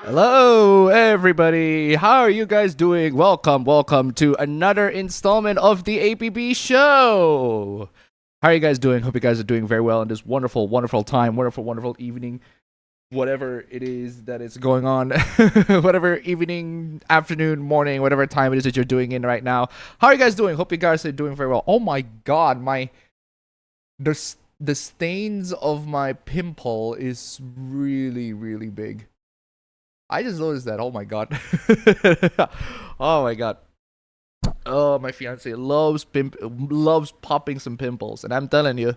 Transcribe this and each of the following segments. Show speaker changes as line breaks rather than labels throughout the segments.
Hello, everybody. How are you guys doing? Welcome to another installment of the APB Show. How are you guys doing? Hope you guys are doing very well in this wonderful, wonderful time, wonderful evening, whatever it is that is going on, whatever evening, afternoon, morning, whatever time it is that you're doing in right now. How are you guys doing? Hope you guys are doing very well. Oh my God, the stains of my pimple is really big. I just noticed that. Oh my God. Oh my God. Oh, my fiance loves popping some pimples, and I'm telling you,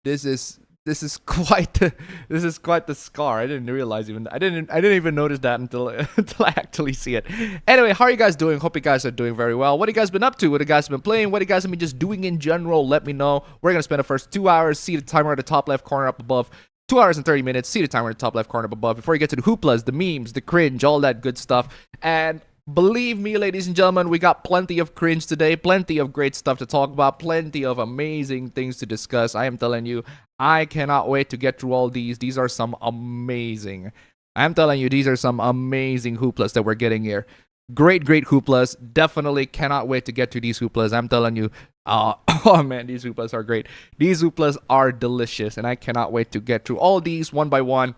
this is this is quite this is quite the scar. I didn't realize even I didn't even notice that until until I actually see it. Anyway, how are you guys doing? Hope you guys are doing very well. What have you guys been up to? What have you guys been playing? What have you guys been just doing in general? Let me know. We're gonna spend the first 2 hours. See the timer at the top left corner up above. 2 hours and 30 minutes. See the timer in the top left corner up above. Before you get to the hooplas, the memes, the cringe, all that good stuff. And believe me, ladies and gentlemen, we got plenty of cringe today, plenty of great stuff to talk about, plenty of amazing things to discuss. I am telling you, I cannot wait to get through all these. These are some amazing. I'm telling you, these are some amazing hooplas that we're getting here. Great hooplas. Definitely cannot wait to get to these hooplas. I'm telling you, oh man, these hooplas are great. These hooplas are delicious, and I cannot wait to get through all these one by one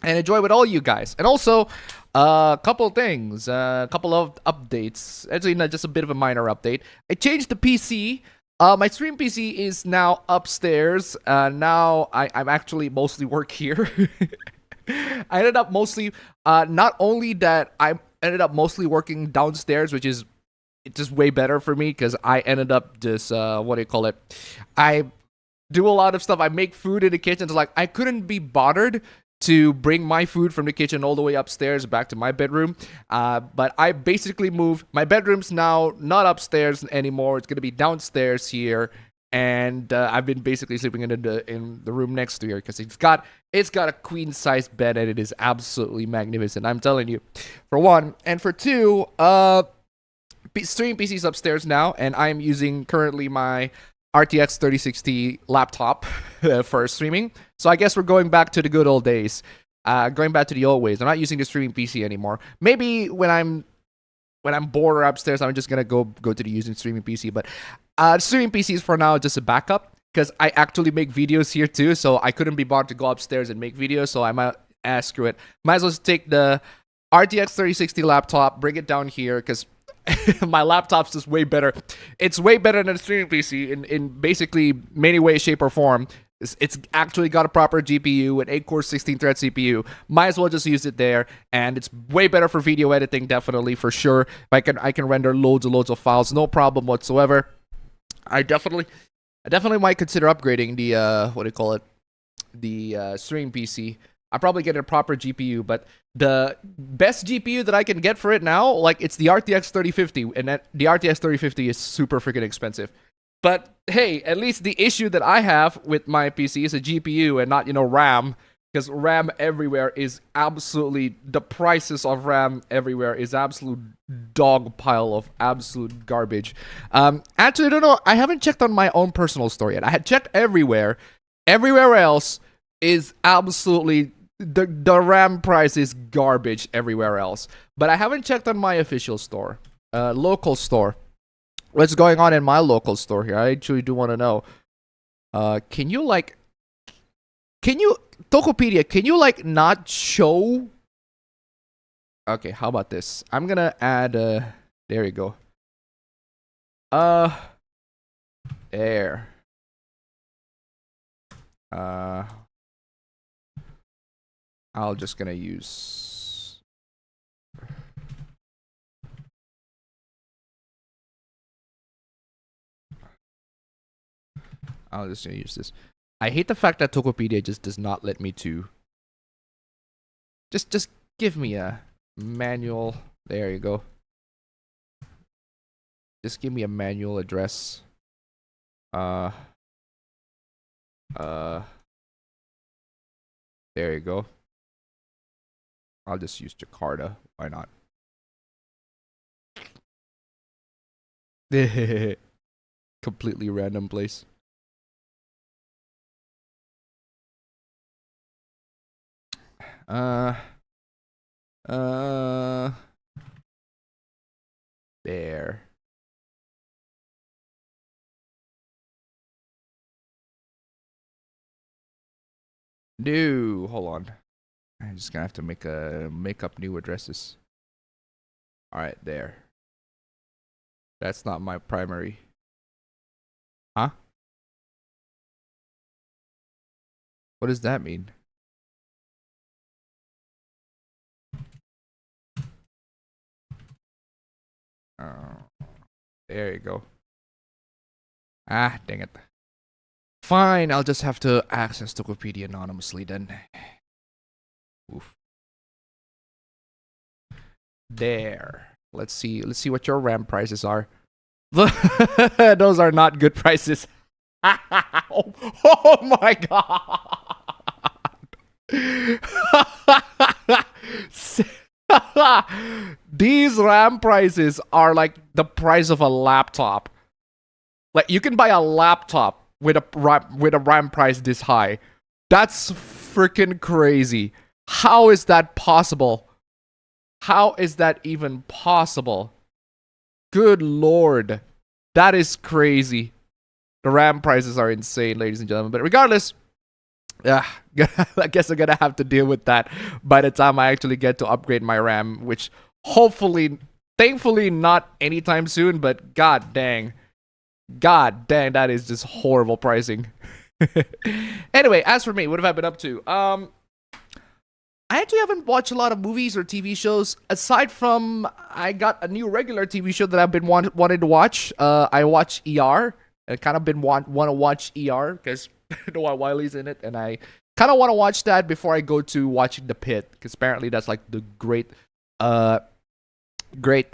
and enjoy with all you guys. And also, a couple things, a couple of updates. Actually, not just a bit of a minor update. I changed the PC. My stream PC is now upstairs. Now I'm actually mostly work here. I ended up mostly, not only that, I ended up mostly working downstairs, which is it's just way better for me because I ended up just what do you call it? I do a lot of stuff. I make food in the kitchen. It's like I couldn't be bothered to bring my food from the kitchen all the way upstairs back to my bedroom. But I basically moved. My bedroom's now not upstairs anymore. It's gonna be downstairs here, and I've been basically sleeping in the room next to here because it's got a queen size bed and it is absolutely magnificent. I'm telling you, for one, and for two, stream PC's upstairs now, and I'm using currently my RTX 3060 laptop for streaming. So I guess we're going back to the good old days, going back to the old ways. I'm not using the streaming PC anymore. Maybe when I'm bored or upstairs, I'm just gonna go to the using streaming PC. But streaming PC is for now just a backup because I actually make videos here too. So I couldn't be bothered to go upstairs and make videos. So I might screw it. Might as well just take the RTX 3060 laptop, bring it down here because my laptop's just way better. It's way better than a streaming PC in basically many ways, shape, or form. It's actually got a proper GPU, an 8-core 16-thread CPU. Might as well just use it there, and it's way better for video editing, definitely, for sure. I can render loads of files, no problem whatsoever. I definitely might consider upgrading the what do you call it, the streaming PC. I'll probably get a proper GPU, but the best GPU that I can get for it now, like, it's the RTX 3050, and the RTX 3050 is super freaking expensive. But hey, at least the issue that I have with my PC is a GPU and not, RAM, because RAM everywhere is absolutely, the prices of RAM everywhere is absolute dog pile of absolute garbage. Actually, I don't know, I haven't checked on my own personal store yet. I had checked everywhere. Everywhere else is absolutely, the RAM price is garbage everywhere else. But I haven't checked on my official store, local store. What's going on in my local store here? I actually do want to know. Tokopedia, can you like not show? Okay, how about this? I'm gonna add, there you go. There. I'll just gonna use. I'll just gonna use this. I hate the fact that Tokopedia just does not let me to. Just give me a manual. There you go. Just give me a manual address. There you go. I'll just use Jakarta. Why not? Completely random place. There. No, hold on. I'm just gonna have to make up new addresses. All right, there. That's not my primary. Huh? What does that mean? There you go. Ah, dang it. Fine, I'll just have to access Wikipedia anonymously then. Oof. There. Let's see what your RAM prices are. Those are not good prices. Oh my god. These RAM prices are like the price of a laptop. Like you can buy a laptop with a RAM price this high. That's freaking crazy. How is that possible? How is that even possible? Good lord. That is crazy. The RAM prices are insane, ladies and gentlemen. But regardless, I guess I'm gonna have to deal with that by the time I actually get to upgrade my RAM, which hopefully, thankfully not anytime soon, but god dang, that is just horrible pricing. Anyway, as for me, what have I been up to? I actually haven't watched a lot of movies or TV shows, aside from I got a new regular TV show that I've been wanting to watch. I watched ER. I kind of been want to watch ER because Noah Wiley's in it, and I kind of want to watch that before I go to watching The Pit, because apparently that's like the great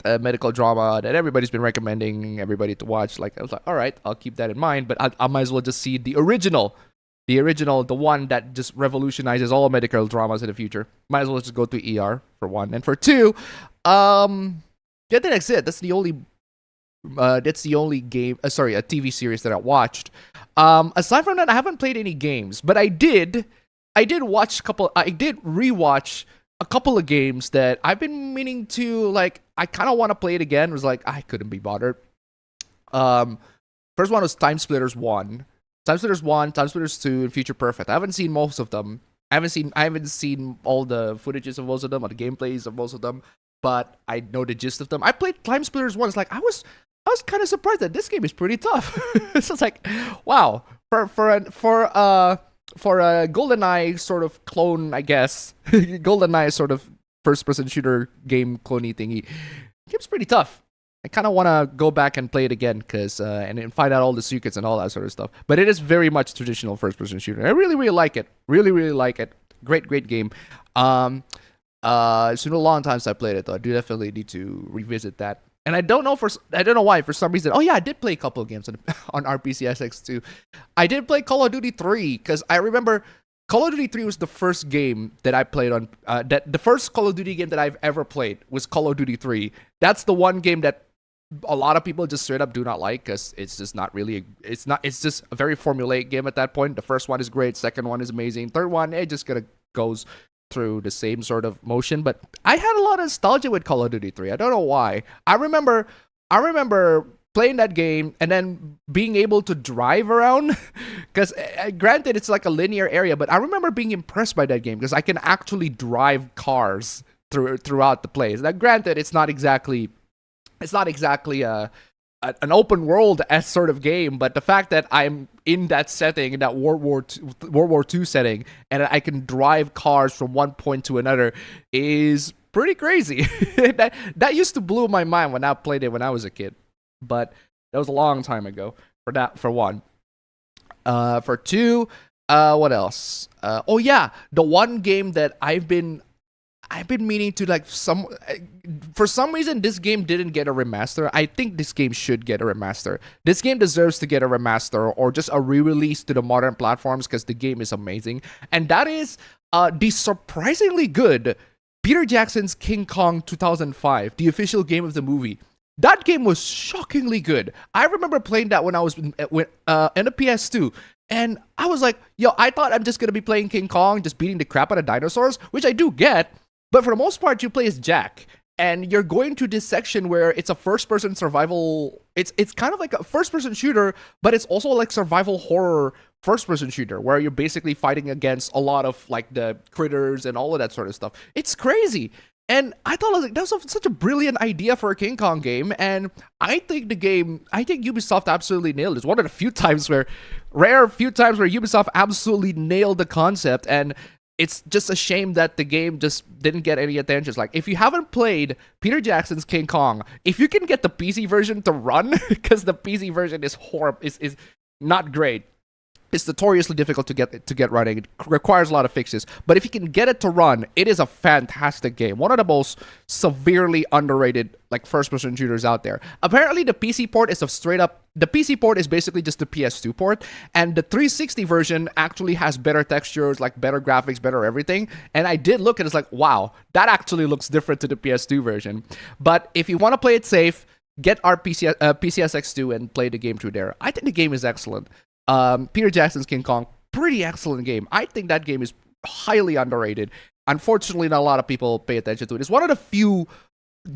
medical drama that everybody's been recommending everybody to watch. Like I was like, all right, I'll keep that in mind, but I might as well just see the original, the one that just revolutionizes all medical dramas in the future. Might as well just go to ER for one, and for two, yeah, that's it. That's the only game. Sorry, a TV series that I watched. Aside from that, I haven't played any games, but I did watch a couple. I did rewatch a couple of games that I've been meaning to, like, I kind of want to play it again. It was like, I couldn't be bothered. First one was Time Splitters 1. Time Splitters 1, Time Splitters 2, and Future Perfect. I haven't seen most of them. I haven't seen all the footages of most of them, or the gameplays of most of them, but I know the gist of them. I played Time Splitters 1. It's like, I was kind of surprised that this game is pretty tough. So it's like, wow, for a GoldenEye sort of clone, I guess. GoldenEye sort of first-person shooter game cloney thingy. Game's pretty tough. I kind of want to go back and play it again, cause and find out all the secrets and all that sort of stuff. But it is very much traditional first-person shooter. I really, really like it. Really like it. Great game. It's been a long time since I played it, though. I do definitely need to revisit that. And I don't know why, for some reason. Oh yeah, I did play a couple of games on RPCSX too. I did play Call of Duty 3, because I remember Call of Duty 3 was the first game that I played on. The first Call of Duty game that I've ever played was Call of Duty 3. That's the one game that a lot of people just straight up do not like, because it's just not really. It's just a very formulaic game at that point. The first one is great. Second one is amazing. Third one, it just kind of goes through the same sort of motion. But I had a lot of nostalgia with Call of Duty 3. I don't know why. I remember playing that game and then being able to drive around, because granted it's like a linear area, but I remember being impressed by that game because I can actually drive cars throughout the place. Now granted, it's not exactly an open world as sort of game, but the fact that I'm in that setting, in that World War II setting, and I can drive cars from one point to another is pretty crazy. that used to blow my mind when I played it when I was a kid, but that was a long time ago. For one, for two, what else? Oh yeah, the one game that I've been meaning to, like, for some reason this game didn't get a remaster. I think this game should get a remaster. This game deserves to get a remaster or just a re-release to the modern platforms, because the game is amazing. And that is the surprisingly good Peter Jackson's King Kong 2005, the official game of the movie. That game was shockingly good. I remember playing that when I was in the PS2. And I was like, yo, I thought I'm just going to be playing King Kong, just beating the crap out of dinosaurs, which I do get. But for the most part, you play as Jack, and you're going to this section where it's a first-person survival. It's kind of like a first-person shooter, but it's also like survival horror first-person shooter where you're basically fighting against a lot of like the critters and all of that sort of stuff. It's crazy. And I thought like, that was such a brilliant idea for a King Kong game, and I think Ubisoft absolutely nailed it. It's one of the few times where Ubisoft absolutely nailed the concept, and it's just a shame that the game just didn't get any attention. Like, if you haven't played Peter Jackson's King Kong, if you can get the PC version to run, because the PC version is horrible, is not great. It's notoriously difficult to get running. It requires a lot of fixes. But if you can get it to run, it is a fantastic game. One of the most severely underrated like first-person shooters out there. Apparently, the PC port is the PC port is basically just the PS2 port, and the 360 version actually has better textures, like better graphics, better everything. And I did look and it's like, wow, that actually looks different to the PS2 version. But if you want to play it safe, get our PCSX2 and play the game through there. I think the game is excellent. Peter Jackson's King Kong, pretty excellent game. I think that game is highly underrated. Unfortunately, not a lot of people pay attention to it. It's one of the few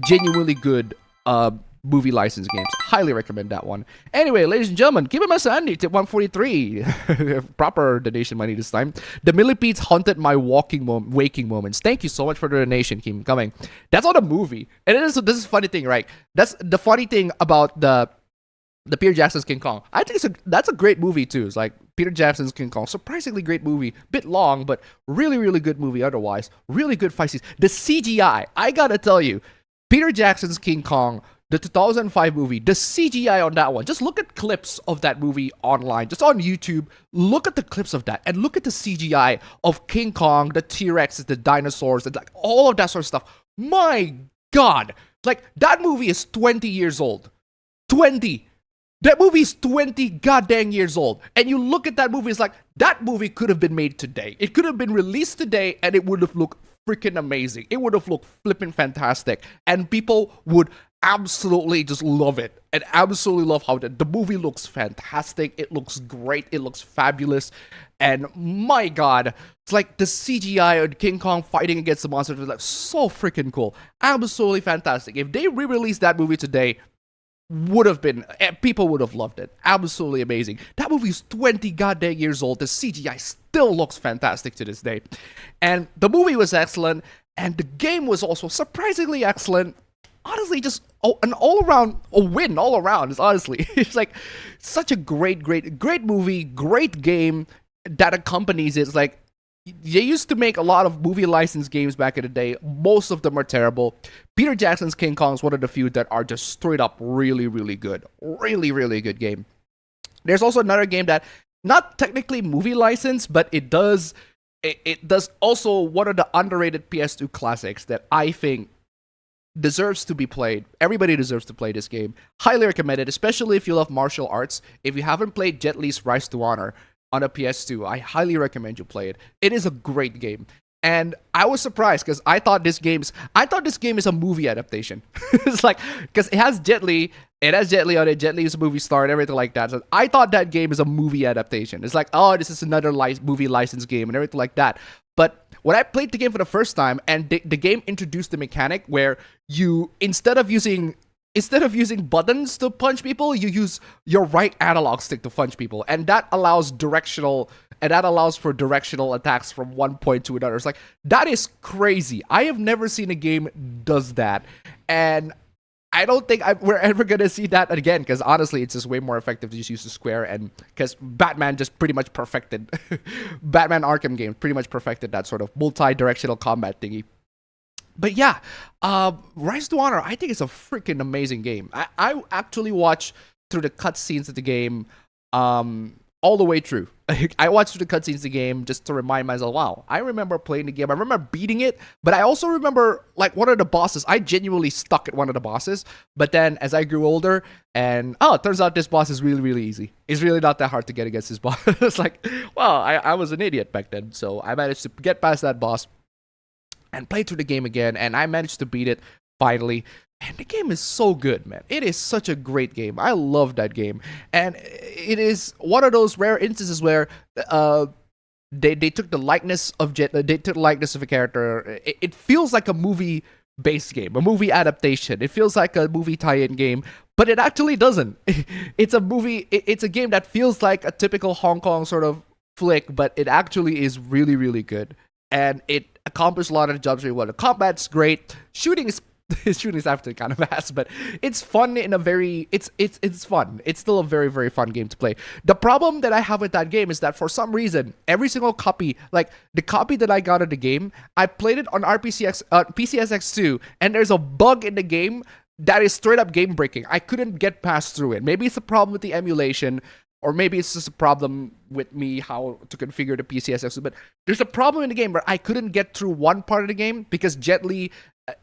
genuinely good movie license games. Highly recommend that one. Anyway, ladies and gentlemen, keep it my Sandy, tip 143. Proper donation money this time. The Millipedes haunted my waking moments. Thank you so much for the donation, keep coming. That's on a movie. And this is a funny thing, right? That's the funny thing about the Peter Jackson's King Kong. I think that's a great movie too. It's like Peter Jackson's King Kong, surprisingly great movie. Bit long, but really, really good movie otherwise. Really good fight scenes. The CGI, I gotta tell you, Peter Jackson's King Kong, the 2005 movie, the CGI on that one. Just look at clips of that movie online, just on YouTube. Look at the clips of that, and look at the CGI of King Kong, the T-Rexes, the dinosaurs, and like all of that sort of stuff. My God, like that movie is 20 years old. 20. That movie is 20 goddamn years old. And you look at that movie, it's like, that movie could have been made today. It could have been released today, and it would have looked freaking amazing. It would have looked flipping fantastic. And people would absolutely just love it. And absolutely love how the movie looks fantastic. It looks great. It looks fabulous. And my God, it's like the CGI on King Kong fighting against the monsters was like so freaking cool. Absolutely fantastic. If they re-released that movie today, people would have loved it. Absolutely amazing. That movie is 20 goddamn years old. The CGI still looks fantastic to this day. And the movie was excellent, and the game was also surprisingly excellent. Honestly, just an win all around. It's honestly, it's like such a great movie, great game that accompanies it. It's like, they used to make a lot of movie license games back in the day. Most of them are terrible. Peter Jackson's King Kong is one of the few that are just straight up really, really good. Really, really good game. There's also another game that, not technically movie license, but it does also one of the underrated PS2 classics that I think deserves to be played. Everybody deserves to play this game. Highly recommend it, especially if you love martial arts. If you haven't played Jet Li's Rise to Honor on a PS2, I highly recommend you play it. It is a great game. And I was surprised because I thought this game is a movie adaptation. It's like, because it has Jet Li on it. Jet Li is a movie star and everything like that. So I thought that game is a movie adaptation. It's like, oh, this is another movie license game and everything like that. But when I played the game for the first time, and the game introduced the mechanic where you, instead of using buttons to punch people, you use your right analog stick to punch people, and that allows for directional attacks from one point to another. It's like, that is crazy. I have never seen a game does that, and I don't think we're ever gonna see that again, because honestly, it's just way more effective to just use the square, and because Batman just pretty much perfected Batman Arkham game pretty much perfected that sort of multi-directional combat thingy. But yeah, Rise to Honor, I think it's a freaking amazing game. I actually watched through the cutscenes of the game all the way through. I watched through the cutscenes of the game just to remind myself, wow, I remember playing the game. I remember beating it, but I also remember, like, one of the bosses. I genuinely stuck at one of the bosses, but then as I grew older, and it turns out this boss is really, really easy. It's really not that hard to get against this boss. It's like, well, I was an idiot back then, so I managed to get past that boss and play through the game again, and I managed to beat it finally. And the game is so good, man. It is such a great game. I love that game. And it is one of those rare instances where They took the likeness of they took the likeness of a character. It feels like a movie based game, a movie adaptation. It feels like a movie tie-in game, but it actually doesn't. It's a movie. It's a game that feels like a typical Hong Kong sort of flick, but it actually is really, really good, and it accomplished a lot of the jobs really well. The combat's great. Shooting is shooting is after kind of ass, but it's fun in a very it's fun. It's still a very, very fun game to play. The problem that I have with that game is that for some reason, every single copy, like the copy that I got of the game, I played it on PCSX2, and there's a bug in the game that is straight up game breaking. I couldn't get past through it. Maybe it's a problem with the emulation, or maybe it's just a problem with me how to configure the PCSX2, but there's a problem in the game where I couldn't get through one part of the game because Jet Li,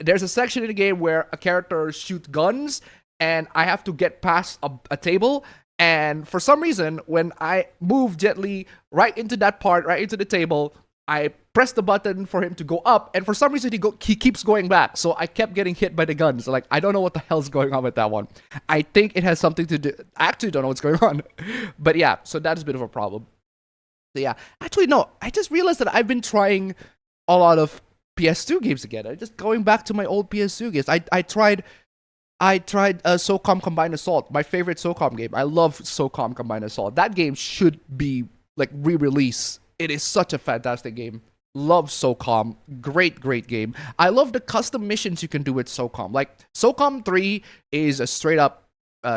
there's a section in the game where a character shoots guns and I have to get past a table, and for some reason when I move Jet Li right into that part, right into the table, I press the button for him to go up, and for some reason he keeps going back. So I kept getting hit by the guns. Like, I don't know what the hell's going on with that one. I think it has something to do. I actually don't know what's going on. But yeah, so that's a bit of a problem. So yeah, actually no, I just realized that I've been trying a lot of PS2 games again. I'm just going back to my old PS2 games. I tried SOCOM Combined Assault, my favorite SOCOM game. I love SOCOM Combined Assault. That game should be like re-released. It is such a fantastic game. Love SOCOM. Great, great game. I love the custom missions you can do with SOCOM. Like, SOCOM 3 is a straight up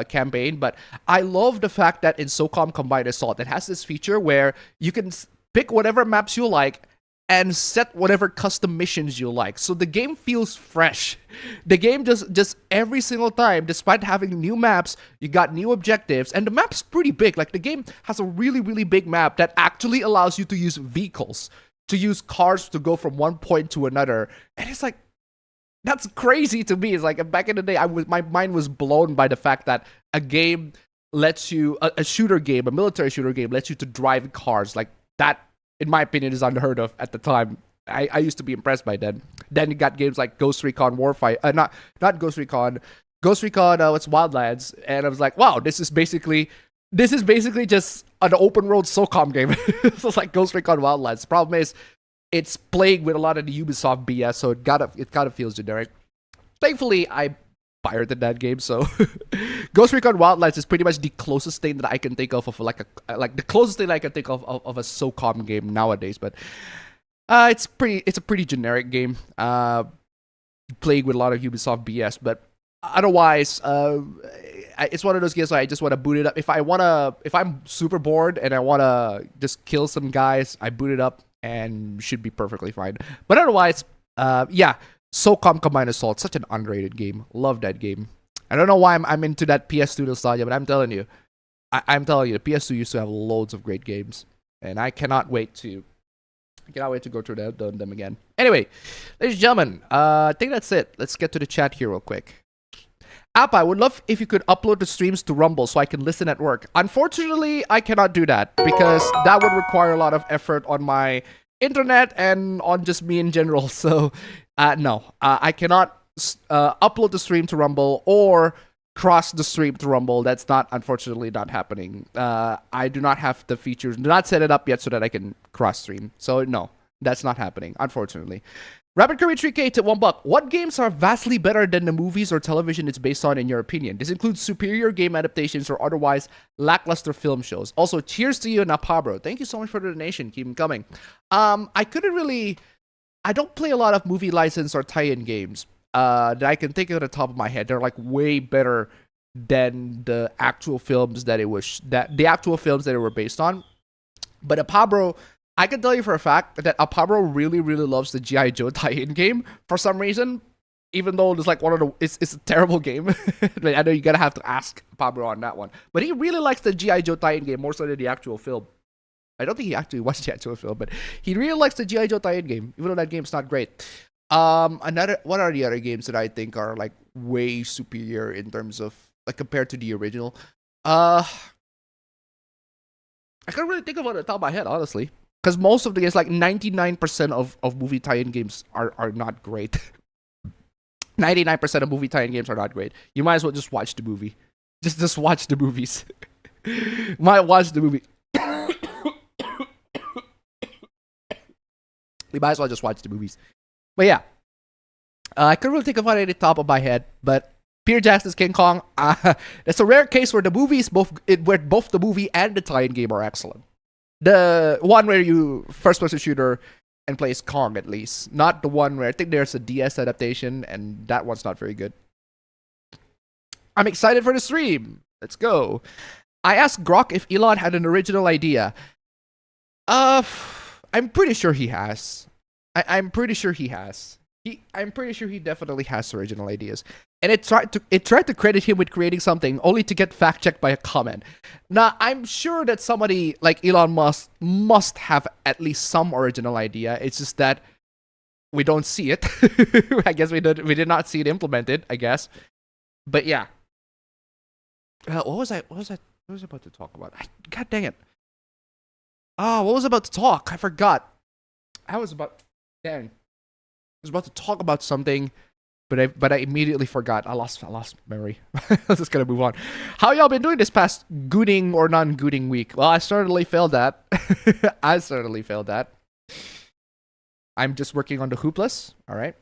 campaign, but I love the fact that in SOCOM Combined Assault, it has this feature where you can pick whatever maps you like and set whatever custom missions you like. So the game feels fresh. The game just every single time, despite having new maps, you got new objectives, and the map's pretty big. Like, the game has a really, really big map that actually allows you to use vehicles, to use cars to go from one point to another. And it's like, that's crazy to me. It's like, back in the day, my mind was blown by the fact that a game lets you, a shooter game, a military shooter game, lets you to drive cars. Like, that, in my opinion, is unheard of at the time. I used to be impressed by then. Then you got games like Ghost Recon Warfighter, not Ghost Recon, what's Wildlands, and I was like, wow, this is basically just an open world SOCOM game. So it's like Ghost Recon Wildlands. The problem is, it's playing with a lot of the Ubisoft BS, so it kind of feels generic. Thankfully, I pirated that game, so Ghost Recon Wildlands is pretty much the closest thing that I can think of the closest thing I can think of a SOCOM game nowadays. But it's a pretty generic game, playing with a lot of Ubisoft BS. But otherwise, it's one of those games where I just want to boot it up. If I'm super bored and I want to just kill some guys, I boot it up and should be perfectly fine. But otherwise, yeah. SOCOM Combined Assault, such an underrated game. Love that game. I don't know why I'm into that PS2 nostalgia, but I'm telling you, the PS2 used to have loads of great games, and I cannot wait to go through them again. Anyway, ladies and gentlemen, I think that's it. Let's get to the chat here real quick. Appa, I would love if you could upload the streams to Rumble so I can listen at work. Unfortunately, I cannot do that because that would require a lot of effort on my internet and on just me in general. So no, I cannot upload the stream to Rumble or cross the stream to Rumble. That's unfortunately not happening. I do not have the features, do not set it up yet so that I can cross stream. So no, that's not happening, unfortunately. Rapid Curry 3K to $1. What games are vastly better than the movies or television it's based on in your opinion? This includes superior game adaptations or otherwise lackluster film shows. Also, cheers to you, Napabro. Thank you so much for the donation. Keep them coming. I don't play a lot of movie license or tie-in games that I can think of at the top of my head. They're like way better than the actual films that it were based on. But Napabro, I can tell you for a fact that Apabro really, really loves the G.I. Joe tie-in game for some reason, even though it's like it's a terrible game. I know you're gonna have to ask Apabro on that one, but he really likes the G.I. Joe tie-in game more so than the actual film. I don't think he actually watched the actual film, but he really likes the G.I. Joe tie-in game, even though that game's not great. What are the other games that I think are like way superior in terms of like compared to the original? I can't really think of it on the top of my head, honestly. Because most of the games, like 99% of movie tie-in games are not great. 99% of movie tie-in games are not great. You might as well just watch the movie. Just watch the movies. Might watch the movie. We might as well just watch the movies. But yeah, I couldn't really think of one at the top of my head, but Peter Jackson's King Kong. It's a rare case where both the movie and the tie-in game are excellent. The one where you first-person shooter and plays Kong, at least, not the one where I think there's a DS adaptation, and that one's not very good. I'm excited for the stream. Let's go. I asked Grok if Elon had an original idea. I'm pretty sure he has. I'm pretty sure he has. I'm pretty sure he definitely has original ideas. And it tried to credit him with creating something, only to get fact-checked by a comment. Now, I'm sure that somebody like Elon Musk must have at least some original idea. It's just that we don't see it. I guess we did not see it implemented, I guess. But yeah. What was I about to talk about? God dang it. Oh, what was I about to talk? I forgot. I was about to talk about something, but I immediately forgot. I lost memory. Let's just gonna move on. How y'all been doing this past gooning or non-gooning week? Well, I certainly failed that. I'm just working on the hoopless. All right.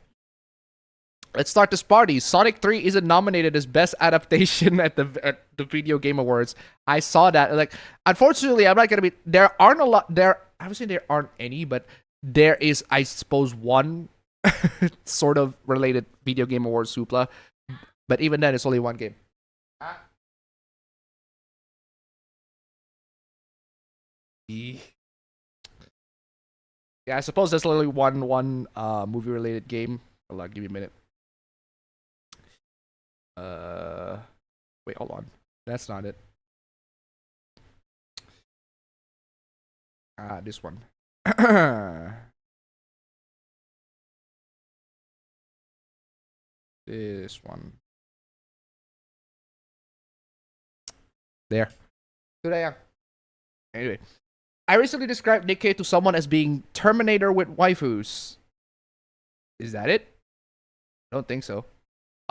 Let's start this party. Sonic 3 isn't nominated as best adaptation at the Video Game Awards. I saw that. Like, unfortunately, I'm not gonna be. There aren't a lot. I would say there aren't any, but there is, I suppose, one sort of related Video Game Awards hoopla. But even then, it's only one game. Yeah, I suppose there's only one movie related game. Hold on, give me a minute. Wait, hold on. That's not it. This one. This one. There. Today. Anyway, I recently described Nikkei to someone as being Terminator with waifus. Is that it? I don't think so.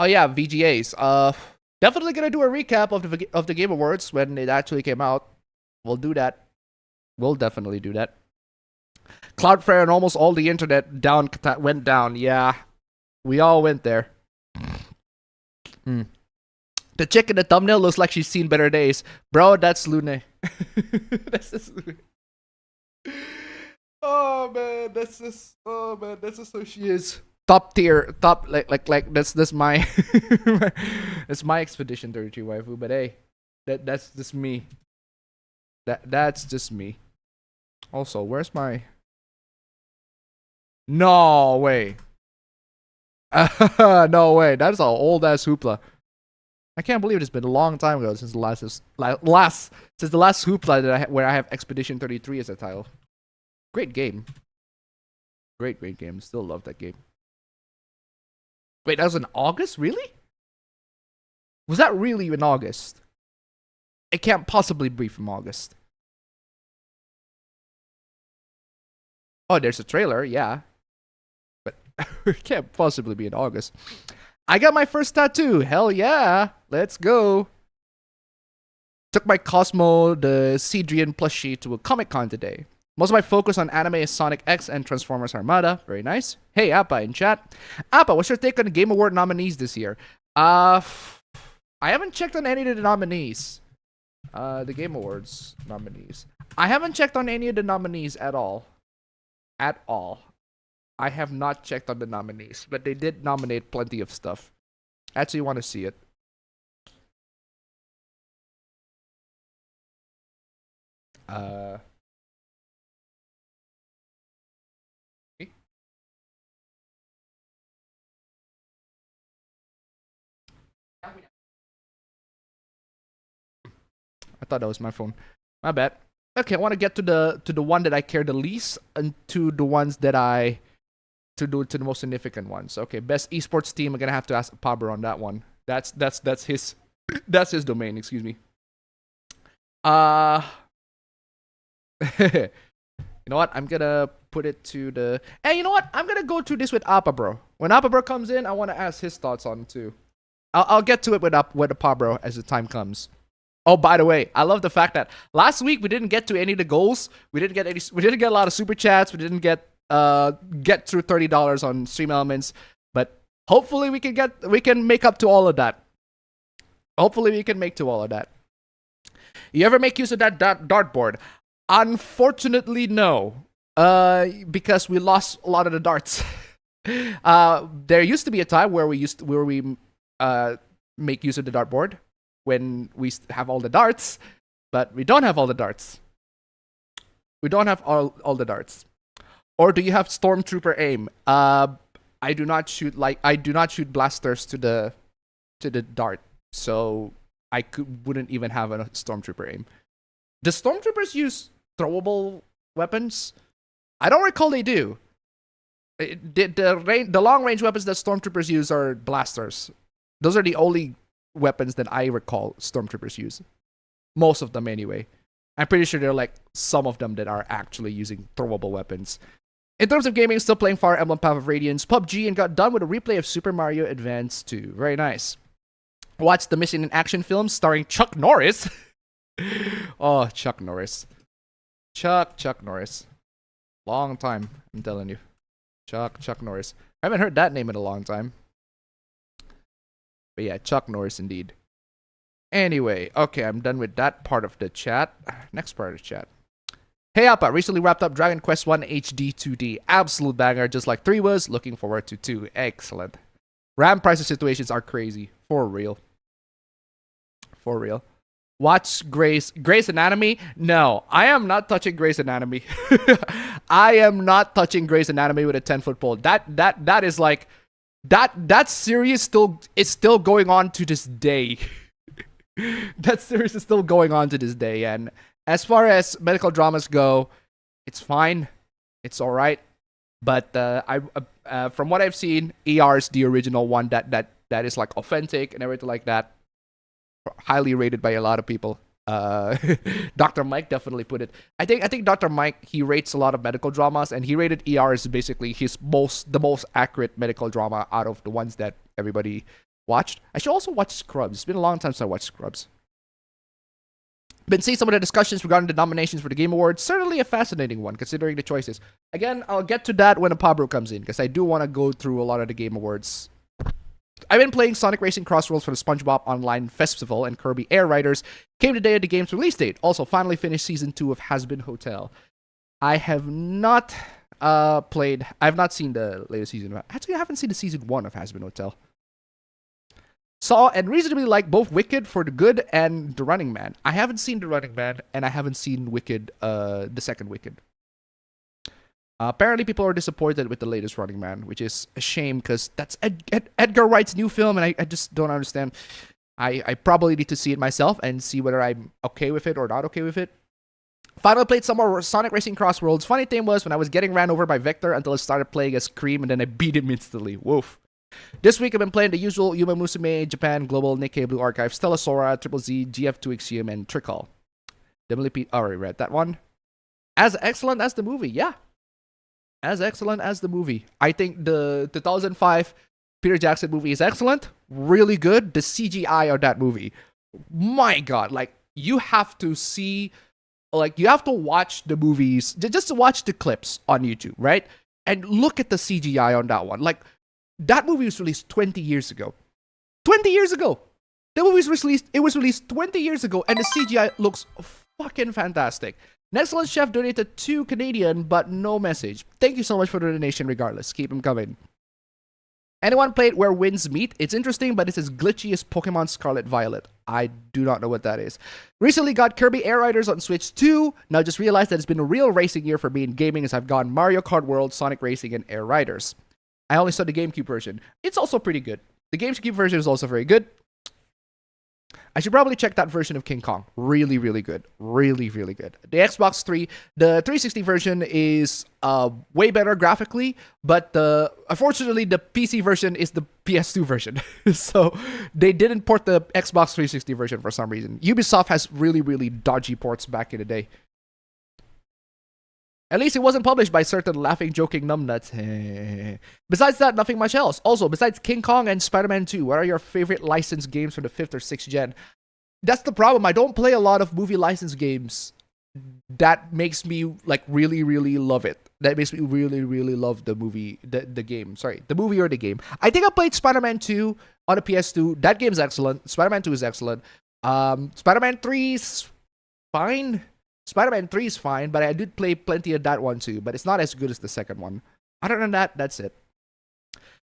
Oh yeah, VGAs. Definitely gonna do a recap of the Game Awards when it actually came out. We'll do that. We'll definitely do that. Cloudflare and almost all the internet went down. Yeah, we all went there. The chick in the thumbnail looks like she's seen better days, bro. That's Lune. That's just Lune. Oh man, that's just how she is. Top tier, like that's my that's my Expedition 33 waifu. But hey, that's just me. That's just me. Also, where's my? No way. No way. That's an old ass hoopla. I can't believe it's been a long time ago since the last hoopla that where I have Expedition 33 as a title. Great game. Great game. Still love that game. Wait, that was in August? Really? Was that really in August? It can't possibly be from August. Oh, there's a trailer, yeah. But it can't possibly be in August. I got my first tattoo. Hell yeah. Let's go. Took my Cosmo, the Cedrian plushie, to a Comic-Con today. Most of my focus on anime is Sonic X and Transformers Armada. Very nice. Hey, Appa in chat. Appa, what's your take on the Game Award nominees this year? I haven't checked on any of the nominees. The Game Awards nominees. I haven't checked on any of the nominees at all. At all. I have not checked on the nominees, but they did nominate plenty of stuff. I actually want to see it. I thought that was my phone. My bad. Okay, I want to get to the one that I care the least, and to the ones that to the most significant ones. Okay, best esports team. I'm gonna have to ask Pablo on that one. That's his domain. Excuse me. You know what? I'm gonna put it to the. Hey, you know what? I'm gonna go through this with Appa Bro. When Appa Bro comes in, I want to ask his thoughts on it too. I'll get to it with Appa Bro as the time comes. Oh, by the way, I love the fact that last week we didn't get to any of the goals. We didn't get a lot of super chats. We didn't get get through $30 on StreamElements, but hopefully we can make up to all of that. Hopefully we can make to all of that. You ever make use of that dartboard? Unfortunately, no. Because we lost a lot of the darts. There used to be a time where we make use of the dartboard when we have all the darts, but we don't have all the darts. We don't have all the darts. Or do you have stormtrooper aim? I do not shoot blasters to the dart, so I wouldn't even have a stormtrooper aim. Do stormtroopers use throwable weapons? I don't recall they do. The long range weapons that stormtroopers use are blasters. Those are the only weapons that I recall stormtroopers use. Most of them, anyway. I'm pretty sure there are like some of them that are actually using throwable weapons. In terms of gaming, still playing Fire Emblem Path of Radiance, PUBG, and got done with a replay of Super Mario Advance 2. Very nice. Watched the Missing in Action film starring Chuck Norris. Oh, Chuck Norris. Chuck Norris. Long time, I'm telling you. Chuck Norris. I haven't heard that name in a long time. But yeah, Chuck Norris indeed. Anyway, okay, I'm done with that part of the chat. Next part of the chat. Hey Appa, recently wrapped up Dragon Quest 1 HD 2D. Absolute banger, just like 3 was. Looking forward to 2. Excellent. RAM prices situations are crazy. For real. For real. Watch Grey's Anatomy? No, I am not touching Grey's Anatomy. I am not touching Grey's Anatomy with a 10-foot pole. That is like that series is still going on to this day. That series is still going on to this day, and as far as medical dramas go, it's fine. It's all right. But from what I've seen, ER is the original one that is like authentic and everything like that. Highly rated by a lot of people. Dr. Mike definitely put it. I think Dr. Mike, he rates a lot of medical dramas, and he rated ER as basically the most accurate medical drama out of the ones that everybody watched. I should also watch Scrubs. It's been a long time since I watched Scrubs. Been seeing some of the discussions regarding the nominations for the Game Awards. Certainly a fascinating one, considering the choices. Again, I'll get to that when Apabro comes in, because I do want to go through a lot of the Game Awards. I've been playing Sonic Racing Crossroads for the SpongeBob Online Festival, and Kirby Air Riders came today at the game's release date. Also, finally finished Season 2 of Has-Been Hotel. I have not played... I have not seen the latest season. Actually, I haven't seen the Season 1 of Has-Been Hotel. Saw and reasonably like both Wicked for the Good and The Running Man. I haven't seen The Running Man, and I haven't seen Wicked, the second Wicked. Apparently, people are disappointed with the latest Running Man, which is a shame because that's Edgar Wright's new film, and I just don't understand. I probably need to see it myself and see whether I'm okay with it or not okay with it. Finally played some more Sonic Racing Crossroads. Funny thing was, when I was getting ran over by Vector until I started playing as Cream, and then I beat him instantly. Woof. This week I've been playing the usual Yuma Musume, Japan, Global, Nikkei, Blue Archive, Stella Sora, Triple Z, GF2XUM, and Trickle. Definitely already read that one. As excellent as the movie, yeah. As excellent as the movie. I think the 2005 Peter Jackson movie is excellent. Really good. The CGI of that movie. My God, like, you have to see, like, you have to watch the movies, just to watch the clips on YouTube, right? And look at the CGI on that one. Like, that movie was released 20 years ago. 20 years ago! The movie was released 20 years ago, and the CGI looks fucking fantastic. An excellent chef donated 2 Canadian, but no message. Thank you so much for the donation regardless. Keep them coming. Anyone played Where Winds Meet? It's interesting, but it's as glitchy as Pokemon Scarlet Violet. I do not know what that is. Recently got Kirby Air Riders on Switch 2. Now just realized that it's been a real racing year for me in gaming, as I've gone Mario Kart World, Sonic Racing, and Air Riders. I only saw the GameCube version. It's also pretty good. The GameCube version is also very good. I should probably check that version of King Kong. Really, really good. Really, really good. The Xbox 3, the 360 version is way better graphically, but unfortunately the PC version is the PS2 version. So they didn't port the Xbox 360 version for some reason. Ubisoft has really, really dodgy ports back in the day. At least it wasn't published by certain laughing, joking numbnuts. Besides that, nothing much else. Also, besides King Kong and Spider-Man 2, what are your favorite licensed games from the 5th or 6th gen? That's the problem. I don't play a lot of movie licensed games that makes me like really, really love it. that makes me really, really love the movie, the game. Sorry, the movie or the game. I think I played Spider-Man 2 on a PS2. That game's excellent. Spider-Man 2 is excellent. Spider-Man 3 is fine. Spider-Man 3 is fine, but I did play plenty of that one too, but it's not as good as the second one. Other than that, that's it.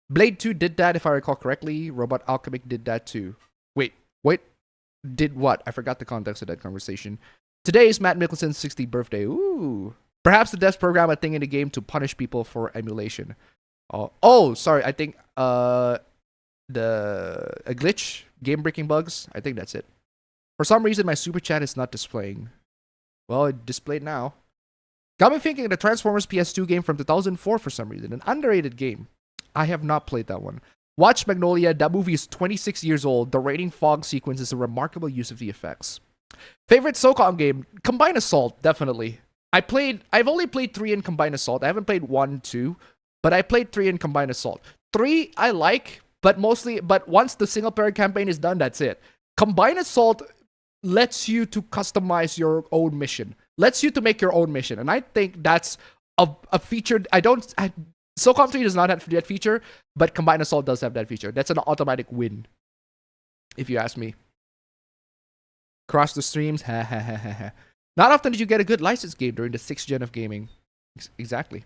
Blade 2 did that, if I recall correctly. Robot Alchemic did that too. Wait. Did what? I forgot the context of that conversation. Today is Matt Mikkelsen's 60th birthday. Ooh. Perhaps the devs program a thing in the game to punish people for emulation. Oh, sorry. I think a glitch, game breaking bugs. I think that's it. For some reason, my super chat is not displaying. Well, it displayed now. Got me thinking of the Transformers PS2 game from 2004 for some reason. An underrated game. I have not played that one. Watch Magnolia. That movie is 26 years old. The raining fog sequence is a remarkable use of the effects. Favorite SOCOM game? Combined Assault, definitely. I've only played 3 in Combined Assault. I haven't played 1, 2, but I played 3 in Combined Assault. 3 I like, but once the single player campaign is done, that's it. Combined Assault lets you to customize your own mission. Lets you to make your own mission. And I think that's a feature. SOCOM 3 does not have that feature, but Combined Assault does have that feature. That's an automatic win, if you ask me. Cross the streams, ha ha ha ha ha. Not often did you get a good licensed game during the 6th gen of gaming. Exactly.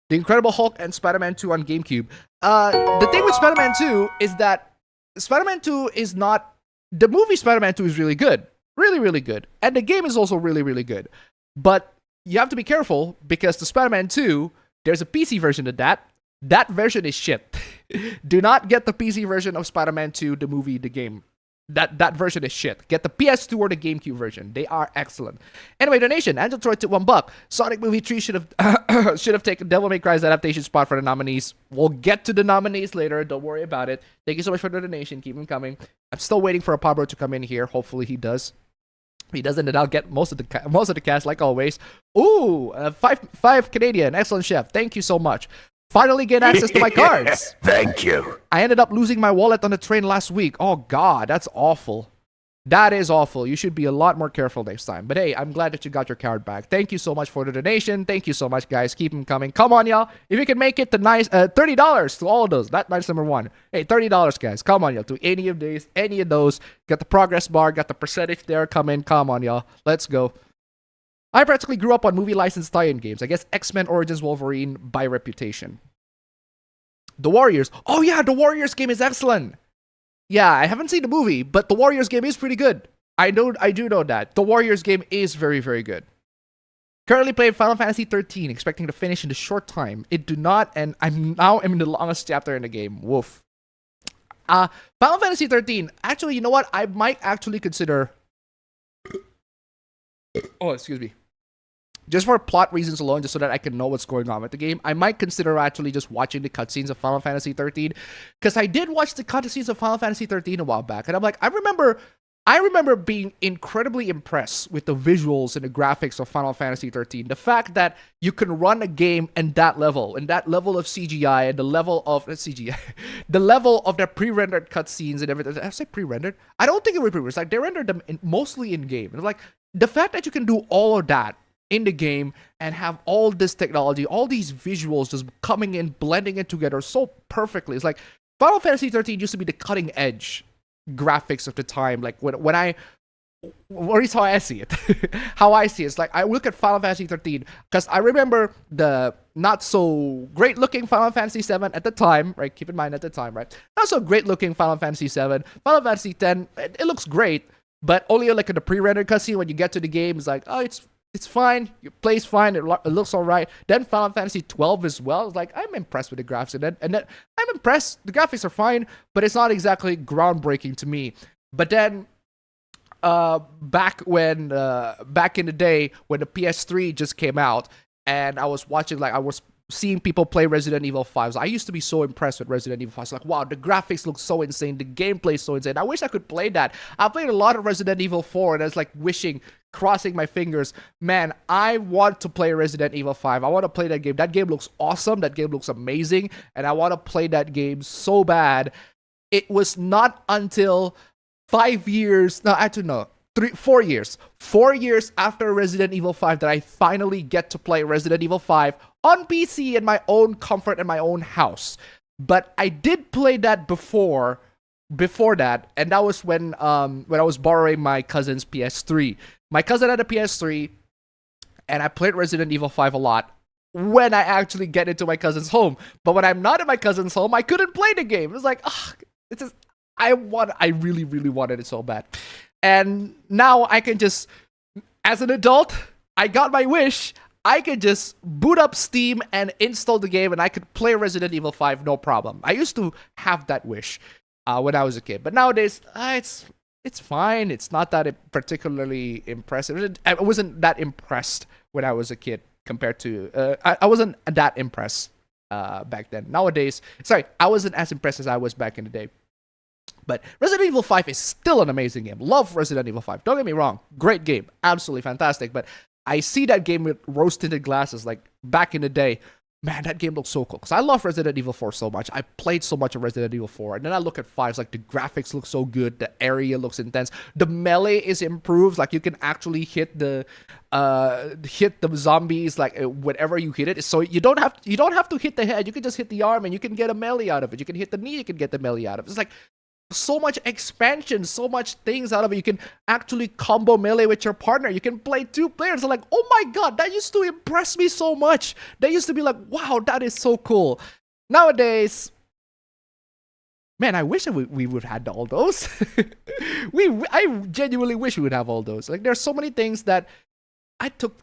The Incredible Hulk and Spider-Man 2 on GameCube. The thing with Spider-Man 2 is that Spider-Man 2 is not... The movie Spider-Man 2 is really good. Really, really good. And the game is also really, really good. But you have to be careful because the Spider-Man 2, there's a PC version of that. That version is shit. Do not get the PC version of Spider-Man 2, the movie, the game. That version is shit. Get the PS2 or the GameCube version. They are excellent. Anyway, donation. Angel Troy took $1. Sonic Movie 3 should have taken Devil May Cry's adaptation spot for the nominees. We'll get to the nominees later. Don't worry about it. Thank you so much for the donation. Keep them coming. I'm still waiting for a Pablo to come in here. Hopefully he does. If he doesn't, then I'll get most of the cast like always. Ooh, five Canadian. Excellent, chef. Thank you so much. Finally get access to my cards.
Thank you.
I ended up losing my wallet on the train last week. Oh, God, that's awful. That is awful. You should be a lot more careful next time. But hey, I'm glad that you got your card back. Thank you so much for the donation. Thank you so much, guys. Keep them coming. Come on, y'all. If you can make it to nice $30 to all of those. That nice number one. Hey, $30, guys. Come on, y'all. To any of those. Got the progress bar. Got the percentage there. Come in. Come on, y'all. Let's go. I practically grew up on movie licensed tie-in games. I guess X-Men Origins Wolverine by reputation. The Warriors. Oh yeah, the Warriors game is excellent. Yeah, I haven't seen the movie, but the Warriors game is pretty good. I do know that. The Warriors game is very, very good. Currently playing Final Fantasy 13, expecting to finish in a short time. It do not, and I'm in the longest chapter in the game. Woof. Final Fantasy 13. Actually, you know what? I might actually consider... Oh, excuse me. Just for plot reasons alone, just so that I can know what's going on with the game, I might consider actually just watching the cutscenes of Final Fantasy 13. Because I did watch the cutscenes of Final Fantasy 13 a while back, and I'm like, I remember being incredibly impressed with the visuals and the graphics of Final Fantasy 13. The fact that you can run a game in that level of CGI, and the level of CGI, the level of their pre-rendered cutscenes and everything. Did I say pre-rendered? I don't think it was pre-rendered. It's like they rendered them mostly in game. And like the fact that you can do all of that in the game and have all this technology, all these visuals just coming in, blending it together so perfectly. It's like Final Fantasy 13 used to be the cutting edge graphics of the time. Like when I, or at least how I see it, it's like I look at Final Fantasy 13 because I remember the not so great looking Final Fantasy 7 at the time, right? Keep in mind at the time, right? Not so great looking Final Fantasy 7, Final Fantasy 10. It looks great, but only like in the pre-rendered cutscene. When you get to the game, it's like, oh, it's fine. It plays fine. It looks all right. Then Final Fantasy 12 as well. It's like, I'm impressed with the graphics. And then I'm impressed. The graphics are fine, but it's not exactly groundbreaking to me. But then, back in the day when the PS3 just came out, and I was watching, like, I was seeing people play Resident Evil 5. So I used to be so impressed with Resident Evil 5. It's like, wow, the graphics look so insane. The gameplay is so insane. I wish I could play that. I played a lot of Resident Evil 4, and I was like crossing my fingers, man, I want to play Resident Evil 5. I want to play that game. That game looks awesome. That game looks amazing. And I want to play that game so bad. It was not until 5 years. No, actually, no. 4 years. 4 years after Resident Evil 5 that I finally get to play Resident Evil 5 on PC in my own comfort in my own house. But I did play that before that, and that was when I was borrowing my cousin's PS3. My cousin had a PS3, and I played Resident Evil 5 a lot when I actually get into my cousin's home. But when I'm not in my cousin's home, I couldn't play the game. It's like, it's just, I really, really wanted it so bad. And now I can just, as an adult, I got my wish. I could just boot up Steam and install the game, and I could play Resident Evil 5 no problem. I used to have that wish when I was a kid, but nowadays it's fine. It's not that particularly impressive. I wasn't that impressed when I was a kid compared to I wasn't that impressed back then. Nowadays, sorry, I wasn't as impressed as I was back in the day. But Resident Evil 5 is still an amazing game. Love Resident Evil 5. Don't get me wrong. Great game. Absolutely fantastic. But I see that game with rose-tinted glasses like back in the day. Man, that game looks so cool. Because I love Resident Evil 4 so much. I played so much of Resident Evil 4. And then I look at 5. It's like the graphics look so good. The area looks intense. The melee is improved. Like you can actually hit the zombies like whenever you hit it. So you don't have to hit the head. You can just hit the arm and you can get a melee out of it. You can hit the knee. You can get the melee out of it. It's like so much expansion, so much things out of it. You can actually combo melee with your partner. You can play 2 players. I'm like, oh my god, that used to impress me so much. That used to be like, wow, that is so cool. Nowadays, man, I wish we would have had all those. I genuinely wish we would have all those. Like, there's so many things that I took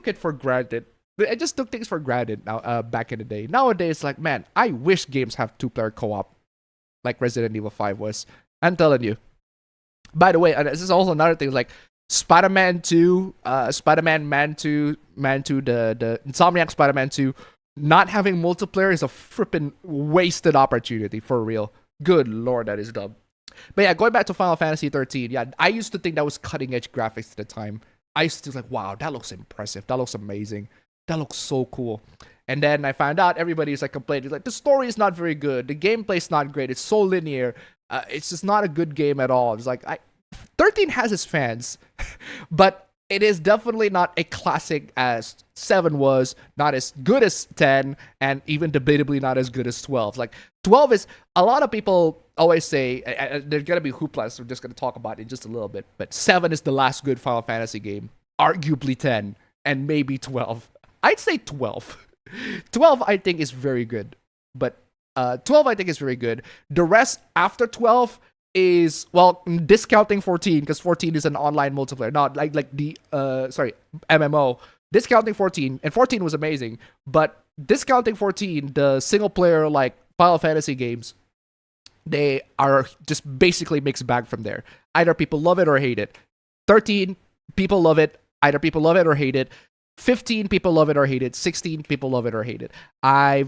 it for granted. I just took things for granted now. Back in the day. Nowadays, like, man, I wish games have 2-player co-op. Like Resident Evil 5 was. I'm telling you. By the way, this is also another thing, like Spider-Man 2, Spider-Man Man 2, the Insomniac Spider-Man 2, not having multiplayer is a frippin' wasted opportunity, for real. Good lord, that is dumb. But yeah, going back to Final Fantasy 13, yeah, I used to think that was cutting-edge graphics at the time. I used to be like, wow, that looks impressive. That looks amazing. That looks so cool. And then I found out everybody's like complaining, like the story is not very good, the gameplay's not great, it's so linear, it's just not a good game at all. It's like 13 has its fans, but it is definitely not a classic as 7 was, not as good as 10, and even debatably not as good as 12. Like 12 is, a lot of people always say, there's gonna be hooplas, we're just gonna talk about it in just a little bit, but 7 is the last good Final Fantasy game, arguably 10, and maybe 12. I'd say 12. 12 I think is very good, but 12 I think is very good. The rest after 12 is, well, discounting 14 because 14 is an online multiplayer, not like the MMO. Discounting 14, and 14 was amazing, but discounting 14, the single player like Final Fantasy games, they are just basically mixed bag from there. Either people love it or hate it. 13, people love it. Either people love it or hate it. 15, people love it or hate it. 16, people love it or hate it. I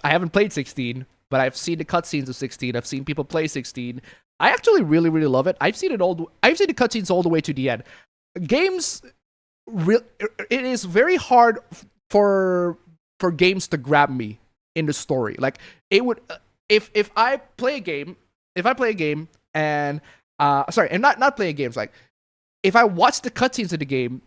haven't played 16, but I've seen the cutscenes of 16. I've seen people play 16. I actually really, really love it. I've seen the cutscenes all the way to the end. Games, it is very hard for games to grab me in the story. Like, it would, if I play a game, and not playing games, like, if I watch the cutscenes of the game,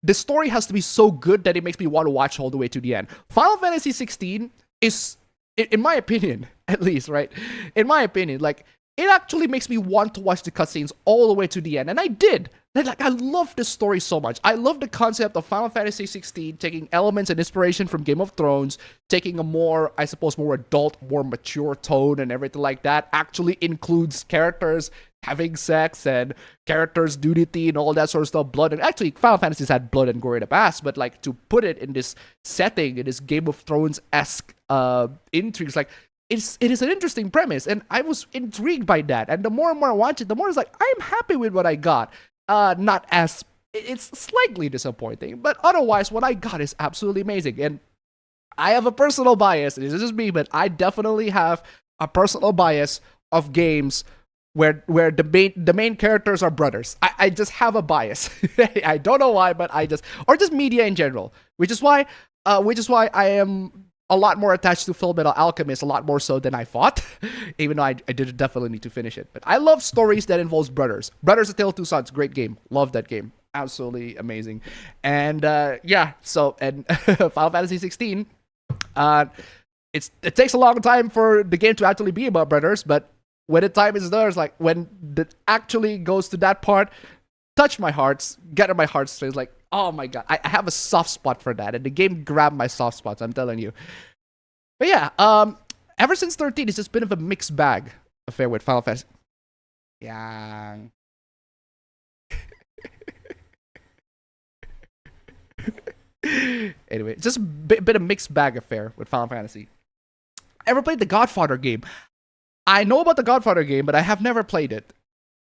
the story has to be so good that it makes me want to watch all the way to the end. Final Fantasy 16 is, in my opinion, at least, right? In my opinion, like, it actually makes me want to watch the cutscenes all the way to the end. And I did. Like, I love the story so much. I love the concept of Final Fantasy 16 taking elements and inspiration from Game of Thrones, taking a more, I suppose, more adult, more mature tone and everything like that. Actually includes characters having sex and characters' nudity and all that sort of stuff. Blood, and actually Final Fantasy's had blood and gore in the past, but like to put it in this setting, in this Game of Thrones-esque intrigues, like, it is an interesting premise, and I was intrigued by that. And the more and more I watch it, the more it's like, I'm happy with what I got. It's slightly disappointing, but otherwise, what I got is absolutely amazing. And I have a personal bias. This is just me, but I definitely have a personal bias of games where the main characters are brothers. I just have a bias. I don't know why, but or just media in general, which is why I am a lot more attached to Fullmetal Alchemist, a lot more so than I thought, even though I did definitely need to finish it. But I love stories that involves brothers. Brothers: A Tale of Two Sons, great game. Love that game. Absolutely amazing. And yeah, so, and Final Fantasy 16, it takes a long time for the game to actually be about brothers, but when the time is there, it's like, when it actually goes to that part, touch my hearts, get on my heartstrings, like, oh my god, I have a soft spot for that, and the game grabbed my soft spots, I'm telling you. But yeah, ever since 13, it's just been a mixed bag affair with Final Fantasy. Yeah. Anyway, it's just a bit of mixed bag affair with Final Fantasy. Ever played the Godfather game? I know about the Godfather game, but I have never played it.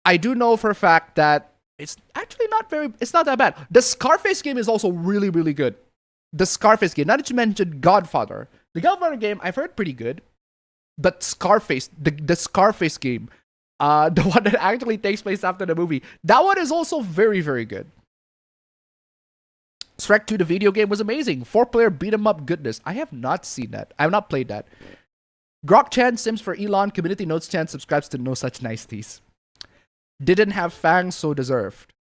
I do know for a fact that it's actually it's not that bad. The Scarface game is also really, really good. The Scarface game, now that you mentioned Godfather. The Godfather game, I've heard pretty good. But Scarface, the Scarface game, the one that actually takes place after the movie, that one is also very, very good. Shrek 2, the video game, was amazing. 4-player beat 'em up goodness. I have not seen that. I have not played that. Grok Chan Sims for Elon. Community Notes Chan subscribes to No Such Niceties. Didn't have fangs, so deserved.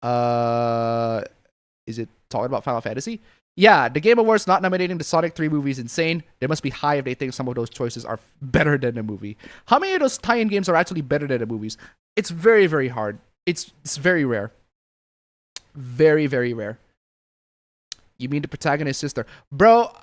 Is it talking about Final Fantasy? Yeah, the Game Awards not nominating the Sonic 3 movie is insane. They must be high if they think some of those choices are better than the movie. How many of those tie-in games are actually better than the movies? It's very, very hard. It's very rare. Very, very rare. You mean the protagonist's sister? Bro,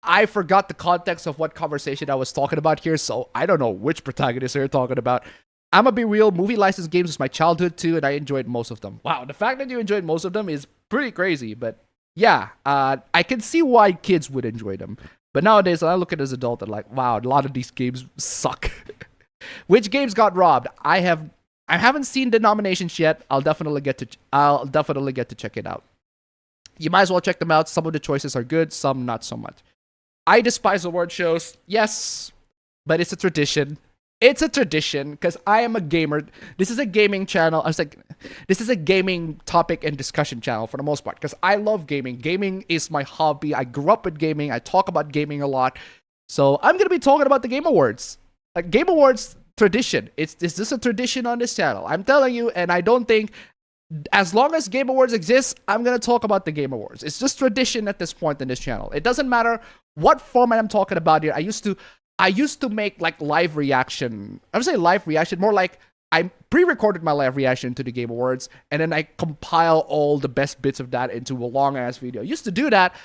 I forgot the context of what conversation I was talking about here, so I don't know which protagonist you're talking about. I'm gonna be real, movie license games was my childhood too, and I enjoyed most of them. Wow, the fact that you enjoyed most of them is pretty crazy, but yeah, I can see why kids would enjoy them. But nowadays, when I look at it as an adult, I'm like, wow, a lot of these games suck. Which games got robbed? I haven't seen the nominations yet. I'll definitely get to check it out. You might as well check them out. Some of the choices are good, some not so much. I despise award shows. Yes, but it's a tradition. It's a tradition because I am a gamer. This is a gaming channel. I was like, this is a gaming topic and discussion channel for the most part because I love gaming. Gaming is my hobby. I grew up with gaming. I talk about gaming a lot. So I'm going to be talking about the Game Awards. Like, Game Awards tradition. It's just a tradition on this channel. I'm telling you, and I don't think as long as Game Awards exists, I'm going to talk about the Game Awards. It's just tradition at this point in this channel. It doesn't matter what format I'm talking about here. I used to make like live reaction. I would say live reaction, more like I pre-recorded my live reaction to the Game Awards, and then I compile all the best bits of that into a long-ass video. I used to do that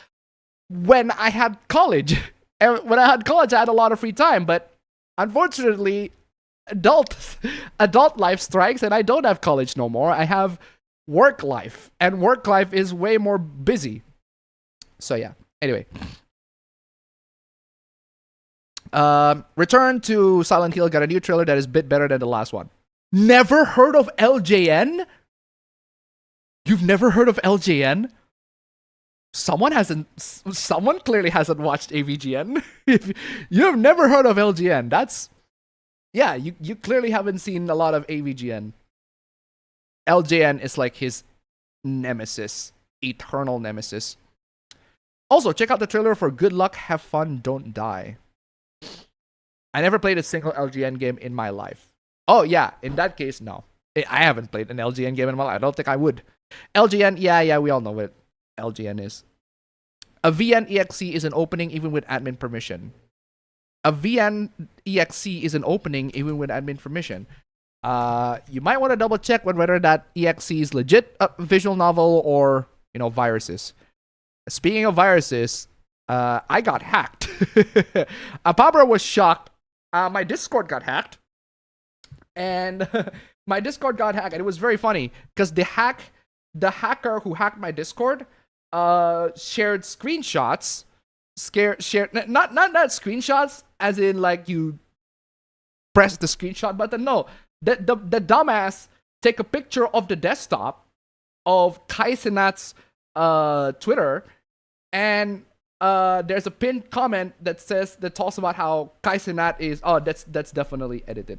when I had college. And when I had college, I had a lot of free time, but unfortunately, adult life strikes, and I don't have college no more. I have work life, and work life is way more busy. So yeah, anyway. Return to Silent Hill got a new trailer that is a bit better than the last one. Never heard of LJN? You've never heard of LJN? Someone clearly hasn't watched AVGN. If you have never heard of LJN, that's... Yeah, you clearly haven't seen a lot of AVGN. LJN is like his nemesis. Eternal nemesis. Also, check out the trailer for Good Luck, Have Fun, Don't Die. I never played a single LGN game in my life. Oh, yeah. In that case, no. I haven't played an LGN game in my life. I don't think I would. LGN, yeah, we all know what LGN is. A VN EXE is an opening even with admin permission. A VN EXE is an opening even with admin permission. You might want to double check whether that EXE is legit a visual novel or, viruses. Speaking of viruses, I got hacked. Apabra was shocked. My Discord got hacked. And my Discord got hacked. And it was very funny because the hacker who hacked my Discord shared screenshots. Not screenshots as in like you press the screenshot button. No. The dumbass take a picture of the desktop of Kai Cenat's Twitter, and there's a pinned comment that talks about how Kai Cenat is that's definitely edited.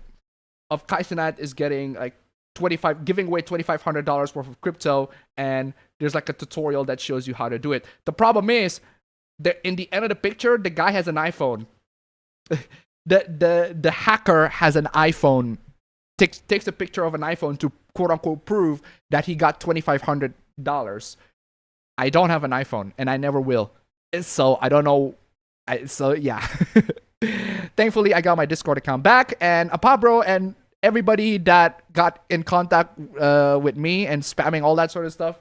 Of Kai Cenat is getting like giving away $2,500 worth of crypto, and there's like a tutorial that shows you how to do it. The problem is In the end of the picture, the guy has an iPhone. The hacker has an iPhone. Takes a picture of an iPhone to quote unquote prove that he got $2,500. I don't have an iPhone, and I never will. So I don't know. So yeah. Thankfully, I got my Discord account back, and Apabro and everybody that got in contact with me and spamming all that sort of stuff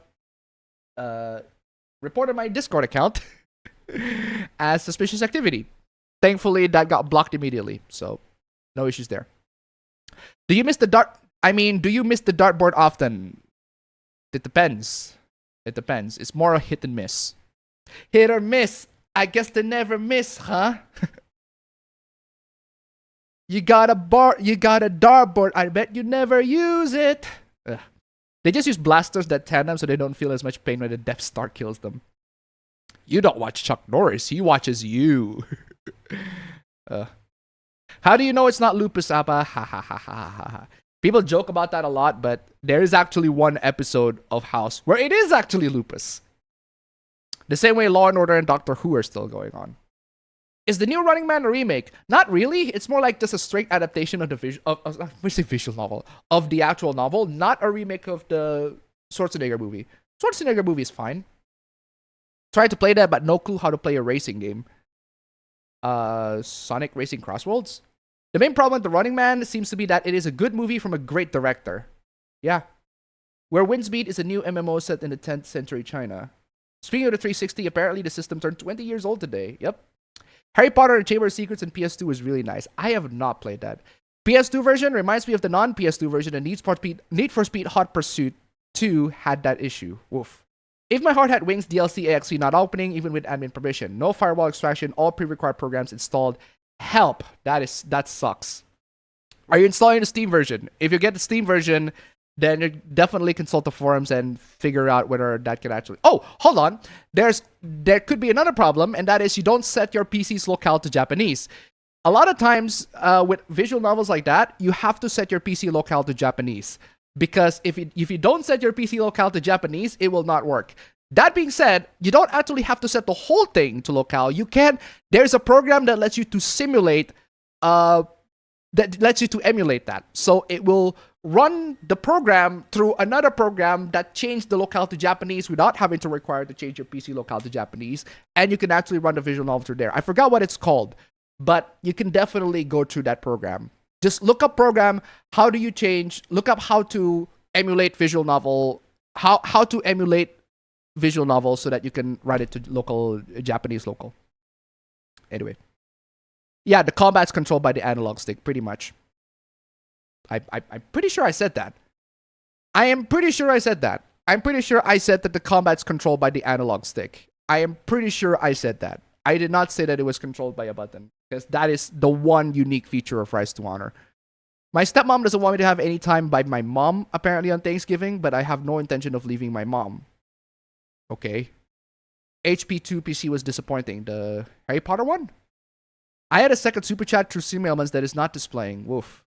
reported my Discord account as suspicious activity. Thankfully, that got blocked immediately, so no issues there. Do you miss the dartboard often? It depends. It depends. It's more a hit and miss. Hit or miss. I guess they never miss, huh? You got a dartboard. I bet you never use it. Ugh. They just use blasters that tandem so they don't feel as much pain when the Death Star kills them. You don't watch Chuck Norris. He watches you. How do you know it's not lupus, Appa? Ha ha ha ha ha. People joke about that a lot, but there is actually one episode of House where it is actually lupus. The same way Law and Order and Doctor Who are still going on. Is the new Running Man a remake? Not really. It's more like just a straight adaptation of the visual novel of the actual novel, not a remake of the Schwarzenegger movie. Schwarzenegger movie is fine. Tried to play that, but no clue how to play a racing game. Sonic Racing Crossroads. The main problem with The Running Man seems to be that it is a good movie from a great director. Yeah. Where Windspeed is a new MMO set in the 10th century China. Speaking of the 360, apparently the system turned 20 years old today. Yep. Harry Potter and Chamber of Secrets in PS2 is really nice. I have not played that. PS2 version reminds me of the non-PS2 version, and Need for Speed Hot Pursuit 2 had that issue. Woof. If My Heart Had Wings DLC AXE not opening, even with admin permission. No firewall extraction, all pre-required programs installed. Help. That sucks. Are you installing the Steam version? If you get the Steam version, then you definitely consult the forums and figure out whether that can actually... Oh, hold on. There could be another problem, and that is you don't set your PC's locale to Japanese. A lot of times, with visual novels like that, you have to set your PC locale to Japanese. Because if you don't set your PC locale to Japanese, it will not work. That being said, you don't actually have to set the whole thing to locale. You can... There's a program that lets you to simulate... that lets you to emulate that. So it will run the program through another program that changed the locale to Japanese without having to require to change your PC locale to Japanese. And you can actually run the visual novel through there. I forgot what it's called, but you can definitely go through that program. Just look up program, look up how to emulate visual novel, how to emulate visual novel so that you can write it to local, Japanese local. Anyway. Yeah, the combat's controlled by the analog stick, pretty much. I'm pretty sure I said that. I am pretty sure I said that. I'm pretty sure I said that the combat's controlled by the analog stick. I am pretty sure I said that. I did not say that it was controlled by a button, because that is the one unique feature of Rise to Honor. My stepmom doesn't want me to have any time by my mom, apparently, on Thanksgiving, but I have no intention of leaving my mom. Okay. HP2 PC was disappointing. The Harry Potter one? I had a second super chat through StreamElements that is not displaying. Woof.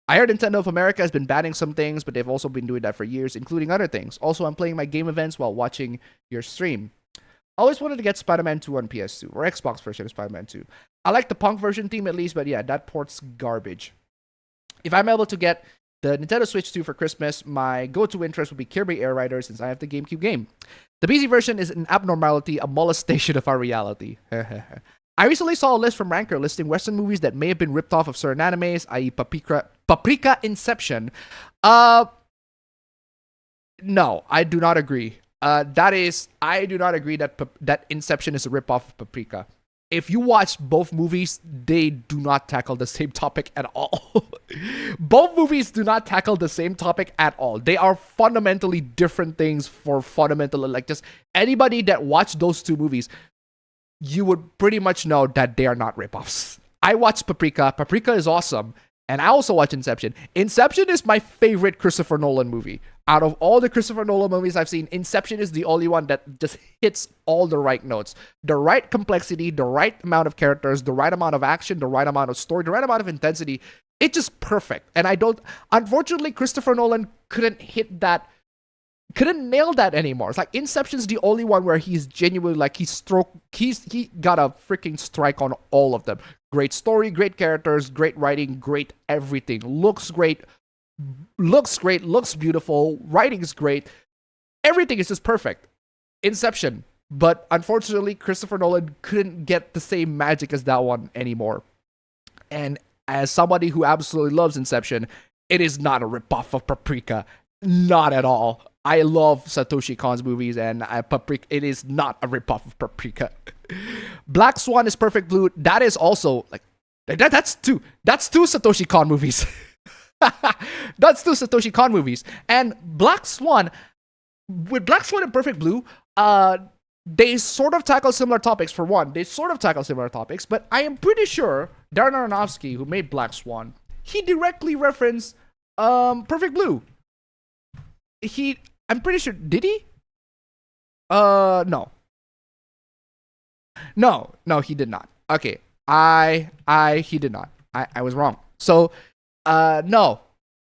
I heard Nintendo of America has been banning some things, but they've also been doing that for years, including other things. Also, I'm playing my game events while watching your stream. I always wanted to get Spider-Man 2 on PS2, or Xbox version of Spider-Man 2. I like the punk version theme at least, but yeah, that port's garbage. If I'm able to get the Nintendo Switch 2 for Christmas, my go-to interest would be Kirby Air Rider since I have the GameCube game. The PC version is an abnormality, a molestation of our reality. I recently saw a list from Ranker listing Western movies that may have been ripped off of certain animes, i.e. Paprika Inception. No, I do not agree. I do not agree that Inception is a ripoff of Paprika. If you watch both movies, they do not tackle the same topic at all. Both movies do not tackle the same topic at all. They are fundamentally different things for fundamental, like just anybody that watched those two movies, you would pretty much know that they are not ripoffs. I watched Paprika. Paprika is awesome. And I also watch Inception. Inception is my favorite Christopher Nolan movie. Out of all the Christopher Nolan movies I've seen, Inception is the only one that just hits all the right notes. The right complexity, the right amount of characters, the right amount of action, the right amount of story, the right amount of intensity. It's just perfect. And unfortunately, Christopher Nolan couldn't hit that couldn't nail that anymore. It's like Inception's the only one where he's genuinely like he got a freaking strike on all of them. Great story, great characters, great writing, great everything. Looks great, looks beautiful, writing's great. Everything is just perfect. Inception. But unfortunately, Christopher Nolan couldn't get the same magic as that one anymore. And as somebody who absolutely loves Inception, it is not a ripoff of Paprika. Not at all. I love Satoshi Kon's movies, and Paprika, it is not a ripoff of Paprika. Black Swan is Perfect Blue. That is also like that's two Satoshi Kon movies. That's two Satoshi Kon movies. And Black Swan, with Black Swan and Perfect Blue, they sort of tackle similar topics. For one, but I am pretty sure Darren Aronofsky, who made Black Swan, he directly referenced Perfect Blue. I'm pretty sure, did he? No, he did not. Okay, he did not. I was wrong. So, no,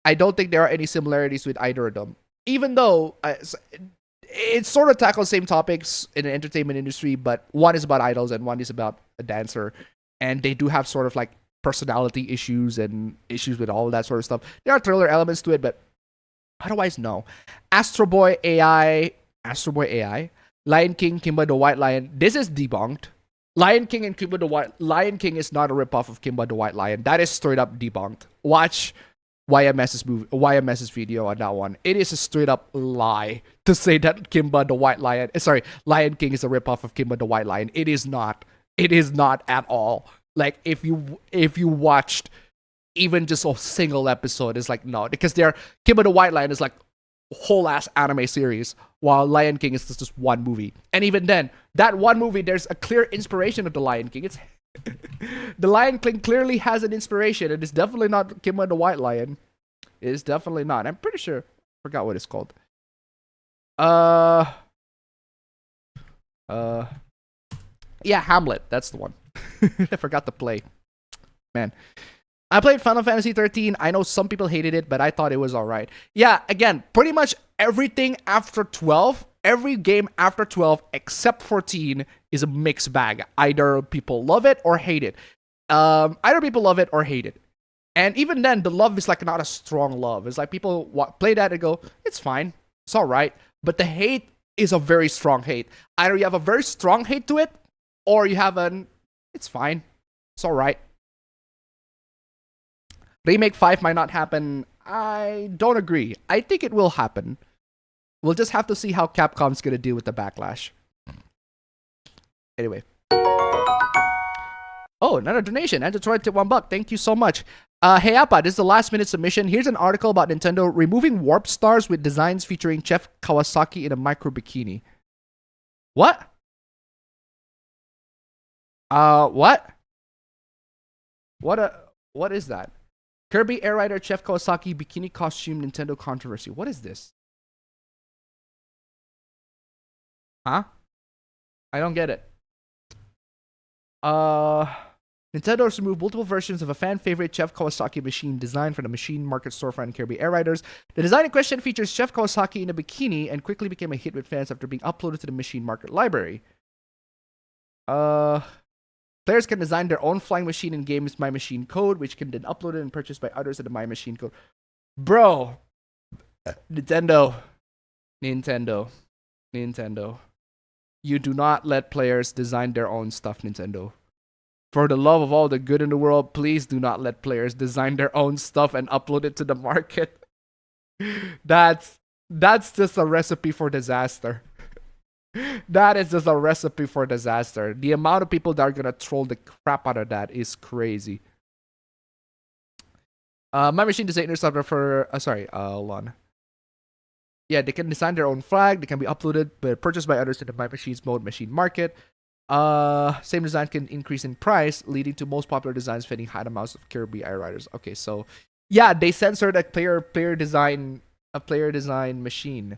I don't think there are any similarities with either of them. Even though it sort of tackles same topics in the entertainment industry, but one is about idols and one is about a dancer, and they do have sort of like personality issues and issues with all of that sort of stuff. There are thriller elements to it, but otherwise, no. Astro Boy AI, Lion King, Kimba the White Lion. This is debunked. Lion King and Kimba the White Lion King is not a ripoff of Kimba the White Lion. That is straight up debunked. Watch YMS's video on that one. It is a straight up lie to say that Lion King is a ripoff of Kimba the White Lion. It is not. It is not at all. Like if you watched even just a single episode, it's like no, because Kimba the White Lion is like whole ass anime series, while Lion King is just one movie. And even then, that one movie, there's a clear inspiration of the Lion King. It's the Lion King clearly has an inspiration, and it's definitely not Kimba the White Lion. It is definitely not. I'm pretty sure. I forgot what it's called. Yeah, Hamlet. That's the one. I forgot to play. Man. I played Final Fantasy 13. I know some people hated it, but I thought it was alright. Yeah, again, pretty much everything after 12, every game after 12 except 14 is a mixed bag. Either people love it or hate it. And even then, the love is like not a strong love. It's like people play that and go, it's fine. It's alright. But the hate is a very strong hate. Either you have a very strong hate to it, or you have it's fine. It's alright. Remake 5 might not happen. I don't agree. I think it will happen. We'll just have to see how Capcom's gonna deal with the backlash. Anyway. Oh, another donation. And Detroit tip $1. Thank you so much. Hey Appa, this is the last minute submission. Here's an article about Nintendo removing warp stars with designs featuring Chef Kawasaki in a micro bikini. What? What? What is that? Kirby Air Rider Chef Kawasaki bikini costume Nintendo controversy. What is this? Huh? I don't get it. Nintendo's removed multiple versions of a fan favorite Chef Kawasaki machine designed for the machine market storefront Kirby Air Riders. The design in question features Chef Kawasaki in a bikini and quickly became a hit with fans after being uploaded to the machine market library. Players can design their own flying machine in game's My Machine code, which can then be uploaded and purchased by others at the My Machine code. Bro, Nintendo. You do not let players design their own stuff, Nintendo. For the love of all the good in the world, please do not let players design their own stuff and upload it to the market. That's just a recipe for disaster. That is just a recipe for disaster. The amount of people that are gonna troll the crap out of that is crazy. My Machine designer software for hold on. Yeah, they can design their own flag. They can be uploaded but purchased by others in the My Machines mode machine market. Same design can increase in price, leading to most popular designs fitting high amounts of Kirby Air Riders. Okay, so yeah, they censored a player design machine.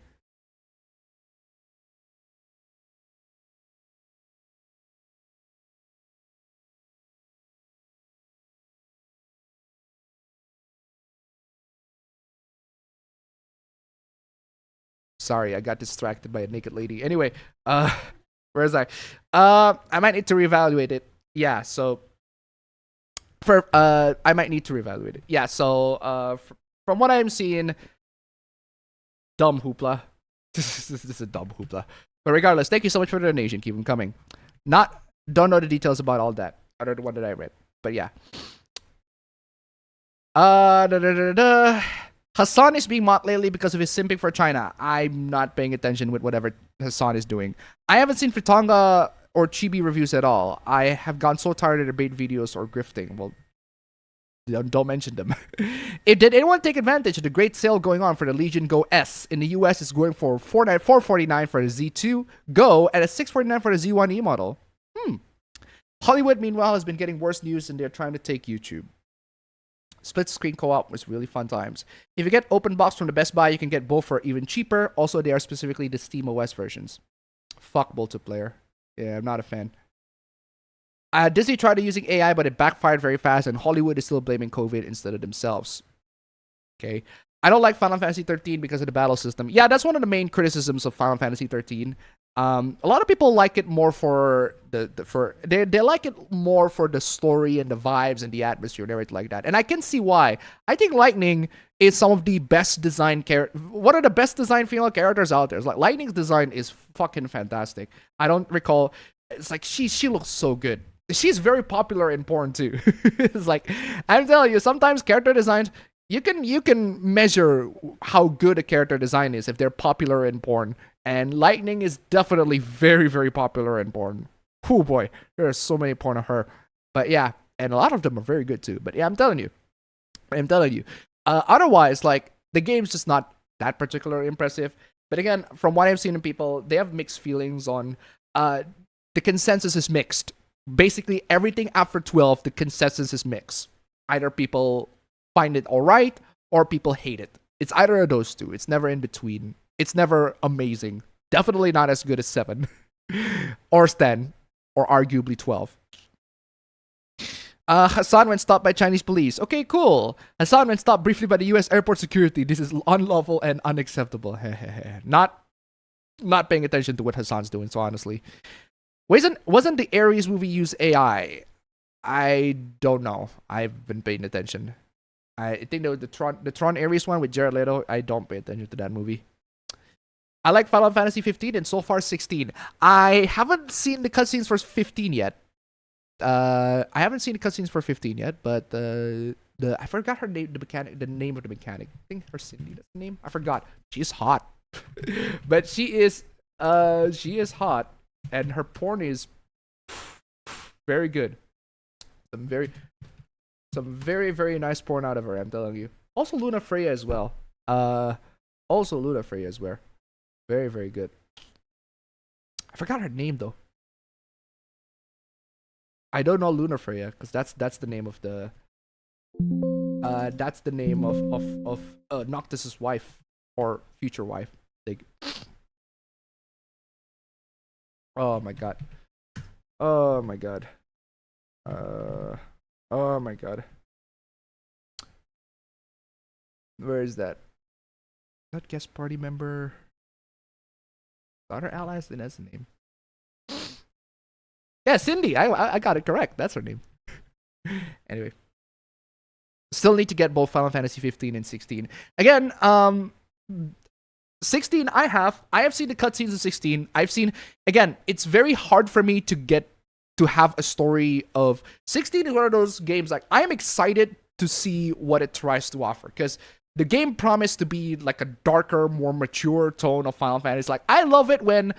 Sorry, I got distracted by a naked lady. Anyway, where is I? I might need to reevaluate it. Yeah, so I might need to reevaluate it. Yeah, so from what I'm seeing, dumb hoopla. This is a dumb hoopla. But regardless, thank you so much for the donation. Keep them coming. Don't know the details about all that other than one that I read. But yeah. Hassan is being mocked lately because of his simping for China. I'm not paying attention with whatever Hassan is doing. I haven't seen Fritanga or Chibi reviews at all. I have gone so tired of debate videos or grifting. Well, don't mention them. Did anyone take advantage of the great sale going on for the Legion Go S? In the US, it's going for $449 for the Z2 Go and a $649 for the Z1E model. Hollywood, meanwhile, has been getting worse news and they're trying to take YouTube. Split screen co-op was really fun times. If you get open box from the Best Buy, you can get both for even cheaper. Also, they are specifically the Steam OS versions. Fuck multiplayer. Yeah, I'm not a fan. Disney tried using AI, but it backfired very fast, and Hollywood is still blaming COVID instead of themselves. Okay. I don't like Final Fantasy 13 because of the battle system. Yeah, that's one of the main criticisms of Final Fantasy 13. A lot of people like it more for they like it more for the story and the vibes and the atmosphere and everything like that. And I can see why. I think Lightning is some of the best designed one of the best designed female characters out there. It's like Lightning's design is fucking fantastic. I don't recall. It's like she looks so good. She's very popular in porn too. It's like, I'm telling you, sometimes character designs, you can measure how good a character design is if they're popular in porn. And Lightning is definitely very, very popular in porn. Oh boy, there are so many porn of her. But yeah, and a lot of them are very good too. But yeah, I'm telling you. Otherwise, like, the game's just not that particularly impressive. But again, from what I've seen in people, they have mixed feelings on the consensus is mixed. Basically, everything after 12, the consensus is mixed. Either people find it alright, or people hate it. It's either of those two. It's never in between. It's never amazing. Definitely not as good as 7. or 10. Or arguably 12. Hassan went stopped by Chinese police. Okay, cool. Hassan went stopped briefly by the US airport security. This is unlawful and unacceptable. Not paying attention to what Hassan's doing, so honestly. Wasn't the Ares movie use AI? I don't know. I've been paying attention. I think the Tron Ares one with Jared Leto. I don't pay attention to that movie. I like Final Fantasy 15 and so far 16. I haven't seen the cutscenes for 15 yet. I haven't seen the cutscenes for 15 yet, but I forgot her name. The name of the mechanic. I think her Cindy. That's the name. I forgot. She's hot, but she is hot. And her porn is very good. Some very, very nice porn out of her, I'm telling you. Also Luna Freya as well. Very, very good. I forgot her name though. I don't know Luna Freya, because that's the name of the Noctis's wife or future wife. Oh my god. Oh my god. Oh my god. Where is that? That guest party member. Daughter allies, then that's the name. Yeah, Cindy. I got it correct. That's her name. Anyway. Still need to get both Final Fantasy 15 and 16. Again, 16 I have seen the cutscenes of 16. I've seen, again, it's very hard for me to have a story of 16 is one of those games like I am excited to see what it tries to offer, because the game promised to be like a darker, more mature tone of Final Fantasy. Like, I love it when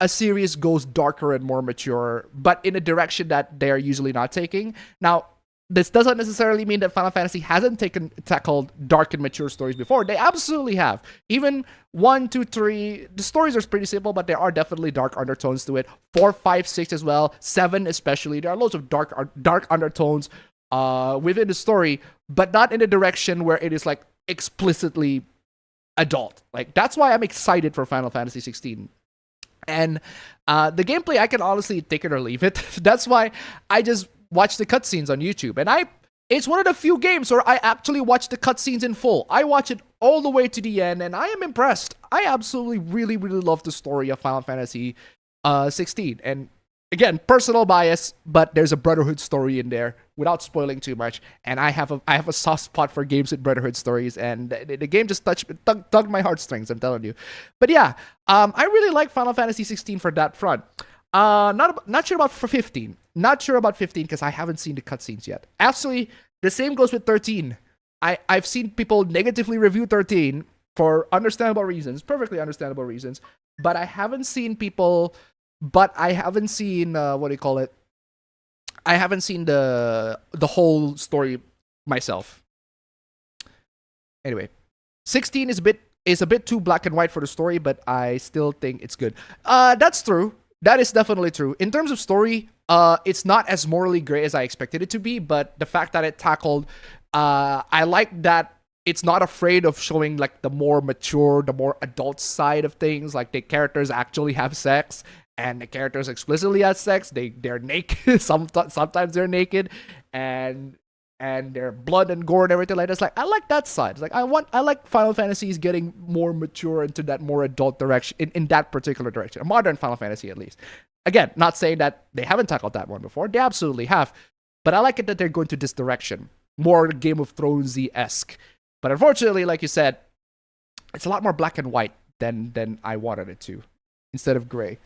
a series goes darker and more mature, but in a direction that they're usually not taking. Now, this doesn't necessarily mean that Final Fantasy hasn't tackled dark and mature stories before. They absolutely have. Even 1, 2, 3, the stories are pretty simple, but there are definitely dark undertones to it. 4, 5, 6 as well. 7 especially. There are loads of dark undertones within the story, but not in a direction where it is like explicitly adult. Like, that's why I'm excited for Final Fantasy 16. And the gameplay, I can honestly take it or leave it. That's why I just watch the cutscenes on YouTube. And It's one of the few games where I actually watch the cutscenes in full. I watch it all the way to the end, and I am impressed. I absolutely, really, really love the story of Final Fantasy 16. And again, personal bias, but there's a Brotherhood story in there without spoiling too much. And I have a soft spot for games with Brotherhood stories, and the game just tugged my heartstrings. I'm telling you. But yeah, I really like Final Fantasy 16 for that front. Not sure about for 15. Not sure about 15 because I haven't seen the cutscenes yet. Actually, the same goes with 13. I've seen people negatively review 13 for understandable reasons, perfectly understandable reasons. But I haven't seen people. But I haven't seen what do you call it? I haven't seen the whole story myself. Anyway, 16 is a bit too black and white for the story, but I still think it's good. That's true. That is definitely true. In terms of story, it's not as morally gray as I expected it to be, but the fact that it tackled, I like that it's not afraid of showing like the more mature, the more adult side of things. Like the characters actually have sex, and the characters explicitly have sex. They're naked. Sometimes they're naked, and they're blood and gore and everything like that. It's like I like that side. It's like I like Final Fantasies getting more mature into that more adult direction in that particular direction. A modern Final Fantasy at least. Again, not saying that they haven't tackled that one before. They absolutely have. But I like it that they're going to this direction. More Game of Thrones-y-esque. But unfortunately, like you said, it's a lot more black and white than I wanted it to. Instead of gray.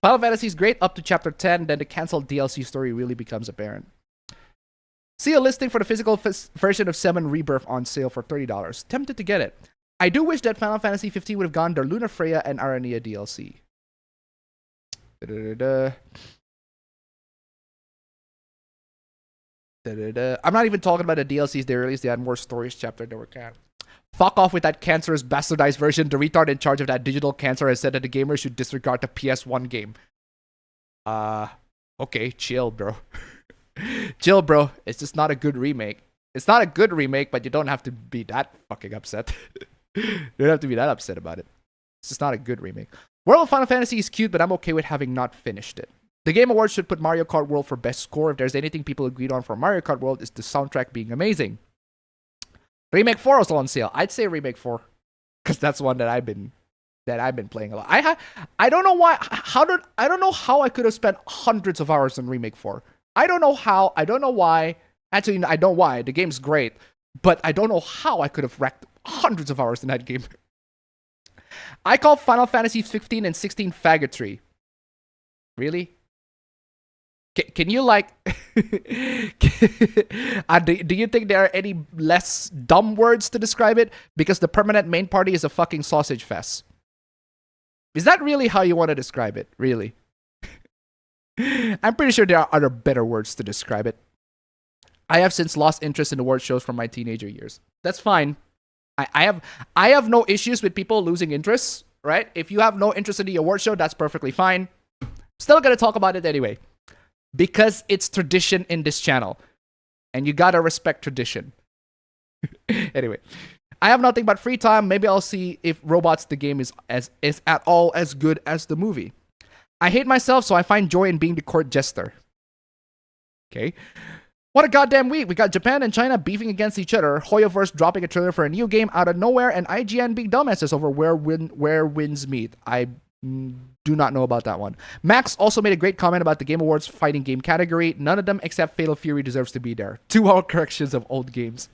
Final Fantasy is great up to chapter 10, then the cancelled DLC story really becomes apparent. See a listing for the physical version of 7 Rebirth on sale for $30. Tempted to get it. I do wish that Final Fantasy 15 would have gone the Luna Freya and Arania DLC. I'm not even talking about the DLCs they released. They had more stories chapter that were canned. Fuck off with that cancerous bastardized version. The retard in charge of that digital cancer has said that the gamers should disregard the PS1 game. Okay, chill, bro. Chill, bro. It's just not a good remake. It's not a good remake, but you don't have to be that fucking upset. You don't have to be that upset about it. It's just not a good remake. World of Final Fantasy is cute, but I'm okay with having not finished it. The Game Awards should put Mario Kart World for best score. If there's anything people agreed on for Mario Kart World, is the soundtrack being amazing. Remake 4 is on sale. I'd say Remake 4, because that's one that I've been playing a lot. I don't know why. I don't know how I could have spent hundreds of hours on Remake 4. I don't know how. I don't know why. Actually, I know why. The game's great, but I don't know how I could have wrecked hundreds of hours in that game. I call Final Fantasy 15 and 16 faggotry. Really? Can you like... do you think there are any less dumb words to describe it? Because the permanent main party is a fucking sausage fest. Is that really how you want to describe it? Really? I'm pretty sure there are other better words to describe it. I have since lost interest in award shows from my teenager years. That's fine. I have no issues with people losing interest, right? If you have no interest in the award show, that's perfectly fine. Still gonna talk about it anyway. Because it's tradition in this channel. And you gotta respect tradition. Anyway. I have nothing but free time. Maybe I'll see if Robots the game is at all as good as the movie. I hate myself, so I find joy in being the court jester. Okay. What a goddamn week. We got Japan and China beefing against each other, Hoyoverse dropping a trailer for a new game out of nowhere, and IGN being dumbasses over where wins meet. I do not know about that one. Max also made a great comment about the Game Awards fighting game category. None of them except Fatal Fury deserves to be there. 2 hour corrections of old games.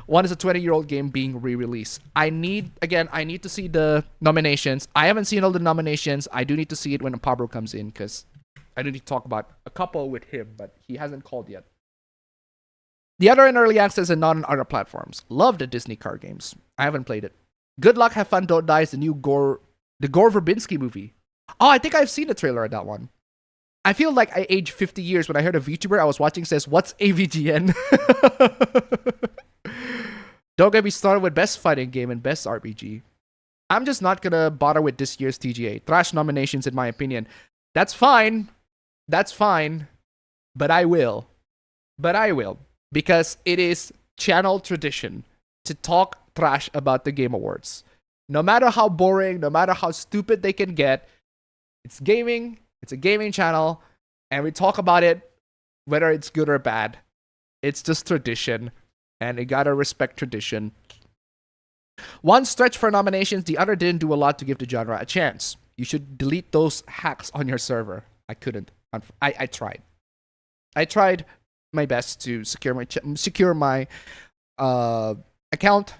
One is a 20-year-old game being re-released. I need to see the nominations. I haven't seen all the nominations. I do need to see it when Pablo comes in, because I do need to talk about a couple with him, but he hasn't called yet. The other in early access and not on other platforms. Love the Disney card games. I haven't played it. Good Luck, Have Fun, Don't Die is the new Gore Verbinski movie. Oh, I think I've seen the trailer of that one. I feel like I aged 50 years when I heard a VTuber I was watching says, "What's AVGN?" Don't get me started with Best Fighting Game and Best RPG. I'm just not gonna bother with this year's TGA. Trash nominations, in my opinion. That's fine. That's fine. But I will. Because it is channel tradition to talk trash about the Game Awards. No matter how boring, no matter how stupid they can get, it's gaming. It's a gaming channel, and we talk about it, whether it's good or bad. It's just tradition, and you gotta respect tradition. One stretched for nominations, the other didn't do a lot to give the genre a chance. You should delete those hacks on your server. I couldn't. I tried. I tried my best to secure my account.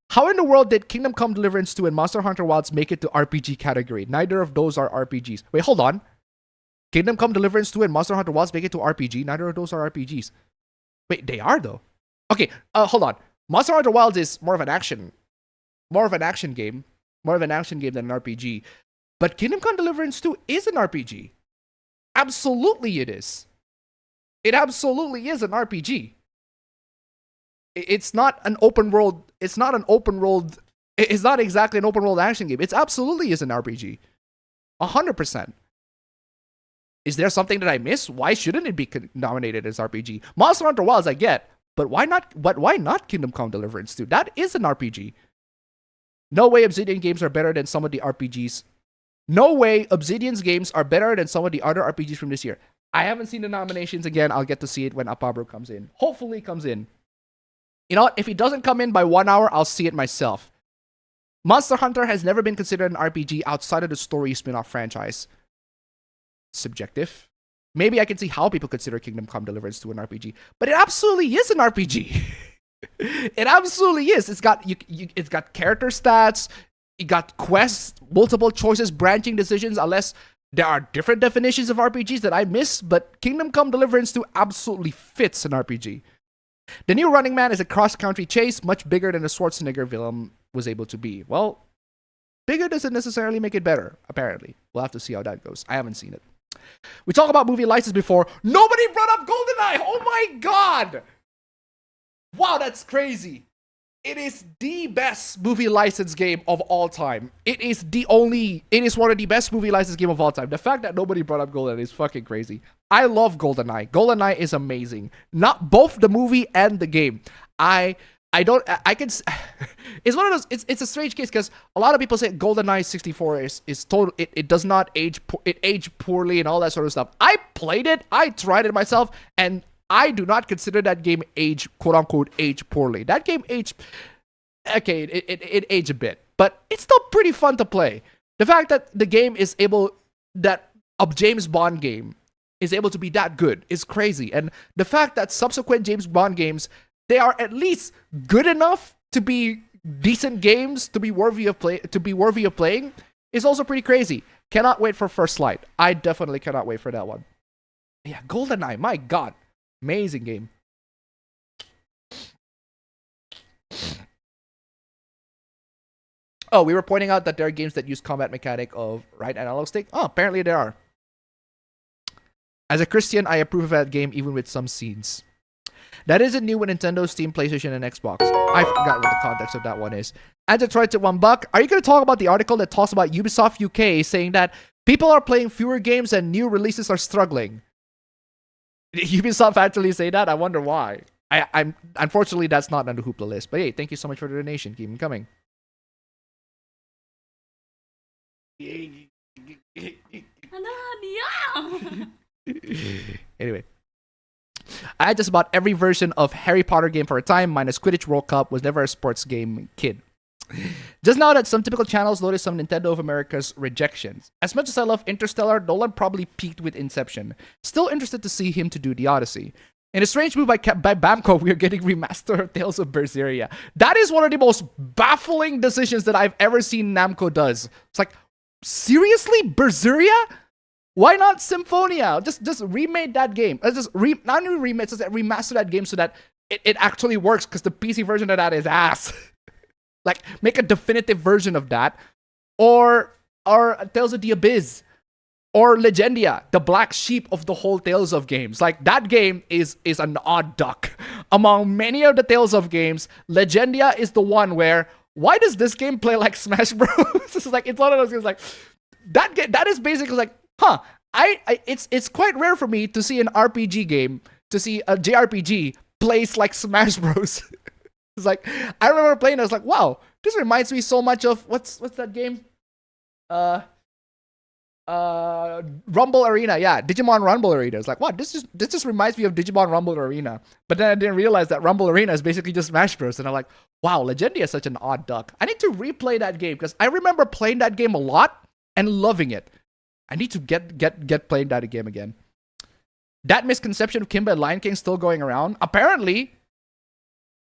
How in the world did Kingdom Come Deliverance 2 and Monster Hunter Wilds make it to RPG category? Neither of those are RPGs. Wait, hold on. Kingdom Come Deliverance 2 and Monster Hunter Wilds make it to RPG? Neither of those are RPGs. Wait, they are though. Okay, hold on. Monster Hunter Wilds is more of an action game. More of an action game than an RPG. But Kingdom Come Deliverance 2 is an RPG. Absolutely it is. It absolutely is an RPG. It's not an open world. It's not exactly an open world action game. It absolutely is an RPG. 100%. Is there something that I miss? Why shouldn't it be nominated as RPG? Monster Hunter Wilds I get, but why not Kingdom Come Deliverance 2? That is an RPG. No way Obsidian games are better than some of the RPGs. No way Obsidian's games are better than some of the other RPGs from this year. I haven't seen the nominations again. I'll get to see it when Apabro comes in. Hopefully it comes in. You know what? If he doesn't come in by 1 hour, I'll see it myself. Monster Hunter has never been considered an RPG outside of the story spin-off franchise. Subjective. Maybe I can see how people consider Kingdom Come Deliverance 2 an RPG, but it absolutely is an RPG. It absolutely is. It's got it's got character stats. You got quests, multiple choices, branching decisions. Unless there are different definitions of RPGs that I miss, but Kingdom Come Deliverance 2 absolutely fits an RPG. The new Running Man is a cross-country chase, much bigger than the Schwarzenegger film was able to be. Well, bigger doesn't necessarily make it better, apparently. We'll have to see how that goes. I haven't seen it. We talked about movie license before. Nobody brought up GoldenEye! Oh my god! Wow, that's crazy. It is the best movie license game of all time. It is one of the best movie license game of all time. The fact that nobody brought up GoldenEye is fucking crazy. I love GoldenEye. GoldenEye is amazing. Not both the movie and the game. It's one of those, it's a strange case because a lot of people say GoldenEye 64 is total, it does not age, it aged poorly and all that sort of stuff. I played it, I tried it myself, and I do not consider that game quote unquote age poorly. That game aged, okay, it aged a bit, but it's still pretty fun to play. The fact that the game is that a James Bond game is able to be that good is crazy. And the fact that subsequent James Bond games, they are at least good enough to be decent games, to be worthy of playing, is also pretty crazy. Cannot wait for First Light. I definitely cannot wait for that one. Yeah, GoldenEye, my god. Amazing game. Oh, we were pointing out that there are games that use combat mechanic of right analog stick. Oh, apparently there are. As a Christian, I approve of that game even with some scenes. That isn't new with Nintendo, Steam, PlayStation, and Xbox. I forgot what the context of that one is. And to try to $1, are you going to talk about the article that talks about Ubisoft UK saying that people are playing fewer games and new releases are struggling? Did Ubisoft actually say that? I wonder why. I'm unfortunately that's not on the Hoopla list. But hey, thank you so much for the donation. Keep them coming. Anyway, I had just about every version of Harry Potter game for a time, minus Quidditch World Cup, was never a sports game kid. Just now that some typical channels noticed some Nintendo of America's rejections. As much as I love Interstellar, Nolan probably peaked with Inception. Still interested to see him to do The Odyssey. In a strange move by Bamco, we are getting remaster of Tales of Berseria. That is one of the most baffling decisions that I've ever seen Namco does. It's like, seriously? Berseria? Why not Symphonia? Just remake that game. Not only remake, just remaster that game so that it actually works, because the PC version of that is ass. Like, make a definitive version of that. Or Tales of the Abyss. Or Legendia, the black sheep of the whole Tales of games. Like, that game is an odd duck. Among many of the Tales of games, Legendia is the one where, why does this game play like Smash Bros? It's like, it's one of those games like, that is basically like, huh, it's quite rare for me to see an RPG game, to see a JRPG plays like Smash Bros. It's like, I remember playing, I was like, wow, This reminds me so much of what's that game? Rumble Arena. Yeah, Digimon Rumble Arena. It's like, what? This just reminds me of Digimon Rumble Arena. But then I didn't realize that Rumble Arena is basically just Smash Bros. And I'm like, wow, Legendia is such an odd duck. I need to replay that game because I remember playing that game a lot and loving it. I need to get playing that game again. That misconception of Kimba and Lion King still going around. Apparently,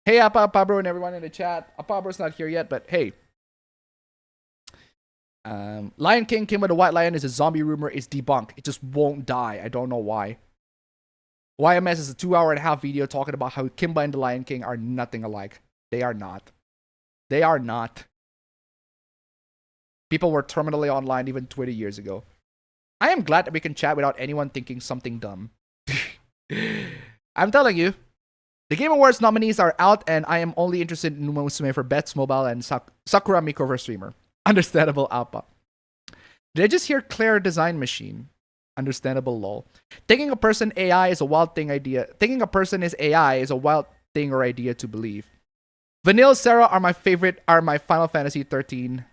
hey, Apabro and everyone in the chat. Apabro's not here yet, but hey. Lion King, Kimba the White Lion is a zombie rumor. It's debunked. It just won't die. I don't know why. YMS is a 2.5-hour video talking about how Kimba and the Lion King are nothing alike. They are not. They are not. People were terminally online even 20 years ago. I am glad that we can chat without anyone thinking something dumb. I'm telling you, the Game Awards nominees are out, and I am only interested in Uma Musume for Best Mobile and Sakura Miko for Streamer. Understandable, Alpha. Did I just hear Claire Design Machine? Understandable, lol. Thinking a person AI is a wild thing idea. Thinking a person is AI is a wild thing or idea to believe. Vanille Sarah are my favorite, are my Final Fantasy 13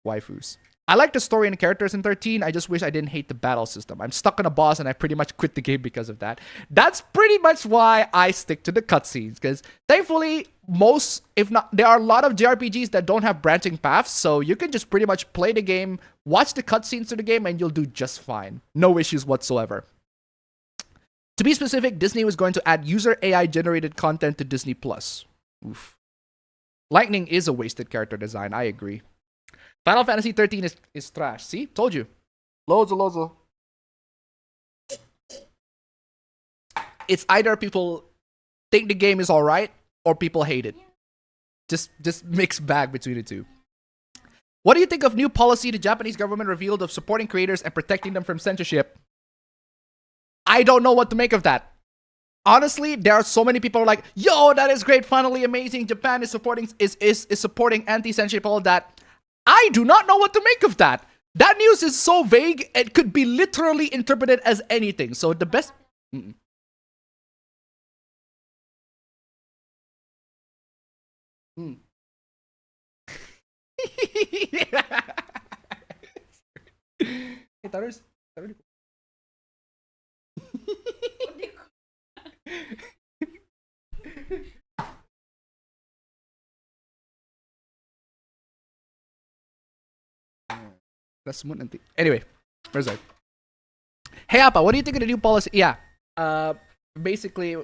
waifus. I like the story and characters in 13. I just wish I didn't hate the battle system. I'm stuck on a boss and I pretty much quit the game because of that. That's pretty much why I stick to the cutscenes. Because thankfully, most, if not, there are a lot of JRPGs that don't have branching paths. So you can just pretty much play the game, watch the cutscenes to the game, and you'll do just fine. No issues whatsoever. To be specific, Disney was going to add user AI generated content to Disney Plus. Oof. Lightning is a wasted character design. I agree. Final Fantasy 13 is trash. See? Told you. Loads of. It's either people think the game is alright or people hate it. Just mixed bag between the two. What do you think of new policy the Japanese government revealed of supporting creators and protecting them from censorship? I don't know what to make of that. Honestly, there are so many people who are like, yo, that is great, finally amazing. Japan is supporting anti-censorship, all that. I do not know what to make of that. That news is so vague, it could be literally interpreted as anything. So the best... Mm-mm. Mm. Hey, Taurus. That's smooth nanti. Anyway, where's that? Hey Appa, what do you think of the new policy? Yeah. Basically,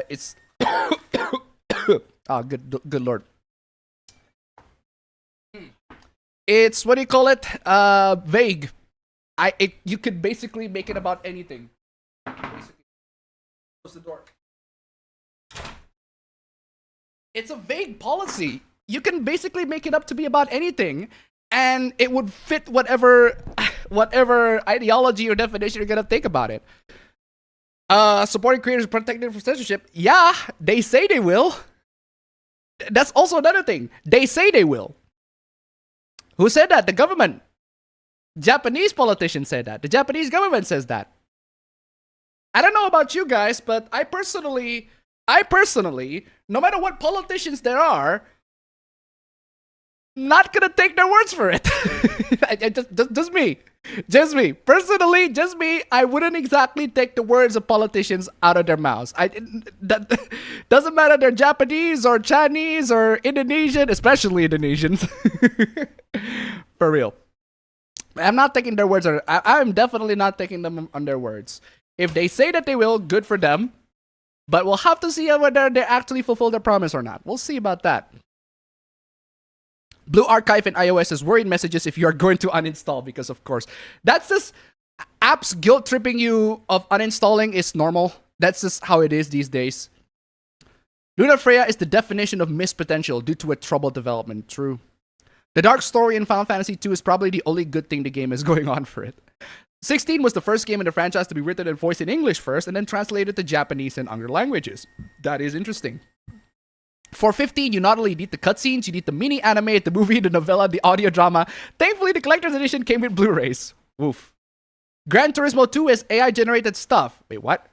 it's oh, good lord. It's, what do you call it? Vague. You could basically make it about anything. Basically. Close the door. It's a vague policy. You can basically make it up to be about anything, and it would fit whatever ideology or definition you're gonna think about it. Supporting creators protected from censorship. Yeah, they say they will. That's also another thing. They say they will. Who said that? The government. Japanese politicians said that. The Japanese government says that. I don't know about you guys, but I personally, no matter what politicians there are, not gonna take their words for it. Just me. Personally, just me. I wouldn't exactly take the words of politicians out of their mouths. That doesn't matter they're Japanese or Chinese or Indonesian, especially Indonesians. For real. I'm not taking their words. I'm definitely not taking them on their words. If they say that they will, good for them. But we'll have to see whether they actually fulfill their promise or not. We'll see about that. Blue Archive in iOS is worried messages if you are going to uninstall, because of course. That's just apps guilt tripping you of uninstalling is normal. That's just how it is these days. Luna Freya is the definition of missed potential due to a troubled development. True. The dark story in Final Fantasy II is probably the only good thing the game is going on for it. 16 was the first game in the franchise to be written and voiced in English first and then translated to Japanese and other languages. That is interesting. For 15, you not only need the cutscenes, you need the mini anime, the movie, the novella, the audio drama. Thankfully, the collector's edition came with Blu-rays. Woof. Gran Turismo 2 is AI-generated stuff. Wait, what?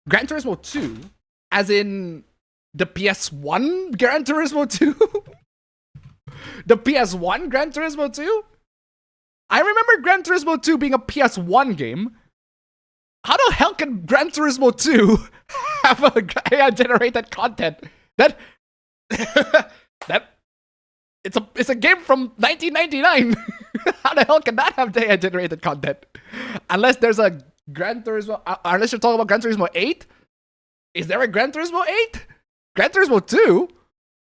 Gran Turismo 2? As in the PS1 Gran Turismo 2? The PS1 Gran Turismo 2? I remember Gran Turismo 2 being a PS1 game. How the hell can Gran Turismo 2 have a AI-generated content? That it's a game from 1999. How the hell can that have AI-generated content? Unless there's a Gran Turismo, unless you're talking about Gran Turismo 8. Is there a Gran Turismo 8? Gran Turismo 2?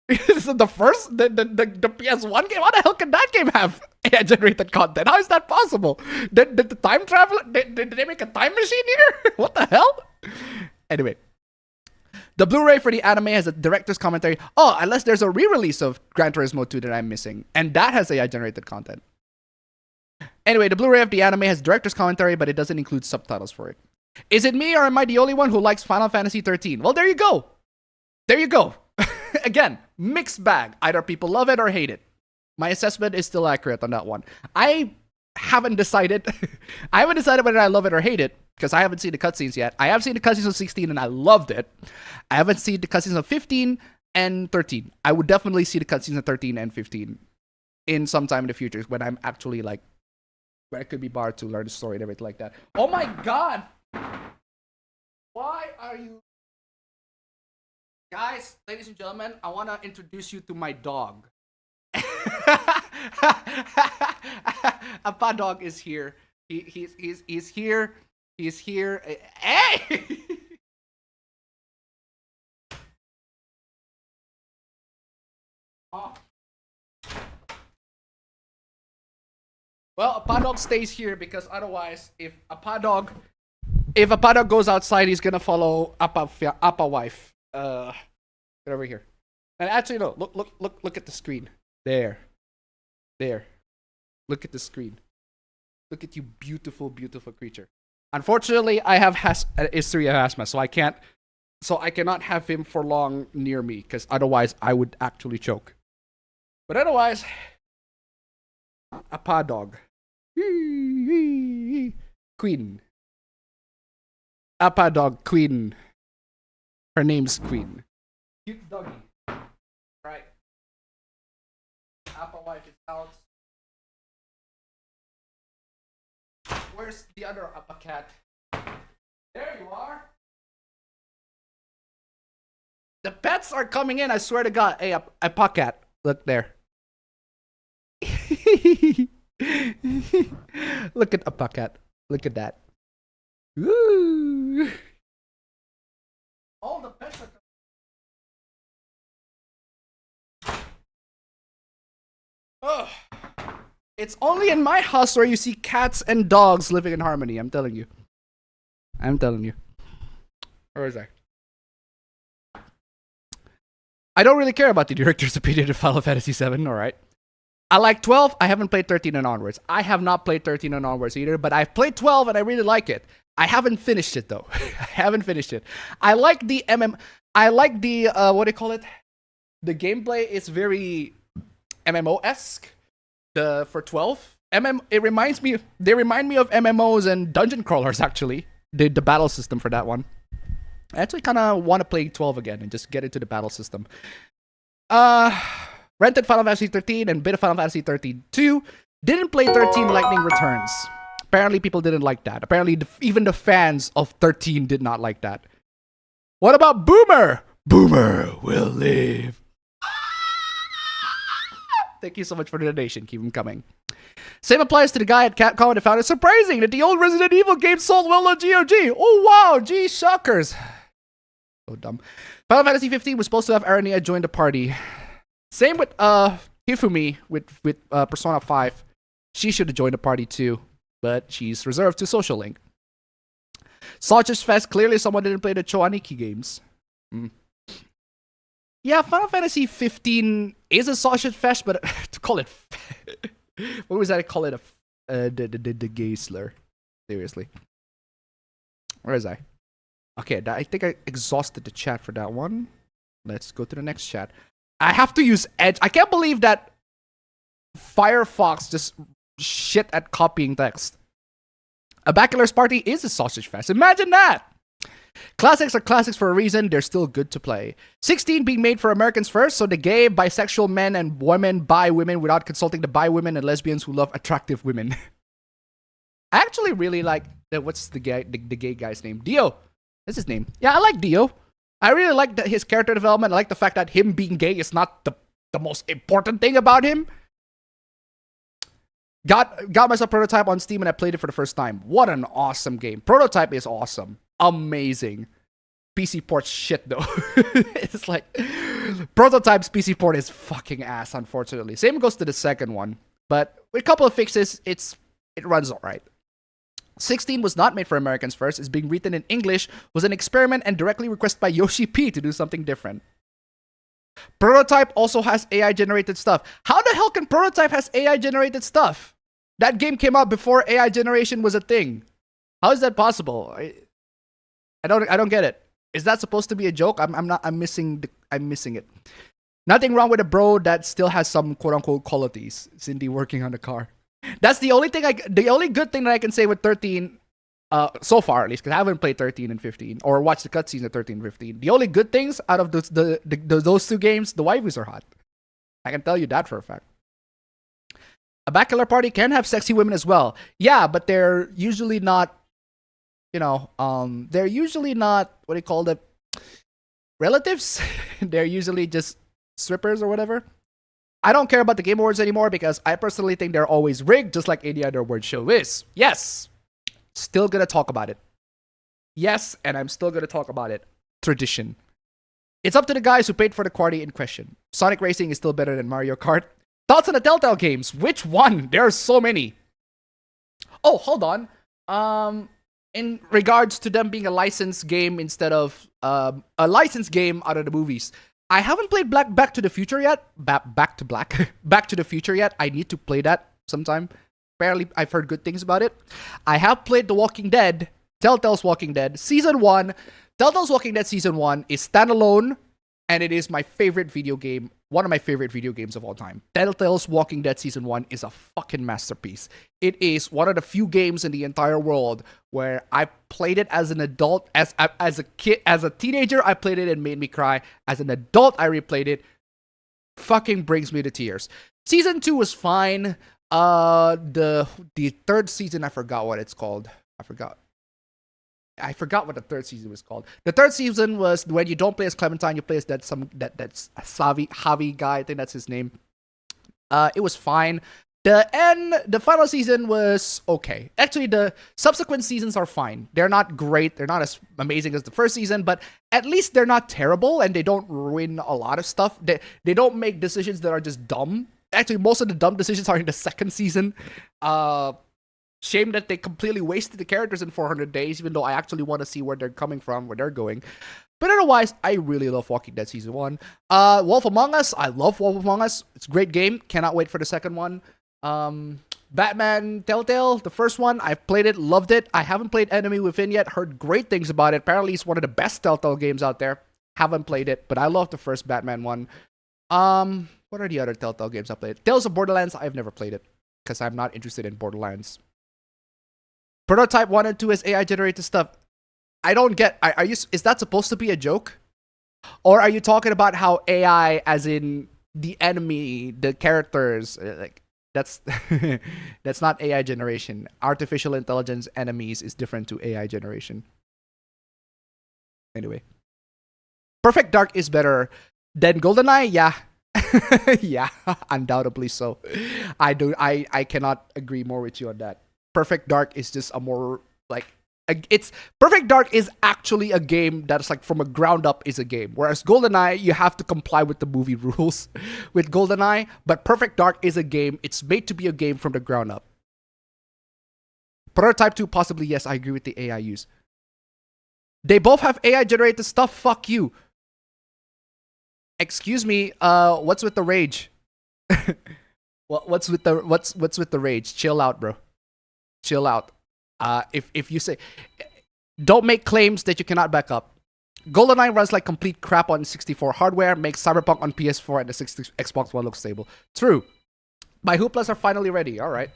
Is it the PS1 game? How the hell can that game have AI-generated content? How is that possible? Did the time travel? Did they make a time machine here? What the hell? Anyway. The Blu-ray for the anime has a director's commentary. Oh, unless there's a re-release of Gran Turismo 2 that I'm missing. And that has AI-generated content. Anyway, the Blu-ray of the anime has director's commentary, but it doesn't include subtitles for it. Is it me or am I the only one who likes Final Fantasy 13? Well, there you go. There you go. Again, mixed bag. Either people love it or hate it. My assessment is still accurate on that one. I haven't decided. I haven't decided whether I love it or hate it because I haven't seen the cutscenes yet. I have seen the cutscenes of 16 and I loved it. I haven't seen the cutscenes of 15 and 13. I would definitely see the cutscenes of 13 and 15 in some time in the future when I'm actually like, when I could be barred to learn the story and everything like that. Oh my god! Why are you... Guys, ladies and gentlemen, I want to introduce you to my dog. Appa dog is here. He's here. He's here. Hey! Oh. Well, Appa dog stays here because otherwise, if Appa dog goes outside, he's gonna follow Appa wife. Get over here. And actually, no. Look at the screen. There. Look at the screen. Look at you, beautiful, beautiful creature. Unfortunately, I have a history of asthma, so I cannot have him for long near me, because otherwise I would actually choke. But otherwise, Appa dog. Queen. Appa dog queen. Her name's Queen. Cute doggy. Right. Appa wife is out. Where's the other Appa cat? There you are. The pets are coming in, I swear to God. Hey, Appa cat. Look there. Look at Appa cat. Look at that. Woo! All the pets are... Oh. It's only in my house where you see cats and dogs living in harmony. I'm telling you. Where is I? I don't really care about the director's opinion of Final Fantasy VII, alright. I like 12, I haven't played 13 and onwards. I have not played 13 and onwards either, but I've played 12 and I really like it. I haven't finished it though. I like the what do you call it? The gameplay is very MMO-esque. For 12. They remind me of MMOs and dungeon crawlers actually. The battle system for that one. I actually kind of want to play 12 again and just get into the battle system. Rented Final Fantasy 13 and bit of Final Fantasy 13 2. Didn't play 13 Lightning Returns. Apparently people didn't like that. Apparently even the fans of 13 did not like that. What about Boomer? Boomer will live. Thank you so much for the donation. Keep them coming. Same applies to the guy at Capcom that found it surprising that the old Resident Evil game sold well on GOG. Oh wow, gee, shockers. So dumb. Final Fantasy 15 was supposed to have Arania join the party. Same with Hifumi with Persona 5. She should have joined the party too, but she's reserved to Social Link. Sausage Fest, clearly someone didn't play the Choaniki games. Yeah, Final Fantasy 15 is a sausage fest, but to call it... what was that? I call it the gay slur. Seriously. Where is I? Okay, I think I exhausted the chat for that one. Let's go to the next chat. I have to use Edge. I can't believe that Firefox just shit at copying text. A bachelor's party is a sausage fest. Imagine that! Classics are classics for a reason. They're still good to play. 16 being made for Americans first, so the gay, bisexual men and women buy women without consulting the bi women and lesbians who love attractive women. I actually really like what's the gay guy's name? Dio. That's his name. Yeah, I like Dio. I really like his character development. I like the fact that him being gay is not the most important thing about him. Got myself Prototype on Steam and I played it for the first time. What an awesome game. Prototype is awesome. Amazing. PC port shit though. It's like Prototype's PC port is fucking ass, unfortunately. Same goes to the second one. But with a couple of fixes, it runs alright. 16 was not made for Americans first. It's being written in English, was an experiment and directly requested by Yoshi P to do something different. Prototype also has AI generated stuff. How the hell can Prototype has AI generated stuff? That game came out before AI generation was a thing. How is that possible? I don't get it. Is that supposed to be a joke? I'm missing it. Nothing wrong with a bro that still has some quote unquote qualities. Cindy working on the car. That's the only thing the only good thing that I can say with 13 so far, at least, because I haven't played 13 and 15 or watched the cutscenes of 13 and 15. The only good things out of those two games, the waifus are hot. I can tell you that for a fact. A bachelor party can have sexy women as well. Yeah, but they're usually not, they're usually not, what do you call it? Relatives? They're usually just strippers or whatever. I don't care about the Game Awards anymore because I personally think they're always rigged, just like any other award show is. Yes. Still gonna talk about it. Yes, and I'm still gonna talk about it. Tradition. It's up to the guys who paid for the quality in question. Sonic Racing is still better than Mario Kart. Thoughts on the Telltale games? Which one? There are so many. Oh, hold on. In regards to them being a licensed game instead of a licensed game out of the movies, I haven't played Back to the Future yet. Back to the Future yet. I need to play that sometime. Apparently, I've heard good things about it. I have played The Walking Dead, Telltale's Walking Dead, Season 1. Telltale's Walking Dead Season 1 is standalone, and it is my favorite video game, one of my favorite video games of all time. Telltale's Walking Dead Season 1 is a fucking masterpiece. It is one of the few games in the entire world where I played it as an adult, as a kid, as a teenager, I played it and made me cry. As an adult, I replayed it. Fucking brings me to tears. Season 2 was fine. The third season, I forgot what it's called. I forgot what the third season was called. The third season was when you don't play as Clementine, you play as that's Javi guy. I think that's his name. It was fine. The final season was okay. Actually, the subsequent seasons are fine. They're not great. They're not as amazing as the first season, but at least they're not terrible and they don't ruin a lot of stuff. They don't make decisions that are just dumb. Actually, most of the dumb decisions are in the second season. Shame that they completely wasted the characters in 400 days, even though I actually want to see where they're coming from, where they're going. But otherwise, I really love Walking Dead Season 1. Wolf Among Us, I love Wolf Among Us. It's a great game. Cannot wait for the second one. Batman Telltale, the first one, I've played it, loved it. I haven't played Enemy Within yet, heard great things about it. Apparently, it's one of the best Telltale games out there. Haven't played it, but I love the first Batman one. What are the other Telltale games I played? Tales of Borderlands, I've never played it because I'm not interested in Borderlands. Prototype 1 and 2 is AI generated stuff. I don't get. Is that supposed to be a joke? Or are you talking about how AI, as in the enemy, the characters, like that's that's not AI generation. Artificial intelligence enemies is different to AI generation. Anyway, Perfect Dark is better than GoldenEye. Yeah. Yeah, undoubtedly so. I cannot agree more with you on that. Perfect Dark is just a more like Perfect Dark is actually a game that's like from a ground up is a game. Whereas GoldenEye, you have to comply with the movie rules with GoldenEye, but Perfect Dark is a game. It's made to be a game from the ground up. Prototype 2, possibly yes, I agree with the AI use. They both have AI generated stuff, fuck you. Excuse me, what's with the rage? What's with the rage? Chill out, bro. Chill out. If you say, don't make claims that you cannot back up. GoldenEye runs like complete crap on 64 hardware, makes Cyberpunk on PS4 and the Xbox One look stable. True. My Hooplas are finally ready. All right.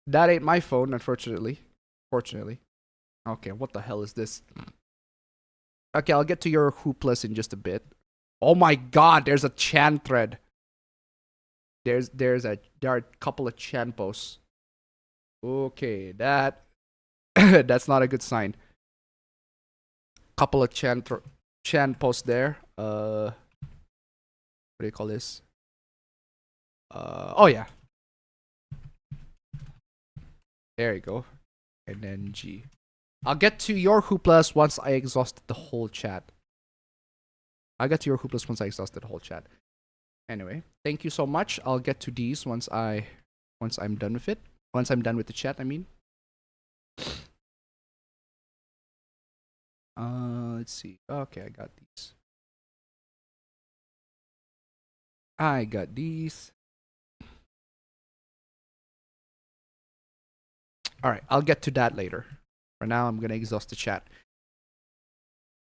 That ain't my phone, unfortunately. Fortunately. Okay, what the hell is this? Okay, I'll get to your Who Plus in just a bit. Oh my god, there's a Chan thread. There are a couple of Chan posts. Okay, that's not a good sign. Couple of Chan posts there. What do you call this? Oh yeah. There you go. And then G. I'll get to your Who Plus once I exhausted the whole chat. I'll get to your Who Plus once I exhausted the whole chat. Anyway, thank you so much. I'll get to these once I'm done with it. Once I'm done with the chat, I mean. Let's see. Okay, I got these. Alright, I'll get to that later. For now, I'm gonna exhaust the chat.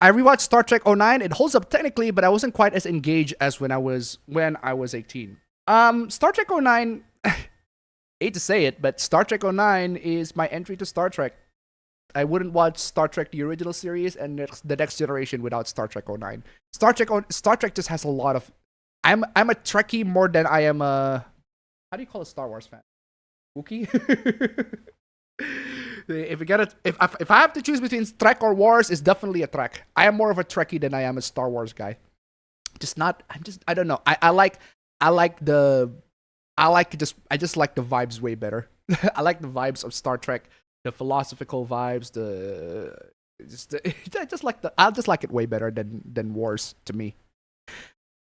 I rewatched Star Trek 09. It holds up technically, but I wasn't quite as engaged as when I was 18. Star Trek 09, hate to say it, but Star Trek 09 is my entry to Star Trek. I wouldn't watch Star Trek the original series and the next generation without Star Trek 09. Star Trek just has a lot of. I'm a Trekkie more than I am a. How do you call a Star Wars fan? Wookiee. If I have to choose between Trek or Wars, it's definitely a Trek. I am more of a Trekkie than I am a Star Wars guy. I don't know. I just like the vibes way better. I like the vibes of Star Trek, the philosophical vibes, I just like it way better than Wars to me.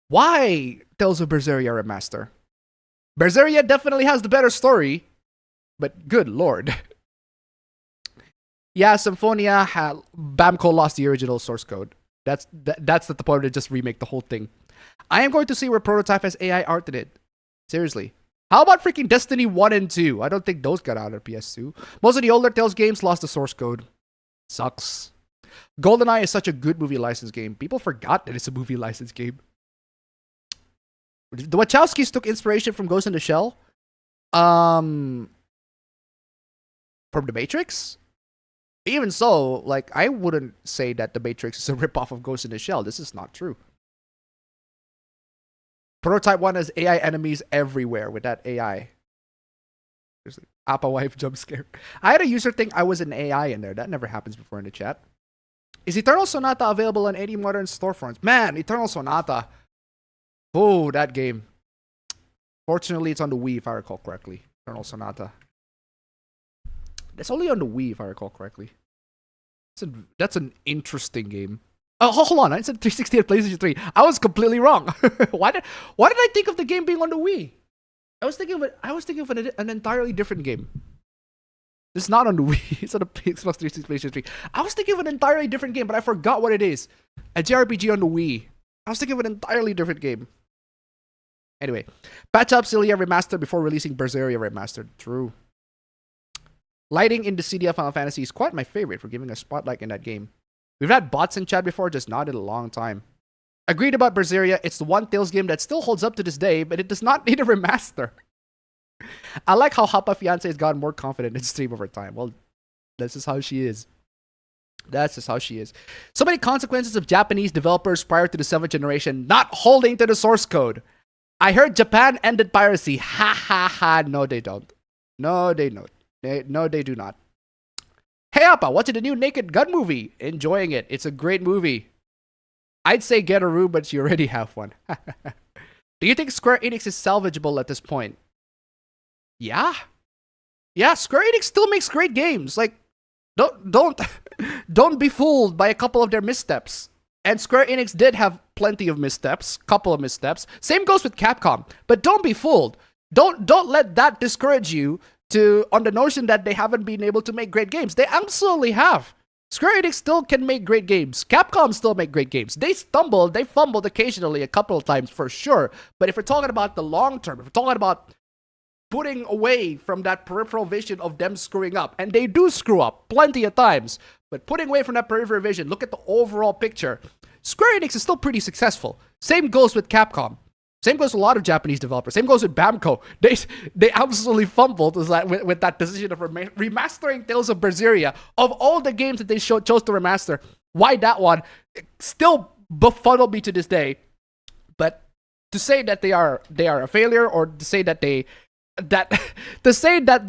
Why Tales of Berseria Remaster? Berseria definitely has the better story, but good lord. Yeah, Symphonia Bamco lost the original source code. That's the point to just remake the whole thing. I am going to see where Prototype has AI art in it. Seriously. How about freaking Destiny 1 and 2? I don't think those got out of PS2. Most of the older Tales games lost the source code. Sucks. GoldenEye is such a good movie license game. People forgot that it's a movie license game. The Wachowskis took inspiration from Ghost in the Shell. From The Matrix? Even so, like, I wouldn't say that The Matrix is a ripoff of Ghost in the Shell. This is not true. Prototype 1 has AI enemies everywhere with that AI. There's an Appa wife jump scare. I had a user think I was an AI in there. That never happens before in the chat. Is Eternal Sonata available on any modern storefronts? Man, Eternal Sonata. Oh, that game. Fortunately, it's on the Wii, if I recall correctly. Eternal Sonata. It's only on the Wii, if I recall correctly. That's an interesting game. Oh, hold on. I said 360 and PlayStation 3. I was completely wrong. Why did I think of the game being on the Wii? I was thinking of an entirely different game. It's not on the Wii. It's on the Xbox 360, PlayStation 3. I was thinking of an entirely different game, but I forgot what it is. A JRPG on the Wii. I was thinking of an entirely different game. Anyway, patch up Cilia Remastered before releasing Berseria Remastered. True. Lighting in the CD of Final Fantasy is quite my favorite for giving a spotlight in that game. We've had bots in chat before, just not in a long time. Agreed about Berseria. It's the one Tales game that still holds up to this day, but it does not need a remaster. I like how Hapa Fiance has gotten more confident in stream over time. Well, that's just how she is. That's just how she is. So many consequences of Japanese developers prior to the 7th generation not holding to the source code. I heard Japan ended piracy. Ha ha ha. No, they don't. No, they don't. No, they do not. Hey Appa, watching the new Naked Gun movie. Enjoying it. It's a great movie. I'd say get a room, but you already have one. Do you think Square Enix is salvageable at this point? Yeah. Yeah, Square Enix still makes great games. Like, don't be fooled by a couple of their missteps. And Square Enix did have plenty of missteps, couple of missteps. Same goes with Capcom. But don't be fooled. Don't let that discourage you on the notion that they haven't been able to make great games. They absolutely have. Square Enix still can make great games. Capcom still make great games. They fumbled occasionally a couple of times for sure. But if we're talking about the long term, if we're talking about putting away from that peripheral vision of them screwing up, and they do screw up plenty of times, but putting away from that peripheral vision, look at the overall picture. Square Enix is still pretty successful. Same goes with Capcom.
Same goes to a lot of Japanese developers. Same goes with Bamco. They absolutely fumbled with that decision of remastering Tales of Berseria. Of all the games that they chose to remaster, why that one? It still befuddled me to this day. But to say that they are a failure, or to say that they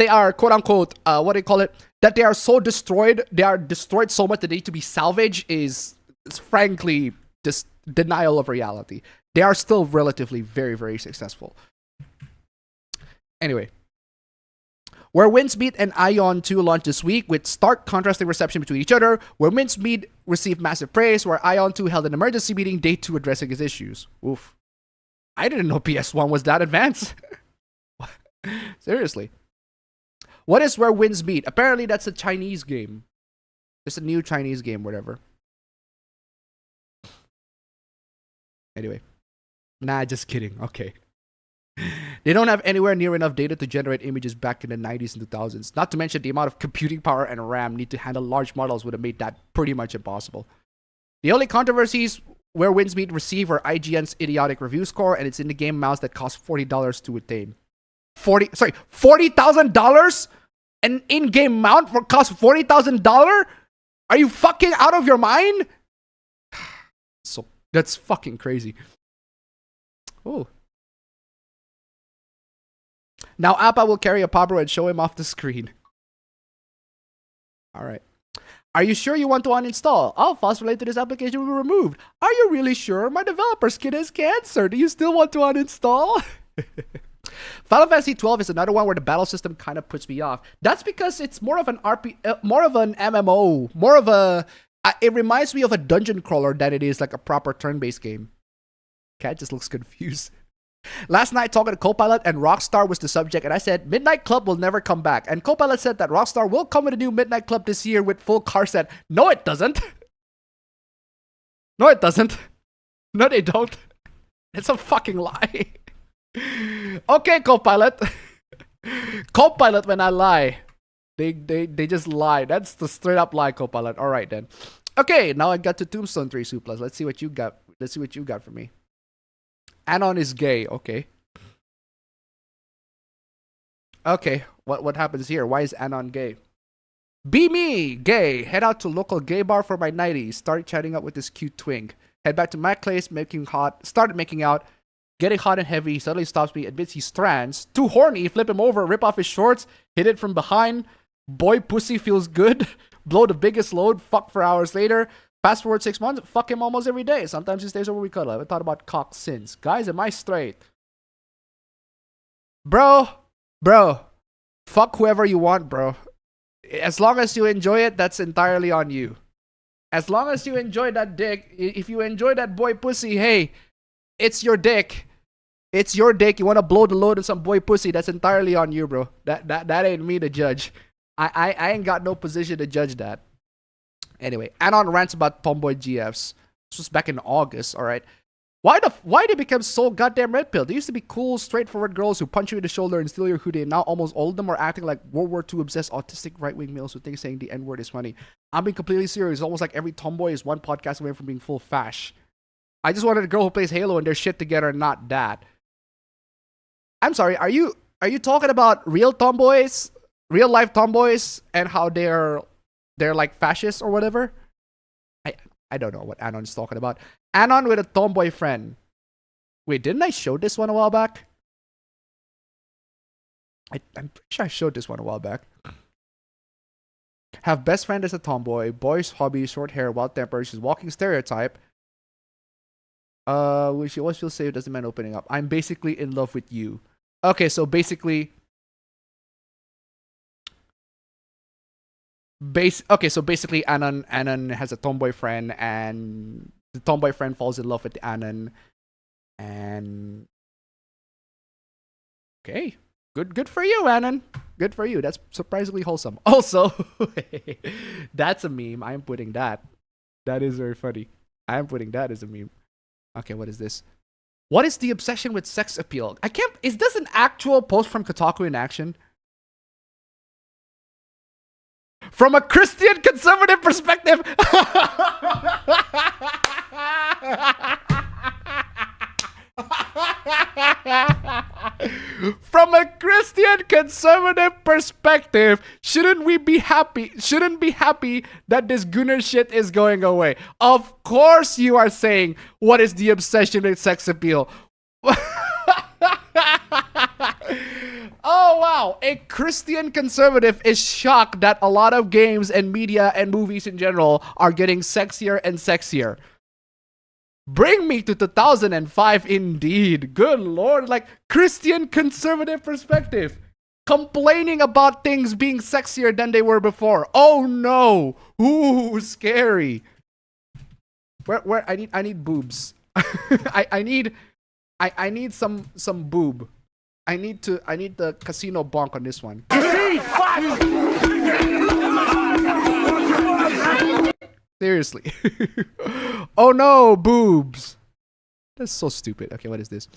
are quote unquote what do you call it? That they are so destroyed, they are destroyed so much that they need to be salvaged is frankly just denial of reality. They are still relatively very, very successful. Anyway, where Winds Meet and Ion 2 launched this week with stark contrasting reception between each other. Where Winds Meet received massive praise, where Ion 2 held an emergency meeting day 2 addressing its issues. Oof. I didn't know PS1 was that advanced. Seriously. What is Where Winds Meet? Apparently that's a Chinese game. It's a new Chinese game, whatever. Anyway. Nah, just kidding. Okay. They don't have anywhere near enough data to generate images back in the 90s and 2000s. Not to mention the amount of computing power and RAM need to handle large models would have made that pretty much impossible. The only controversies Where Winds Meet receive were IGN's idiotic review score and its in-the-game mouse that cost $40 to attain. $40,000? An in-game mount costs $40,000? Are you fucking out of your mind? So that's fucking crazy. Oh. Now Appa will carry a Pablo and show him off the screen. Alright. Are you sure you want to uninstall? All files related to this application will be removed. Are you really sure? My developer's kid has cancer. Do you still want to uninstall? Final Fantasy 12 is another one where the battle system kind of puts me off. That's because it's more of an more of an MMO, more of a. It reminds me of a dungeon crawler than it is like a proper turn-based game. Cat just looks confused. Last night, talking to Copilot, and Rockstar was the subject, and I said, Midnight Club will never come back. And Copilot said that Rockstar will come with a new Midnight Club this year with full car set. No, it doesn't. No, it doesn't. No, they don't. It's a fucking lie. Okay, Copilot. Copilot, when I lie, they just lie. That's the straight up lie, Copilot. All right, then. Okay, now I got to Tombstone 3 Suplas. Let's see what you got. Let's see what you got for me. Anon is gay. Okay. Okay. What happens here? Why is Anon gay? Be me, gay. Head out to local gay bar for my 90s. Start chatting up with this cute twink. Head back to my place, making hot. Started making out. Getting hot and heavy. Suddenly stops me. Admits he's trans. Too horny. Flip him over. Rip off his shorts. Hit it from behind. Boy, pussy feels good. Blow the biggest load. Fuck for hours later. Fast forward 6 months, fuck him almost every day. Sometimes he stays over we cuddle. I haven't thought about cock since. Guys, am I straight? Bro, fuck whoever you want, bro. As long as you enjoy it, that's entirely on you. As long as you enjoy that dick, if you enjoy that boy pussy, hey, it's your dick. It's your dick. You want to blow the load of some boy pussy, that's entirely on you, bro. That ain't me to judge. I ain't got no position to judge that. Anyway, Anon rants about tomboy GFs. This was back in August, alright? Why they become so goddamn red pill? They used to be cool, straightforward girls who punch you in the shoulder and steal your hoodie, and now almost all of them are acting like World War II obsessed autistic right-wing males who think saying the N-word is funny. I'm being completely serious. It's almost like every tomboy is one podcast away from being full fash. I just wanted a girl who plays Halo and their shit together, not that. I'm sorry, are you talking about real tomboys? Real life tomboys and how they're like fascists or whatever? I don't know what Anon's talking about. Anon with a tomboy friend. Wait, didn't I show this one a while back? I'm pretty sure I showed this one a while back. Have best friend as a tomboy. Boy's hobby, short hair, wild temper. She's walking stereotype. She always feels safe, doesn't mind opening up. I'm basically in love with you. Okay, so basically... basically Anon has a tomboy friend, and the tomboy friend falls in love with Anon, and okay, good for you, Anon. Good for you. That's surprisingly wholesome. Also, that's a meme. I am putting that. That is very funny. I am putting that as a meme. Okay, what is this? What is the obsession with sex appeal? I can't. Is this an actual post from Kotaku in action? From a Christian conservative perspective. From a Christian conservative perspective, shouldn't we be happy? Shouldn't be happy that this gooner shit is going away. Of course you are saying, what is the obsession with sex appeal? Oh wow, a Christian conservative is shocked that a lot of games and media and movies in general are getting sexier and sexier. Bring me to 2005 indeed. Good lord, like Christian conservative perspective. Complaining about things being sexier than they were before. Oh no. Ooh, scary. Where I need boobs. I need some boob. I need the casino bonk on this one. Seriously. Oh no, boobs. That's so stupid. Okay, what is this?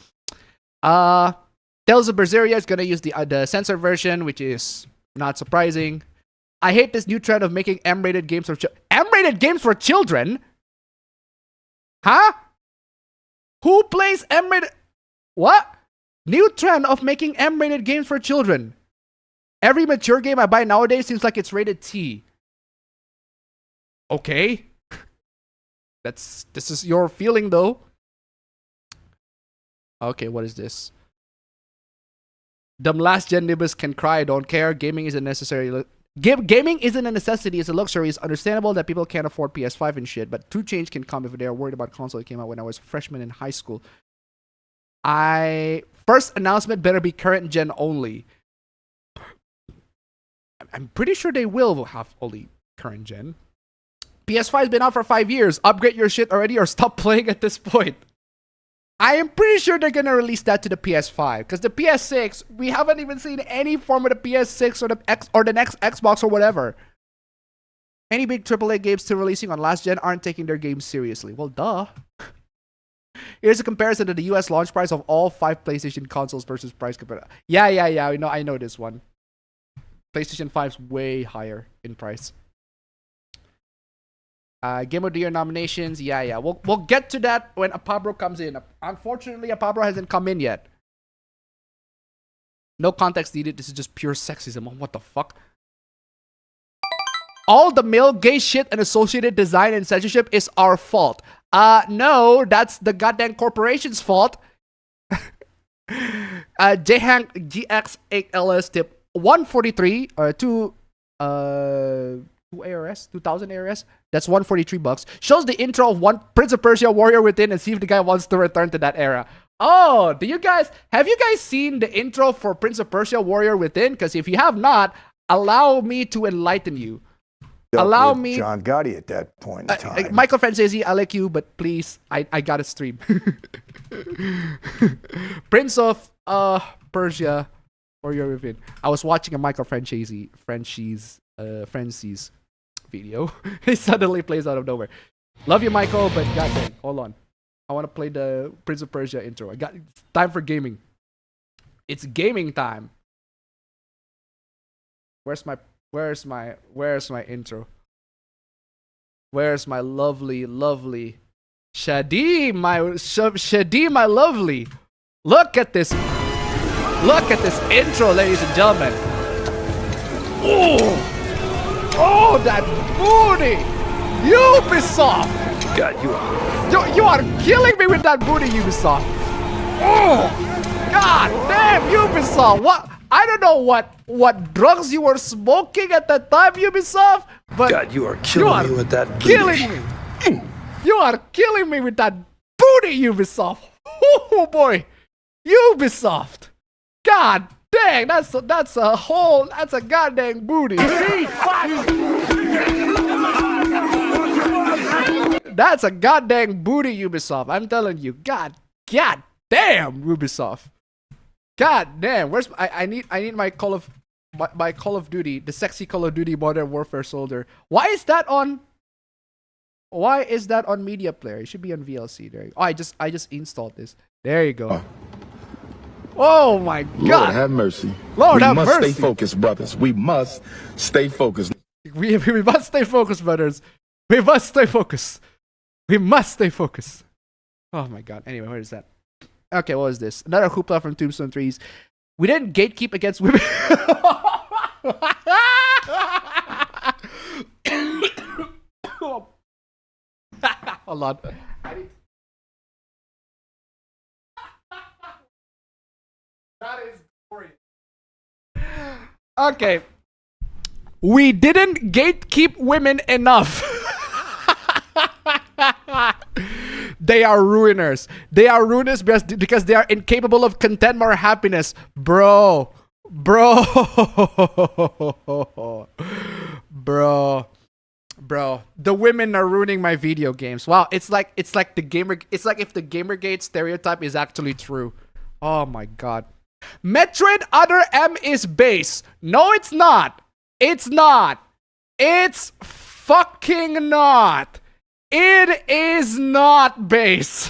Tales of Berseria is gonna use the censored version, which is not surprising. I hate this new trend of making M-rated games for M-rated games for children? Huh? Who plays M-rated? What? New trend of making M-rated games for children. Every mature game I buy nowadays seems like it's rated T. Okay. This is your feeling though. Okay, what is this? Them last gen nibbers can cry, don't care. Gaming isn't necessary. Gaming isn't a necessity, it's a luxury. It's understandable that people can't afford PS5 and shit, but true change can come if they are worried about console that came out when I was a freshman in high school. First announcement better be current gen only. I'm pretty sure they will have only current gen. PS5's been out for 5 years. Upgrade your shit already or stop playing at this point. I am pretty sure they're gonna release that to the PS5 because the PS6, we haven't even seen any form of the PS6 or the next Xbox or whatever. Any big AAA games still releasing on last gen aren't taking their games seriously. Well, duh. Here's a comparison to the US launch price of all 5 PlayStation consoles versus price comparison. Yeah. I know this one. PlayStation 5's way higher in price. Game of the Year nominations. Yeah. We'll get to that when Apabro comes in. Unfortunately, Apabro hasn't come in yet. No context needed. This is just pure sexism. Oh, what the fuck? All the male gay shit and associated design and censorship is our fault. No, that's the goddamn corporation's fault. Jhank GX8LS tip 143 2 ARS 2000 ARS. That's $143. Shows the intro of one Prince of Persia Warrior Within and see if the guy wants to return to that era. Oh, have you guys seen the intro for Prince of Persia Warrior Within? Because if you have not, allow me to enlighten you. Allow me,
John Gotti at that point in time.
Michael Francesi, I like you, but please, I gotta stream. Prince of Persia Warrior Within. I was watching a Michael Francesi video. He suddenly plays out of nowhere. Love you, Michael, but goddamn, hold on. I want to play the Prince of Persia intro. It's time for gaming. It's gaming time. Where's my intro? Where's my lovely Shadi, my lovely. Look at this intro, ladies and gentlemen. Oh, that booty! Ubisoft!
God,
You are killing me with that booty, Ubisoft! Oh! God damn, Ubisoft! What? I don't know what drugs you were smoking at that time, Ubisoft, but
God, you are killing me with that booty.
Killing me! You are killing me with that booty, Ubisoft! Oh boy! Ubisoft! God dang, that's a goddamn booty. That's a goddamn booty, Ubisoft. I'm telling you. God damn, Ubisoft. God damn. Where's I need my Call of Duty, the sexy Call of Duty Modern Warfare soldier. Why is that on Media Player? It should be on VLC. There you go. Oh, I just installed this. There you go. Oh my God!
Lord have mercy.
Lord have mercy.
We must stay focused, brothers. We must stay focused.
We must stay focused, brothers. We must stay focused. We must stay focused. Oh my God. Anyway, where is that? Okay, what was this? Another hoopla from Tombstone Trees. We didn't gatekeep against women. Hold on. That is glorious. Okay. We didn't gatekeep women enough. They are ruiners. They are ruiners because they are incapable of contentment or happiness. Bro. Bro. The women are ruining my video games. Wow, it's like if the Gamergate stereotype is actually true. Oh my god. Metroid Other M is base. No, it's not. It's not. It's fucking not. It is not base.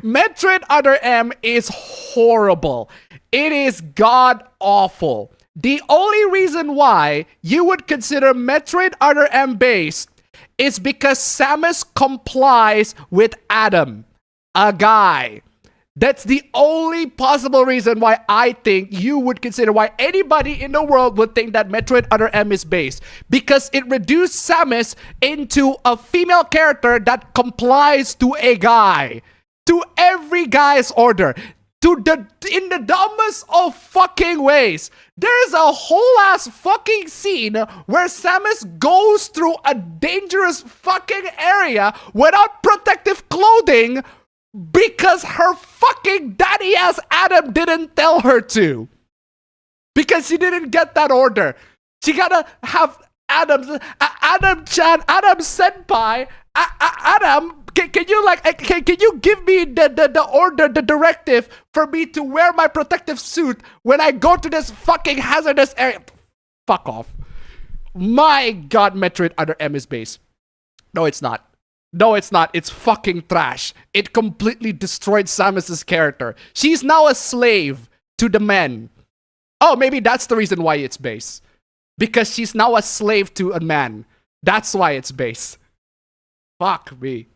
Metroid Other M is horrible. It is god awful. The only reason why you would consider Metroid Other M base is because Samus complies with Adam, a guy. That's the only possible reason why I think you would consider, why anybody in the world would think that Metroid Other M is based. Because it reduced Samus into a female character that complies to a guy. To every guy's order. In the dumbest of fucking ways. There's a whole ass fucking scene where Samus goes through a dangerous fucking area without protective clothing because her fucking daddy ass Adam didn't tell her to. Because she didn't get that order. She gotta have Adam-chan, Adam senpai, Adam, can you give me the order, the directive for me to wear my protective suit when I go to this fucking hazardous area? Fuck off. My god, Metroid Other M is base. No, it's not. No, it's not. It's fucking trash. It completely destroyed Samus's character. She's now a slave to the men. Oh, maybe that's the reason why it's base. Because she's now a slave to a man. That's why it's base. Fuck me.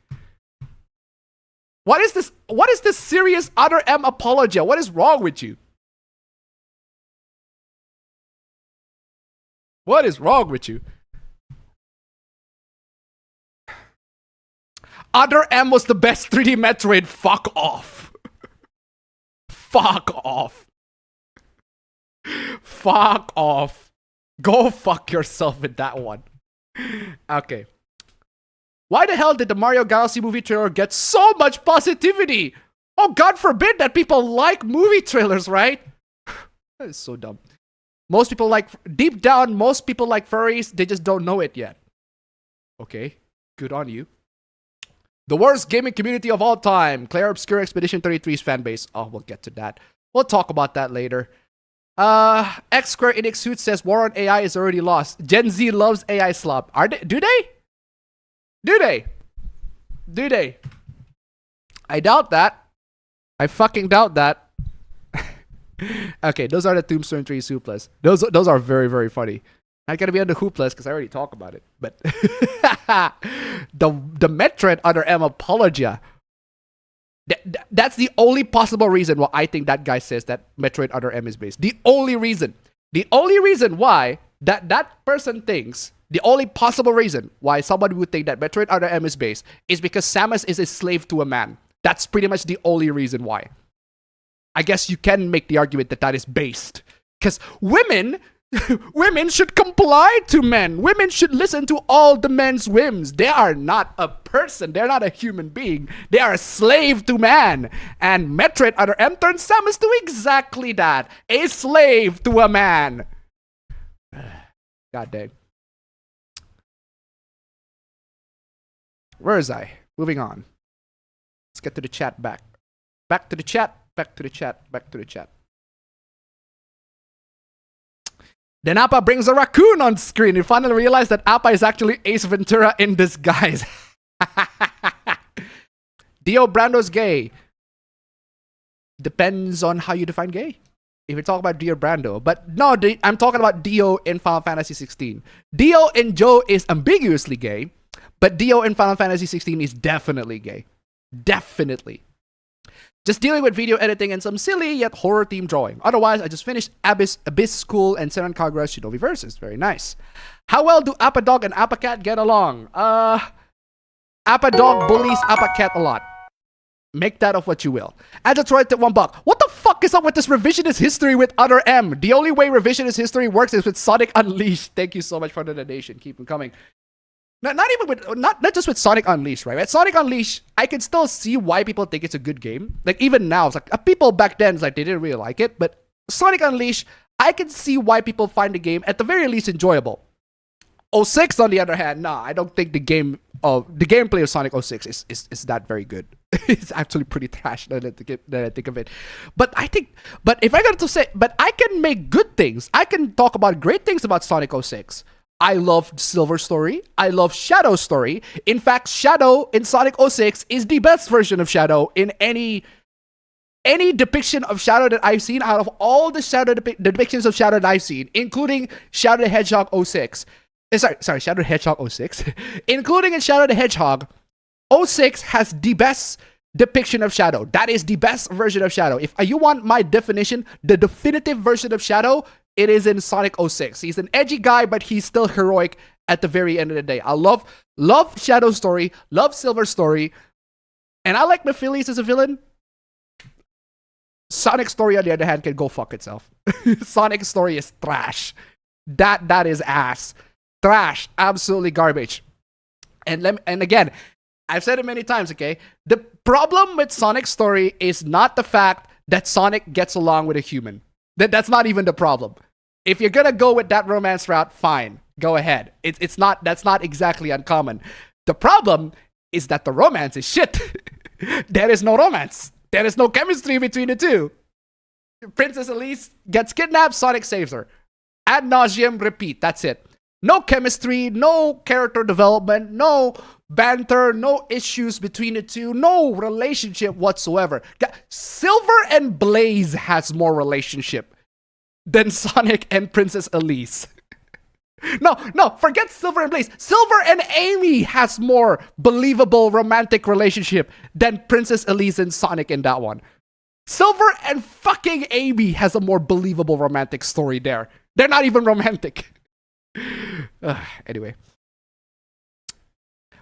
What is this? What is this serious Other M apologia? What is wrong with you? What is wrong with you? Other M was the best 3D Metroid. Fuck off. Fuck off. Fuck off. Go fuck yourself with that one. Okay. Why the hell did the Mario Galaxy movie trailer get so much positivity? Oh, God forbid that people like movie trailers, right? That is so dumb. Most people like, deep down, most people like furries. They just don't know it yet. Okay. Good on you. The worst gaming community of all time. Claire Obscure Expedition 33's fanbase. Oh, we'll get to that. We'll talk about that later. X Square Enix Suit says war on AI is already lost. Gen Z loves AI slop. Do they? Do they? Do they? I doubt that. I fucking doubt that. Okay, those are the Tombstone 3 Hooplas. Those are very, very funny. Not gonna be on the Hooplas because I already talked about it. But the Metroid Other M apologia. That's the only possible reason why I think that guy says that Metroid Other M is based. The only reason. The only reason why that person thinks, the only possible reason why somebody would think that Metroid Other M is based is because Samus is a slave to a man. That's pretty much the only reason why. I guess you can make the argument that that is based. Because women should comply to men. Women should listen to all the men's whims. They are not a person. They're not a human being. They are a slave to man. And Metroid Other M turns Samus to exactly that. A slave to a man. God dang. Where is I? Moving on. Let's get to the chat back. Back to the chat. Back to the chat. Back to the chat. Then Appa brings a raccoon on screen. You finally realize that Appa is actually Ace Ventura in disguise. Dio Brando's gay. Depends on how you define gay. If you talk about Dio Brando. But no, I'm talking about Dio in Final Fantasy 16. Dio in Joe is ambiguously gay. But Dio in Final Fantasy 16 is definitely gay. Definitely. Just dealing with video editing and some silly yet horror themed drawing. Otherwise, I just finished Abyss School and Senran Kagura's Shinobi Versus. Very nice. How well do APPADOG and APPACAT get along? APPADOG bullies APPACAT a lot. Make that of what you will. As a Troy at $1. What the fuck is up with this revisionist history with other M? The only way revisionist history works is with Sonic Unleashed. Thank you so much for the donation. Keep them coming. Not even with not just with Sonic Unleashed, right? At Sonic Unleashed, I can still see why people think it's a good game. Like even now, it's like people back then, it's like they didn't really like it. But Sonic Unleashed, I can see why people find the game at the very least enjoyable. 06, on the other hand, nah, I don't think the gameplay of Sonic 06 is that very good. It's actually pretty trash now that I think of it. But if I got to say, but I can make good things. I can talk about great things about Sonic 06. I love Silver story. I love Shadow story. In fact, Shadow in Sonic 06 is the best version of Shadow in any depiction of Shadow that I've seen out of all the Shadow depictions of Shadow that I've seen, including Shadow the Hedgehog 06. Sorry, Shadow the Hedgehog 06. Including in Shadow the Hedgehog, 06 has the best depiction of Shadow. That is the best version of Shadow. If you want my definition, the definitive version of Shadow, it is in Sonic 06. He's an edgy guy, but he's still heroic at the very end of the day. I love Shadow story, love Silver story, and I like Mephilius as a villain. Sonic story, on the other hand, can go fuck itself. Sonic story is trash. That is ass. Trash. Absolutely garbage. And again, I've said it many times, okay? The problem with Sonic's story is not the fact that Sonic gets along with a human. That's not even the problem. If you're gonna go with that romance route, fine. Go ahead. That's not exactly uncommon. The problem is that the romance is shit. There is no romance. There is no chemistry between the two. Princess Elise gets kidnapped, Sonic saves her. Ad nauseum, repeat. That's it. No chemistry, no character development, no banter, no issues between the two, no relationship whatsoever. Silver and Blaze has more relationship than Sonic and Princess Elise. No, forget Silver and Blaze. Silver and Amy has more believable romantic relationship than Princess Elise and Sonic in that one. Silver and fucking Amy has a more believable romantic story there. They're not even romantic. Anyway.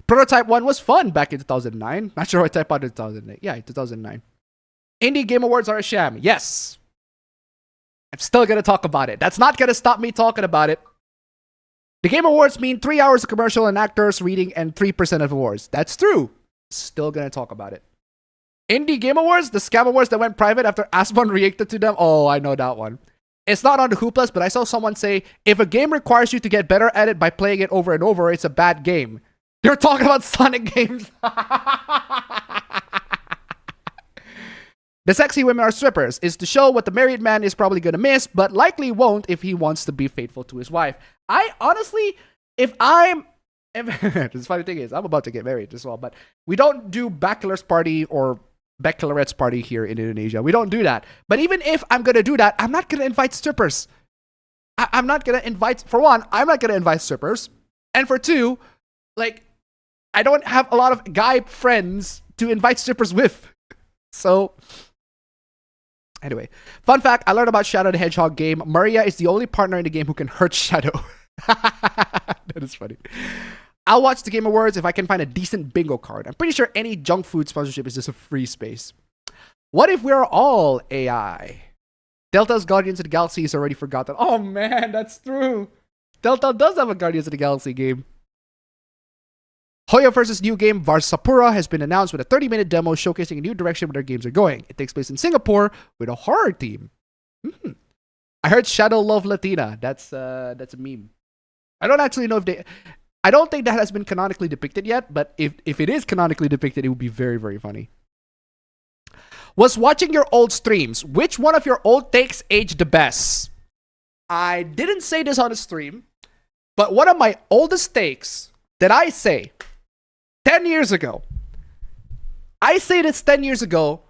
Prototype 1 was fun back in 2009. Not sure what type out in 2008. Yeah, 2009. Indie Game Awards are a sham. Yes. I'm still going to talk about it. That's not going to stop me talking about it. The Game Awards mean 3 hours of commercial and actors reading and 3% of awards. That's true. Still going to talk about it. Indie Game Awards, the scam awards that went private after Asmon reacted to them. Oh, I know that one. It's not on the Hooplas, but I saw someone say, if a game requires you to get better at it by playing it over and over, it's a bad game. They're talking about Sonic games. The sexy women are strippers is to show what the married man is probably going to miss, but likely won't if he wants to be faithful to his wife. I honestly, the funny thing is, I'm about to get married as well, but we don't do bachelor's party or bachelorette's party here in Indonesia. We don't do that. But even if I'm going to do that, I'm not going to invite strippers. I'm not going to invite, for one, I'm not going to invite strippers. And for two, like, I don't have a lot of guy friends to invite strippers with. So, anyway. Fun fact, I learned about Shadow the Hedgehog game. Maria is the only partner in the game who can hurt Shadow. That is funny. I'll watch the Game Awards if I can find a decent bingo card. I'm pretty sure any junk food sponsorship is just a free space. What if we're all AI? Delta's Guardians of the Galaxy is already forgotten. Oh man, that's true. Delta does have a Guardians of the Galaxy game. Hoyo vs. new game Varsapura has been announced with a 30-minute demo showcasing a new direction where their games are going. It takes place in Singapore with a horror theme. I heard Shadow love Latina. That's a meme. I don't actually know if I don't think that has been canonically depicted yet, but if it is canonically depicted, it would be very, very funny. Was watching your old streams. Which one of your old takes aged the best? I didn't say this on a stream, but one of my oldest takes that I say 10 years ago. I say this 10 years ago,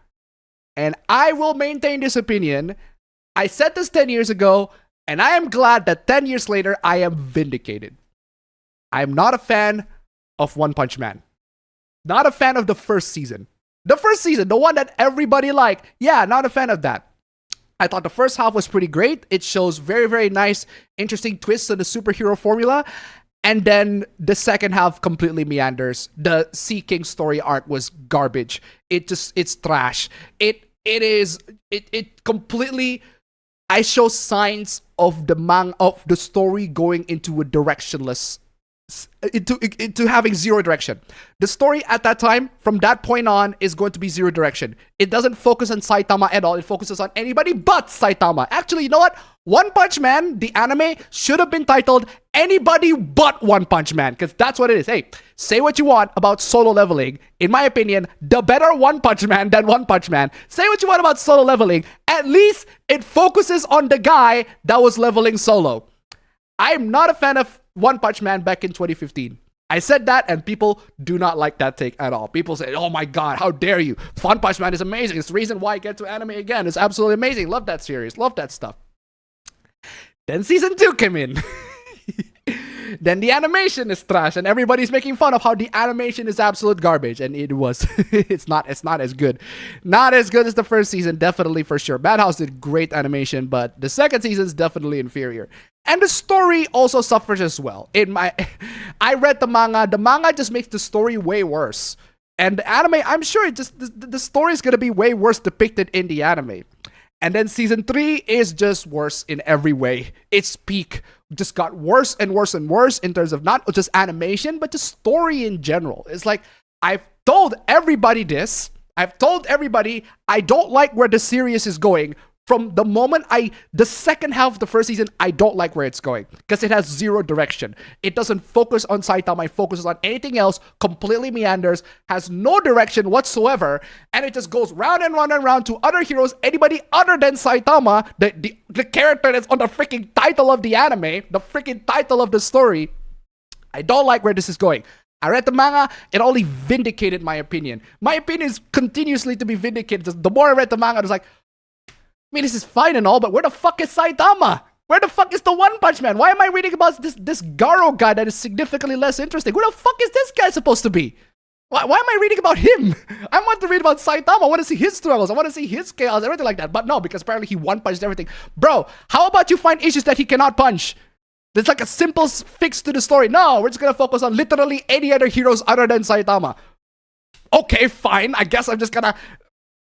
and I will maintain this opinion. I said this 10 years ago, and I am glad that 10 years later, I am vindicated. I am not a fan of One Punch Man. Not a fan of the first season. The first season, the one that everybody liked. Yeah, not a fan of that. I thought the first half was pretty great. It shows very, very nice, interesting twists on the superhero formula. And then the second half completely meanders. The Sea King story arc was garbage. It's trash. It completely, I show signs of the story going into a directionless, into having zero direction. The story at that time, from that point on, is going to be zero direction. It doesn't focus on Saitama at all. It focuses on anybody but Saitama. Actually, you know what? One Punch Man, the anime, should have been titled Anybody But One Punch Man, because that's what it is. Hey, say what you want about Solo Leveling. In my opinion, the better One Punch Man than One Punch Man. Say what you want about Solo Leveling. At least it focuses on the guy that was leveling solo. I'm not a fan of One Punch Man back in 2015. I said that, and people do not like that take at all. People say, oh my god, how dare you. One Punch Man is amazing. It's the reason why I get to anime again. It's absolutely amazing. Love that series. Love that stuff. Then season 2 came in. Then the animation is trash, and everybody's making fun of how the animation is absolute garbage, and it was. it's not as good. Not as good as the first season, definitely, for sure. Madhouse did great animation, but the second season is definitely inferior. And the story also suffers as well. I read the manga. The manga just makes the story way worse. And the anime, I'm sure the story is going to be way worse depicted in the anime. And then season 3 is just worse in every way. Its peak just got worse and worse and worse in terms of not just animation, but the story in general. It's like, I've told everybody this. I've told everybody I don't like where the series is going. From the moment the second half of the first season, I don't like where it's going. Because it has zero direction. It doesn't focus on Saitama. It focuses on anything else. Completely meanders. Has no direction whatsoever. And it just goes round and round and round to other heroes. Anybody other than Saitama. The character that's on the freaking title of the anime. The freaking title of the story. I don't like where this is going. I read the manga, it only vindicated my opinion. My opinion is continuously to be vindicated. The more I read the manga, I was like, I mean, this is fine and all, but where the fuck is Saitama? Where the fuck is the One Punch Man? Why am I reading about this Garo guy that is significantly less interesting? Who the fuck is this guy supposed to be? Why am I reading about him? I want to read about Saitama. I want to see his struggles. I want to see his chaos, everything like that. But no, because apparently he one-punched everything. Bro, how about you find issues that he cannot punch? There's like a simple fix to the story. No, we're just going to focus on literally any other heroes other than Saitama. Okay, fine. I guess I'm just going to...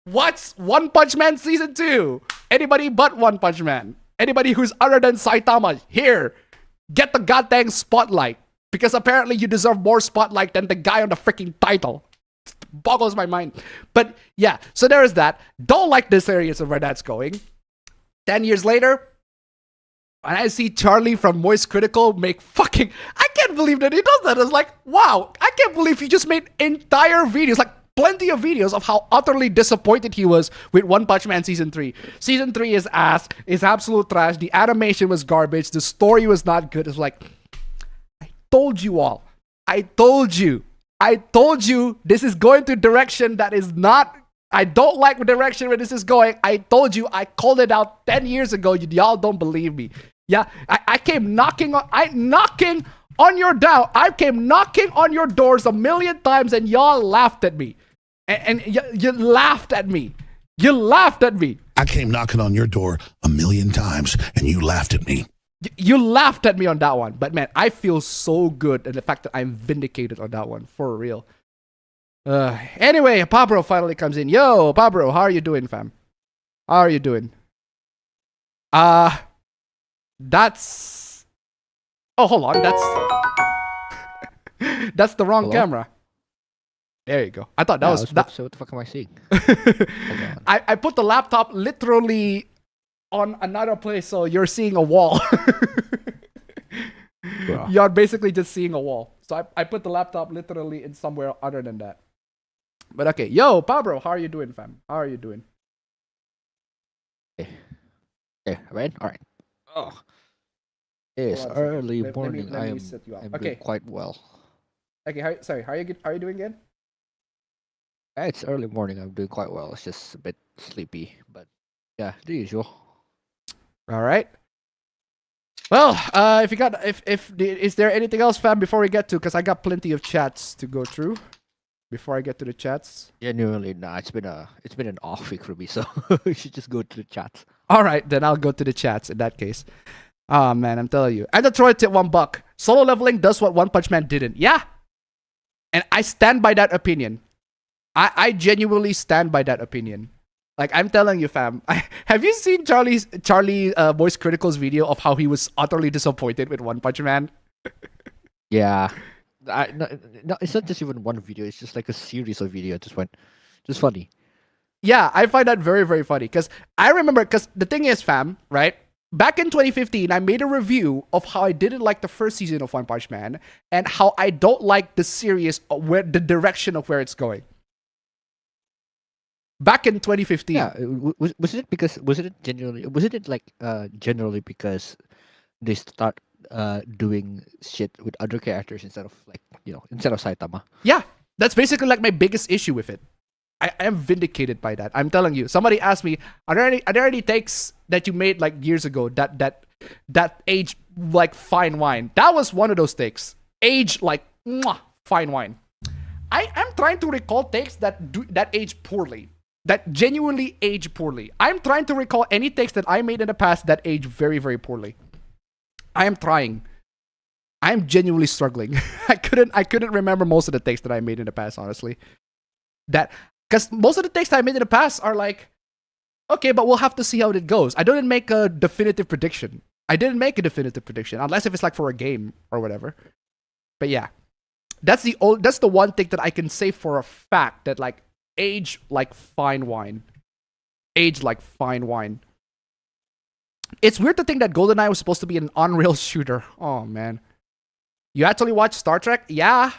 What's One Punch Man Season 2? Anybody but One Punch Man. Anybody who's other than Saitama, here. Get the goddamn spotlight. Because apparently you deserve more spotlight than the guy on the freaking title. It boggles my mind. But yeah, so there is that. Don't like this areas of where that's going. 10 years later, when I see Charlie from Moist Critical make fucking... I can't believe that he does that. It's like, wow, I can't believe he just made entire videos, like plenty of videos of how utterly disappointed he was with One Punch Man Season 3. Season 3 is ass, is absolute trash, the animation was garbage, the story was not good. It's like, I told you all. I told you this is going to direction that is not... I don't like the direction where this is going. I told you, I called it out 10 years ago. Y'all don't believe me. Yeah, I came knocking on your door. I came knocking on your doors 1,000,000 times and y'all laughed at me. And you laughed at me. You laughed at me.
I came knocking on your door 1,000,000 times and you laughed at me.
You laughed at me on that one. But man, I feel so good in the fact that I'm vindicated on that one. For real. Anyway, Pablo finally comes in. Yo, Pablo, how are you doing, fam? How are you doing? That's... Oh, hold on. That's the wrong camera. There you go. I thought that was...
So what the fuck am I seeing?
I put the laptop literally on another place, so you're seeing a wall. You're basically just seeing a wall. So I put the laptop literally in somewhere other than that. But okay. Yo, Pablo, how are you doing, fam? How are you doing?
Okay, right? Alright.
Oh.
It's early morning.
Let me
I'm
set you up.
doing
Okay.
quite well.
Okay, how are you doing again?
It's early morning. I'm doing quite well. It's just a bit sleepy, but yeah, the usual.
All right. Well, is there anything else, fam, before we get to? Because I got plenty of chats to go through. before I get to the chats?
Genuinely, nah. It's been an off week for me, so you should just go to the chat.
All right, then I'll go to the chats in that case. Oh man, I'm telling you. And the Troy tip $1. Solo leveling does what One Punch Man didn't. Yeah. And I stand by that opinion. I genuinely stand by that opinion. Like, I'm telling you, fam. Have you seen Charlie Voice Critical's video of how he was utterly disappointed with One Punch Man?
Yeah. No, it's not just even one video. It's just like a series of videos. Just funny.
Yeah, I find that very, very funny. Because I remember, because the thing is, fam, right? Back in 2015, I made a review of how I didn't like the first season of One Punch Man and how I don't like the series, the direction of where it's going. Back in 2015.
Yeah, was it generally because they start doing shit with other characters instead of Saitama?
Yeah, that's basically like my biggest issue with it. I am vindicated by that. I'm telling you. Somebody asked me, are there any takes that you made like years ago that age like fine wine? That was one of those takes. Age like fine wine. I am trying to recall takes that age poorly. That genuinely age poorly. I'm trying to recall any takes that I made in the past that age very, very poorly. I am trying. I am genuinely struggling. I couldn't remember most of the takes that I made in the past, honestly. Because most of the takes that I made in the past are like, okay, but we'll have to see how it goes. I didn't make a definitive prediction. Unless if it's like for a game or whatever. But yeah. That's the one thing that I can say for a fact that like age like fine wine. Age like fine wine. It's weird to think that GoldenEye was supposed to be an on-rail shooter. Oh, man. You actually watch Star Trek? Yeah.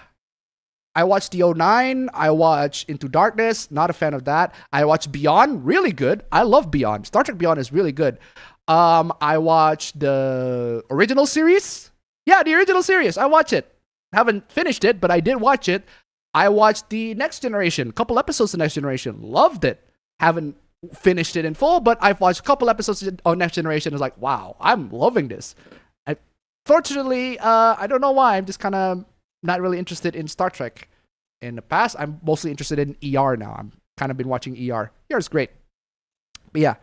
I watched the 09. I watched Into Darkness. Not a fan of that. I watched Beyond. Really good. I love Beyond. Star Trek Beyond is really good. I watched the original series. Yeah, the original series. I watched it. Haven't finished it, but I did watch it. I watched the Next Generation. Couple episodes of Next Generation. Loved it. Haven't finished it in full, but I've watched a couple episodes of Next Generation. It's like, wow, I'm loving this. Fortunately, I don't know why. I'm just kind of not really interested in Star Trek. In the past, I'm mostly interested in ER now. I'm kind of been watching ER. ER is great. But yeah.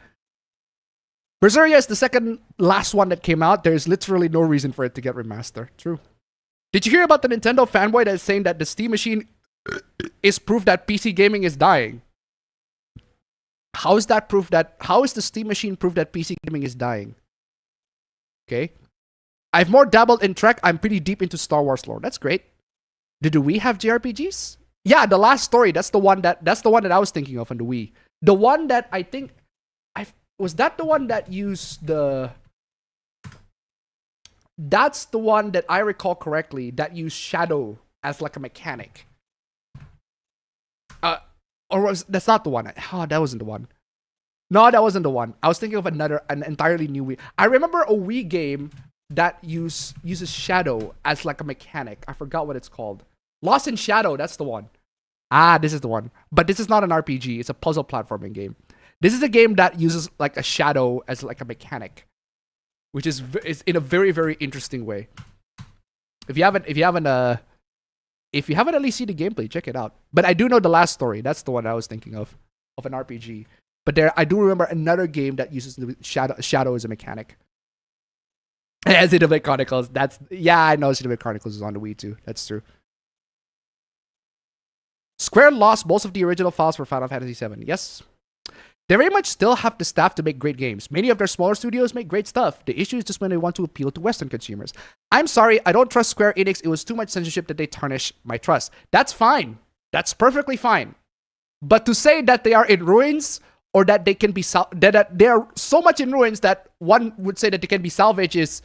Berseria is the second last one that came out. There's literally no reason for it to get remastered. True. Did you hear about the Nintendo fanboy that's saying that the Steam machine is proof that PC gaming is dying? How is the Steam machine proof that PC gaming is dying? Okay. I've more dabbled in Trek. I'm pretty deep into Star Wars lore. That's great. Do we have JRPGs? Yeah, the last story. That's the one that I was thinking of on the Wii. The one that I think was that the one that used the. That's the one that I recall correctly that used Shadow as like a mechanic. That's not the one. Oh, that wasn't the one. No, that wasn't the one. I was thinking of an entirely new Wii. I remember a Wii game that uses Shadow as like a mechanic. I forgot what it's called. Lost in Shadow, that's the one. This is the one. But this is not an RPG. It's a puzzle platforming game. This is a game that uses like a shadow as like a mechanic, which is in a very, very interesting way. If you haven't at least seen the gameplay, check it out. But I do know the last story. That's the one I was thinking of an RPG. But I do remember another game that uses the shadow as a mechanic. As Xenoblade Chronicles, I know Xenoblade Chronicles is on the Wii too. That's true. Square lost most of the original files for Final Fantasy VII. Yes. They very much still have the staff to make great games. Many of their smaller studios make great stuff. The issue is just when they want to appeal to Western consumers. I'm sorry, I don't trust Square Enix. It was too much censorship that they tarnish my trust. That's fine. That's perfectly fine. But to say that they are in ruins or that they can be that they are so much in ruins that one would say that they can be salvaged is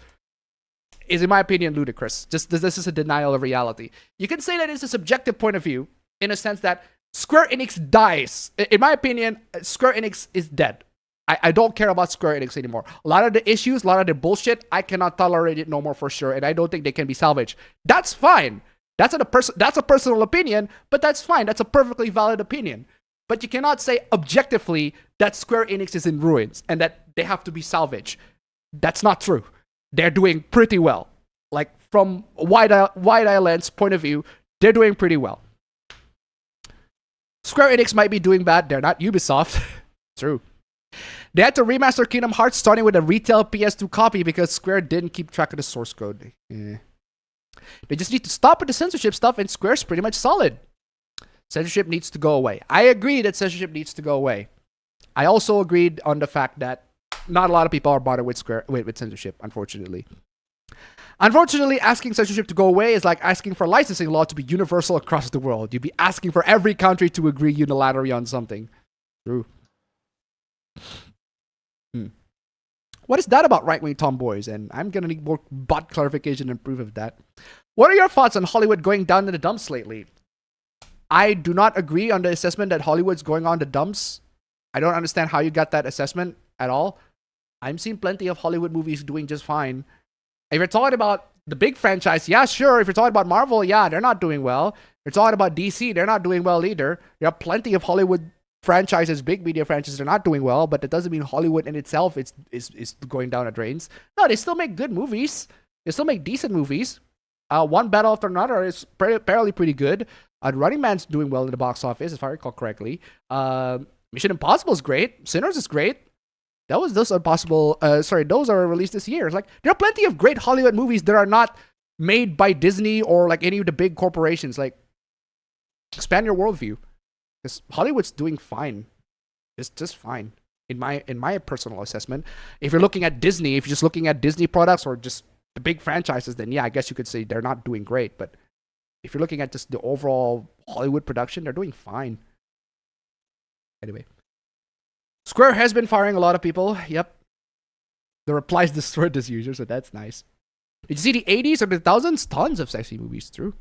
in my opinion ludicrous. Just this is a denial of reality. You can say that it's a subjective point of view in a sense that Square Enix dies. In my opinion, Square Enix is dead. I don't care about Square Enix anymore. A lot of the issues, a lot of the bullshit, I cannot tolerate it no more for sure, and I don't think they can be salvaged. That's fine. That's a personal opinion, but that's fine. That's a perfectly valid opinion. But you cannot say objectively that Square Enix is in ruins and that they have to be salvaged. That's not true. They're doing pretty well. Like from Wide Island's point of view, they're doing pretty well. Square Enix might be doing bad. They're not Ubisoft. True. They had to remaster Kingdom Hearts starting with a retail PS2 copy because Square didn't keep track of the source code. They just need to stop with the censorship stuff, and Square's pretty much solid. Censorship needs to go away. I agree that censorship needs to go away. I also agreed on the fact that not a lot of people are bothered with censorship, unfortunately. Unfortunately, asking censorship to go away is like asking for licensing law to be universal across the world. You'd be asking for every country to agree unilaterally on something. True. What is that about right-wing tomboys? And I'm gonna need more bot clarification and proof of that. What are your thoughts on Hollywood going down in the dumps lately? I do not agree on the assessment that Hollywood's going on the dumps. I don't understand how you got that assessment at all. I'm seeing plenty of Hollywood movies doing just fine. If you're talking about the big franchise, yeah, sure. If you're talking about Marvel, yeah, they're not doing well. If you're talking about DC, they're not doing well either. There are plenty of Hollywood franchises, big media franchises, are not doing well, but it doesn't mean Hollywood in itself is going down the drains. No, they still make good movies. They still make decent movies. One battle after another is apparently pretty good. Running Man's doing well in the box office, if I recall correctly. Mission Impossible is great. Sinners is great. Those are released this year. It's like there are plenty of great Hollywood movies that are not made by Disney or like any of the big corporations. Like, expand your worldview. Because Hollywood's doing fine. It's just fine. In my personal assessment. If you're looking at Disney, if you're just looking at Disney products or just the big franchises, then yeah, I guess you could say they're not doing great. But if you're looking at just the overall Hollywood production, they're doing fine. Anyway. Square has been firing a lot of people. Yep. The replies destroyed this user, so that's nice. Did you see the 80s or the 2000s? Tons of sexy movies, true.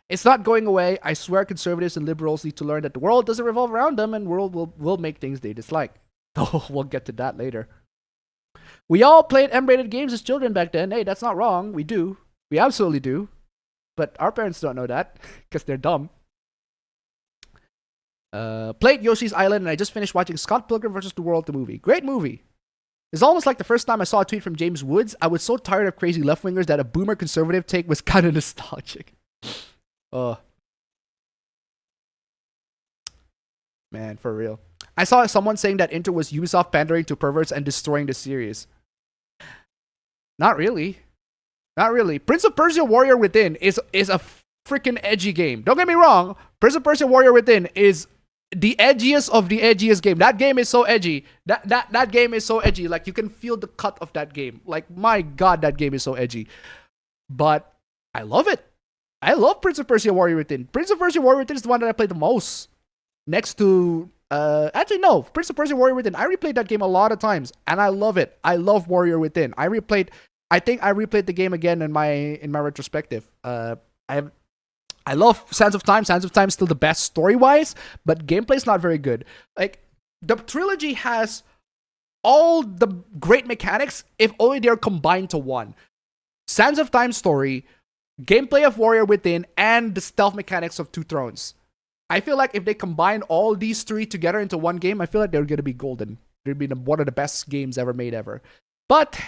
It's not going away. I swear conservatives and liberals need to learn that the world doesn't revolve around them and world will make things they dislike. Oh, we'll get to that later. We all played M-rated games as children back then. Hey, that's not wrong. We do. We absolutely do. But our parents don't know that because they're dumb. Played Yoshi's Island and I just finished watching Scott Pilgrim vs. the World, the movie. Great movie. It's almost like the first time I saw a tweet from James Woods. I was so tired of crazy left-wingers that a boomer conservative take was kind of nostalgic. Man, for real. I saw someone saying that Intro was Ubisoft pandering to perverts and destroying the series. Not really. Not really. Prince of Persia Warrior Within is a freaking edgy game. Don't get me wrong. Prince of Persia Warrior Within is the edgiest of the edgiest game. That game is so edgy. That game is so edgy. Like, you can feel the cut of that game. Like, my God, that game is so edgy. But I love it. I love Prince of Persia Warrior Within. Prince of Persia Warrior Within is the one that I played the most. Next to... actually, no. Prince of Persia Warrior Within. I replayed that game a lot of times. And I love it. I love Warrior Within. I think I replayed the game again in my retrospective. I love Sands of Time. Sands of Time is still the best story-wise. But gameplay's not very good. Like, the trilogy has all the great mechanics if only they're combined to one. Sands of Time story... gameplay of Warrior Within, and the stealth mechanics of Two Thrones. I feel like if they combine all these three together into one game, I feel like they're going to be golden. They're going to be one of the best games ever made ever. But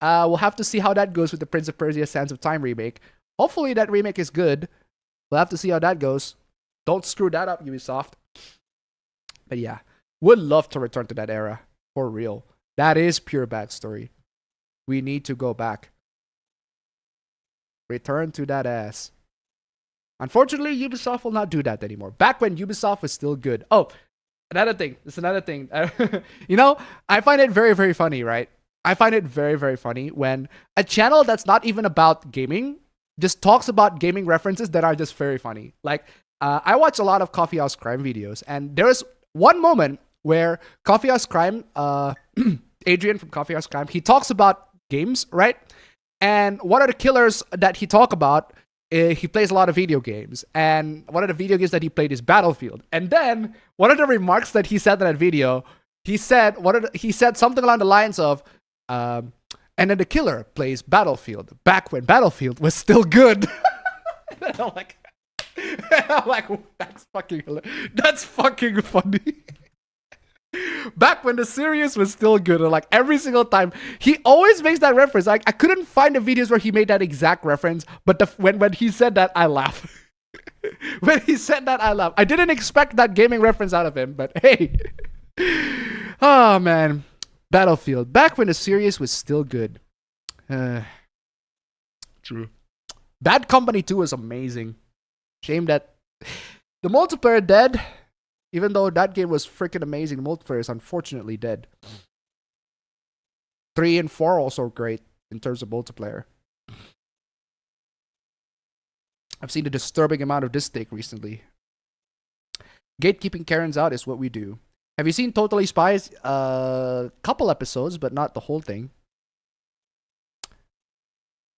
we'll have to see how that goes with the Prince of Persia Sands of Time remake. Hopefully that remake is good. We'll have to see how that goes. Don't screw that up, Ubisoft. But yeah, would love to return to that era. For real. That is pure backstory. We need to go back. Return to that ass. Unfortunately, Ubisoft will not do that anymore. Back when Ubisoft was still good. Oh, another thing. There's another thing. You know, I find it very, very funny, right? I find it very, very funny when a channel that's not even about gaming just talks about gaming references that are just very funny. Like, I watch a lot of Coffee House Crime videos, and there was one moment where Coffee House Crime, Adrian from Coffee House Crime, he talks about games, right? And one of the killers that he talk about, he plays a lot of video games. And one of the video games that he played is Battlefield. And then one of the remarks that he said in that video, he said something along the lines of, and then the killer plays Battlefield back when Battlefield was still good. And I'm like, that's fucking funny. Back when the series was still good, and like every single time he always makes that reference. Like, I couldn't find the videos where he made that exact reference, but when he said that, I laugh. When he said that, I laughed. I didn't expect that gaming reference out of him, but hey. Oh, man. Battlefield. Back when the series was still good. True. Bad Company 2 was amazing. Shame that the multiplayer dead. Even though that game was freaking amazing, the multiplayer is unfortunately dead. 3 and 4 also great in terms of multiplayer. I've seen a disturbing amount of this take recently. Gatekeeping Karens out is what we do. Have you seen Totally Spies? Couple episodes, but not the whole thing.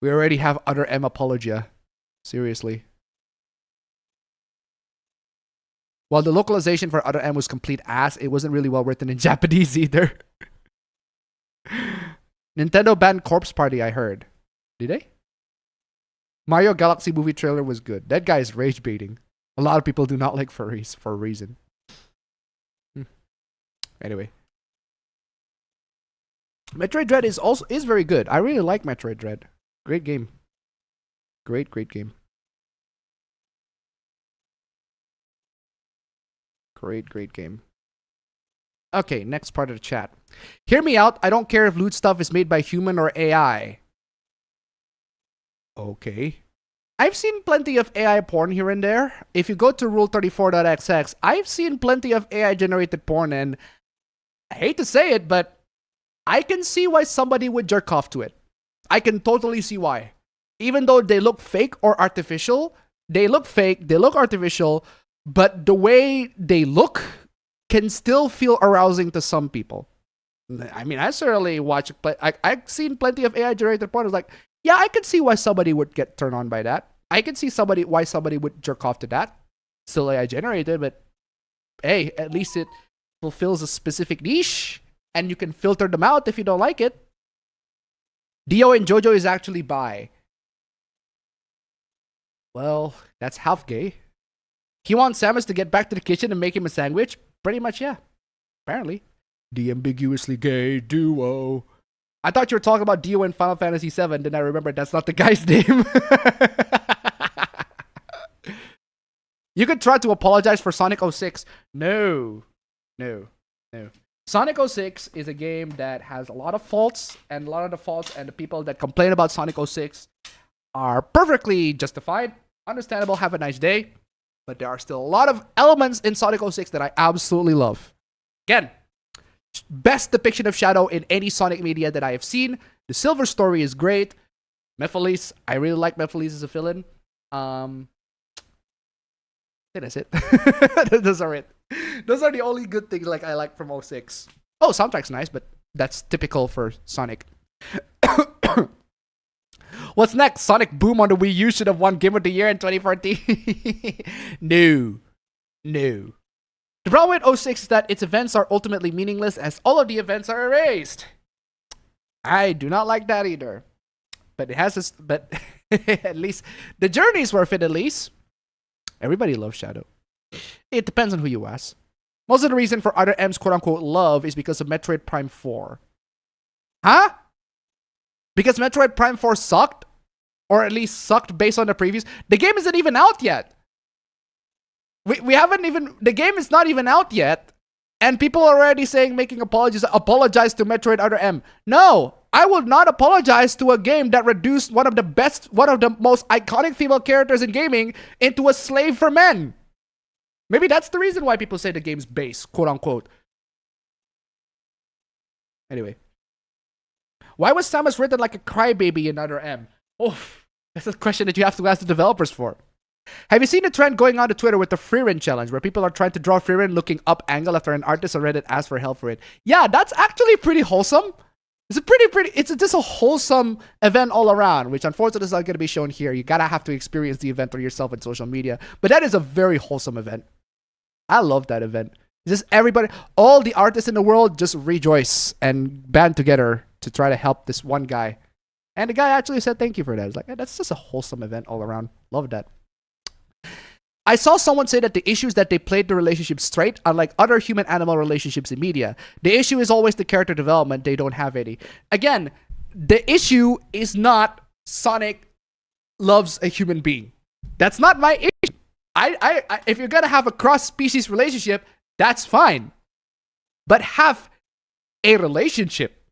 We already have Other M Apologia. Seriously. While the localization for Other M was complete ass, it wasn't really well written in Japanese either. Nintendo banned Corpse Party, I heard. Did they? Mario Galaxy movie trailer was good. That guy is rage baiting. A lot of people do not like furries for a reason. Anyway. Metroid Dread is very good. I really like Metroid Dread. Great game. Great game. Great game. Okay, next part of the chat. Hear me out. I don't care if loot stuff is made by human or AI. Okay. I've seen plenty of AI porn here and there. If you go to rule34.xx, I've seen plenty of AI generated porn, and I hate to say it, but I can see why somebody would jerk off to it. I can totally see why. Even though they look fake or artificial, they look fake, they look artificial, but the way they look can still feel arousing to some people. I mean, I certainly watch, I've seen plenty of AI generated porn. It's like, yeah, I could see why somebody would get turned on by that. I can see why somebody would jerk off to that. Still AI generated, but hey, at least it fulfills a specific niche, and you can filter them out if you don't like it. Dio and Jojo is actually bi. Well, that's half gay. He wants Samus to get back to the kitchen and make him a sandwich. Pretty much, yeah. Apparently. The ambiguously gay duo. I thought you were talking about Dio in Final Fantasy VII. Then I remembered that's not the guy's name. You could try to apologize for Sonic 06. No. Sonic 06 is a game that has a lot of faults, and a lot of the faults and the people that complain about Sonic 06 are perfectly justified, understandable, have a nice day. But there are still a lot of elements in Sonic 06 that I absolutely love. Again, best depiction of Shadow in any Sonic media that I have seen. The Silver story is great. Mephiles, I really like Mephiles as a villain. I think that's it. Those are it. Those are the only good things I like from 06. Oh, soundtrack's nice, but that's typical for Sonic. What's next? Sonic Boom on the Wii U should have won Game of the Year in 2014. No. The problem with 06 is that its events are ultimately meaningless, as all of the events are erased. I do not like that either. But it has this, but at least the journey is worth it, at least. Everybody loves Shadow. It depends on who you ask. Most of the reason for Other M's quote-unquote love is because of Metroid Prime 4. Huh? Because Metroid Prime 4 sucked? Or at least sucked based on the previews? The game isn't even out yet. We haven't even... The game is not even out yet. And people are already saying, making apologies. Apologize to Metroid Other M. No! I will not apologize to a game that reduced one of the most iconic female characters in gaming into a slave for men. Maybe that's the reason why people say the game's base, quote unquote. Anyway. Why was Samus written like a crybaby in Other M? Oh, that's a question that you have to ask the developers for. Have you seen the trend going on to Twitter with the Freerin challenge, where people are trying to draw Freerin looking up angle after an artist on Reddit asks for help for it? Yeah, that's actually pretty wholesome. It's just a wholesome event all around, which unfortunately is not going to be shown here. You gotta have to experience the event for yourself on social media. But that is a very wholesome event. I love that event. Just everybody, all the artists in the world just rejoice and band together to try to help this one guy. And the guy actually said thank you for that. It's like, hey, that's just a wholesome event all around. Love that. I saw someone say that the issue is that they played the relationship straight, unlike other human-animal relationships in media. The issue is always the character development. They don't have any. Again, the issue is not Sonic loves a human being. That's not my issue. I if you're gonna have a cross-species relationship, that's fine. But have a relationship.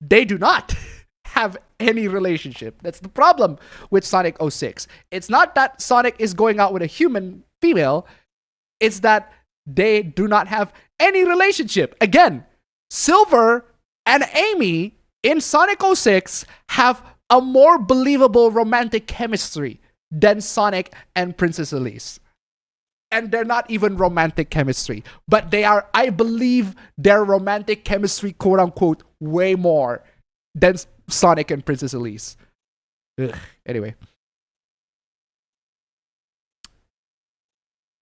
They do not have any relationship. That's the problem with Sonic 06. It's not that Sonic is going out with a human female. It's that they do not have any relationship. Again, Silver and Amy in Sonic 06 have a more believable romantic chemistry than Sonic and Princess Elise. And they're not even romantic chemistry, but they are, I believe, their romantic chemistry, quote unquote, way more than Sonic and Princess Elise. Ugh. Anyway.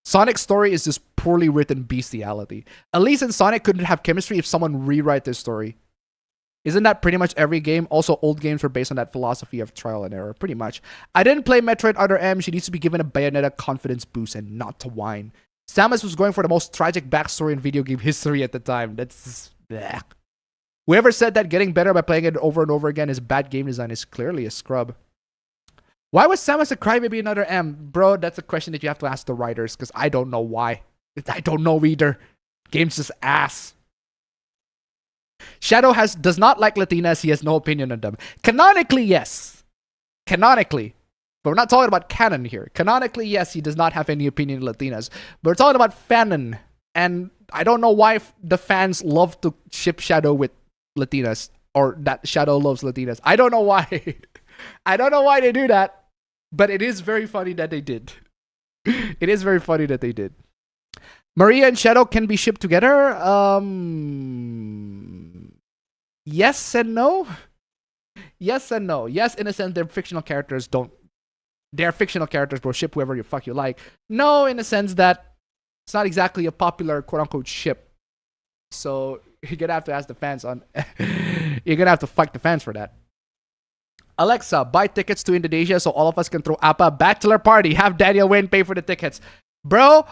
Sonic's story is just poorly written bestiality. Elise and Sonic couldn't have chemistry if someone rewrite their story. Isn't that pretty much every game? Also, old games were based on that philosophy of trial and error, pretty much. I didn't play Metroid Other M. She needs to be given a Bayonetta confidence boost and not to whine. Samus was going for the most tragic backstory in video game history at the time. That's... bleh. Whoever said that getting better by playing it over and over again is bad game design is clearly a scrub. Why was Samus a crybaby in Other M? Bro, that's a question that you have to ask the writers, because I don't know why. I don't know either. Game's just ass. Shadow does not like Latinas. He has no opinion on them. Canonically, yes. Canonically. But we're not talking about canon here. Canonically, yes, he does not have any opinion on Latinas. But we're talking about fanon. And I don't know why the fans love to ship Shadow with Latinas. Or that Shadow loves Latinas. I don't know why. I don't know why they do that. But it is very funny that they did. It is very funny that they did. Maria and Shadow can be shipped together. Yes and no. Yes and no. Yes, in a sense, they're fictional characters. They're fictional characters, bro. Ship whoever you fuck you like. No, in a sense that it's not exactly a popular quote unquote ship. So you're gonna have to ask the fans on. You're gonna have to fight the fans for that. Alexa, buy tickets to Indonesia so all of us can throw APA bachelor party. Have Daniel Wayne pay for the tickets, bro.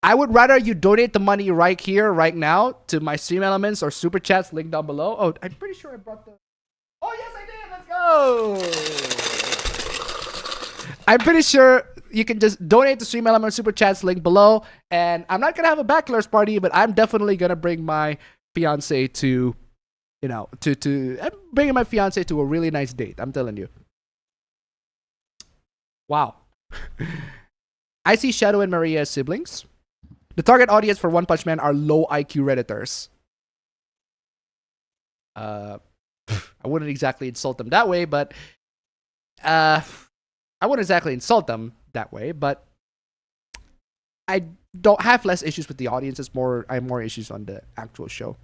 I would rather you donate the money right here, right now, to my Stream Elements or Super Chats link down below. Oh, I'm pretty sure I brought the... Oh, yes, I did. Let's go. I'm pretty sure you can just donate the Stream Elements Super Chats link below. And I'm not going to have a bachelor's party, but I'm definitely going to bring my fiance to, I'm bringing my fiance to a really nice date. I'm telling you. Wow. I see Shadow and Maria as siblings. The target audience for One Punch Man are low IQ Redditors. I wouldn't exactly insult them that way, but I wouldn't exactly insult them that way, but I don't have less issues with the audience. I have more issues on the actual show.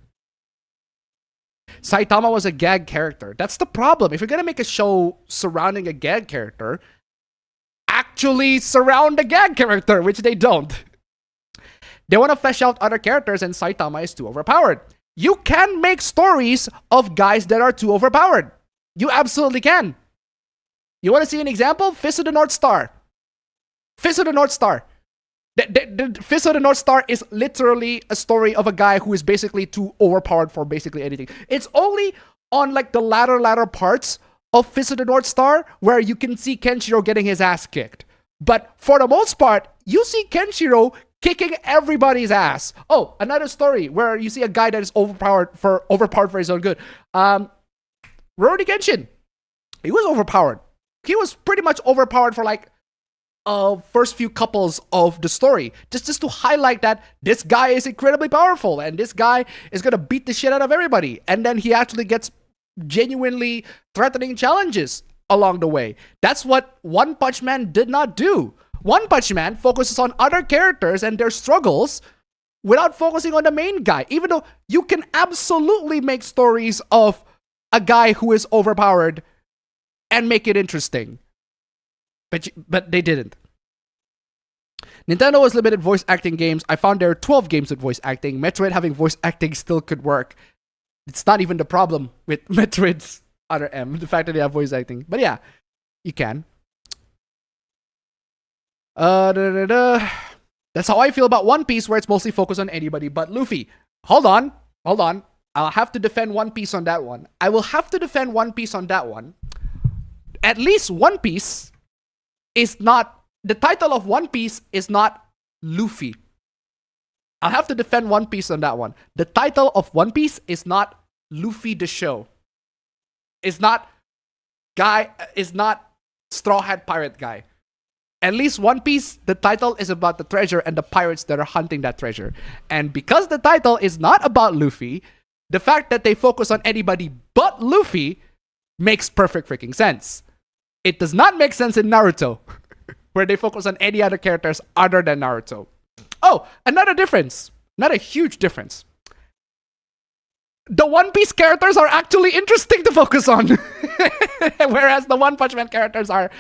Saitama was a gag character. That's the problem. If you're gonna make a show surrounding a gag character, actually surround the gag character, which they don't. They want to flesh out other characters, and Saitama is too overpowered. You can make stories of guys that are too overpowered. You absolutely can. You want to see an example? Fist of the North Star. Fist of the North Star. The Fist of the North Star is literally a story of a guy who is basically too overpowered for basically anything. It's only on like the latter parts of Fist of the North Star where you can see Kenshiro getting his ass kicked. But for the most part, you see Kenshiro kicking everybody's ass. Oh, another story where you see a guy that is overpowered for his own good. Rurouni Kenshin. He was overpowered. He was pretty much overpowered for like first few couples of the story. Just to highlight that this guy is incredibly powerful and this guy is gonna beat the shit out of everybody. And then he actually gets genuinely threatening challenges along the way. That's what One Punch Man did not do. One Punch Man focuses on other characters and their struggles without focusing on the main guy. Even though you can absolutely make stories of a guy who is overpowered and make it interesting. But they didn't. Nintendo was limited voice acting games. I found there are 12 games with voice acting. Metroid having voice acting still could work. It's not even the problem with Metroid's Other M, the fact that they have voice acting. But yeah, you can. That's how I feel about One Piece, where it's mostly focused on anybody but Luffy. Hold on. I'll have to defend One Piece on that one. I will have to defend One Piece on that one. At least One Piece is not the title of One Piece is not Luffy. I'll have to defend One Piece on that one. The title of One Piece is not Luffy the Show. It's not Straw Hat Pirate Guy. At least One Piece, the title is about the treasure and the pirates that are hunting that treasure. And because the title is not about Luffy, the fact that they focus on anybody but Luffy makes perfect freaking sense. It does not make sense in Naruto, where they focus on any other characters other than Naruto. Oh, another difference. Not a huge difference. The One Piece characters are actually interesting to focus on. Whereas the One Punch Man characters are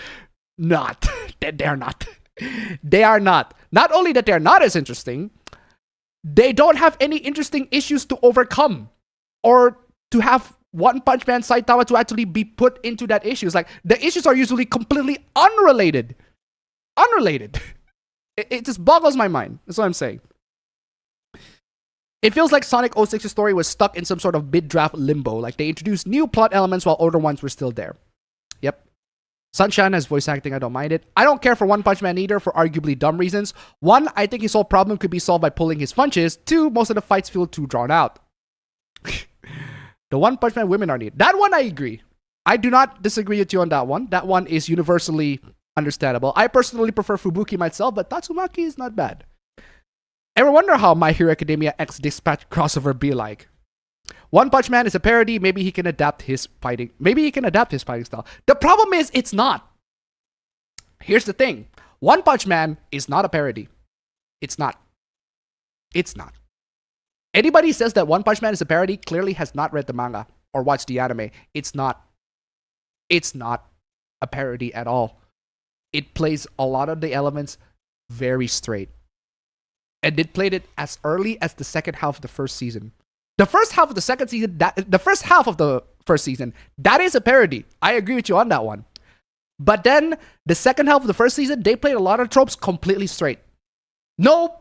not. They're not. They are not. Not only that they're not as interesting, they don't have any interesting issues to overcome. Or to have One Punch Man Saitama to actually be put into that issues. Like, the issues are usually completely unrelated. Unrelated. It just boggles my mind. That's what I'm saying. It feels like Sonic 06's story was stuck in some sort of mid-draft limbo. Like, they introduced new plot elements while older ones were still there. Yep. Sunshine has voice acting, I don't mind it. I don't care for One Punch Man either for arguably dumb reasons. One, I think his whole problem could be solved by pulling his punches. Two, most of the fights feel too drawn out. The One Punch Man women are needed. That one I agree. I do not disagree with you on that one. That one is universally understandable. I personally prefer Fubuki myself, but Tatsumaki is not bad. Ever wonder how My Hero Academia X Dispatch crossover be like? One Punch Man is a parody. Maybe he can adapt his fighting. Maybe he can adapt his fighting style. The problem is, it's not. Here's the thing. One Punch Man is not a parody. It's not. It's not. Anybody says that One Punch Man is a parody clearly has not read the manga or watched the anime. It's not. It's not a parody at all. It plays a lot of the elements very straight. And it played it as early as the second half of the first season. The first half of the second season, the first half of the first season, that is a parody. I agree with you on that one. But then, the second half of the first season, they played a lot of tropes completely straight. No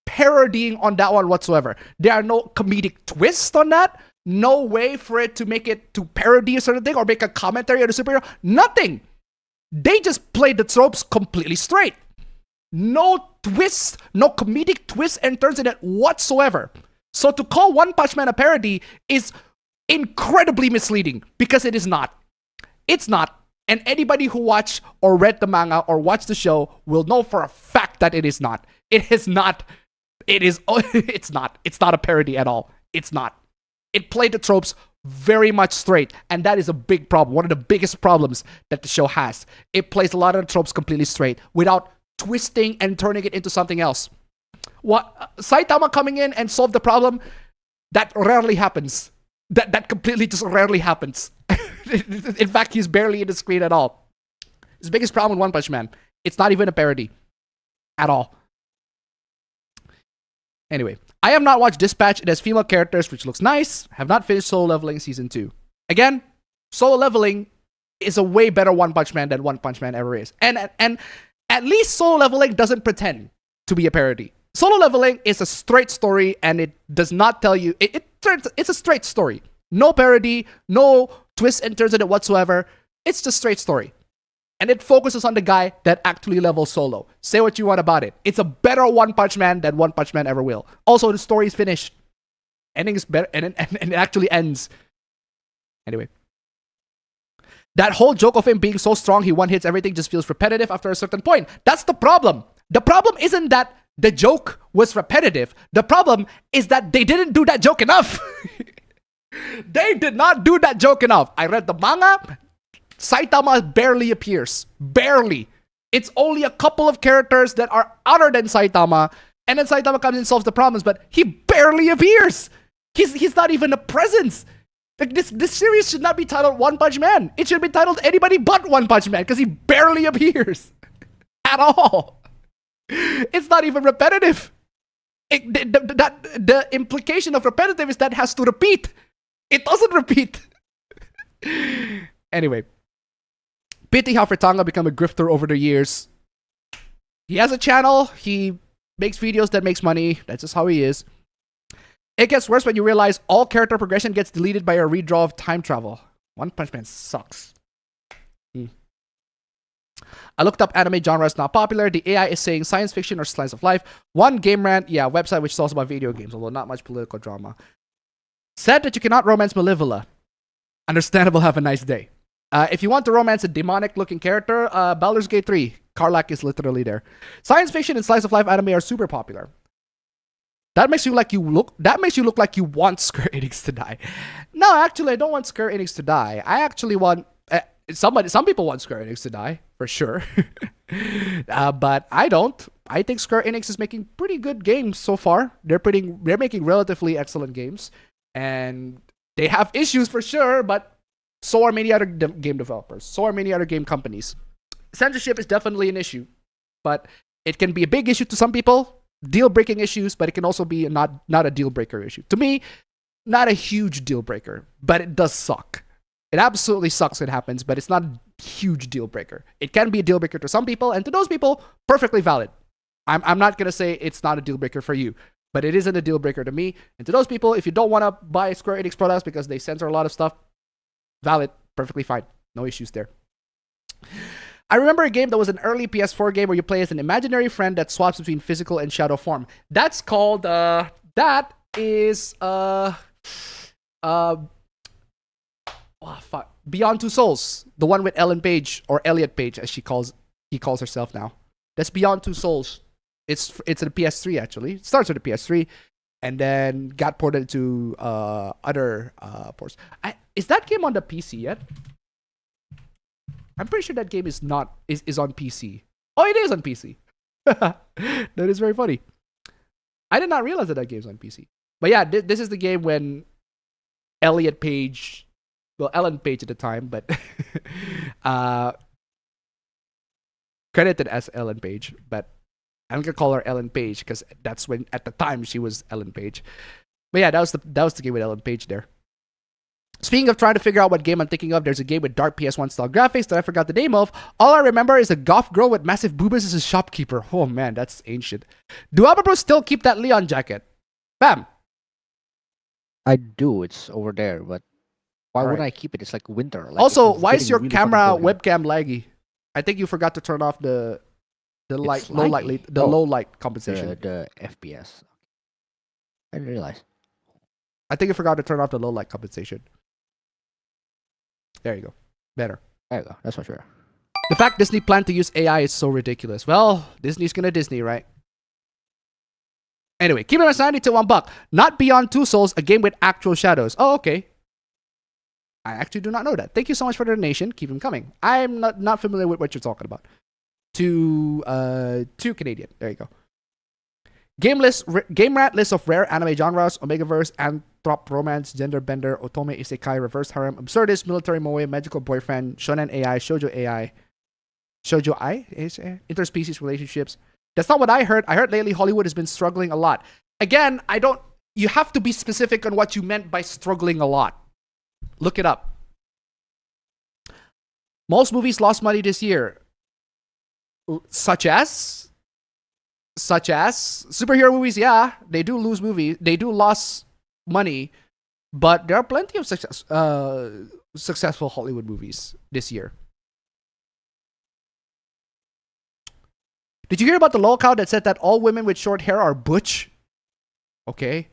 parodying on that one whatsoever. There are no comedic twists on that. No way for it to make it to parody a certain thing or make a commentary on the superhero. Nothing. They just played the tropes completely straight. No twists, no comedic twists and turns in it whatsoever. So to call One Punch Man a parody is incredibly misleading because it is not. It's not. And anybody who watched or read the manga or watched the show will know for a fact that it is not. It is not. It is. It's not. It's not a parody at all. It's not. It played the tropes very much straight, and that is a big problem. One of the biggest problems that the show has. It plays a lot of the tropes completely straight without twisting and turning it into something else. What Saitama coming in and solve the problem, that rarely happens. That completely just rarely happens. In fact, he's barely in the screen at all. His biggest problem with One Punch Man, it's not even a parody at all. Anyway, I have not watched Dispatch. It has female characters, which looks nice. Have not finished Solo Leveling Season 2. Again, Solo Leveling is a way better One Punch Man than One Punch Man ever is. And at least Solo Leveling doesn't pretend to be a parody. Solo Leveling is a straight story, and it does not tell you... It's a straight story. No parody, no twists and turns in it whatsoever. It's just straight story. And it focuses on the guy that actually levels solo. Say what you want about it. It's a better One Punch Man than One Punch Man ever will. Also, the story is finished. Ending is better, and it actually ends. Anyway. That whole joke of him being so strong, he one-hits everything, just feels repetitive after a certain point. That's the problem. The problem isn't that the joke was repetitive. The problem is that they didn't do that joke enough. They did not do that joke enough. I read the manga. Saitama barely appears. Barely. It's only a couple of characters that are other than Saitama. And then Saitama comes and solves the problems, but he barely appears. He's not even a presence. Like this series should not be titled One Punch Man. It should be titled Anybody But One Punch Man because he barely appears. At all. It's not even repetitive. The implication of repetitive is that it has to repeat. It doesn't repeat. Anyway. Pity how Fritanga become a grifter over the years. He has a channel. He makes videos that makes money. That's just how he is. It gets worse when you realize all character progression gets deleted by a redraw of time travel. One Punch Man sucks. I looked up anime genre is not popular. The AI is saying science fiction or slice of life. One game rant, yeah, website which talks about video games, although not much political drama. Said that you cannot romance Malivula. Understandable, have a nice day. If you want to romance a demonic-looking character, Baldur's Gate 3. Karlak is literally there. Science fiction and slice of life anime are super popular. That makes you look like you want Square Enix to die. No, actually, I don't want Square Enix to die. I actually want some people want Square Enix to die for sure, but I don't. I think Square Enix is making pretty good games so far. They're making relatively excellent games, and they have issues for sure. But so are many other game developers. So are many other game companies. Censorship is definitely an issue, but it can be a big issue to some people. Deal-breaking issues, but it can also be not a deal-breaker issue. To me, not a huge deal-breaker, but it does suck. It absolutely sucks when it happens, but it's not a huge deal-breaker. It can be a deal-breaker to some people, and to those people, perfectly valid. I'm not going to say it's not a deal-breaker for you, but it isn't a deal-breaker to me. And to those people, if you don't want to buy Square Enix products because they censor a lot of stuff, valid, perfectly fine. No issues there. I remember a game that was an early PS4 game where you play as an imaginary friend that swaps between physical and shadow form. That's called, Beyond Two Souls. The one with Ellen Page, or Elliot Page as he calls herself now. That's Beyond Two Souls. It's a PS3 actually. It starts with a PS3 and then got ported to other ports. Is that game on the PC yet? I'm pretty sure that game is on PC. Oh, it is on PC. That is very funny. I did not realize that game's on PC. But yeah, this is the game when Ellen Page at the time, but credited as Ellen Page, but I'm gonna call her Ellen Page because that's when at the time she was Ellen Page. But yeah, that was the game with Ellen Page there. Speaking of trying to figure out what game I'm thinking of, there's a game with dark PS1 style graphics that I forgot the name of. All I remember is a goth girl with massive boobas as a shopkeeper. Oh man, that's ancient. Do Alba Bros still keep that Leon jacket? Bam!
I do. It's over there, but why would
Alright.
I keep it? It's like winter. Like,
Also,
it's
why is
getting
your
really
camera
fucking cold here.
webcam laggy? I think you forgot to turn off the
It's
low
laggy.
light compensation.
The FPS? I didn't realize.
I think you forgot to turn off the low light compensation. There you go. Better.
There you go. That's for sure.
The fact Disney planned to use AI is so ridiculous. Well, Disney's gonna Disney, right? Anyway, keep it at 90 to $1. Not Beyond Two Souls, a game with actual shadows. Oh, okay. I actually do not know that. Thank you so much for the donation. Keep them coming. I'm not familiar with what you're talking about. Two Canadian. There you go. Game rant list of rare anime genres: Omegaverse, Anthrop romance, gender bender, otome isekai, reverse harem, absurdist, military moe, magical boyfriend, shonen AI, shoujo ai, interspecies relationships. That's not what I heard. I heard lately Hollywood has been struggling a lot. Again, you have to be specific on what you meant by struggling a lot. Look it up. Most movies lost money this year. Such as superhero movies. Yeah, they do lose money, but there are plenty of successful Hollywood movies this year. Did you hear about the lolcow that said that all women with short hair are butch? Okay.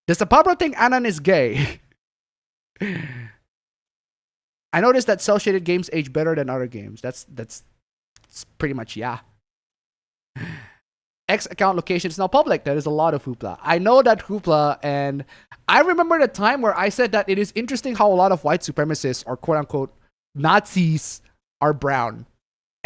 Does the Pablo think Anan is gay? I noticed that cel-shaded games age better than other games. That's pretty much, yeah. X account location is now public. That is a lot of hoopla. I know that hoopla, and I remember the time where I said that it is interesting how a lot of white supremacists or quote unquote Nazis are brown.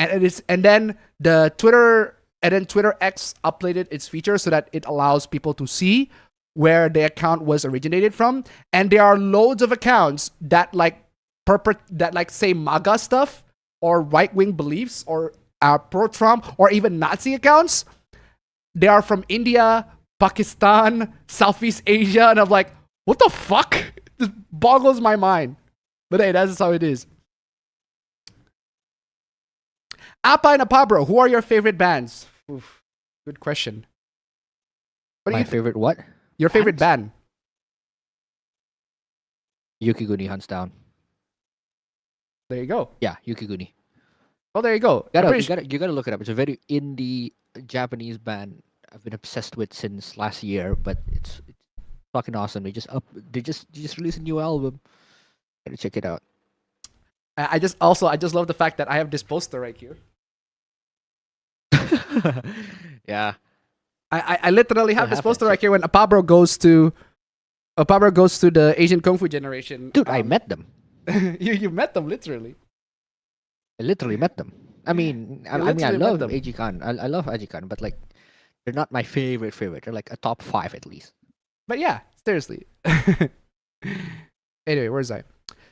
And then Twitter X updated its feature so that it allows people to see where the account was originated from. And there are loads of accounts that say MAGA stuff or right-wing beliefs or pro-Trump or even Nazi accounts. They are from India, Pakistan, Southeast Asia, and I'm like, what the fuck? This boggles my mind. But hey, that's how it is. Appa and Apabro, who are your favorite bands? Oof, good question. What
My favorite what?
Your favorite band?
Yukiguni hands down.
There you go.
Yeah, Yukiguni.
Oh, there you go.
You gotta look it up. It's a very indie Japanese band I've been obsessed with since last year, but it's fucking awesome. They just released a new album. Gotta check it out.
I just love the fact that I have this poster right here.
Yeah.
I literally have
What
this poster
happens?
right here when Apabro goes to the Asian Kung Fu generation.
Dude, I met them.
you met them literally.
I literally met them. I mean, I
literally met
love
them.
Ajikan. I love Ajikan, but like, they're not my favorite. They're like a top 5 at least.
But yeah, seriously. Anyway, where's I?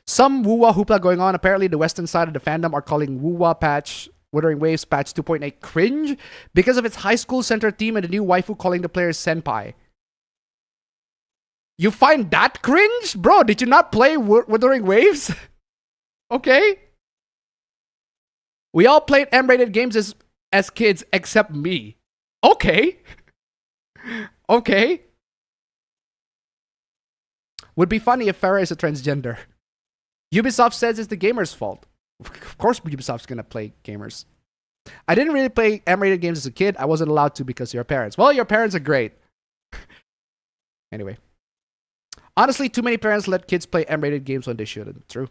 Some woo-wah hoopla going on. Apparently, the western side of the fandom are calling woo-wah patch Wuthering Waves patch 2.8 cringe because of its high school center theme and the new waifu calling the players senpai. You find that cringe? Bro, did you not play Wuthering Waves? Okay. We all played M-rated games as kids except me. Okay. Okay. Would be funny if Farah is a transgender. Ubisoft says it's the gamer's fault. Of course Ubisoft's gonna play gamers. I didn't really play M-rated games as a kid. I wasn't allowed to because of your parents. Well, your parents are great. Anyway. Honestly, too many parents let kids play M-rated games when they shouldn't. True.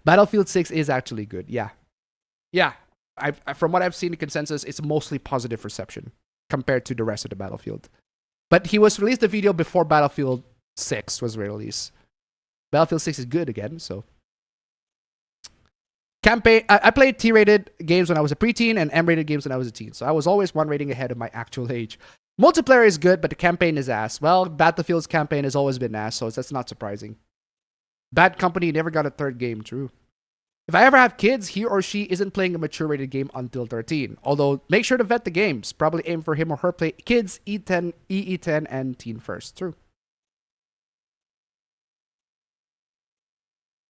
Battlefield 6 is actually good. Yeah. Yeah. From what I've seen in consensus, it's mostly positive reception compared to the rest of the Battlefield. But he was released the video before Battlefield 6 was released. Battlefield 6 is good again, so. Campaign. I played T-rated games when I was a preteen and M-rated games when I was a teen. So I was always one rating ahead of my actual age. Multiplayer is good, but the campaign is ass. Well, Battlefield's campaign has always been ass, so that's not surprising. Bad Company never got a third game, true. If I ever have kids, he or she isn't playing a mature rated game until 13. Although, make sure to vet the games. Probably aim for him or her play kids, E10, EE10, and teen first. True.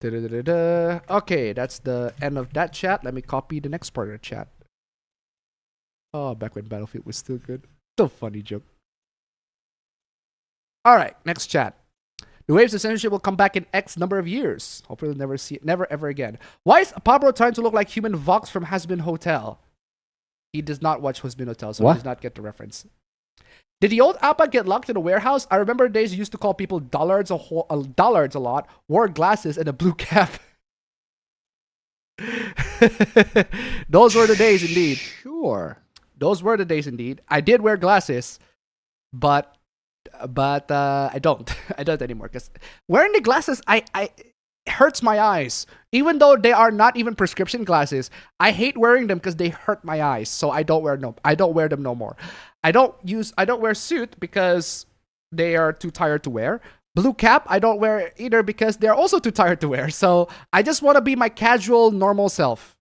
Okay, that's the end of that chat. Let me copy the next part of the chat. Oh, back when Battlefield was still good. Still funny joke. Alright, next chat. The waves of censorship will come back in X number of years. Hopefully we'll never see it. Never ever again. Why is Pablo trying to look like human Vox from Hasbin Hotel? He does not watch Hasbin Hotel, so
What?
he does not get the reference. Did the old Appa get locked in a warehouse? I remember days used to call people dullards dullards a lot, wore glasses and a blue cap. Those were the days indeed.
Sure.
Those were the days indeed. I did wear glasses, but I don't. I don't anymore because wearing the glasses, it hurts my eyes. Even though they are not even prescription glasses, I hate wearing them because they hurt my eyes. So I don't wear them. I don't wear them no more. I don't wear suit because they are too tired to wear. Blue cap, I don't wear either because they're also too tired to wear. So I just want to be my casual, normal self.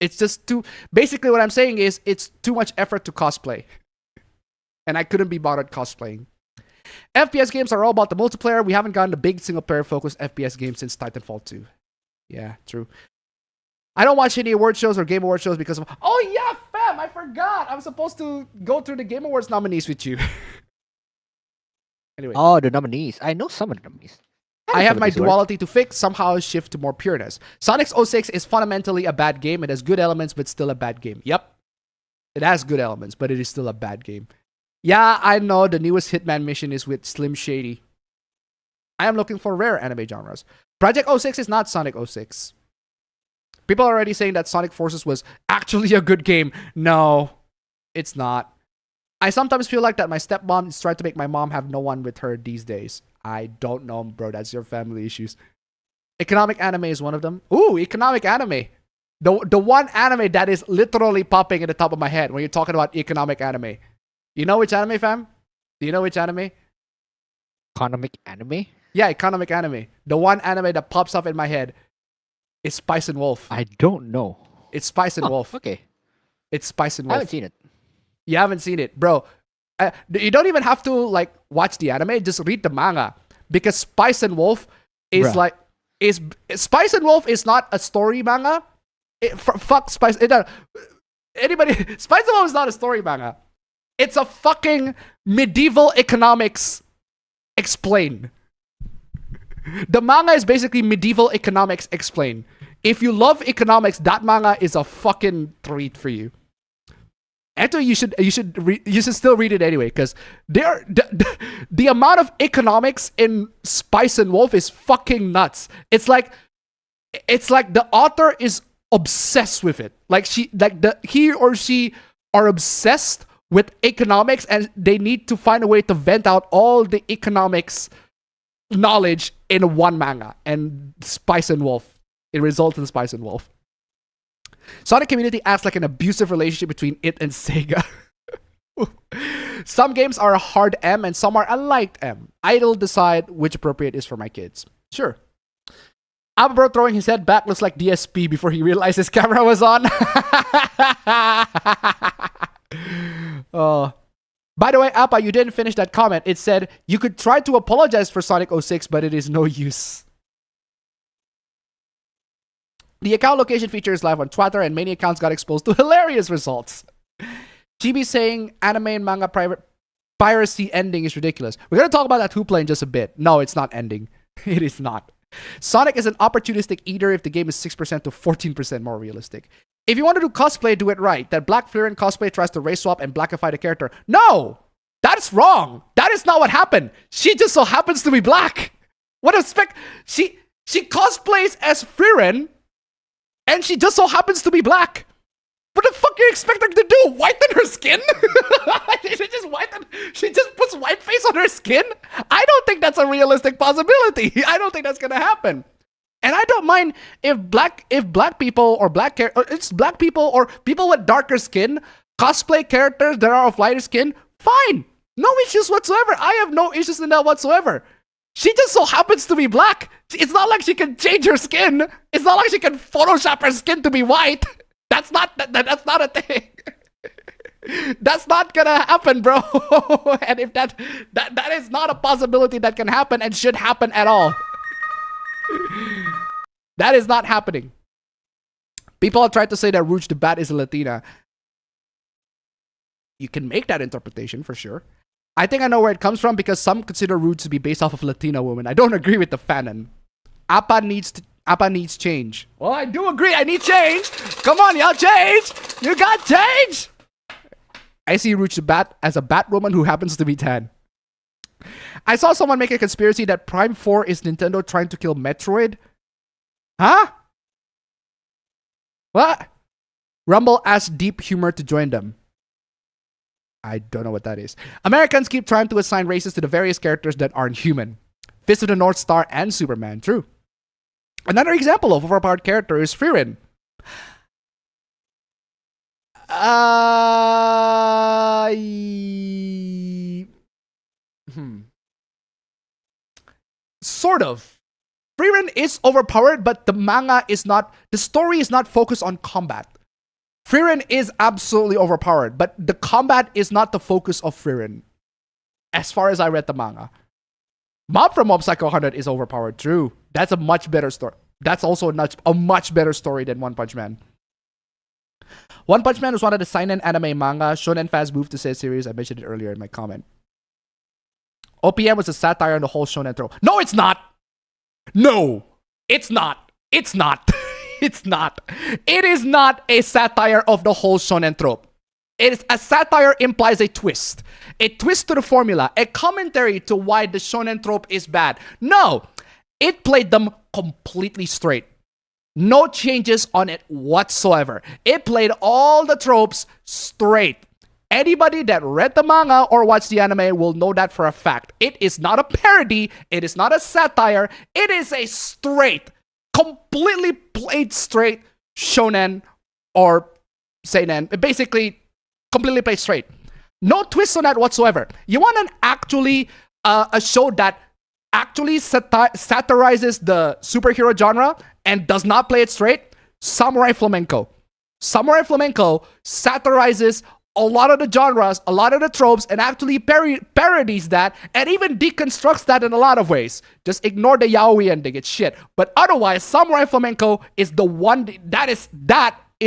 It's just basically what I'm saying is it's too much effort to cosplay. And I couldn't be bothered cosplaying. FPS games are all about the multiplayer. We haven't gotten a big single player focused FPS game since Titanfall 2. Yeah, true. I don't watch any award shows or game award shows because of... Oh yeah, fam, I forgot. I was supposed to go through the Game Awards nominees with you. Anyway.
Oh, the nominees. I know some of the nominees.
I have my duality to fix, somehow shift to more pureness. Sonic's 06 is fundamentally a bad game. It has good elements, but still a bad game. Yep. It has good elements, but it is still a bad game. Yeah, I know the newest Hitman mission is with Slim Shady. I am looking for rare anime genres. Project 06 is not Sonic 06. People are already saying that Sonic Forces was actually a good game. No, it's not. I sometimes feel like that my stepmom is trying to make my mom have no one with her these days. I don't know, bro. That's your family issues. Economic anime is one of them. Ooh, economic anime. The one anime that is literally popping at the top of my head when you're talking about economic anime. You know which anime, fam? Do you know which anime?
Economic anime?
Yeah, economic anime. The one anime that pops up in my head is Spice and Wolf.
I don't know.
It's Spice and Wolf.
Okay.
It's Spice and
I
Wolf.
haven't seen it.
You haven't seen it, bro. You don't even have to like watch the anime. Just read the manga because Spice and Wolf is
Bruh.
Spice and Wolf is not a story manga. Fuck Spice. Anybody? Spice and Wolf is not a story manga. It's a fucking medieval economics explain. The manga is basically medieval economics explain. If you love economics, that manga is a fucking treat for you. Actually, you should still read it anyway, because the amount of economics in Spice and Wolf is fucking nuts. It's like the author is obsessed with it. Like he or she are obsessed with economics, and they need to find a way to vent out all the economics knowledge in one manga. And Spice and Wolf, it results in Spice and Wolf. Sonic Community acts like an abusive relationship between it and Sega. Some games are a hard M and some are a light M. I'll decide which appropriate is for my kids. Sure. Abro throwing his head back looks like DSP before he realized his camera was on. By the way, Appa, you didn't finish that comment. It said, you could try to apologize for Sonic 06, but it is no use. The account location feature is live on Twitter, and many accounts got exposed to hilarious results. GB saying anime and manga piracy ending is ridiculous. We're going to talk about that hoopla in just a bit. No, it's not ending. It is not. Sonic is an opportunistic eater if the game is 6% to 14% more realistic. If you want to do cosplay, do it right. That Black Flirin cosplay tries to race swap and blackify the character. No! That's wrong! That is not what happened. She just so happens to be black. What a spec... She cosplays as Flirin, and she just so happens to be black. What the fuck do you expect her to do? Whiten her skin? She just puts white face on her skin? I don't think that's a realistic possibility. I don't think that's gonna happen. And I don't mind if black people or it's black people or people with darker skin cosplay characters that are of lighter skin. Fine, no issues whatsoever. I have no issues in that whatsoever. She just so happens to be black. It's not like she can change her skin. It's not like she can Photoshop her skin to be white. That's not a thing. That's not gonna happen, bro. And if that is not a possibility that can happen and should happen at all. That is not happening. People have tried to say that Rouge the Bat is a Latina. You can make that interpretation for sure. I think I know where it comes from because some consider Rouge to be based off of Latina women. I don't agree with the fanon. Appa needs change. Well, I do agree. I need change. Come on, y'all, change. You got change. I see Rouge the Bat as a Batwoman who happens to be tan. I saw someone make a conspiracy that Prime 4 is Nintendo trying to kill Metroid. Huh? What? Rumble asked Deep Humor to join them. I don't know what that is. Americans keep trying to assign races to the various characters that aren't human. Fist of the North Star and Superman. True. Another example of overpowered character is Frieren. Sort of. Frieren is overpowered, but the story is not focused on combat. Frieren is absolutely overpowered, but the combat is not the focus of Frieren. As far as I read the manga. Mob from Mob Psycho 100 is overpowered, true. That's a much better story. That's also a much better story than One Punch Man. One Punch Man was one of the seinen anime manga. Shonen fans moved to said series. I mentioned it earlier in my comment. OPM was a satire on the whole shonen trope. No, it's not. No, it's not. It's not. It's not. It is not a satire of the whole shonen trope. It is a satire implies a twist. A twist to the formula. A commentary to why the shonen trope is bad. No, it played them completely straight. No changes on it whatsoever. It played all the tropes straight. Anybody that read the manga or watched the anime will know that for a fact. It is not a parody. It is not a satire. It is a straight, completely played straight shonen or seinen. Basically, completely played straight. No twists on that whatsoever. You want a show that actually satirizes the superhero genre and does not play it straight? Samurai Flamenco. Samurai Flamenco satirizes a lot of the genres, a lot of the tropes, and actually parodies that and even deconstructs that in a lot of ways. Just ignore the yaoi ending, it's shit. But otherwise, Samurai Flamenco is the one that is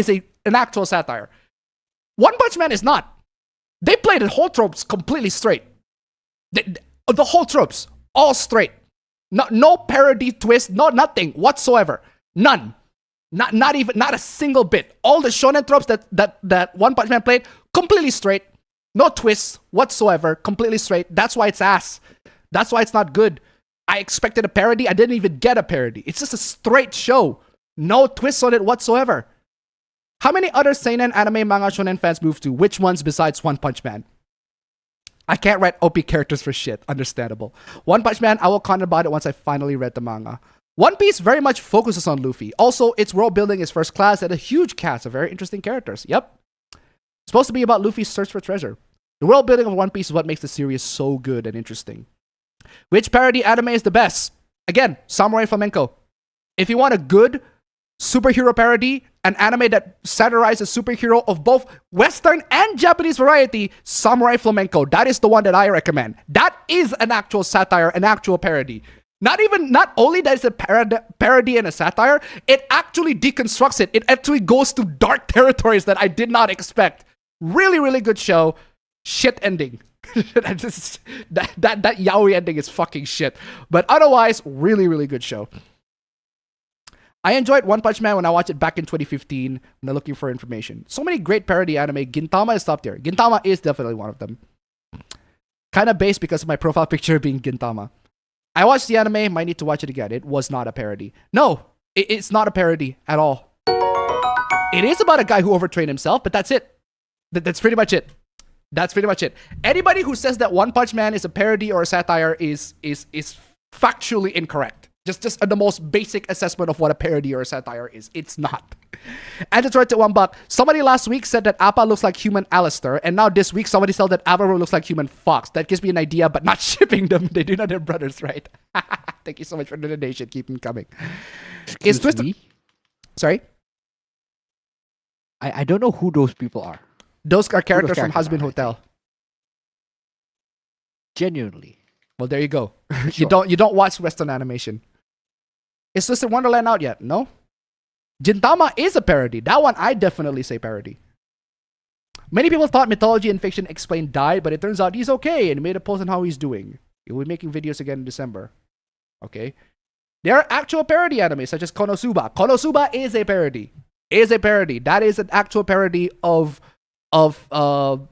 an actual satire. One Punch Man is not. They played the whole tropes completely straight. The whole tropes, all straight. No parody twist, no nothing whatsoever. None. Not a single bit. All the shonen tropes that One Punch Man played, completely straight. No twists whatsoever. Completely straight. That's why it's ass. That's why it's not good. I expected a parody. I didn't even get a parody. It's just a straight show. No twists on it whatsoever. How many other seinen anime manga shonen fans moved to? Which ones besides One Punch Man? I can't write OP characters for shit. Understandable. One Punch Man, I will comment about it once I finally read the manga. One Piece very much focuses on Luffy. Also, its world building is first class and a huge cast of very interesting characters. Yep. It's supposed to be about Luffy's search for treasure. The world building of One Piece is what makes the series so good and interesting. Which parody anime is the best? Again, Samurai Flamenco. If you want a good superhero parody, an anime that satirizes superhero of both Western and Japanese variety, Samurai Flamenco. That is the one that I recommend. That is an actual satire, an actual parody. Not only that it's a parody and a satire, it actually deconstructs it. It actually goes to dark territories that I did not expect. Really, really good show. Shit ending. that yaoi ending is fucking shit. But otherwise, really, really good show. I enjoyed One Punch Man when I watched it back in 2015 when I'm looking for information. So many great parody anime. Gintama is top tier. Gintama is definitely one of them. Kind of based because of my profile picture being Gintama. I watched the anime, might need to watch it again. It was not a parody. No, it's not a parody at all. It is about a guy who overtrained himself, but that's it. That's pretty much it. That's pretty much it. Anybody who says that One Punch Man is a parody or a satire is factually incorrect. Just the most basic assessment of what a parody or a satire is. It's not. And it's right to $1. Somebody last week said that Appa looks like human Alistair, and now this week somebody said that Avaru looks like human Fox. That gives me an idea, but not shipping them. They do not have brothers, right? Thank you so much for the donation. Keep them coming. Is Twisted? Sorry?
I don't know who those people are.
Those are characters from Husband Hotel.
Genuinely.
Well, there you go.
Sure.
You don't watch Western animation. Is Twisted Wonderland out yet? No. Gintama is a parody. That one I definitely say parody. Many people thought Mythology and Fiction Explained died, but it turns out he's okay and made a post on how he's doing. He'll be making videos again in December. Okay. There are actual parody animes such as Konosuba. Konosuba is a parody. That is an actual parody of isekai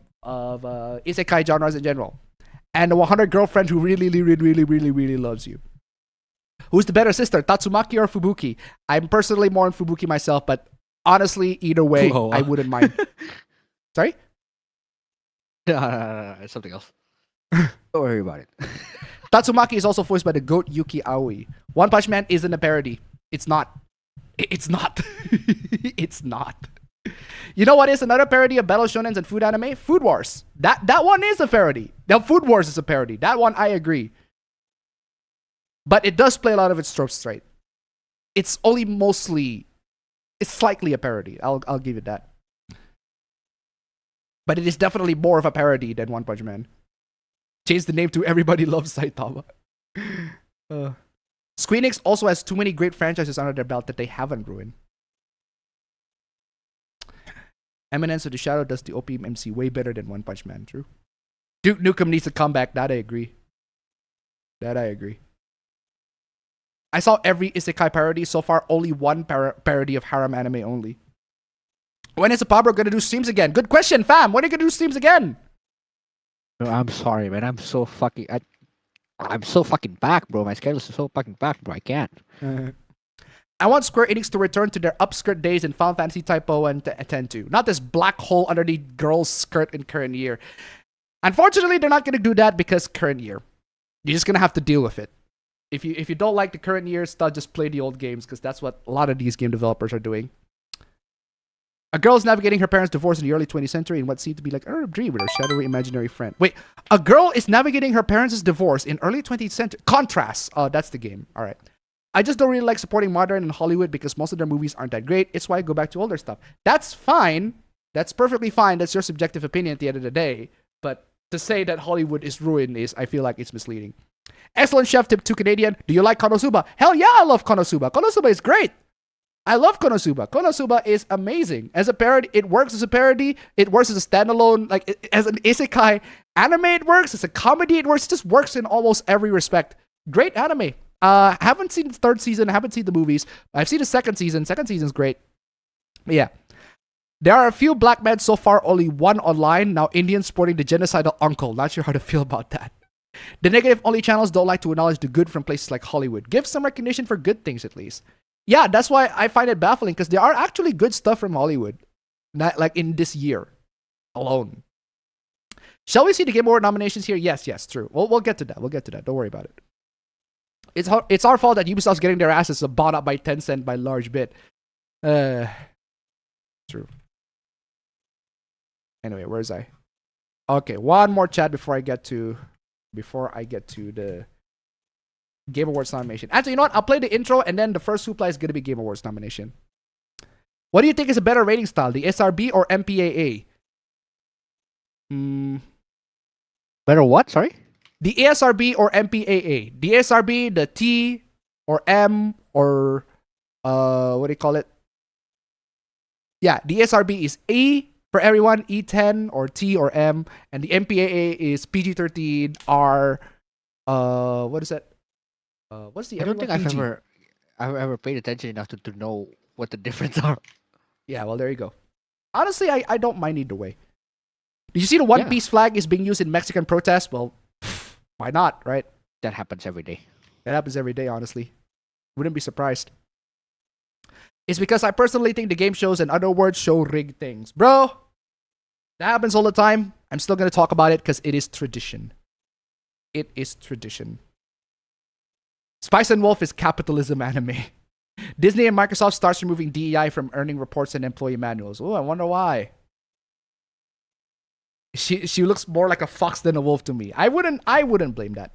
genres in general. And the 100 girlfriend who really loves you. Who's the better sister, Tatsumaki or Fubuki? I'm personally more on Fubuki myself, but honestly, either way, I wouldn't mind. Sorry?
No, it's something else. Don't worry about it.
Tatsumaki is also voiced by the goat Yuki Aoi. One Punch Man isn't a parody. It's not. It's not. It's not. You know what is another parody of battle shonens and food anime? Food Wars. That one is a parody. Now, Food Wars is a parody. That one I agree. But it does play a lot of its tropes straight. It's only mostly, it's slightly a parody. I'll give it that. But it is definitely more of a parody than One Punch Man. Change the name to Everybody Loves Saitama. Squeenix also has too many great franchises under their belt that they haven't ruined. Eminence of the Shadow does the OPM MC way better than One Punch Man, true. Duke Nukem needs a comeback, that I agree. I saw every isekai parody. So far, only one parody of harem anime only. When is Pablo gonna do streams again? Good question, fam. When are you gonna do streams again?
No, I'm sorry, man. I'm so fucking back, bro. My schedule is so fucking back, bro. I can't.
I want Square Enix to return to their upskirt days in Final Fantasy Typo and attend to. Not this black hole under the girl's skirt in current year. Unfortunately, they're not gonna do that because current year. You're just gonna have to deal with it. If you don't like the current year stuff, just play the old games because that's what a lot of these game developers are doing. A girl is navigating her parents' divorce in the early 20th century in what seemed to be like a dream with her shadowy imaginary friend. Wait, a girl is navigating her parents' divorce in early 20th century. Contrast. Oh, that's the game. All right. I just don't really like supporting modern and Hollywood because most of their movies aren't that great. It's why I go back to older stuff. That's fine. That's perfectly fine. That's your subjective opinion at the end of the day. But to say that Hollywood is ruined I feel like it's misleading. Excellent Chef Tip 2 Canadian. Do you like Konosuba? Hell yeah, I love Konosuba. Konosuba is great. I love Konosuba. Konosuba is amazing. As a parody, it works as a parody. It works as a standalone, like as an isekai anime, it works. As a comedy, it works. It just works in almost every respect. Great anime. Haven't seen the third season. Haven't seen the movies. I've seen the second season. Second season's great. But yeah. There are a few black men so far, only one online. Now Indians sporting the genocidal uncle. Not sure how to feel about that. The negative only channels don't like to acknowledge the good from places like Hollywood. Give some recognition for good things at least. Yeah, that's why I find it baffling, because there are actually good stuff from Hollywood. Not like in this year alone. Shall we see the Game Award nominations here? Yes, true. We'll get to that. We'll get to that. Don't worry about it. It's our fault that Ubisoft's getting their asses bought up by Tencent by large bit. True. Anyway, where's I? Okay, one more chat before I get to the Game Awards nomination. Actually, you know what? I'll play the intro, and then the first hoopla is going to be Game Awards nomination. What do you think is a better rating style, the SRB or MPAA?
Better what? Sorry?
The ASRB or MPAA. The ASRB, the T or M or what do you call it? Yeah, the ASRB is A for everyone, E10 or T or M, and the MPAA is PG-13, R. What is that? What's the?
I don't think I've
PG?
ever paid attention enough to know what the difference are.
Yeah, well, there you go. Honestly, I don't mind either way. Did you see the One Piece flag is being used in Mexican protests? Well, why not, right?
That happens every day.
That happens every day, honestly. Wouldn't be surprised. It's because I personally think the game shows and other words show rigged things. Bro, that happens all the time. I'm still going to talk about it because it is tradition. It is tradition. Spice and Wolf is capitalism anime. Disney and Microsoft starts removing DEI from earning reports and employee manuals. Oh, I wonder why. She looks more like a fox than a wolf to me. I wouldn't blame that.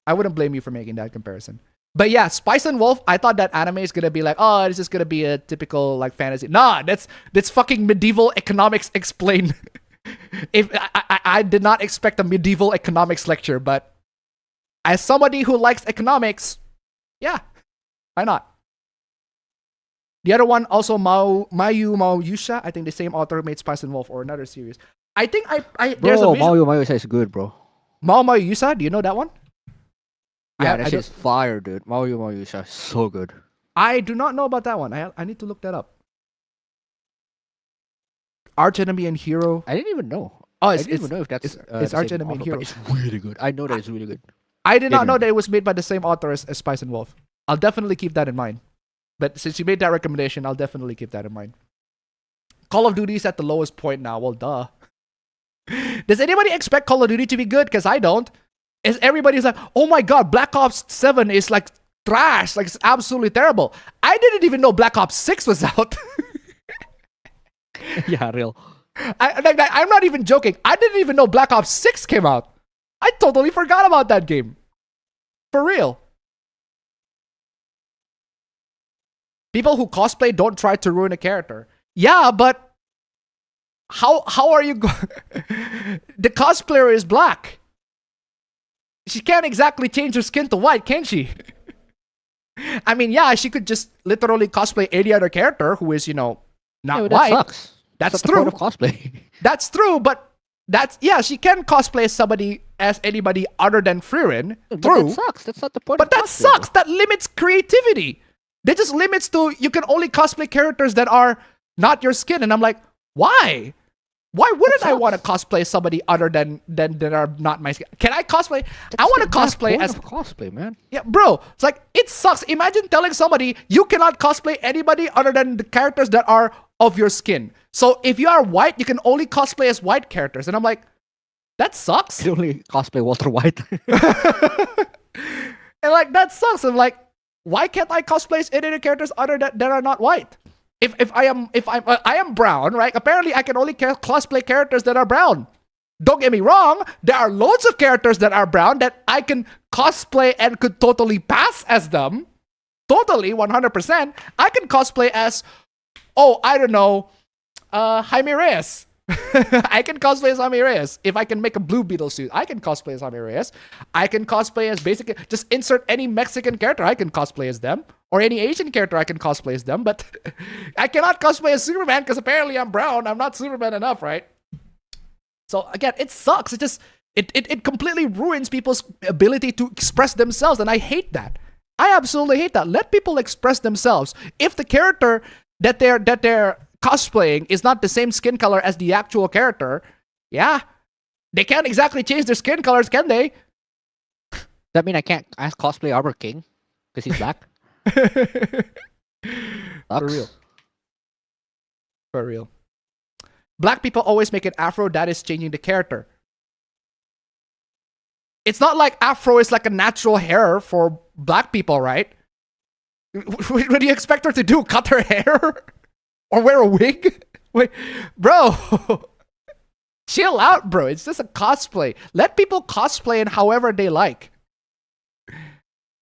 I wouldn't blame you for making that comparison. But yeah, Spice and Wolf, I thought that anime is gonna be like, oh, this is gonna be a typical like fantasy. Nah, that's fucking medieval economics explained. If I did not expect a medieval economics lecture, but as somebody who likes economics, yeah, why not? The other one also Mayu Yusha. I think the same author made Spice and Wolf or another series. I think there's a
Mayu Yusha is good, bro.
Mayu Yusha. Do you know that one?
Yeah, that shit's fire, dude. Mayu Yusha is so good.
I do not know about that one. I need to look that up. Arch Enemy and Hero.
I didn't even know.
Oh,
I didn't even know if that's
it's Arch Enemy and Hero.
It's really good. I know that it's really good.
I did not know that it was made by the same author as Spice and Wolf. I'll definitely keep that in mind. But since you made that recommendation, I'll definitely keep that in mind. Call of Duty is at the lowest point now. Well, duh. Does anybody expect Call of Duty to be good? Because I don't. Is everybody's like, oh my god, Black Ops 7 is like trash, like it's absolutely terrible. I didn't even know Black Ops 6 was out.
Yeah, real.
I'm not even joking. I didn't even know Black Ops 6 came out. I totally forgot about that game. For real. People who cosplay don't try to ruin a character. Yeah, but how are you the cosplayer is black. She can't exactly change her skin to white, can she? I mean, yeah, she could just literally cosplay any other character who is, not
that
white.
Sucks.
That's
the
true.
point of cosplay.
That's true, but she can cosplay as anybody other than Frieren. True.
That sucks. That's not the point.
But
of
that
cosplay,
sucks.
bro.
That limits creativity. That just limits to you can only cosplay characters that are not your skin. And I'm like, why? Why wouldn't I want to cosplay somebody other than that are not my skin? Can I cosplay? I want to cosplay as
cosplay, man.
Yeah, bro. It's like it sucks. Imagine telling somebody you cannot cosplay anybody other than the characters that are of your skin. So if you are white, you can only cosplay as white characters. And I'm like, that sucks.
You only cosplay Walter White.
And like that sucks. I'm like, why can't I cosplay as any other characters other that are not white? If I am brown, right? Apparently I can only cosplay characters that are brown. Don't get me wrong, there are loads of characters that are brown that I can cosplay and could totally pass as them. Totally, 100%. I can cosplay as, I don't know, Jaime Reyes. I can cosplay as Jaime Reyes. If I can make a Blue Beetle suit, I can cosplay as Jaime Reyes. I can cosplay as just insert any Mexican character, I can cosplay as them. Or any Asian character, I can cosplay as them. But I cannot cosplay as Superman because apparently I'm brown. I'm not Superman enough, right? So again, it sucks. It completely ruins people's ability to express themselves. And I hate that. I absolutely hate that. Let people express themselves. If the character that they're cosplaying is not the same skin color as the actual character, yeah, they can't exactly change their skin colors, can they?
Does that mean I can't ask cosplay Arbor King because he's black?
For real. For real. Black people always make an afro that is changing the character. It's not like afro is like a natural hair for black people, right? What do you expect her to do? Cut her hair? Or wear a wig? Wait, bro. Chill out, bro. It's just a cosplay. Let people cosplay in however they like.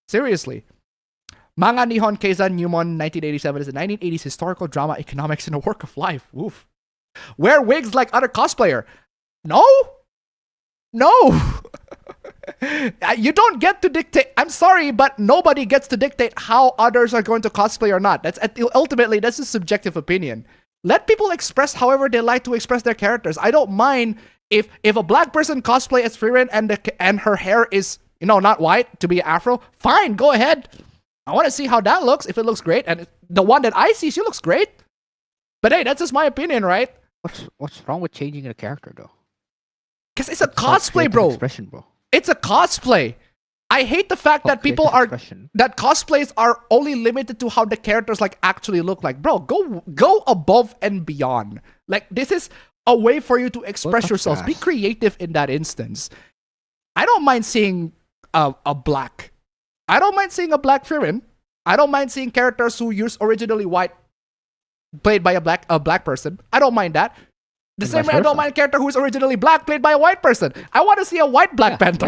Seriously. Manga Nihon Keizan Numon 1987 is a 1980s historical drama economics in a work of life. Oof. Wear wigs like other cosplayer. No? No. You don't get to dictate. I'm sorry, but nobody gets to dictate how others are going to cosplay or not. Ultimately, that's a subjective opinion. Let people express however they like to express their characters. I don't mind if a black person cosplay as Frieren and her hair is, not white to be afro. Fine, go ahead. I want to see how that looks. If it looks great, and the one that I see, she looks great. But hey, that's just my opinion, right?
What's wrong with changing a character though?
Because it's a cosplay, bro.
Expression, bro.
It's a cosplay. I hate the fact that people that cosplays are only limited to how the characters like actually look like. Bro, go above and beyond. Like, this is a way for you to express yourselves. Be creative in that instance. I don't mind seeing a black. I don't mind seeing a black Frieren. I don't mind seeing characters who used originally white played by a black person. I don't mind that. The same way I don't mind a character who's originally black played by a white person. I want to see a white Black Panther.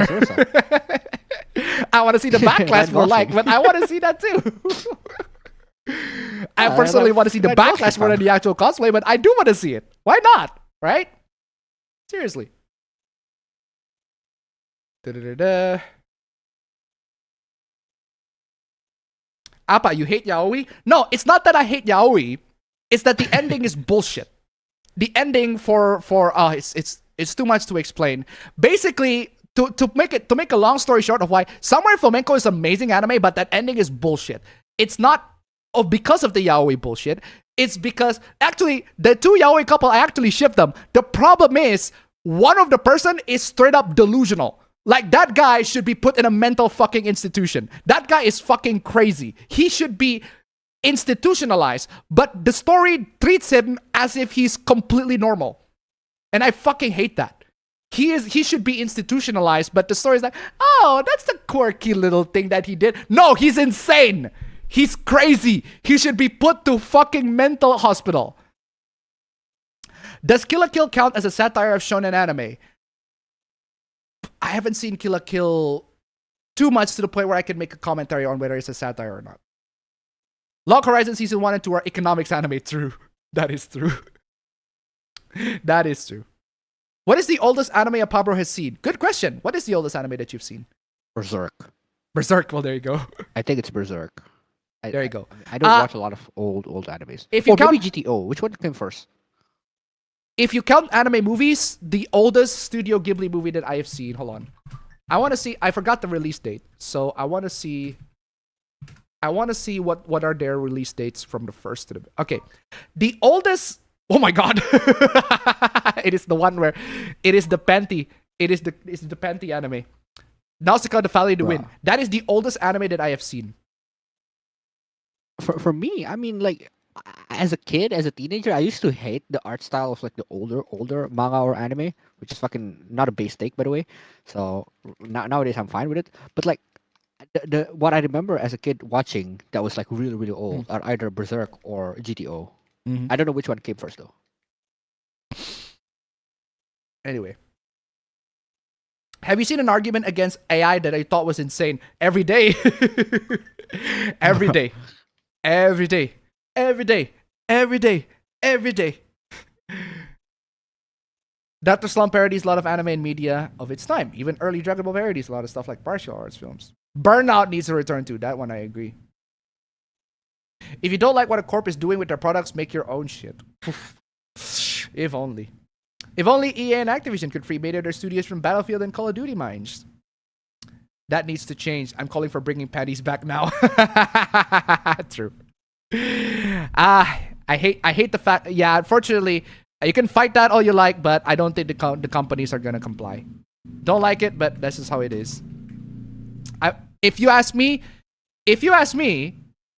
I want to see the backlash more but I want to see that too. I personally want to see the backlash more than the actual cosplay, but I do want to see it. Why not? Right? Seriously. Appa, you hate yaoi? No, it's not that I hate yaoi. It's that the ending is bullshit. The ending it's too much to explain. Basically, to make a long story short of why Samurai Flamenco is amazing anime, but that ending is bullshit. It's not because of the yaoi bullshit. It's because actually the two yaoi couple, I actually ship them. The problem is one of the person is straight up delusional. Like, that guy should be put in a mental fucking institution. That guy is fucking crazy. He should be institutionalized, but the story treats him as if he's completely normal. And I fucking hate that. He should be institutionalized, but the story is like, oh, that's a quirky little thing that he did. No, he's insane. He's crazy. He should be put to fucking mental hospital. Does Kill la Kill count as a satire of shonen anime? I haven't seen Kill la Kill too much to the point where I can make a commentary on whether it's a satire or not. Log Horizon Season 1 and 2 are economics anime. True. That is true. That is true. What is the oldest anime a Pablo has seen? Good question. What is the oldest anime that you've seen?
Berserk.
Berserk. Well, there you go.
I think it's Berserk.
There you go.
I don't watch a lot of old animes.
If you count
maybe GTO. Which one came first?
If you count anime movies, the oldest Studio Ghibli movie that I have seen. Hold on. I want to see. I forgot the release date, so I want to see. What are their release dates from the first to the... Okay. The oldest... Oh my god. It is the one where... It is the panty. It's the panty anime. Nausicaa the Valley of the Wind. That is the oldest anime that I have seen.
For me, I mean, like, as a kid, as a teenager, I used to hate the art style of like the older manga or anime, which is fucking not a base take, by the way. So nowadays I'm fine with it. But like, what I remember as a kid watching that was like really, really old are either Berserk or GTO.
Mm-hmm.
I don't know which one came first though.
Anyway. Have you seen an argument against AI that I thought was insane? Every day. Every day. Every day. Every day. Every day. Every day. Dr. Slump parodies a lot of anime and media of its time. Even early Dragon Ball parodies a lot of stuff like martial arts films. Burnout needs to return to. That one I agree. If you don't like what a corp is doing with their products, make your own shit. If only. If only EA and Activision could free beta their studios from Battlefield and Call of Duty mines. That needs to change. I'm calling for bringing panties back now. True. I hate the fact. Yeah, unfortunately, you can fight that all you like, but I don't think the companies are gonna comply. Don't like it, but this is how it is. If you ask me,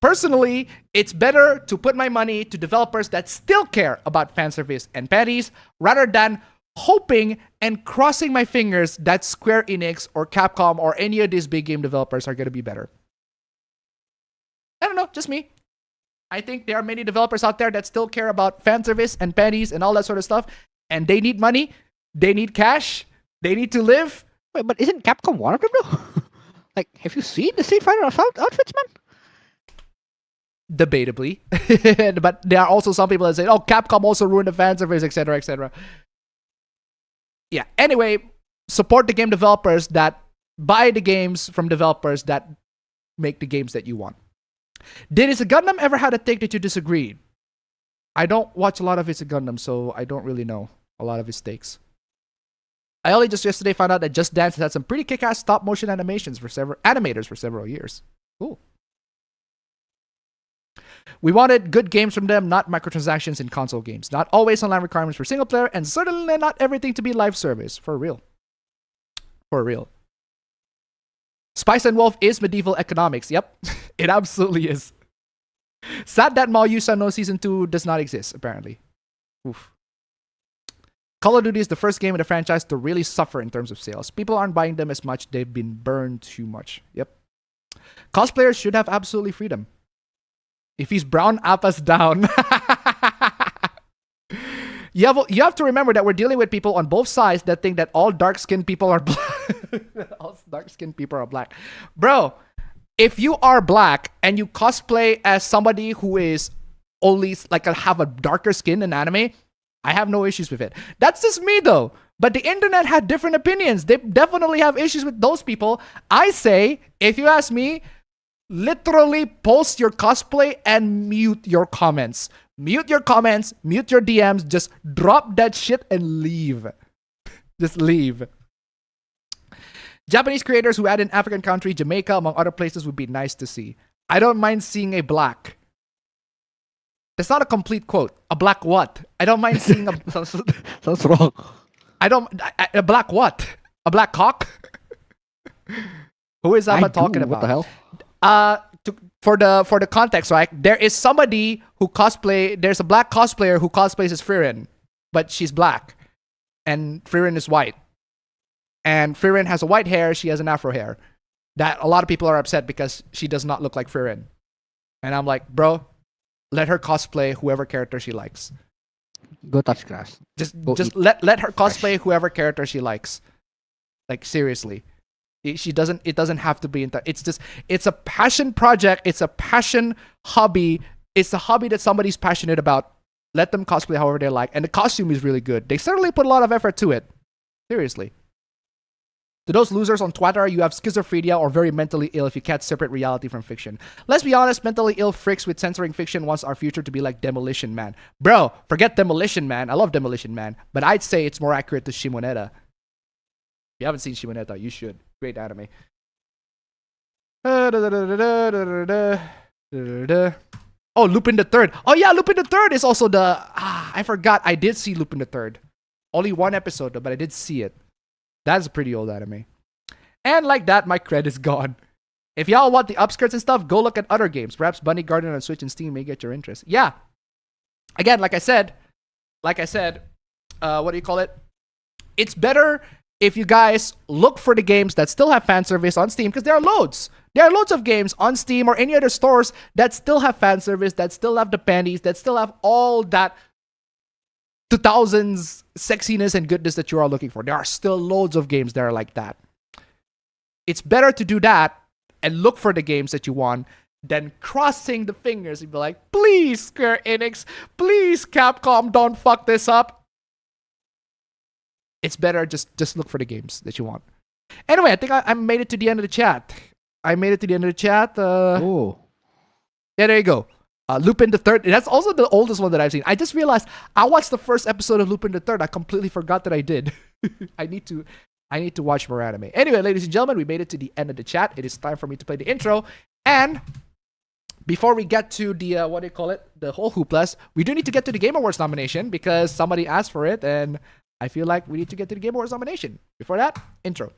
personally, it's better to put my money to developers that still care about fan service and panties rather than hoping and crossing my fingers that Square Enix or Capcom or any of these big game developers are going to be better. I don't know, just me. I think there are many developers out there that still care about fan service and panties and all that sort of stuff, and they need money, they need cash, they need to live.
Wait, but isn't Capcom one of them though? Like, have you seen the Street Fighter outfits, man?
Debatably. But there are also some people that say, oh, Capcom also ruined the fan service, etc., etc. Yeah, anyway, support the game developers that buy the games from developers that make the games that you want. Did It's a Gundam ever had a take that you disagreed? I don't watch a lot of It's a Gundam, so I don't really know a lot of his takes. I only just yesterday found out that Just Dance has had some pretty kick-ass stop-motion animations for animators for several years. Cool. We wanted good games from them, not microtransactions in console games. Not always online requirements for single player, and certainly not everything to be live service. For real. For real. Spice and Wolf is medieval economics. Yep, it absolutely is. Sad that Mao Yusa no Season 2 does not exist, apparently. Oof. Call of Duty is the first game in the franchise to really suffer in terms of sales. People aren't buying them as much. They've been burned too much. Yep. Cosplayers should have absolutely freedom. If he's brown, Appa's down. You have to remember that we're dealing with people on both sides that think that all dark-skinned people are black. All dark-skinned people are black. Bro, if you are black and you cosplay as somebody who is only like have a darker skin in anime, I have no issues with it. That's just me though. But the internet had different opinions. They definitely have issues with those people. I say, if you ask me, literally post your cosplay and mute your comments. Mute your comments, mute your DMs, just drop that shit and leave. Just leave. Japanese creators who add in African country, Jamaica, among other places would be nice to see. I don't mind seeing a black. That's not a complete quote. A black what? I don't mind seeing a...
Sounds wrong.
A black what? A black cock? Who is Abba talking about?
What the hell?
For the context, right? There is somebody who there's a black cosplayer who cosplays as Frieren, but she's black. And Frieren is white. And Frieren has a white hair, she has an afro hair. That a lot of people are upset because she does not look like Frieren. And I'm like, bro, let her cosplay whoever character she likes.
Go touch grass.
Just let her cosplay whoever character she likes. Like, seriously. It doesn't have to be it's a passion project, it's a passion hobby, it's a hobby that somebody's passionate about. Let them cosplay however they like, and the costume is really good. They certainly put a lot of effort to it. Seriously. To those losers on Twitter, you have schizophrenia or very mentally ill if you can't separate reality from fiction. Let's be honest, mentally ill freaks with censoring fiction wants our future to be like Demolition Man. Bro, forget Demolition Man. I love Demolition Man, but I'd say it's more accurate to Shimoneta. If you haven't seen Shimoneta, you should. Great anime. Oh, Lupin the Third. Oh yeah, Lupin the Third is also the... I forgot. I did see Lupin the Third. Only one episode though, but I did see it. That's a pretty old anime. And like that, my cred is gone. If y'all want the upskirts and stuff, go look at other games. Perhaps Bunny Garden on Switch and Steam may get your interest. Yeah. Again, like I said, what do you call it? It's better if you guys look for the games that still have fan service on Steam, because there are loads. There are loads of games on Steam or any other stores that still have fan service, that still have the panties, that still have all that 2000s sexiness and goodness that you are looking for. There are still loads of games that are like that. It's better to do that and look for the games that you want than crossing the fingers and be like, please, Square Enix, please, Capcom, don't fuck this up. It's better just look for the games that you want. Anyway, I think I made it to the end of the chat.
Oh.
Yeah, there you go. Lupin the Third. That's also the oldest one that I've seen. I just realized I watched the first episode of Lupin the Third. I completely forgot that I did. I need to I need to watch more anime. Anyway, ladies and gentlemen, we made it to the end of the chat. It is time for me to play the intro. And before we get to the, the whole hooplas, we do need to get to the Game Awards nomination because somebody asked for it. And I feel like we need to get to the Game Awards nomination. Before that, intro.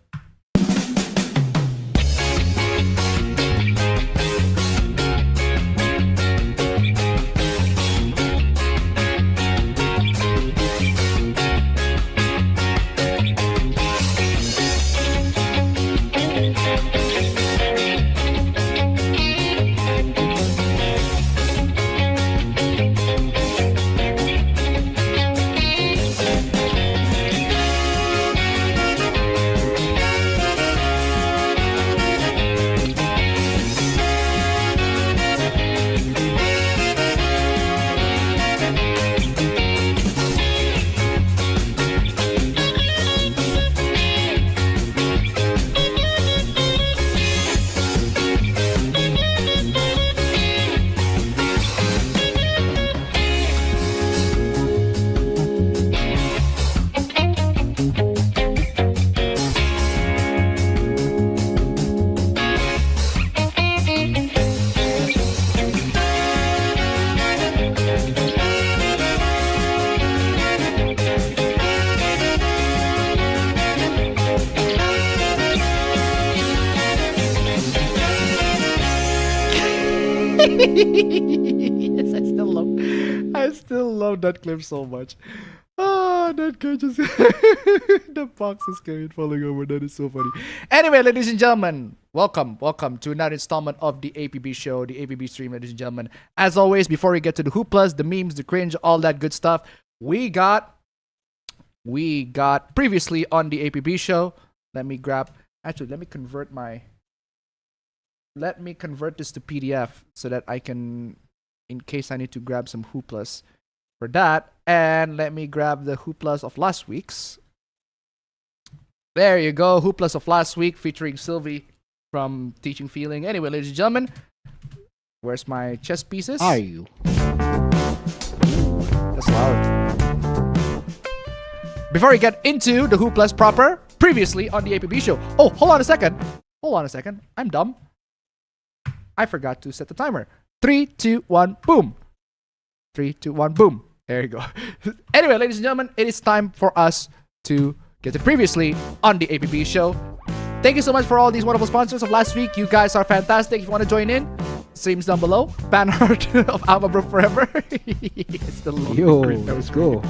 Yes, I still love that clip so much. Oh, that guy just the box is coming falling over. That is so funny. Anyway, ladies and gentlemen, welcome to another installment of the APB show, the APB stream, ladies and gentlemen. As always, before we get to the hooplas, the memes, the cringe, all that good stuff, we got previously on the APB show. Let me convert this to PDF so that I can, in case I need to grab some hooplas for that. And let me grab the hooplas of last week's. There you go, hooplas of last week featuring Sylvie from Teaching Feeling. Anyway, ladies and gentlemen, where's my chess pieces?
Are you?
That's loud. Before we get into the hooplas proper, previously on the APB show. Oh, hold on a second. I'm dumb. I forgot to set the timer. 3, 2, 1, boom. 3, 2, 1, boom. There you go. Anyway, ladies and gentlemen, it is time for us to get to previously on the APB show. Thank you so much for all these wonderful sponsors of last week. You guys are fantastic. If you want to join in, streams down below. Fan art of Alma Forever. It's the
Yo, let's go.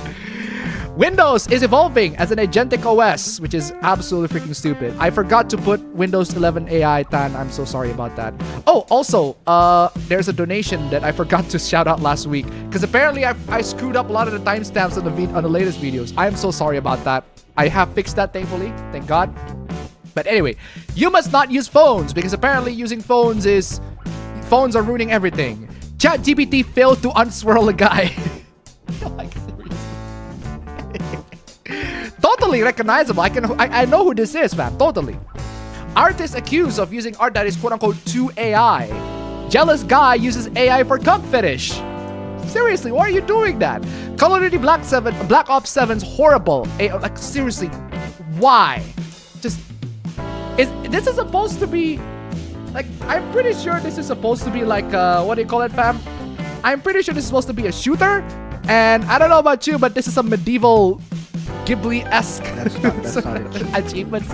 Windows is evolving as an agentic OS, which is absolutely freaking stupid. I forgot to put Windows 11 AI, Tan. I'm so sorry about that. Oh, also, there's a donation that I forgot to shout out last week because apparently I screwed up a lot of the timestamps on the latest videos. I am so sorry about that. I have fixed that, thankfully. Thank God. But anyway, you must not use phones because apparently using phones are ruining everything. ChatGPT failed to unswirl a guy. Like, totally recognizable. I know who this is, fam. Totally. Artist accused of using art that is quote-unquote too AI. Jealous guy uses AI for cup fetish. Seriously, why are you doing that? Call of Duty Black Ops 7's horrible. Like, seriously, why? This is supposed to be like, I'm pretty sure this is supposed to be like what do you call it, fam? I'm pretty sure this is supposed to be a shooter. And I don't know about you, but this is a medieval Ghibli-esque achievements.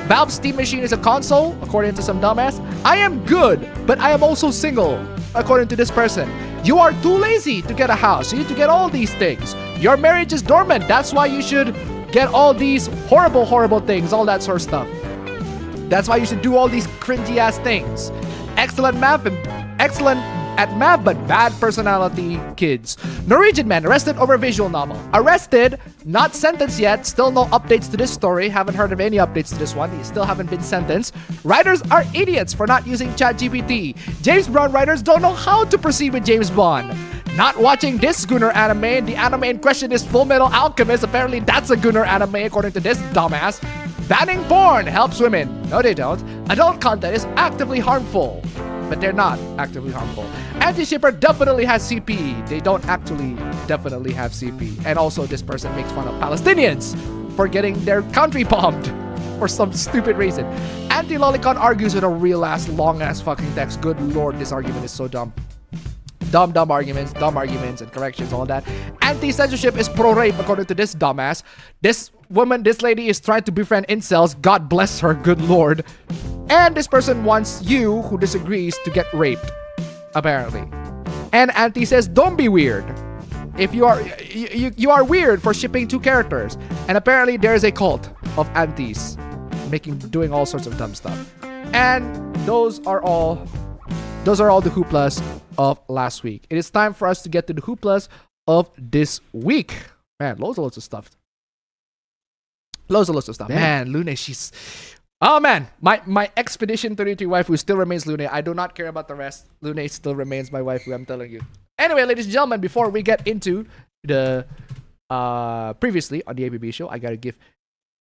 Valve's Steam Machine is a console, according to some dumbass. I am good, but I am also single, according to this person. You are too lazy to get a house. You need to get all these things. Your marriage is dormant. That's why you should get all these horrible things, all that sort of stuff. That's why you should do all these cringy-ass things. Excellent at math, but bad personality kids. Norwegian man arrested over visual novel. Arrested, not sentenced yet. Still no updates to this story. Haven't heard of any updates to this one. He still haven't been sentenced. Writers are idiots for not using ChatGPT. James Bond writers don't know how to proceed with James Bond. Not watching this Gunnar anime. The anime in question is Full Metal Alchemist. Apparently that's a Gunnar anime according to this dumbass. Banning porn helps women. No, they don't. Adult content is actively harmful. But they're not actively harmful. Anti-shipper definitely has CP. They don't actually definitely have CP. And also, this person makes fun of Palestinians. for getting their country bombed for some stupid reason. Anti-Lolicon argues with a real ass, long ass fucking text. Good lord, this argument is so dumb. Dumb arguments, and corrections, all that. Anti-censorship is pro-rape, according to this dumbass. This woman, this lady is trying to befriend incels. God bless her, good lord. And this person wants you, who disagrees, to get raped, apparently. And Anti says, don't be weird. If you are weird for shipping 2 characters. And apparently there is a cult of antis doing all sorts of dumb stuff. And those are all the hooplas of last week. It is time for us to get to the hooplas of this week. Man, loads of stuff. Loads of stuff. Man, Lune, she's... Oh man, my Expedition 33 waifu still remains Lune. I do not care about the rest. Lune still remains my waifu, I'm telling you. Anyway, ladies and gentlemen, before we get into the previously on the APB show, I gotta give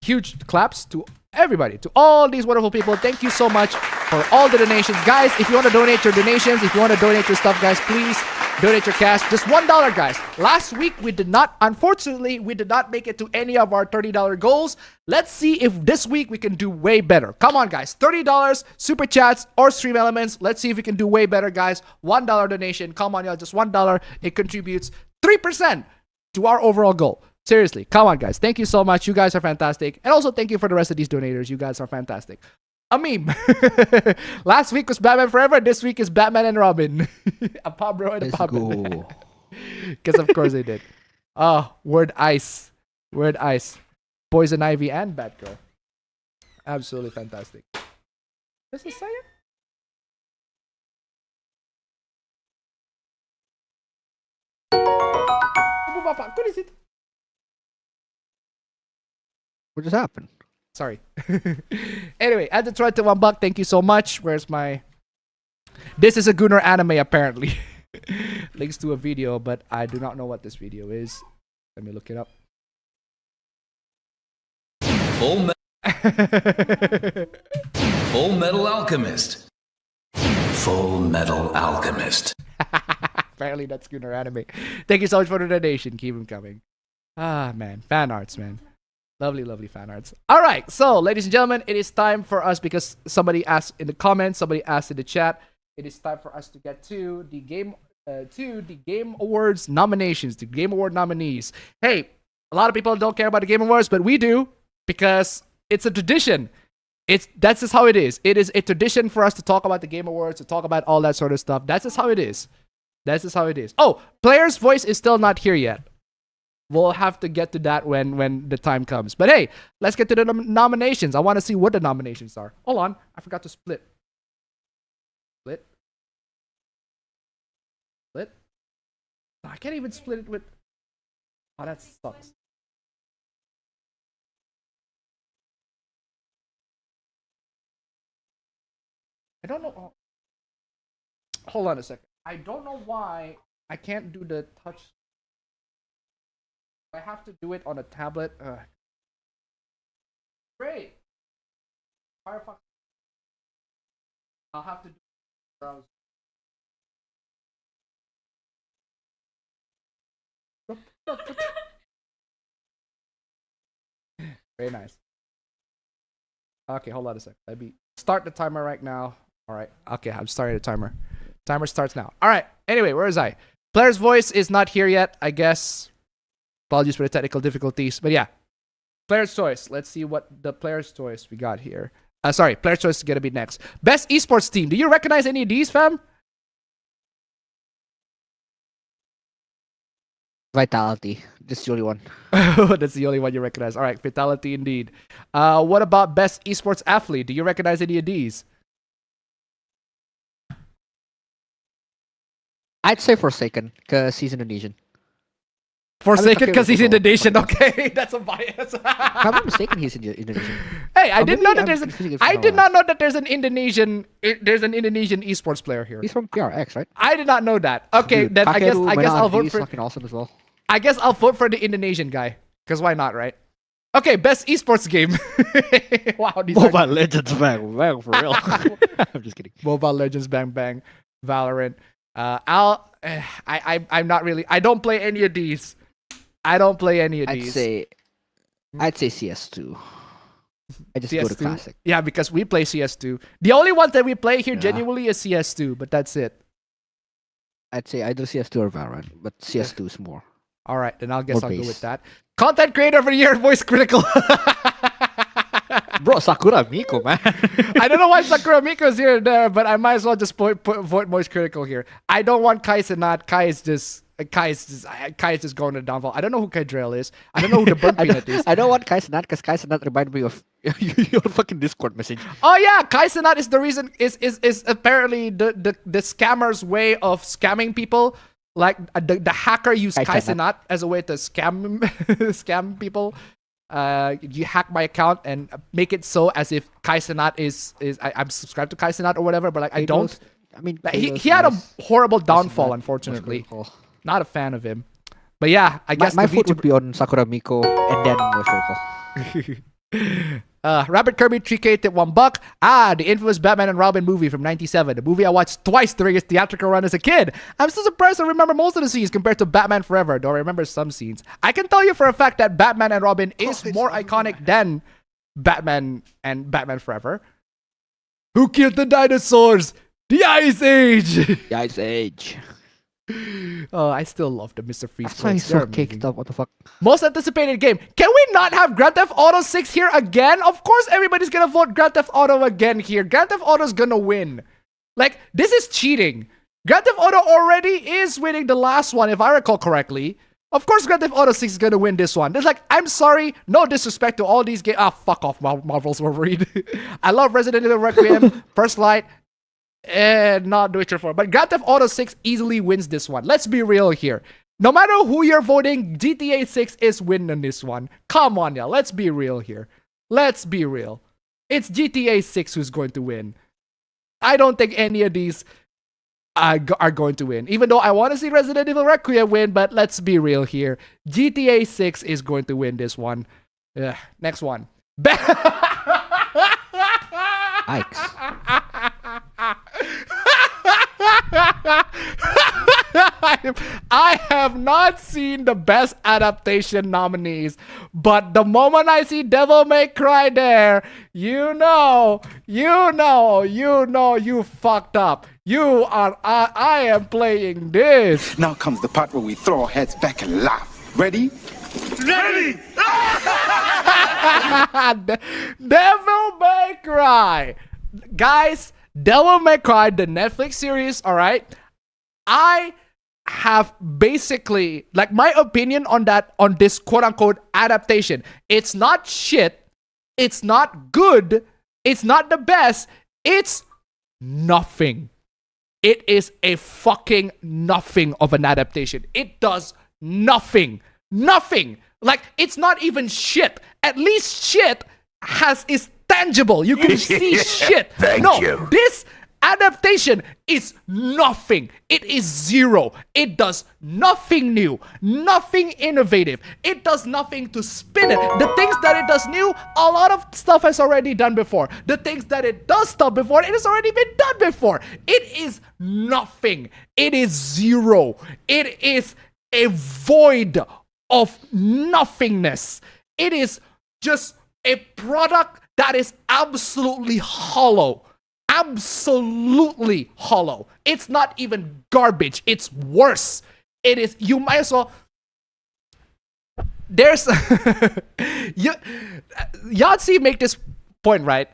huge claps to everybody, to all these wonderful people. Thank you so much for all the donations. Guys, if you want to donate your donations, if you want to donate your stuff, guys, please donate your cash. Just $1, guys. Last week, unfortunately, we did not make it to any of our $30 goals. Let's see if this week we can do way better. Come on, guys. $30, super chats, or stream elements. Let's see if we can do way better, guys. $1 donation. Come on, y'all. Just $1. It contributes 3% to our overall goal. Seriously, come on, guys. Thank you so much. You guys are fantastic. And also, thank you for the rest of these donators. You guys are fantastic. A meme. Last week was Batman Forever. This week is Batman and Robin. A Pablo and a Pablo. Because of course they did. Word Ice. Word Ice. Poison Ivy and Batgirl. Absolutely fantastic. This is Saya? What is it?
What just happened?
Sorry. Anyway, at the try to $1, thank you so much. Where's my... This is a Gunnar anime, apparently. Links to a video, but I do not know what this video is. Let me look it up.
Full Metal Alchemist. Full Metal Alchemist.
Apparently that's Gunnar anime. Thank you so much for the donation. Keep them coming. Ah, man. Fan arts, man. Lovely, lovely fan arts. All right, so ladies and gentlemen, it is time for us, because somebody asked in the comments, somebody asked in the chat, it is time for us to get to the Game Awards nominations, the Game Award nominees. Hey, a lot of people don't care about the Game Awards, but we do, because it's a tradition. That's just how it is. It is a tradition for us to talk about the Game Awards, to talk about all that sort of stuff. That's just how it is. That's just how it is. Oh, Player's Voice is still not here yet. We'll have to get to that when the time comes. But hey, let's get to the nominations. I want to see what the nominations are. Hold on. I forgot to split. Split. No, I can't even split it with... Oh, that sucks. I don't know... Oh. Hold on a second. I don't know why I can't do the touch... I have to do it on a tablet. Great. Firefox. I'll have to do browse. Very nice. Okay, hold on a sec. Let me start the timer right now. All right. Okay, I'm starting the timer. Timer starts now. All right. Anyway, where is I? Player's Voice is not here yet, I guess. Apologies for the technical difficulties. But yeah. Player's Choice. Let's see what the Player's Choice we got here. Sorry, Player's Choice is going to be next. Best Esports Team. Do you recognize any of these, fam?
Vitality. That's the only one.
That's the only one you recognize. All right, Vitality indeed. What about Best Esports Athlete? Do you recognize any of these?
I'd say Forsaken, because he's Indonesian.
Forsaken because he's Indonesian. Okay, that's a bias.
If I'm not mistaken, he's Indonesian.
Hey, I didn't know that there's I did not know that there's an Indonesian esports player here.
He's from PRX, right?
I did not know that. Okay,
Dude,
then I guess I'll vote
he's
for.
fucking awesome as well.
I guess I'll vote for the Indonesian guy. Because why not, right? Okay, best esports game. Wow, these
Mobile Legends, bang, for real. I'm just kidding.
Mobile Legends, bang, bang. Valorant. I'm not really. I don't play any of these.
I'd say I'd say CS2. I just go to
CS2?
classic.
Yeah, because we play CS2. The only ones that we play here
Yeah.
genuinely is CS2, but that's it.
I'd say either CS2 or Valorant, but CS2 is more.
All right, then I'll guess
More
I'll go
base.
with that. Content creator of the year, Voice Critical.
Bro, Sakura Miko, man.
I don't know why Sakura Miko is here and there, but I might as well just vote Voice Critical here. I don't want Kai Sanat. Kai is just going to downfall. I don't know who Kaidrel is. I don't know who the Burnt Peanut is.
I don't want Kai Sanat because Kai Sanat reminded me of your fucking Discord message.
Oh yeah, Kai Sanat is the reason. Is apparently the scammer's way of scamming people. Like the hacker used Kai Sanat as a way to scam people. You hack my account and make it so as if Kai Sanat I'm subscribed to Kai Sanat or whatever, but like I don't.
I mean,
Like, he had a horrible downfall, unfortunately. Not a fan of him. But yeah, I guess
my
the
foot
VTuber
would be on Sakura Miko and then Voice Critical.
Rabbit Kirby 3K tip $1. The infamous Batman and Robin movie from '97. The movie I watched twice during its theatrical run as a kid. I'm still surprised I remember most of the scenes compared to Batman Forever, though I remember some scenes. I can tell you for a fact that Batman and Robin is more iconic than Batman and Batman Forever. Who killed the dinosaurs? The Ice Age!
The Ice Age.
Oh, I still love the Mr. Freeze
That's why he's
quotes. They're
so caked
amazing.
up. What the fuck?
Most anticipated game. Can we not have Grand Theft Auto 6 here again? Of course everybody's gonna vote Grand Theft Auto again here. Grand Theft Auto's gonna win. Like, this is cheating. Grand Theft Auto already is winning the last one, if I recall correctly. Of course Grand Theft Auto 6 is gonna win this one. It's like, I'm sorry, no disrespect to all these games. Ah, fuck off, Marvel's Wolverine. I love Resident Evil Requiem, First Light, and not The Witcher 4. But Grand Theft Auto 6 easily wins this one. Let's be real here. No matter who you're voting, GTA 6 is winning this one. Come on, yeah. Let's be real here. Let's be real. It's GTA 6 who's going to win. I don't think any of these are going to win. Even though I want to see Resident Evil Requiem win, but let's be real here. GTA 6 is going to win this one. Next one.
Ike's.
I have not seen the best adaptation nominees, but the moment I see Devil May Cry there, you fucked up. I am playing this.
Now comes the part where we throw our heads back and laugh. Ready? Ready!
Devil May Cry. Guys, Devil May Cry, the Netflix series, alright? I have basically, like, my opinion on this quote-unquote adaptation. It's not shit. It's not good. It's not the best. It's nothing. It is a fucking nothing of an adaptation. It does nothing. Nothing. Like, it's not even shit. At least shit is tangible. You can see shit.
Thank you.
This adaptation is nothing. It is zero. It does nothing new, nothing innovative. It does nothing to spin it. The things that it does new, a lot of stuff has already done before. The things that it does stuff before, it has already been done before. It is nothing. It is zero. It is a void of nothingness. It is just a product that is absolutely hollow. Absolutely hollow. It's not even garbage. It's worse. It is. You might as well. There's Yahtzee make this point, right?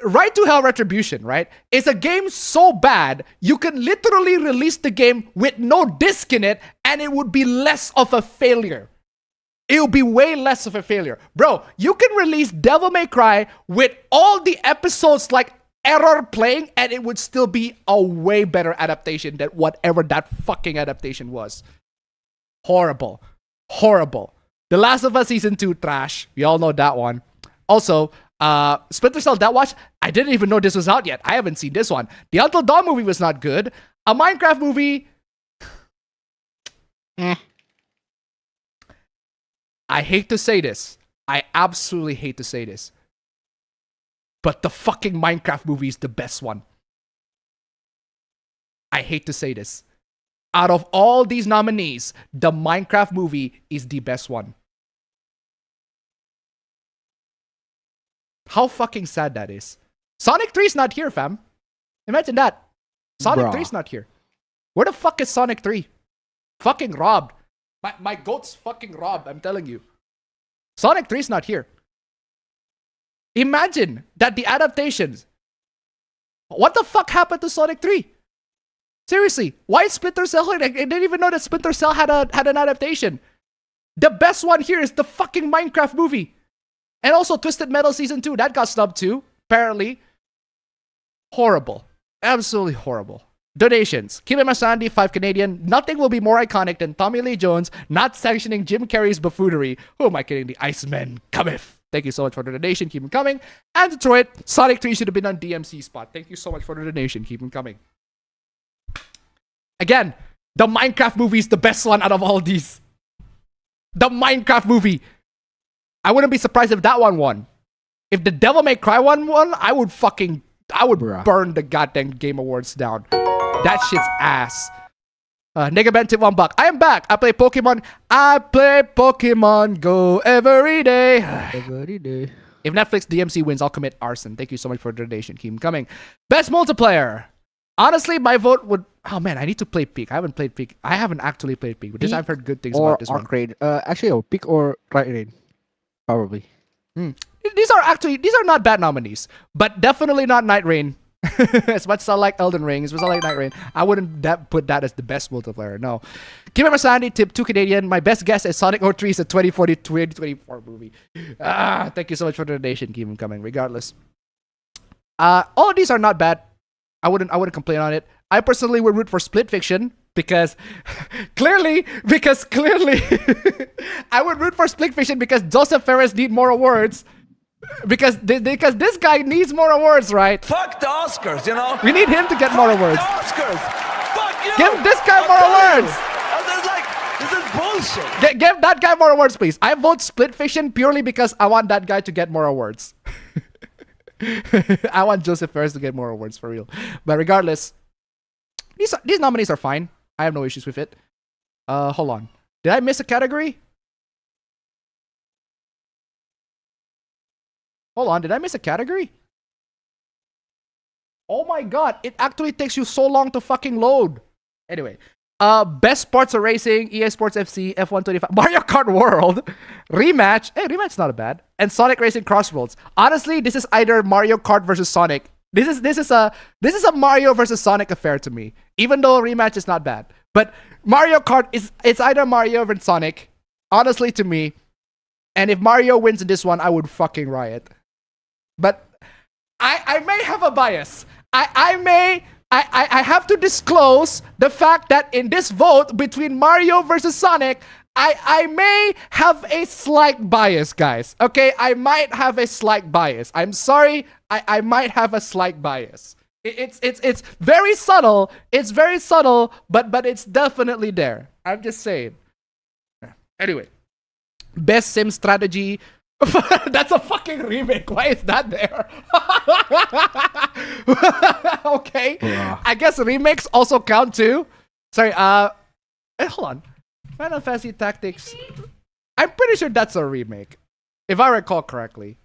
Right to Hell Retribution, right? It's a game so bad you can literally release the game with no disc in it, and it would be less of a failure. It will be way less of a failure. Bro, you can release Devil May Cry with all the episodes like error playing, and it would still be a way better adaptation than whatever that fucking adaptation was. Horrible. Horrible. The Last of Us Season 2 trash. We all know that one. Also, Splinter Cell Death Watch, I didn't even know this was out yet. I haven't seen this one. The Until Dawn movie was not good. A Minecraft movie... I hate to say this. I absolutely hate to say this. But the fucking Minecraft movie is the best one. I hate to say this. Out of all these nominees, the Minecraft movie is the best one. How fucking sad that is. Sonic 3 is not here, fam. Imagine that. Sonic
Bruh.
3 is not here. Where the fuck is Sonic 3? Fucking robbed. My goat's fucking robbed, I'm telling you. Sonic 3 is not here. Imagine that the adaptations. What the fuck happened to Sonic 3? Seriously, why is Splinter Cell here? I didn't even know that Splinter Cell had an adaptation. The best one here is the fucking Minecraft movie. And also Twisted Metal Season 2. That got snubbed too, apparently. Horrible. Absolutely horrible. Donations. Kime Masandi, 5 Canadian. Nothing will be more iconic than Tommy Lee Jones not sanctioning Jim Carrey's buffoonery. Who am I kidding? The Iceman cometh. Thank you so much for the donation. Keep them coming. And Detroit, Sonic 3 should have been on DMC spot. Thank you so much for the donation. Keep them coming. Again, the Minecraft movie is the best one out of all these. The Minecraft movie. I wouldn't be surprised if that one won. If the Devil May Cry one won, I would
Bruh.
burn the goddamn Game Awards down. That shit's ass. Negaben tip $1. I am back. I play Pokemon Go every day.
Every day.
If Netflix DMC wins, I'll commit arson. Thank you so much for the donation. Keep 'em coming. Best multiplayer. Honestly, my vote would. Oh man, I need to play Peak. I haven't played Peak. I haven't actually played Peak, but
Peak
I've heard good things
Or
about this one.
Arcade. Actually, oh, Peak or Right Raid. Probably.
These are not bad nominees, but definitely not Night Rain. As much as I like Elden Ring, as much as I like Night Rain, I wouldn't put that as the best multiplayer. No. Kim Sandy, tip 2 Canadian. My best guess is Sonic 03 is a 2024 movie. Thank you so much for the donation. Keep them coming, regardless. All of these are not bad. I wouldn't complain on it. I personally would root for Split Fiction because clearly I would root for Split Fiction because Joseph Ferris need more awards. Because this guy needs more awards, right?
Fuck the Oscars, you know?
We need him to get more awards.
The Oscars! Fuck you!
Give this guy more awards!
This is bullshit!
Give that guy more awards, please. I vote Split Fiction purely because I want that guy to get more awards. I want Joseph Ferris to get more awards, for real. But regardless, these nominees are fine. I have no issues with it. Hold on. Did I miss a category? Hold on, did I miss a category? Oh my god, it actually takes you so long to fucking load. Anyway, best sports or racing, EA Sports FC, F125, Mario Kart World, Rematch. Hey, Rematch's not bad. And Sonic Racing Crossroads. Honestly, this is either Mario Kart versus Sonic. This is a Mario versus Sonic affair to me. Even though Rematch is not bad, but Mario Kart it's either Mario versus Sonic. Honestly, to me, and if Mario wins in this one, I would fucking riot. But I may have a bias. I have to disclose the fact that in this vote between Mario versus Sonic, I may have a slight bias, guys. Okay, I might have a slight bias. I'm sorry, I might have a slight bias. It's very subtle. It's very subtle, but it's definitely there. I'm just saying. Anyway, best sim strategy. That's a fucking remake. Why is that there? Okay.
Yeah.
I guess remakes also count too. Sorry, hold on. Final Fantasy Tactics. I'm pretty sure that's a remake. If I recall correctly.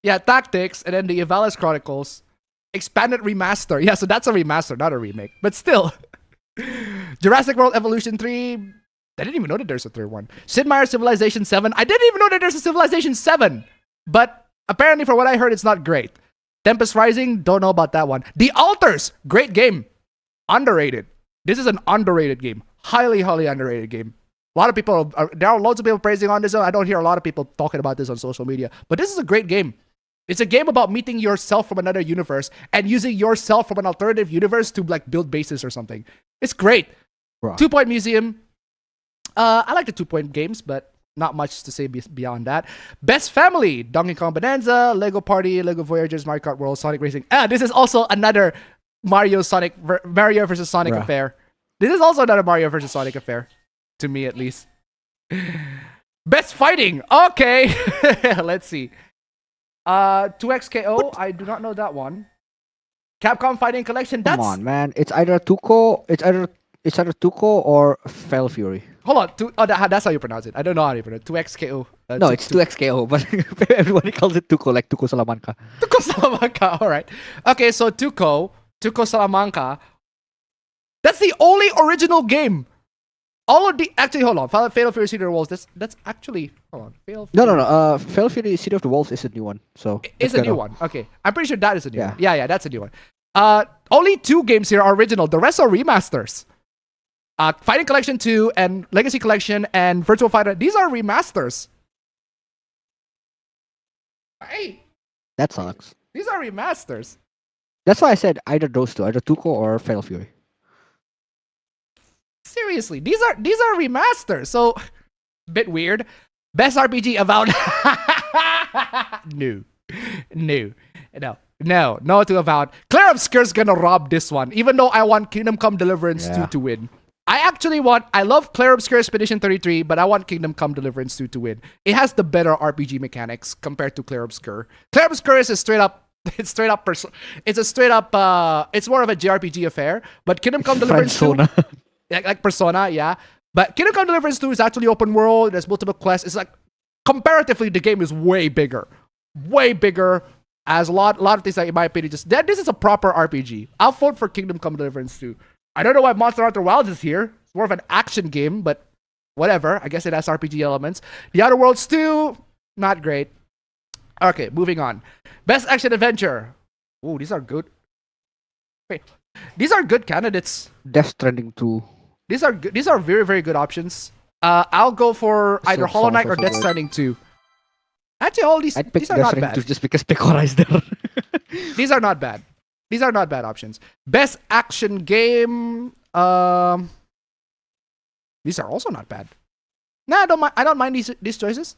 Yeah, Tactics, and then the Ivalice Chronicles. Expanded remaster. Yeah, so that's a remaster, not a remake. But still. Jurassic World Evolution 3. I didn't even know that there's a third one. Sid Meier's Civilization 7. I didn't even know that there's a Civilization 7. But apparently, for what I heard, it's not great. Tempest Rising. Don't know about that one. The Alters. Great game. Underrated. This is an underrated game. Highly, highly underrated game. A lot of people, there are loads of people praising on this. I don't hear a lot of people talking about this on social media. But this is a great game. It's a game about meeting yourself from another universe and using yourself from an alternative universe to like build bases or something. It's great.
Right.
2 Point Museum. I like the 2 Point games, but not much to say beyond that. Best Family. Donkey Kong Bonanza, Lego Party, Lego Voyagers, Mario Kart World, Sonic Racing. This is also another Mario versus Sonic
Right.
affair. This is also another Mario versus Sonic affair. To me, at least. Best Fighting. Okay. Let's see. 2XKO. I do not know that one. Capcom Fighting Collection. That's
Come on, man. It's either Tuco or Fell Fury.
Hold on. That's how you pronounce it. I don't know how you pronounce it. 2XKO.
No, it's 2XKO, but everybody calls it Tuco, like Tuco Salamanca.
Tuco Salamanca. All right. Okay, so Tuco Salamanca. That's the only original game. All of the actually, hold on. Fatal Fury City of the Wolves. That's actually hold on.
No. Fatal Fury City of the Wolves is a new one. So
it's a new one. Okay, I'm pretty sure that is a new one.
Yeah.
Yeah, that's a new one. Only 2 games here are original. The rest are remasters. Fighting Collection 2 and Legacy Collection and Virtual Fighter. These are remasters. Hey,
that sucks.
these are remasters.
That's why I said either those two, either Tuco or Fatal Fury.
Seriously, these are remasters. So, bit weird. Best RPG about no to Avowed. Claire Obscure's gonna rob this one, even though I want Kingdom Come Deliverance 2 to win. I love Claire Obscure Expedition 33, but I want Kingdom Come Deliverance 2 to win. It has the better RPG mechanics compared to Claire Obscure. Claire Obscure is it's more of a JRPG affair, but Kingdom Come Deliverance 2 like Persona, yeah. But Kingdom Come Deliverance 2 is actually open world. There's multiple quests. It's like comparatively the game is way bigger. As a lot of things that in my opinion this is a proper RPG. I'll vote for Kingdom Come Deliverance 2. I don't know why Monster Hunter Wilds is here. It's more of an action game, but whatever. I guess it has RPG elements. The Outer Worlds 2, not great. Okay, moving on. Best Action Adventure. Ooh, these are good. Wait, these are good candidates.
Death Stranding 2.
These are good. These are very, very good options. I'll go for either Hollow Knight or Death Stranding 2. Actually, all these
I'd pick
these are
Death
not
Stranding
bad.
2 just because Pecora is there.
These are not bad. These are not bad options. Best action game. These are also not bad. Nah, I don't mind these choices.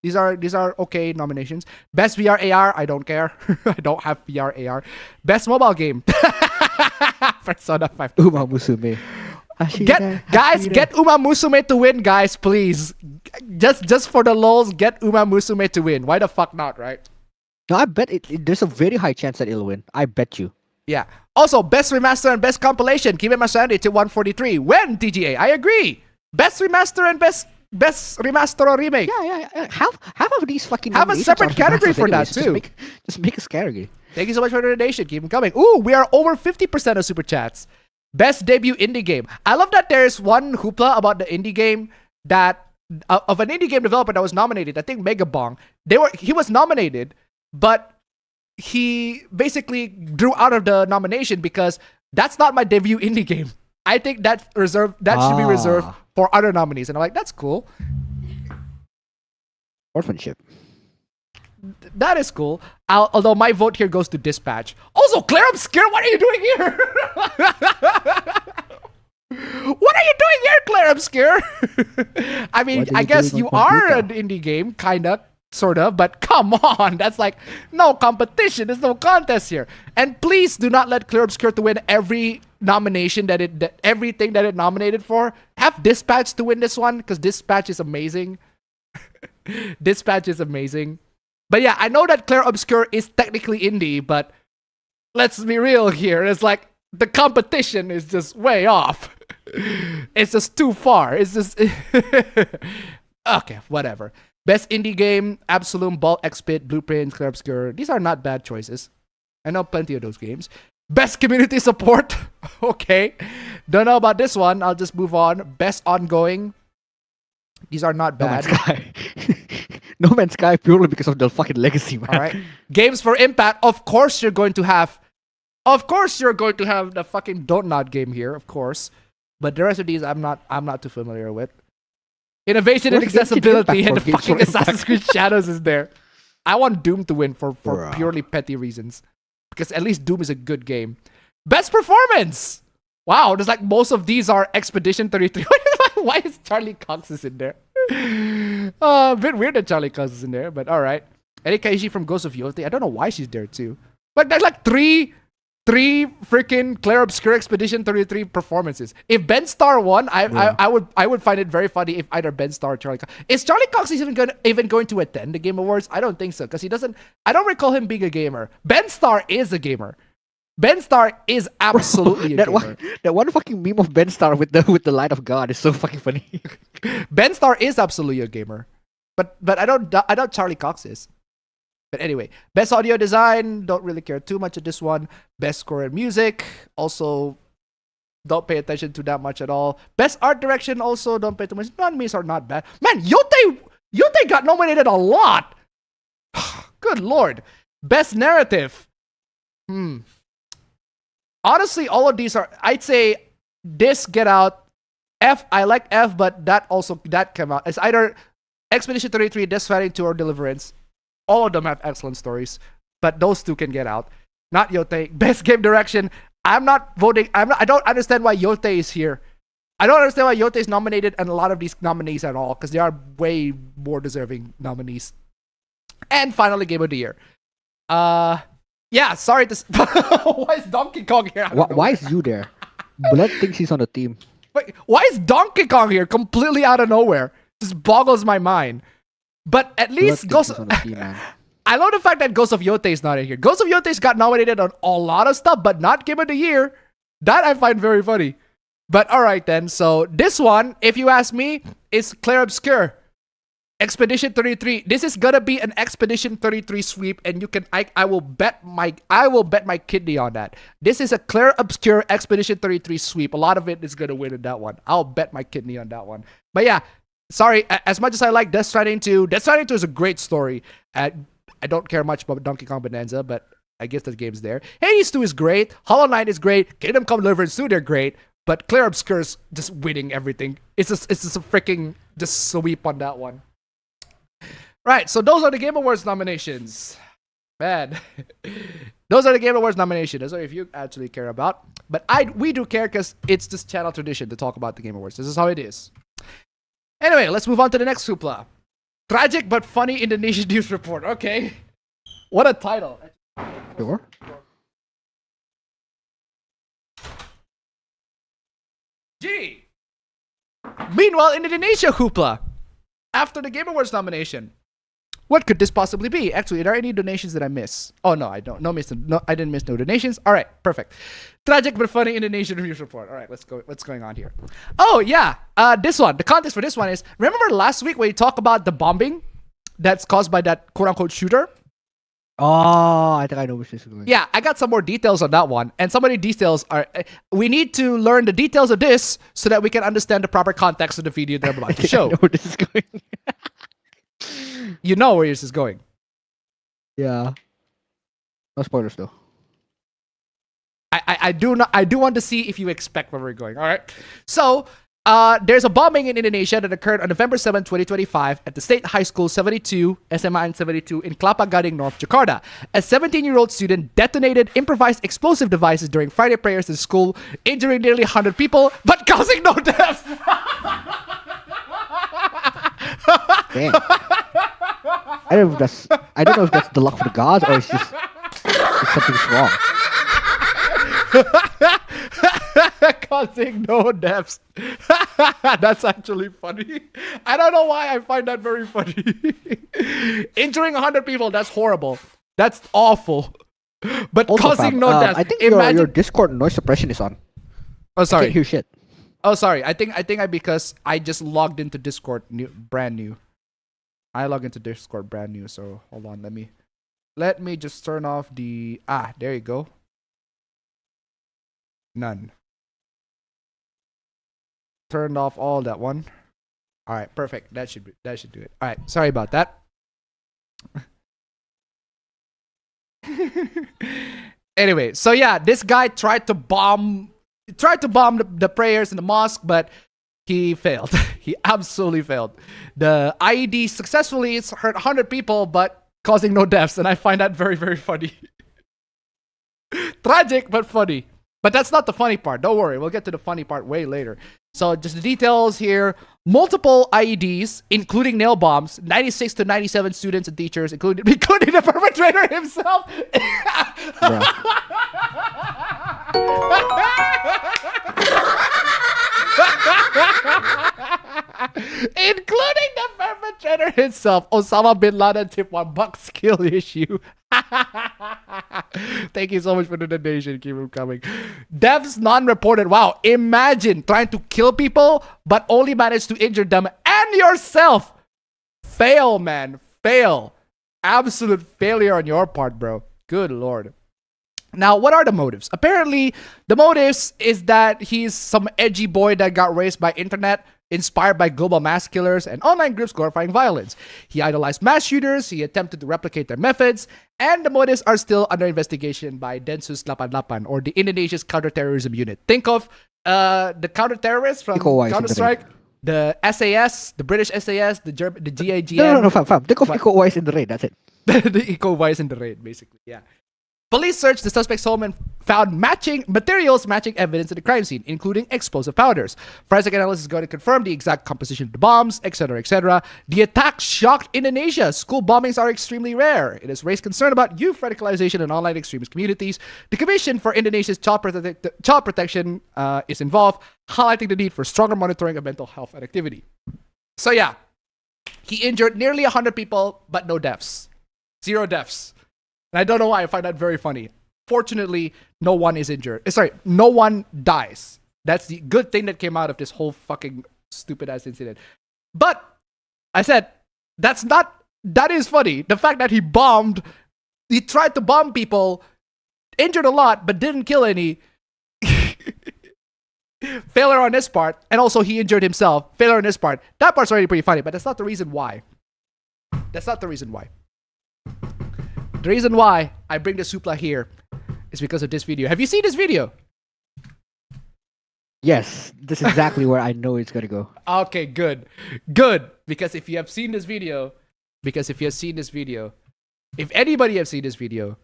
These are okay nominations. Best VR AR. I don't care. I don't have VR AR. Best mobile game. Persona 5.
Uma Musume.
Get Uma Musume to win, guys, please. Just for the lols, get Uma Musume to win. Why the fuck not, right?
No, I bet there's a very high chance that it'll win. I bet you.
Yeah. Also, best remaster and best compilation. Keep it Masandi to 143. When TGA? I agree. Best remaster and best remaster or remake.
Yeah. Half of these fucking
have a
nominations
separate
are
category
remasters
for that
anyways.
too.
Just make a category.
Thank you so much for the donation. Keep them coming. Ooh, we are over 50% of super chats. Best debut indie game. I love that there's one hoopla about the indie game that of an indie game developer that was nominated. I think Megabong. He was nominated, but he basically drew out of the nomination because that's not my debut indie game. I think that should be reserved for other nominees. And I'm like, that's cool.
Orphanship.
That is cool. Although my vote here goes to Dispatch. Also, Claire Obscure, what are you doing here? What are you doing here, Claire Obscure? I mean, I guess you are an indie game, kinda, sorta, but come on. That's like no competition. There's no contest here. And please do not let Claire Obscure to win every nomination everything that it nominated for. Have Dispatch to win this one, because Dispatch is amazing. Dispatch is amazing. But yeah, I know that Claire Obscure is technically indie, but let's be real here. It's like the competition is just way off. It's just too far. It's just okay, whatever. Best indie game, Absolum, Ball, Expit, Blueprint, Claire Obscure. These are not bad choices. I know plenty of those games. Best community support. Okay. Don't know about this one. I'll just move on. Best ongoing. These are not bad.
No Man's Sky. No Man's Sky purely because of the fucking legacy, man.
All right. Games for Impact. Of course you're going to have the fucking Don't Nod game here, of course. But the rest of these I'm not too familiar with. Innovation and accessibility and the fucking Assassin's Creed Shadows is there. I want Doom to win for purely petty reasons. Because at least Doom is a good game. Best performance! Wow, there's like most of these are Expedition 33. Why is Charlie Cox in there? A bit weird that Charlie Cox is in there, but alright. Erika Ishii from Ghost of Yote. I don't know why she's there too. But there's like three freaking Claire Obscure Expedition 33 performances. If Ben Starr won, I would find it very funny if either Ben Starr or Charlie Cox. Is Charlie Cox even going to attend the Game Awards? I don't think so, because I don't recall him being a gamer. Ben Starr is a gamer. Ben Starr is absolutely a
That
gamer.
one fucking meme of Ben Starr with the light of God is so fucking funny.
Ben Starr is absolutely a gamer, but I don't Charlie Cox is. But anyway, best audio design, don't really care too much of this one. Best score and music, also don't pay attention to that much at all. Best art direction, also don't pay too much. Nominees are not bad. Man, Yote got nominated a lot. Good lord. Best narrative. Honestly, all of these are, I'd say this, Get Out, F, I like F, but that came out. It's either Expedition 33, Death Stranding 2, or Deliverance. All of them have excellent stories, but those two can get out. Not Yote. Best game direction. I'm not voting. I don't understand why Yote is here. I don't understand why Yote is nominated and a lot of these nominees at all, because they are way more deserving nominees. And finally, Game of the Year. Yeah, sorry to... Why is Donkey Kong here?
Why is you there? Blood thinks he's on the team.
Wait, why is Donkey Kong here completely out of nowhere? Just boggles my mind. But at least
Blood thinks he's on the team, man.
I love the fact that Ghost of Yote is not in here. Ghost of Yote's got nominated on a lot of stuff, but not Game of the Year. That I find very funny. But alright then, so this one, if you ask me, is Clair Obscur. Expedition 33. This is gonna be an Expedition 33 sweep, and you can I will bet my kidney on that. This is a Clair Obscur Expedition 33 sweep. A lot of it is gonna win in that one. I'll bet my kidney on that one. But yeah, sorry, as much as I like Death Stranding 2, Death Stranding 2 is a great story. I don't care much about Donkey Kong Bonanza, but I guess the game's there. Hades 2 is great. Hollow Knight is great. Kingdom Come Deliverance 2, they're great. But Clair Obscur's just winning everything. It's just a freaking just sweep on that one. Right, so those are the Game Awards nominations. Bad. Those are the Game Awards nominations. Those are if you actually care about. But we do care because it's just channel tradition to talk about the Game Awards. This is how it is. Anyway, let's move on to the next hoopla. Tragic but funny Indonesian news report. Okay. What a title.
Sure.
Gee. Meanwhile, in Indonesia hoopla, after the Game Awards nomination, what could this possibly be? Actually, are there any donations that I miss? Oh no, I don't. No, I didn't miss no donations. All right, perfect. Tragic but funny Indonesian news report. All right, let's go. What's going on here? Oh yeah, this one. The context for this one is: remember last week when we talked about the bombing that's caused by that quote-unquote shooter?
Oh, I think I know which this is going.
Yeah, I got some more details on that one, and some of the details are. We need to learn the details of this so that we can understand the proper context of the video that I'm about to show.
I know where this is going.
You know where this is going.
Yeah. No spoilers though.
I do want to see if you expect where we're going. All right. So there's a bombing in Indonesia that occurred on November 7, 2025 at the State High School 72, SMAN 72 in Kelapa Gading, North Jakarta. A 17-year-old student detonated improvised explosive devices during Friday prayers in school, injuring nearly 100 people, but causing no deaths.
Damn. I don't know if that's the luck for the gods or it's just something's wrong.
Causing no deaths. That's actually funny. I don't know why I find that very funny. Injuring 100 people, that's horrible. That's awful. But
Also,
causing
fam,
no deaths.
I think
Imagine...
your Discord noise suppression is on.
Oh,
I
sorry.
can't hear shit.
Oh, sorry. I think because I just logged into Discord brand new. I log into Discord brand new, so hold on. Let me just turn off the there you go. None. Turned off all that one. All right, perfect. That should do it. All right, sorry about that. Anyway, so yeah, this guy tried to bomb the prayers in the mosque, but he failed. He absolutely failed. The IED successfully hurt 100 people, but causing no deaths, and I find that very, very funny. Tragic, but funny. But that's not the funny part. Don't worry, we'll get to the funny part way later. So just the details here. Multiple IEDs, including nail bombs, 96 to 97 students and teachers, including the perpetrator himself. Including the perpetrator himself. Osama bin Laden tip 1 buck skill issue. Thank you so much for the donation. Keep them coming. Deaths non-reported. Wow. Imagine trying to kill people, but only manage to injure them and yourself. Fail, man. Fail. Absolute failure on your part, bro. Good Lord. Now, what are the motives? Apparently, the motives is that he's some edgy boy that got raised by internet, inspired by global mass killers and online groups glorifying violence. He idolized mass shooters, he attempted to replicate their methods, and the motives are still under investigation by Densus 88 or the Indonesia's counterterrorism unit. Think of the counter-terrorists from Counter-Strike, the SAS, the British SAS, the GIGN.
No, fam. Think of Eco Wise in the raid. That's it.
The eco-wise in the raid, basically, yeah. Police searched the suspect's home and found matching evidence at the crime scene, including explosive powders. Forensic analysis is going to confirm the exact composition of the bombs, etc., etc. The attack shocked Indonesia. School bombings are extremely rare. It has raised concern about youth radicalization in online extremist communities. The Commission for Indonesia's Child Protection is involved, highlighting the need for stronger monitoring of mental health and activity. So yeah, he injured nearly 100 people, but no deaths. 0 deaths. And I don't know why I find that very funny. Fortunately, no one is injured. No one dies. That's the good thing that came out of this whole fucking stupid ass incident. But I said, that is funny. The fact that he tried to bomb people, injured a lot, but didn't kill any. Failure on his part. And also he injured himself. Failure on his part. That part's already pretty funny, but that's not the reason why. That's not the reason why. The reason why I bring the supla here is because of this video. Have you seen this video?
Yes, this is exactly where I know it's gonna go.
Okay, good. Good. Because if you have seen this video, if anybody have seen this video,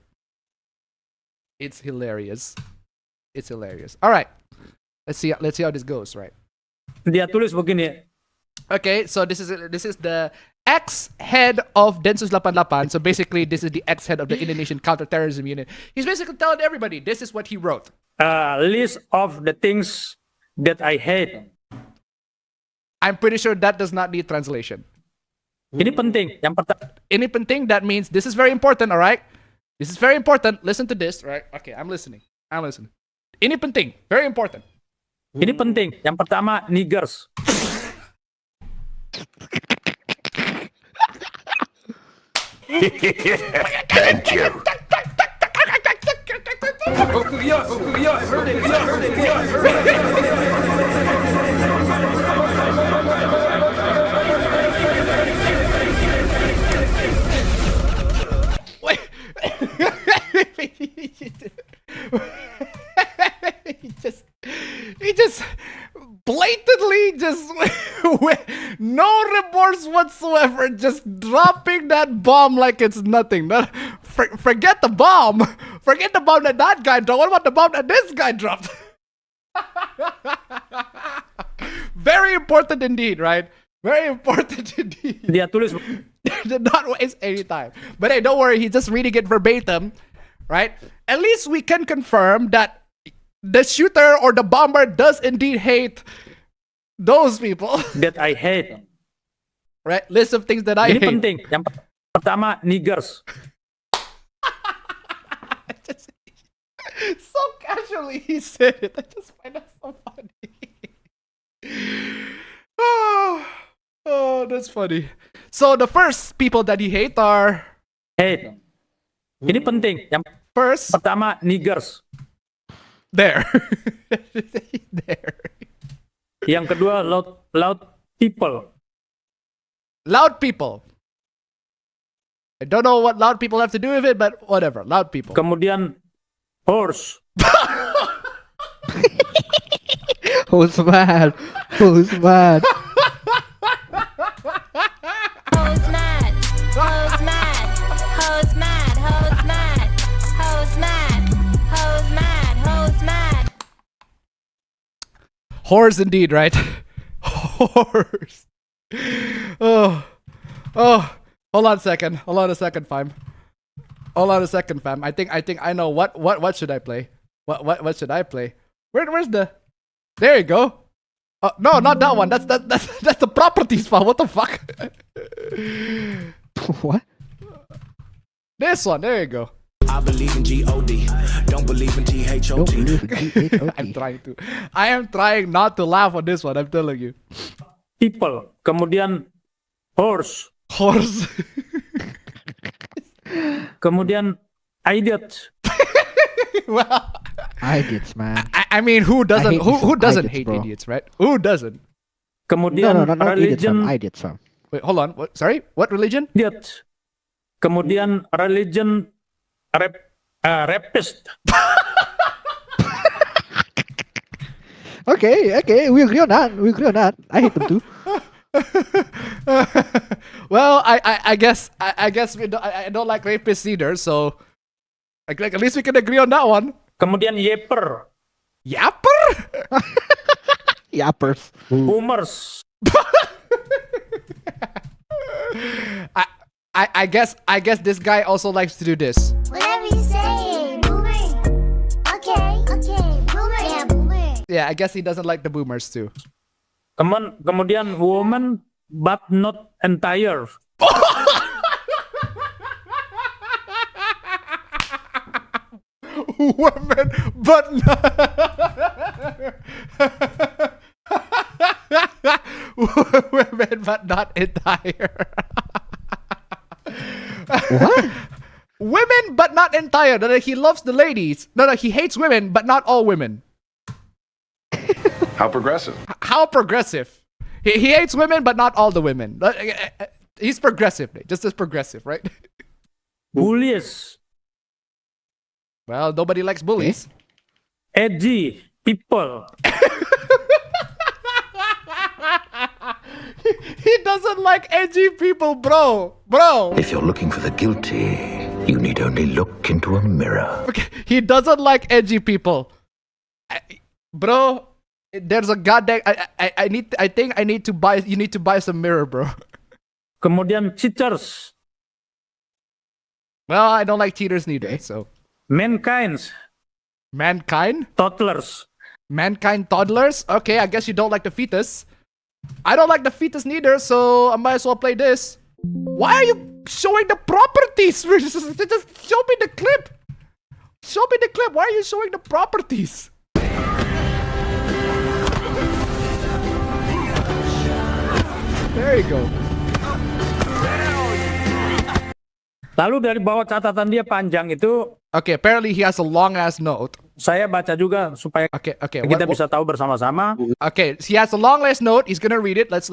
it's hilarious. It's hilarious. All right. Let's see how this goes, right?
Dia tulis begini.
Okay, so this is the ex-head of Densus 88. So basically, this is the ex-head of the Indonesian counterterrorism unit. He's basically telling everybody this is what he wrote.
List of the things that I hate.
I'm pretty sure that does not need translation.
Ini penting. Yang pertama.
Ini penting, that means this is very important, all right? This is very important. Listen to this, right? Okay, I'm listening. Ini penting, very important.
Ini penting. Yang pertama, niggers.
Thank you.
He just blatantly with no remorse whatsoever, just dropping that bomb like it's nothing. Forget the bomb. Forget the bomb that guy dropped. What about the bomb that this guy dropped? Very important indeed, right? Very important indeed.
Dia tulis.
Did not waste any time. But hey, don't worry. He's just reading it verbatim, right? At least we can confirm that the shooter or the bomber does indeed hate those people.
That I hate.
Right? List of things that I hate.
Ini penting. Yang pertama, niggers.
So casually he said it. I just find that so funny. Oh, that's funny. So the first people that he hate are...
Hate. Ini penting. Yang
first...
pertama, niggers.
There. There.
Yang kedua, loud people.
Loud people. I don't know what loud people have to do with it, but whatever. Loud people.
Kemudian, horse.
Who's mad? Who's mad?
Hoes mad, hoes mad, hoes mad, hoes mad, hoes mad, hoes mad, hoes mad.
Whores indeed, right? Whores. Oh. Hold on a second, fam. I think I know what should I play? What should I play? Where's the? There you go. Oh, no, not that one. That's the properties file. What the fuck?
What?
This one, there you go.
I believe in G-O-D. Don't believe in
Don't
T-H-O-T.
believe in GHOT.
I'm trying to. I am trying not to laugh on this one. I'm telling you.
People. Kemudian horse.
Horse.
Kemudian idiot.
Well,
Idiots, man.
I mean, who doesn't?
hate
Who doesn't
idiots,
hate
bro.
idiots, right? Who doesn't?
Kemudian
No, not idiots, fam.
religion
Idiots, fam.
Wait, hold on. What? Sorry, what religion?
idiot. Kemudian religion rapist.
Okay, we agree on that. I hate them too.
Well, I guess I don't like rapists either. So, like at least we can agree on that one.
Kemudian yepper.
Yapper.
Yappers.
Boomers.
I guess this guy also likes to do this.
Whatever you say, boomer. Okay, boomer. Yeah, boomer.
Yeah, I guess he doesn't like the boomers too.
Kemudian woman but not entire.
Women, but not women, but not entire.
What?
Women, but not entire. No, he loves the ladies. No, he hates women, but not all women.
How progressive.
How progressive? He hates women, but not all the women. He's progressive, just as progressive, right?
Bullies.
Well, nobody likes bullies.
Edgy people.
He doesn't like edgy people, bro.
If you're looking for the guilty, you need only look into a mirror.
Okay, he doesn't like edgy people. Bro, there's a goddamn. I think I need to buy. You need to buy some mirror, bro.
Kemudian cheaters.
Well, I don't like cheaters neither. So
Mankind. Toddlers.
Mankind toddlers. Okay, I guess you don't like the fetus. I don't like the fetus neither, so I might as well play this. Why are you showing the properties? Just show me the clip. Show me the clip. Why are you showing the properties? There you go.
Lalu dari bawah catatan dia panjang itu,
Okay, apparently he has a long ass note.
saya baca juga supaya
Okay.
kita bisa tahu bersama-sama.
Okay, he has a long ass note. He's gonna read it. Let's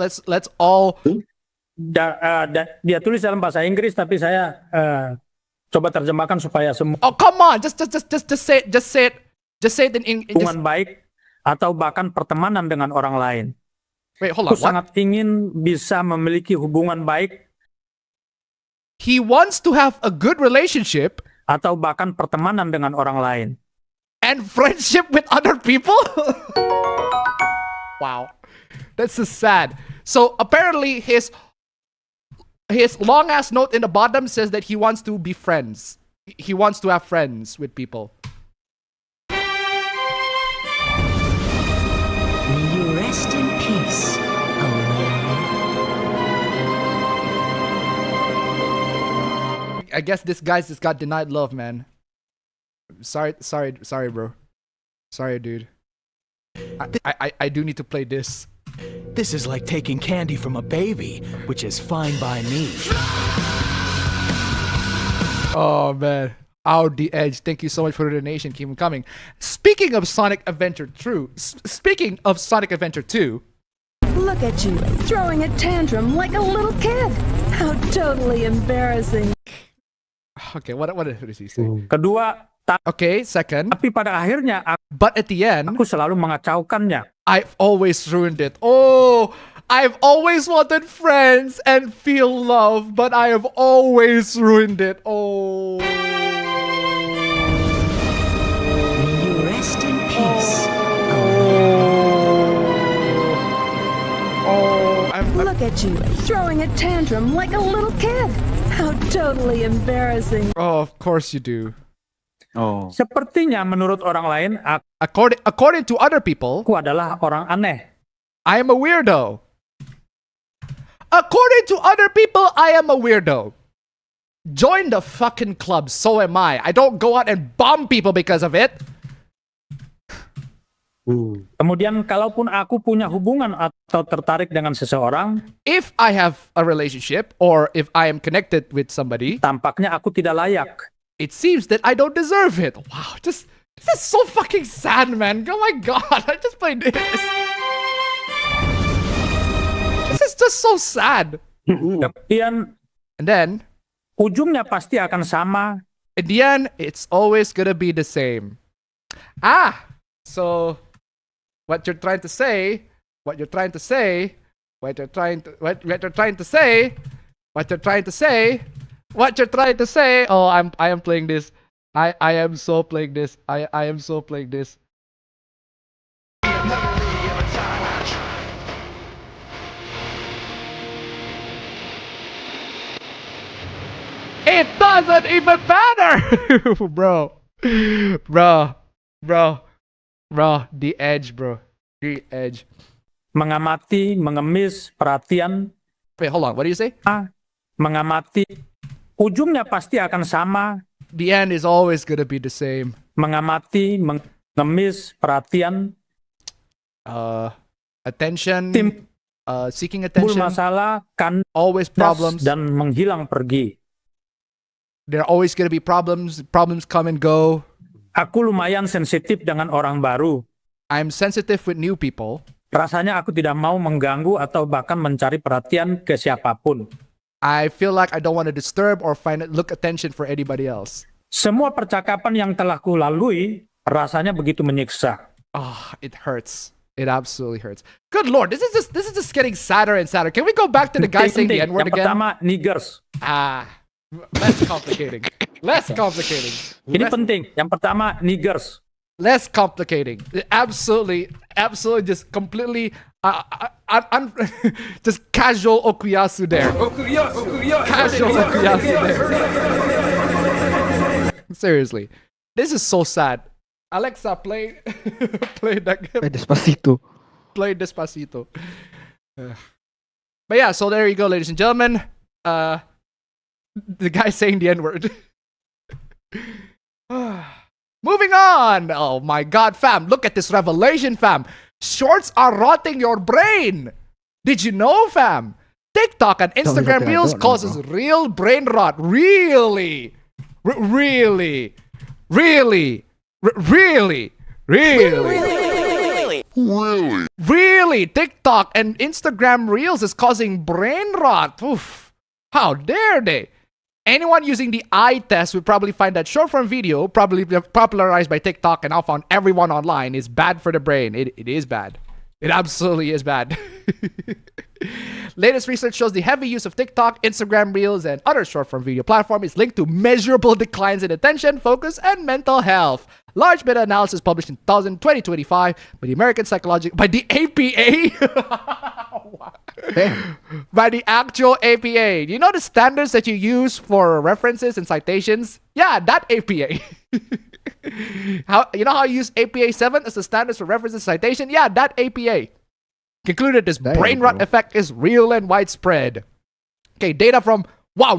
all.
Dia tulis dalam bahasa Inggris, tapi saya coba terjemahkan supaya semua
Oh, come on. Just say it in
hubungan baik atau bahkan pertemanan dengan orang lain.
Wait, hold on.
Aku sangat ingin bisa memiliki hubungan baik
He wants to have a good relationship
atau bahkan pertemanan dengan orang lain.
and friendship with other people? Wow. That's so sad. So apparently his long ass note in the bottom says that he wants to be friends. He wants to have friends with people.
May you rest in peace, old man.
I guess this guy's just got denied love, man. Sorry, bro. Sorry, dude. I do need to play this.
This is like taking candy from a baby, which is fine by me.
Oh man. Out the edge. Thank you so much for the donation. Keep them coming. Speaking of Sonic Adventure 2,
Look at you, throwing a tantrum like a little kid. How totally embarrassing.
okay, what does he say?
Kedua,
Okay, second.
tapi pada akhirnya
But at the end,
aku selalu mengacaukannya.
I've always ruined it. Oh, I've always wanted friends and feel love, but I have always ruined it. Oh.
May you rest in peace, Look at you, throwing a tantrum like a little kid. How totally embarrassing.
Oh, of course you do.
Sepertinya menurut orang lain,
According to other people,
aku adalah orang aneh.
I am a weirdo. According to other people, I am a weirdo. Join the fucking club, so am I. I don't go out and bomb people because of it.
Kemudian kalaupun aku punya hubungan atau tertarik dengan seseorang,
if I have a relationship or if I am connected with somebody,
tampaknya aku tidak layak.
It seems that I don't deserve it. Wow, this is so fucking sad, man. Oh my god, I just played this. This is just so sad.
Kemudian,
and then,
ujungnya pasti akan sama.
In the end, it's always gonna be the same. So what you're trying to say, what you're trying to say, what you're trying to say, oh, I am playing this. I am so playing this. I am so playing this. It doesn't even matter! Bro, the edge, bro. The edge.
Mengamati, mengemis, perhatian.
Wait, hold on. What do you say?
Mengamati. Ujungnya pasti akan sama.
The end is always gonna be the same.
Mengamati, mengemis, perhatian.
Attention. Seeking attention.
Masalah,
always problems.
Dan menghilang pergi.
There are always gonna be problems. Problems come and go.
Aku lumayan sensitif dengan orang baru.
I'm sensitive with new people.
Rasanya aku tidak mau mengganggu atau bahkan mencari perhatian ke siapapun.
I feel like I don't want to disturb or look attention for anybody else.
Semua percakapan yang telah kulalui rasanya begitu menyiksa.
It hurts. It absolutely hurts. Good lord, this is just getting sadder and sadder. Can we go back to the guy saying the N-word again?
Yang pertama, niggers.
Less complicating. Less complicating.
Ini penting. Yang pertama, niggers.
Less complicating. Absolutely just completely just casual okuyasu there. Casual okuyasu there. Seriously. This is so sad. Alexa, play that game.
Play Despacito.
Play Despacito. But yeah, so there you go, ladies and gentlemen. The guy saying the N-word. Moving on. Oh my god, fam. Look at this revelation, fam. Shorts are rotting your brain. Did you know, fam? TikTok and Instagram Reels causes real brain rot. Really? Really? TikTok and Instagram Reels is causing brain rot. Oof. How dare they? Anyone using the eye test would probably find that short-form video, probably popularized by TikTok and now found everyone online, is bad for the brain. It is bad. It absolutely is bad. Latest research shows the heavy use of TikTok, Instagram Reels, and other short-form video platforms is linked to measurable declines in attention, focus, and mental health. Large meta-analysis published in 2025 by the American Psychological... By the APA? By the actual APA. You know the standards that you use for references and citations? Yeah, that APA. You know how you use APA 7 as the standards for references and citation? Yeah, that APA. Concluded this brain rot effect is real and widespread. Okay, data from,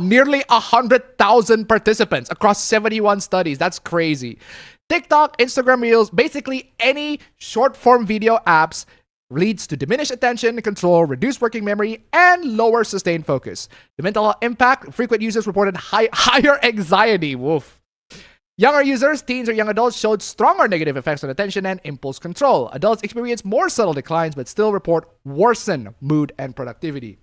nearly 100,000 participants across 71 studies. That's crazy. TikTok, Instagram Reels, basically any short-form video apps leads to diminished attention control, reduced working memory, and lower sustained focus. The mental health impact, frequent users reported higher anxiety. Woof. Younger users, teens or young adults, showed stronger negative effects on attention and impulse control. Adults experience more subtle declines but still report worsened mood and productivity.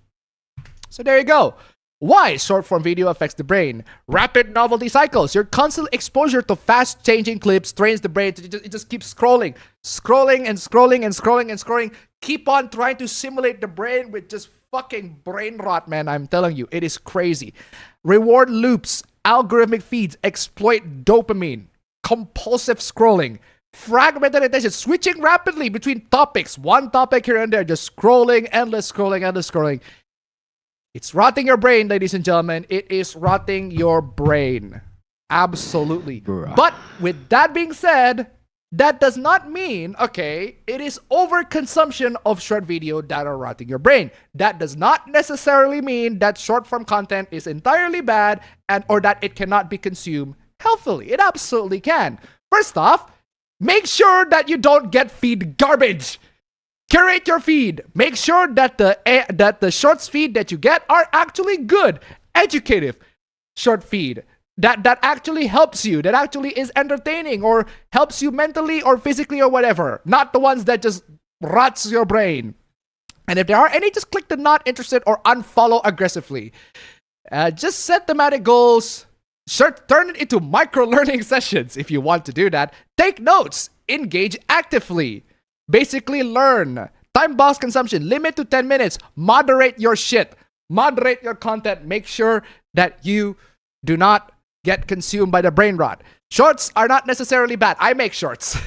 So there you go. Why short-form video affects the brain. Rapid novelty cycles. Your constant exposure to fast-changing clips trains the brain to it just keeps scrolling. Keep on trying to simulate the brain with just fucking brain rot, man. I'm telling you, it is crazy. Reward loops, algorithmic feeds exploit dopamine, compulsive scrolling, fragmented attention, switching rapidly between topics. One topic here and there, just scrolling, endless scrolling. It's rotting your brain, ladies and gentlemen. It is rotting your brain. Absolutely. But with that being said, that does not mean, okay, it is overconsumption of short video that are rotting your brain. That does not necessarily mean that short form content is entirely bad and or that it cannot be consumed healthily. It absolutely can. First off, make sure that you don't get feed garbage. Curate your feed. Make sure that the shorts feed that you get are actually good, educative short feed. That actually helps you, that actually is entertaining or helps you mentally or physically or whatever. Not the ones that just rots your brain. And if there are any, just click the not interested or unfollow aggressively. Just set thematic goals. Turn it into micro-learning sessions if you want to do that. Take notes. Engage actively. Basically learn. Time box consumption. Limit to 10 minutes. Moderate your shit. Moderate your content. Make sure that you do not get consumed by the brain rot. Shorts are not necessarily bad. I make shorts.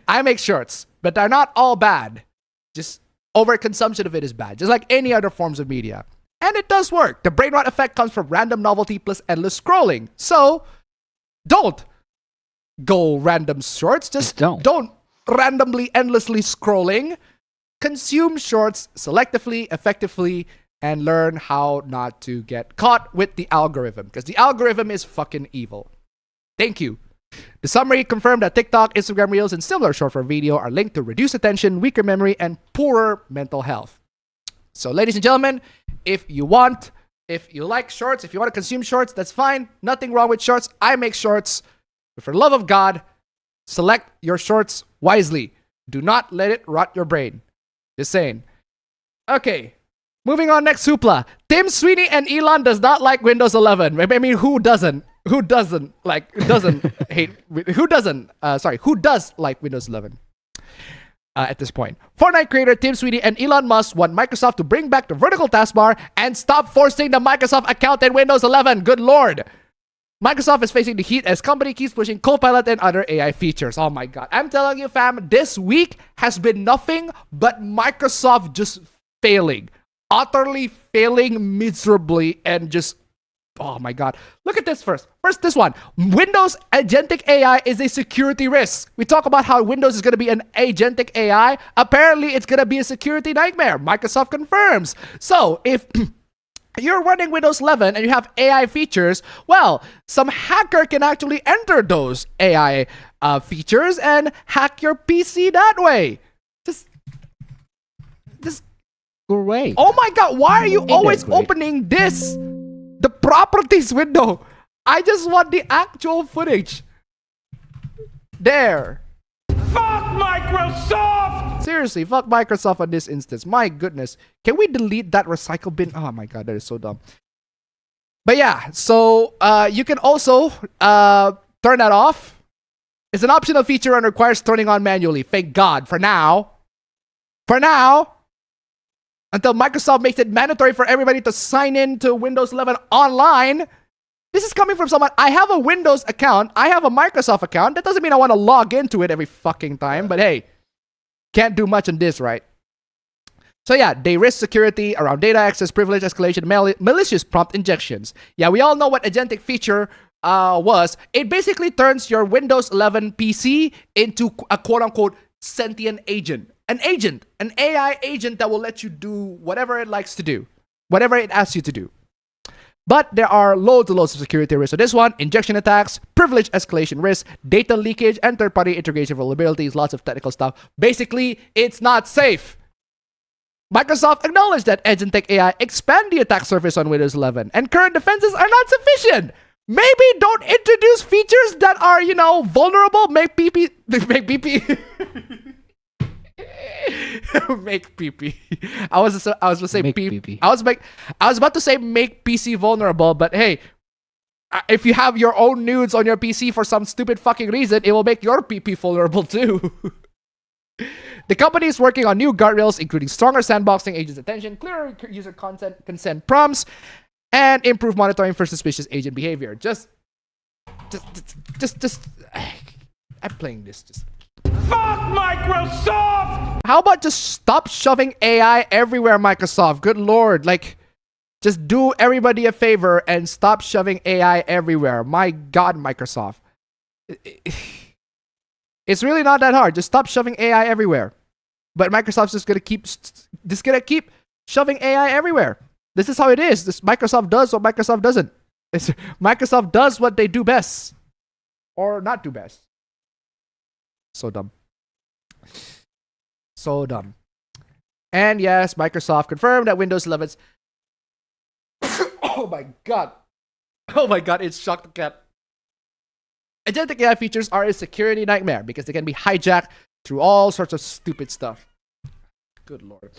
I make shorts, but they're not all bad. Just overconsumption of it is bad, just like any other forms of media. And it does work. The brain rot effect comes from random novelty plus endless scrolling. So don't go random shorts. Just don't randomly, endlessly scrolling. Consume shorts selectively, effectively, and learn how not to get caught with the algorithm, because the algorithm is fucking evil. Thank you. The summary confirmed that TikTok, Instagram Reels, and similar short-form video are linked to reduced attention, weaker memory, and poorer mental health. So, ladies and gentlemen, if you like shorts, if you want to consume shorts, that's fine. Nothing wrong with shorts. I make shorts. But for the love of God, select your shorts wisely. Do not let it rot your brain. Just saying. Okay. Moving on, next hoopla. Tim Sweeney and Elon does not like Windows 11. I mean, who doesn't? Who doesn't like Windows 11 at this point? Fortnite creator Tim Sweeney and Elon Musk want Microsoft to bring back the vertical taskbar and stop forcing the Microsoft account in Windows 11. Good lord. Microsoft is facing the heat as company keeps pushing Copilot and other AI features. Oh my god. I'm telling you, fam, this week has been nothing but Microsoft just failing. Utterly failing miserably and just, oh my god. Look at this first. First, this one. Windows agentic AI is a security risk. We talk about how Windows is going to be an agentic AI. Apparently, it's going to be a security nightmare. Microsoft confirms. So, if you're running Windows 11 and you have AI features, well, some hacker can actually enter those AI features and hack your PC that way. Just
great.
Oh my god, why are you always opening this? The properties window. I just want the actual footage. There.
Fuck Microsoft!
Seriously, fuck Microsoft on this instance. My goodness. Can we delete that recycle bin? Oh my god, that is so dumb. But yeah, so you can also turn that off. It's an optional feature and requires turning on manually. Thank God. For now. Until Microsoft makes it mandatory for everybody to sign in to Windows 11 online. This is coming from someone. I have a Windows account. I have a Microsoft account. That doesn't mean I want to log into it every fucking time. But hey, can't do much on this, right? So yeah, they risk security around data access, privilege escalation, malicious prompt injections. Yeah, we all know what agentic feature was. It basically turns your Windows 11 PC into a quote-unquote sentient agent. An agent, an AI agent that will let you do whatever it likes to do, whatever it asks you to do. But there are loads and loads of security risks. So this one, injection attacks, privilege escalation risk, data leakage, and third-party integration vulnerabilities, lots of technical stuff. Basically, it's not safe. Microsoft acknowledged that agentic AI expand the attack surface on Windows 11, and current defenses are not sufficient. Maybe don't introduce features that are, vulnerable. Make PP. Make PP. I was about to say PP. I was about to say make PC vulnerable, but hey, if you have your own nudes on your PC for some stupid fucking reason, it will make your PP vulnerable too. The company is working on new guardrails, including stronger sandboxing, agents' attention, clearer user consent prompts, and improved monitoring for suspicious agent behavior. Just I'm playing this.
Fuck Microsoft!
How about just stop shoving AI everywhere, Microsoft? Good lord, just do everybody a favor and stop shoving AI everywhere. My god, Microsoft. It's really not that hard. Just stop shoving AI everywhere. But Microsoft's just gonna keep shoving AI everywhere. This is how it is. Microsoft does what Microsoft doesn't. Microsoft does what they do best. Or not do best. So dumb. So dumb. And yes, Microsoft confirmed that Windows 11's... Oh my god. Oh my god, it's shocked the cat. Agentic AI features are a security nightmare because they can be hijacked through all sorts of stupid stuff. Good lord.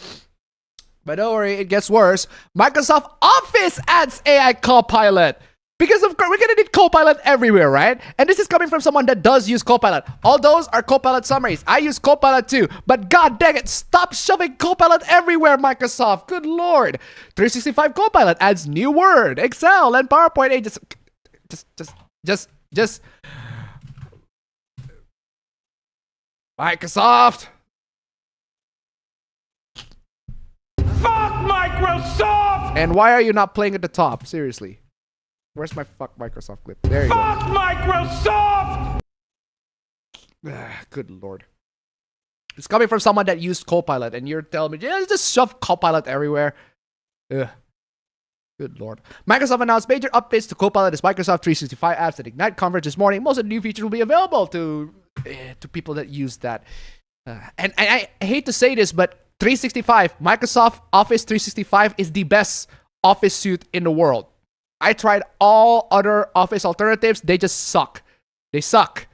But don't worry, it gets worse. Microsoft Office adds AI Copilot. Because of course, we're gonna need Copilot everywhere, right? And this is coming from someone that does use Copilot. All those are Copilot summaries. I use Copilot too. But god dang it, stop shoving Copilot everywhere, Microsoft. Good lord. 365 Copilot adds new Word, Excel, and PowerPoint. Hey, just Microsoft.
Fuck Microsoft!
And why are you not playing at the top? Seriously. Where's my fuck Microsoft clip? There you
Fuck Microsoft!
go. Good lord. It's coming from someone that used Copilot, and you're telling me, yeah, just shove Copilot everywhere. Ugh. Good lord. Microsoft announced major updates to Copilot as Microsoft 365 apps at Ignite conference this morning. Most of the new features will be available to people that use that. And I hate to say this, but 365, Microsoft Office 365 is the best Office suite in the world. I tried all other Office alternatives. They just suck. They suck.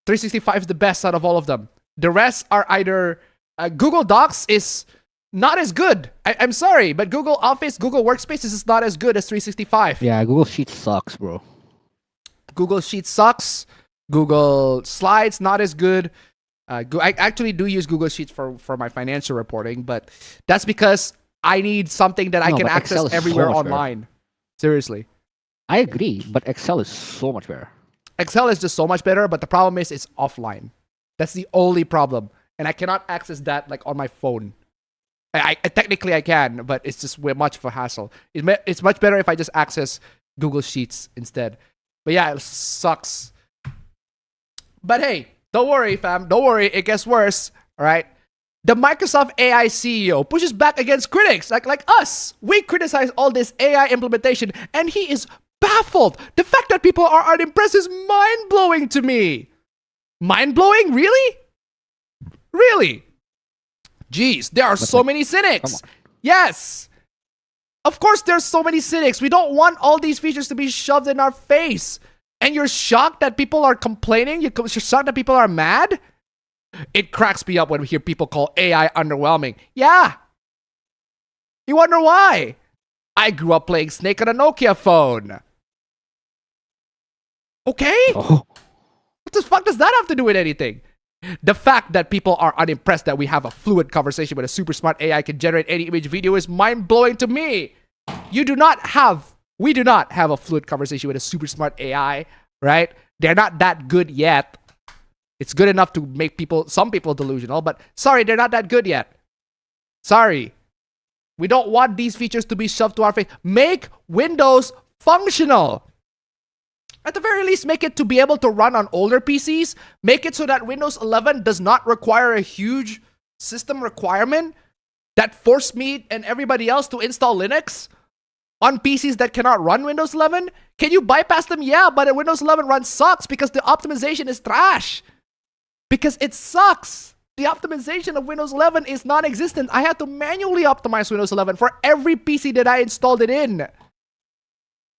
365 is the best out of all of them. The rest are either... Google Docs is not as good. I'm sorry, but Google Office, Google Workspace is not as good as 365.
Yeah, Google Sheets sucks, bro.
Google Sheets sucks. Google Slides, not as good. I actually do use Google Sheets for my financial reporting, but that's because I need something that I can access everywhere online. Seriously.
I agree, but Excel is so much better.
Excel is just so much better, but the problem is it's offline. That's the only problem. And I cannot access that like on my phone. I technically I can, but it's just way much of a hassle. It's much better if I just access Google Sheets instead. But yeah, it sucks. But hey, don't worry, fam. Don't worry. It gets worse. All right. The Microsoft AI CEO pushes back against critics like us. We criticize all this AI implementation, and he is baffled. The fact that people are unimpressed is mind-blowing to me. Mind-blowing? Really? Really? Jeez, there are so many cynics. Yes. Of course there's so many cynics. We don't want all these features to be shoved in our face. And you're shocked that people are complaining? You're shocked that people are mad? It cracks me up when we hear people call AI underwhelming. Yeah. You wonder why? I grew up playing Snake on a Nokia phone. Okay?
Oh.
What the fuck does that have to do with anything? The fact that people are unimpressed that we have a fluid conversation with a super smart AI can generate any image video is mind-blowing to me. We do not have a fluid conversation with a super smart AI, right? They're not that good yet. It's good enough to make some people delusional, but sorry, they're not that good yet. Sorry. We don't want these features to be shoved to our face. Make Windows functional. At the very least, make it to be able to run on older PCs. Make it so that Windows 11 does not require a huge system requirement that force me and everybody else to install Linux on PCs that cannot run Windows 11. Can you bypass them? Yeah, but a Windows 11 run sucks because the optimization is trash. Because it sucks. The optimization of Windows 11 is non-existent. I had to manually optimize Windows 11 for every PC that I installed it in.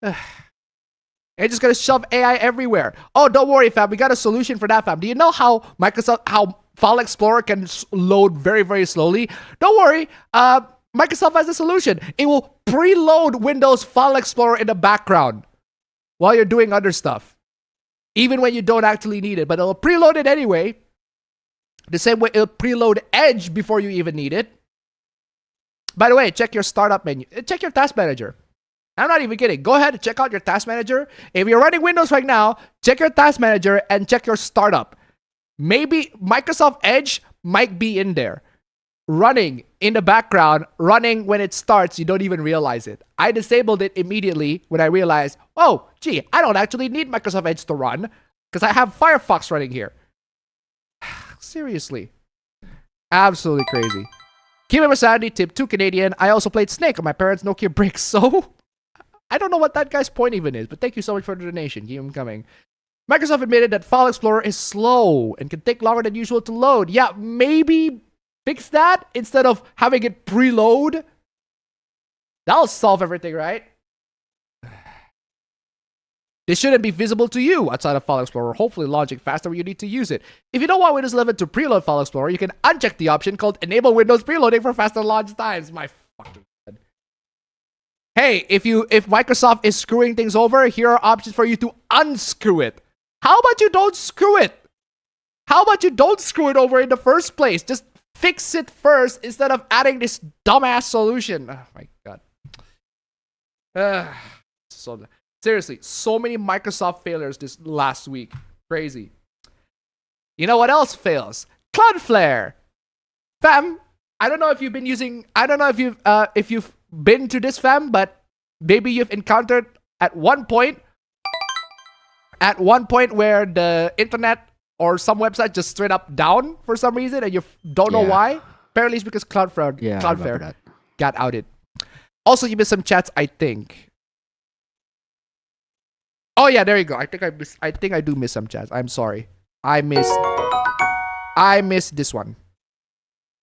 They're just gonna shove AI everywhere. Oh, don't worry, fam. We got a solution for that, fam. Do you know how File Explorer can load very, very slowly? Don't worry. Microsoft has a solution. It will preload Windows File Explorer in the background while you're doing other stuff. Even when you don't actually need it. But it'll preload it anyway. The same way it'll preload Edge before you even need it. By the way, check your startup menu. Check your task manager. I'm not even kidding. Go ahead and check out your task manager. If you're running Windows right now, check your task manager and check your startup. Maybe Microsoft Edge might be in there. Running in the background, running when it starts, you don't even realize it. I disabled it immediately when I realized, oh, gee, I don't actually need Microsoft Edge to run because I have Firefox running here. Seriously. Absolutely crazy. Keep it sanity, tip 2 Canadian. I also played Snake on my parents' Nokia brick, so I don't know what that guy's point even is, but thank you so much for the donation. Keep them coming. Microsoft admitted that File Explorer is slow and can take longer than usual to load. Yeah, maybe fix that instead of having it preload. That'll solve everything, right? This shouldn't be visible to you outside of File Explorer, hopefully launching faster when you need to use it. If you don't want Windows 11 to preload File Explorer, you can uncheck the option called Enable Windows Preloading for faster launch times. My fucking god. Hey, if Microsoft is screwing things over, here are options for you to unscrew it. How about you don't screw it? How about you don't screw it over in the first place? Just fix it first instead of adding this dumbass solution. Oh my god. Seriously, so many Microsoft failures this last week. Crazy. You know what else fails? Cloudflare. Fam, I don't know if you've been using, I don't know if you've been to this, fam, but maybe you've encountered at one point where the internet or some website just straight up down for some reason and you don't know why. Apparently it's because Cloudflare got outed. Also, you missed some chats, I think. Oh yeah, there you go. I think I do miss some chats. I'm sorry. I missed this one.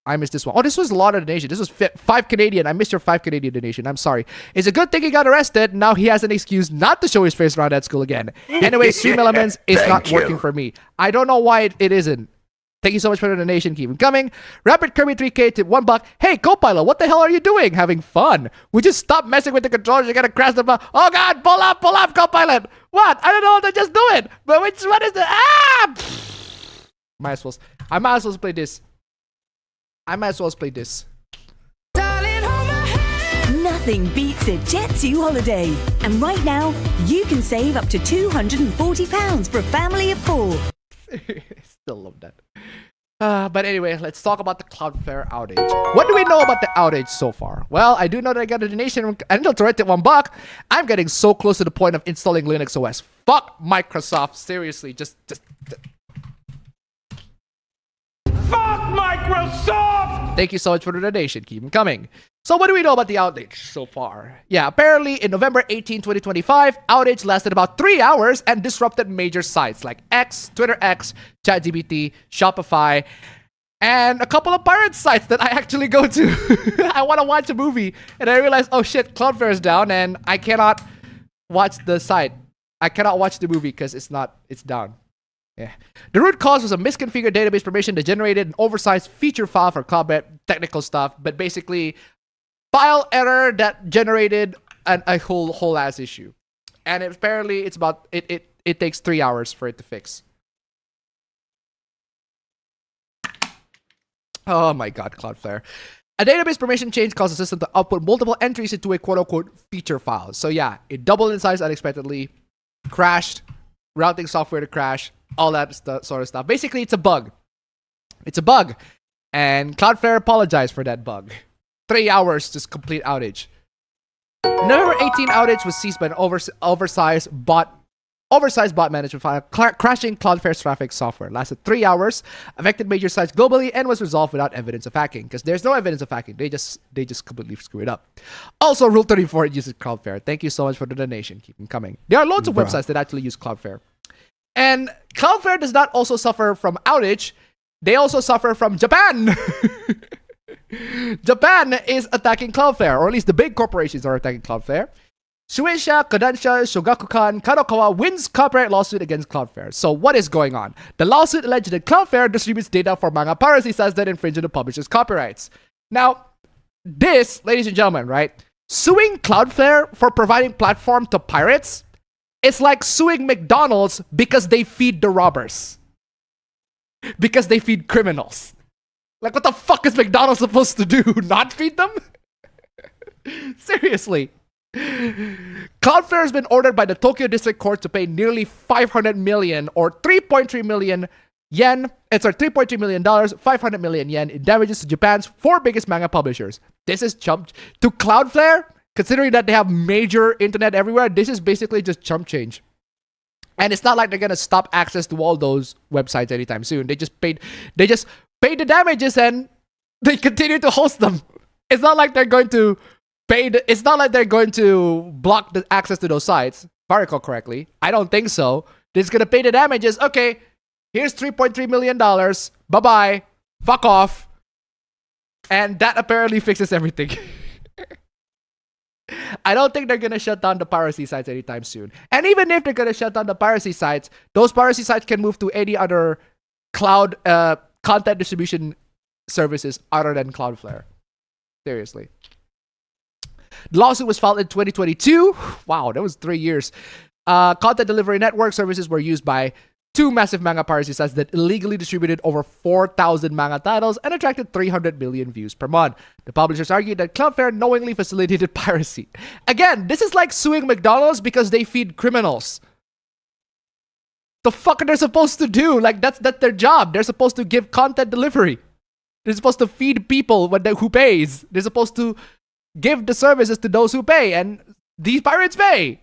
Oh, this was a lot of donation. This was 5 Canadian. I missed your 5 Canadian donation. I'm sorry. It's a good thing he got arrested. Now he has an excuse not to show his face around at school again. Anyway, StreamElements is not working for me. I don't know why it isn't. Thank you so much for the donation. Keep them coming. Rapid Kirby 3K tip $1. Hey, Copilot, what the hell are you doing? Having fun? Would you stop messing with the controllers? You're gonna crash the bus. Oh god, pull up, Copilot. What? I don't know what I just doing. But what is the I might as well play this.
Nothing beats a Jet2 holiday. And right now, you can save up to £240 for a family of 4.
Still love that. But anyway, let's talk about the Cloudflare outage. What do we know about the outage so far? Well, I do know that I got a donation from Angel Torrent at $1. I'm getting so close to the point of installing Linux OS. Fuck Microsoft. Seriously, just
Fuck Microsoft!
Thank you so much for the donation. Keep them coming. So what do we know about the outage so far? Yeah, apparently in November 18, 2025, outage lasted about 3 hours and disrupted major sites like X, Twitter X, ChatGPT, Shopify, and a couple of pirate sites that I actually go to. I want to watch a movie and I realized, oh shit, Cloudflare is down and I cannot watch the site. I cannot watch the movie because it's down. Yeah. The root cause was a misconfigured database permission that generated an oversized feature file for Cloudflare technical stuff, but basically file error that generated a whole ass issue. And apparently it takes 3 hours for it to fix. Oh my god, Cloudflare. A database permission change caused the system to output multiple entries into a quote-unquote feature file. So yeah, it doubled in size unexpectedly, crashed, routing software to crash, all that sort of stuff. Basically, it's a bug. And Cloudflare apologized for that bug. 3 hours to complete outage. November 18 outage was seized by an oversized bot management file crashing Cloudflare's traffic software. Lasted 3 hours, affected major sites globally, and was resolved without evidence of hacking. Because there's no evidence of hacking. They just completely screw it up. Also, Rule 34 uses Cloudflare. Thank you so much for the donation. Keep them coming. There are loads of websites that actually use Cloudflare. And Cloudflare does not also suffer from outage. They also suffer from Japan. Japan is attacking Cloudflare, or at least the big corporations are attacking Cloudflare. Shueisha, Kodansha, Shogakukan, Kadokawa wins copyright lawsuit against Cloudflare. So what is going on? The lawsuit alleged that Cloudflare distributes data for manga piracy sites that infringe on the publisher's copyrights. Now, this, ladies and gentlemen, right? Suing Cloudflare for providing platform to pirates, it's like suing McDonald's because they feed the robbers. Because they feed criminals. Like, what the fuck is McDonald's supposed to do? Not feed them? Seriously. Cloudflare has been ordered by the Tokyo District Court to pay nearly 500 million or 3.3 million yen. It's $3.3 million, 500 million yen in damages to Japan's 4 biggest manga publishers. This is chump to Cloudflare, considering that they have major internet everywhere. This is basically just chump change. And it's not like they're gonna stop access to all those websites anytime soon. They just paid the damages and they continue to host them. It's not like they're going to it's not like they're going to block the access to those sites, if I recall correctly. I don't think so. They're just gonna pay the damages. Okay, here's $3.3 million. Bye-bye. Fuck off. And that apparently fixes everything. I don't think they're gonna shut down the piracy sites anytime soon. And even if they're gonna shut down the piracy sites, those piracy sites can move to any other cloud content distribution services other than Cloudflare. Seriously. The lawsuit was filed in 2022. Wow, that was 3 years. Content delivery network services were used by 2 massive manga piracy sites that illegally distributed over 4,000 manga titles and attracted 300 million views per month. The publishers argued that Cloudflare knowingly facilitated piracy. Again, this is like suing McDonald's because they feed criminals. The fuck are they supposed to do? Like, that's their job. They're supposed to give content delivery. They're supposed to feed people who pays. They're supposed to give the services to those who pay, and these pirates pay.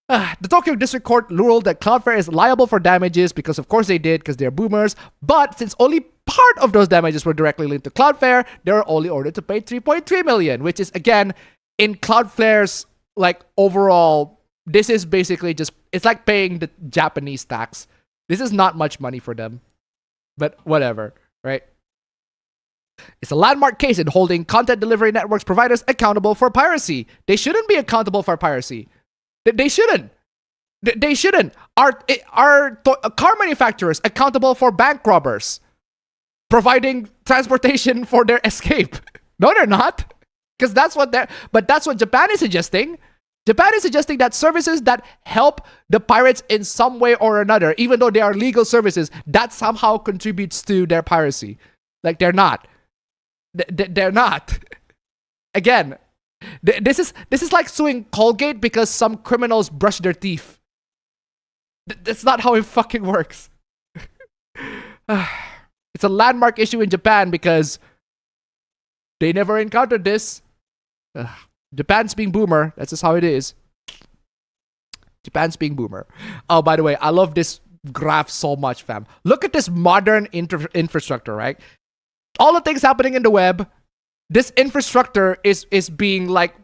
The Tokyo District Court ruled that Cloudflare is liable for damages because of course they did, because they're boomers. But since only part of those damages were directly linked to Cloudflare, they were only ordered to pay $3.3 million, which is again in Cloudflare's like overall. This is basically just, it's like paying the Japanese tax. This is not much money for them, but whatever, right? It's a landmark case in holding content delivery networks providers accountable for piracy. They shouldn't be accountable for piracy. They shouldn't. They shouldn't. Are car manufacturers accountable for bank robbers providing transportation for their escape? No, they're not. Because that's what Japan is suggesting. Japan is suggesting that services that help the pirates in some way or another, even though they are legal services, that somehow contributes to their piracy. Like, they're not. They're not. Again, this is like suing Colgate because some criminals brush their teeth. That's not how it fucking works. It's a landmark issue in Japan because they never encountered this. Japan's being boomer. That's just how it is. Japan's being boomer. Oh, by the way, I love this graph so much, fam. Look at this modern infrastructure, right? All the things happening in the web, this infrastructure is being like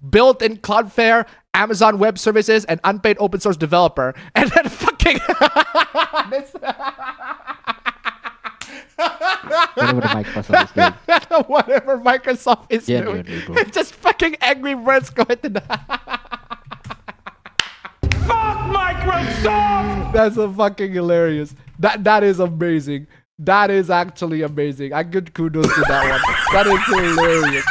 built in Cloudflare, Amazon Web Services, and unpaid open source developer. And then fucking
Whatever Microsoft is doing.
Whatever Microsoft is
Genuinely,
doing.
bro.
It's just fucking Angry Birds going to the
Fuck Microsoft!
That's a fucking hilarious. That is amazing. That is actually amazing. I give kudos to that one. That is hilarious.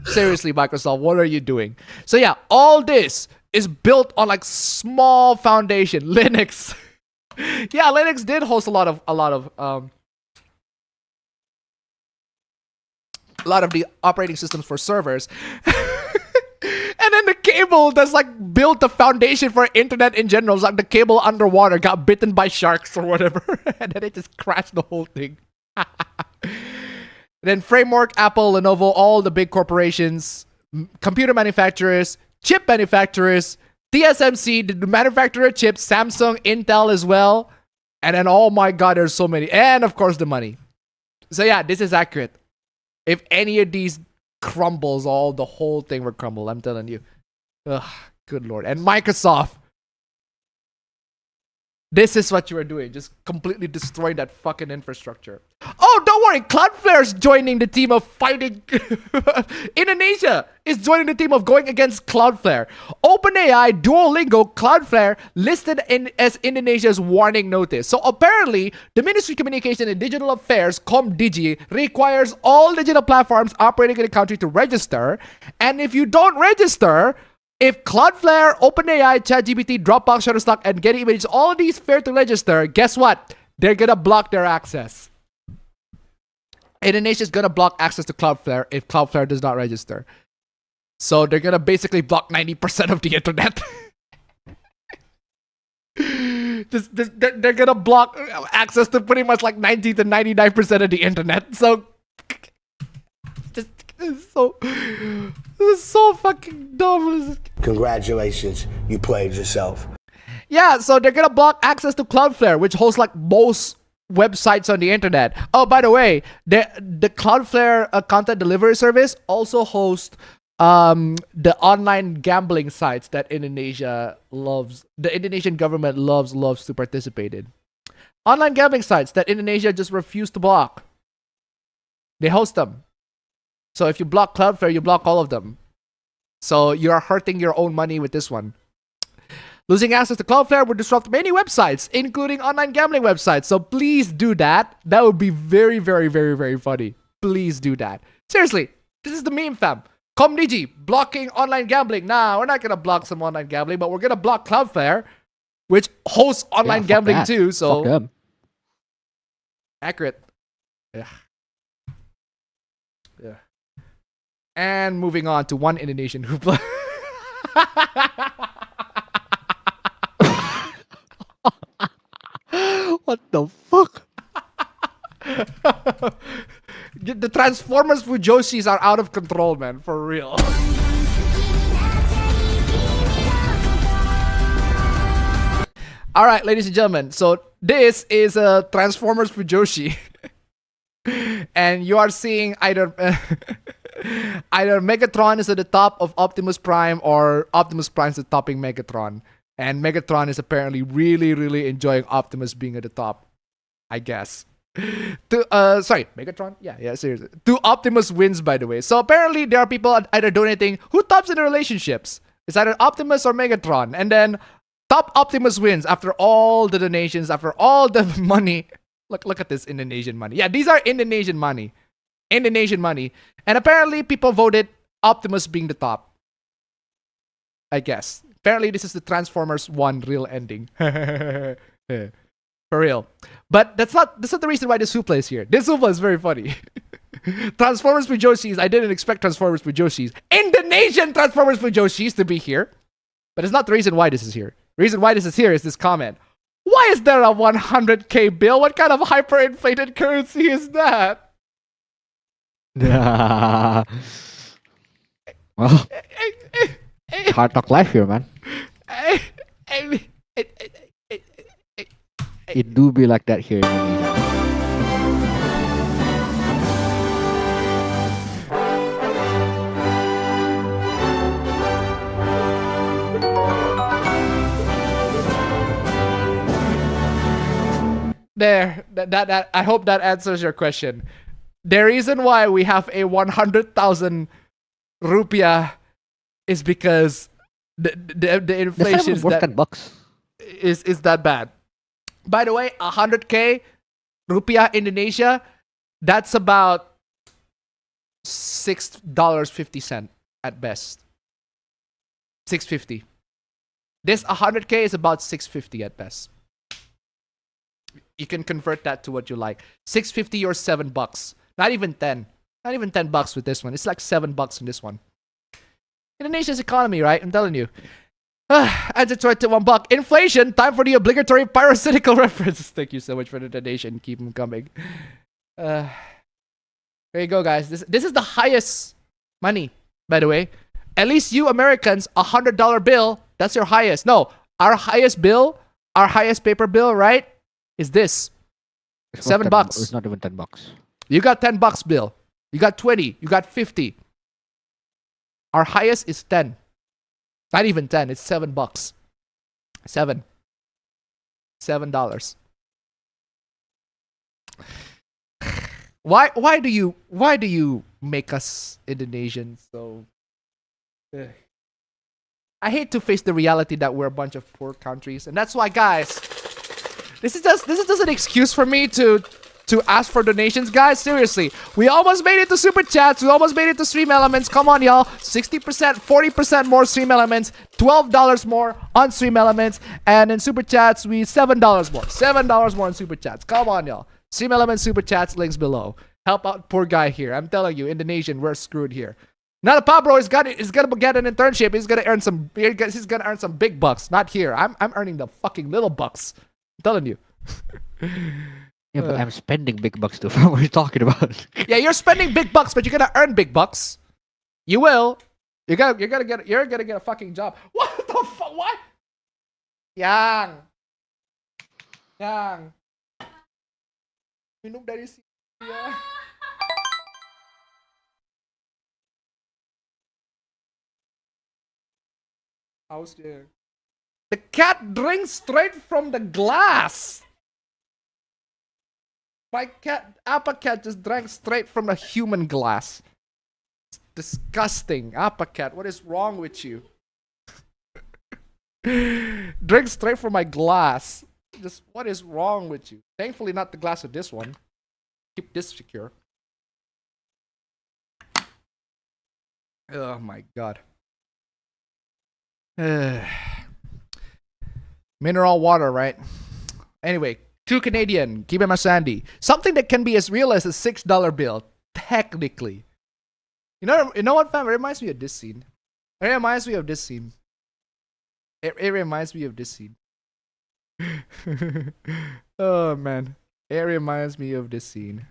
Seriously, Microsoft, what are you doing? So yeah, all this is built on like small foundation. Linux. Yeah, Linux did host a lot of the operating systems for servers. And then the cable that's like built the foundation for internet in general. It's like the cable underwater got bitten by sharks or whatever. And then it just crashed the whole thing. Then Framework, Apple, Lenovo, all the big corporations, computer manufacturers, chip manufacturers, TSMC, the manufacturer of chips, Samsung, Intel as well. And then, oh my god, there's so many. And of course, the money. So yeah, this is accurate. If any of these crumbles, the whole thing would crumble, I'm telling you. Ugh, good lord. And Microsoft, this is what you are doing, just completely destroying that fucking infrastructure. Oh, don't worry, Cloudflare's joining the team of fighting. Indonesia is joining the team of going against Cloudflare. OpenAI, Duolingo, Cloudflare listed as Indonesia's warning notice. So apparently, the Ministry of Communication and Digital Affairs, ComDigi, requires all digital platforms operating in the country to register. And if you don't register, if Cloudflare, OpenAI, ChatGPT, Dropbox, Shutterstock, and Getty Images, all of these fail to register, guess what? They're gonna block their access. Indonesia's gonna block access to Cloudflare if Cloudflare does not register. So they're gonna basically block 90% of the internet. They're gonna block access to pretty much like 90 to 99% of the internet. So This is so fucking dumb.
Congratulations, you played yourself.
Yeah, so they're gonna block access to Cloudflare, which hosts like most websites on the internet. Oh, by the way, the Cloudflare content delivery service also hosts the online gambling sites that Indonesia loves. The Indonesian government loves to participate in. Online gambling sites that Indonesia just refused to block. They host them. So if you block Cloudflare, you block all of them. So you're hurting your own money with this one. Losing access to Cloudflare would disrupt many websites, including online gambling websites. So please do that. That would be very, very, very, very funny. Please do that. Seriously, this is the meme, fam. Komdigi blocking online gambling. Nah, we're not gonna block some online gambling, but we're gonna block Cloudflare, which hosts online gambling
that.
too. So
Fuck them.
accurate. Yeah. Yeah. And moving on to one Indonesian who play.
What the fuck?
The Transformers Fujoshis are out of control, man. For real. All right, ladies and gentlemen. So this is a Transformers Fujoshi. And you are seeing either either Megatron is at the top of Optimus Prime or Optimus Prime is topping Megatron. And Megatron is apparently really, really enjoying Optimus being at the top, I guess. Sorry, Megatron? Yeah, seriously. Two Optimus wins, by the way. So apparently there are people either donating who tops in the relationships. It's either Optimus or Megatron. And then top Optimus wins after all the donations, after all the money. Look at this Indonesian money. Yeah, these are Indonesian money. Indonesian money. And apparently people voted Optimus being the top. I guess. Apparently this is the Transformers 1 real ending. For real. But that's not the reason why this Supla is here. This Supla is very funny. Transformers Fujoshis. I didn't expect Transformers Fujoshis. Indonesian Transformers Fujoshis to be here. But it's not the reason why this is here. The reason why this is here is this comment. Why is there a 100k bill? What kind of hyperinflated currency is that?
Well, hard talk life here, man. It do be like that here in Indonesia.
There, that I hope that answers your question. The reason why we have a 100,000 rupiah is because the inflation is
worth
that
$10.
is that bad. By the way, 100k rupiah Indonesia, that's about $6.50 at best. 650. This 100k is about 650 at best. You can convert that to what you like. 650 or $7. Not even 10. Not even $10 with this one. It's like $7 in this one. Indonesia's economy, right? I'm telling you. I just tried to $1. Inflation. Time for the obligatory parasitical references. Thank you so much for the donation. Keep them coming. There you go, guys. This is the highest money, by the way. At least you Americans, $100 bill. That's your highest. No, our highest bill, our highest paper bill, right? Is this
It's
$7?
It's not even $10.
You got $10 bill. You got 20. You got 50. Our highest is 10. Not even 10. It's $7. $7. Why do you make us Indonesians so? I hate to face the reality that we're a bunch of poor countries, and that's why, guys. This is just an excuse for me to ask for donations, guys. Seriously, we almost made it to Super Chats. We almost made it to Stream Elements. Come on, y'all. 60%, 40% more Stream Elements. $12 more on Stream Elements. And in Super Chats, we $7 more. $7 more in Super Chats. Come on, y'all. Stream Elements, Super Chats, links below. Help out poor guy here. I'm telling you, Indonesian, we're screwed here. Now the Pablo is gonna get an internship. He's gonna earn some big bucks. Not here. I'm earning the fucking little bucks. I'm telling you.
Yeah, but I'm spending big bucks too. What are you talking about?
Yeah, you're spending big bucks, but you're gonna earn big bucks. You will. You're gonna get a fucking job. What the fuck? What? Yang. Minum dari sini ya. Haus dia. The cat drinks straight from the glass. My cat, Appa cat, just drank straight from a human glass. It's disgusting. Appa cat, what is wrong with you? Drink straight from my glass. Just what is wrong with you? Thankfully, not the glass of this one. Keep this secure. Oh my god. Mineral water, right? Anyway, 2 Canadian. Keep it my Sandy. Something that can be as real as a $6 bill, technically. You know what, fam? It reminds me of this scene. It reminds me of this scene. It reminds me of this scene. Oh man, it reminds me of this scene.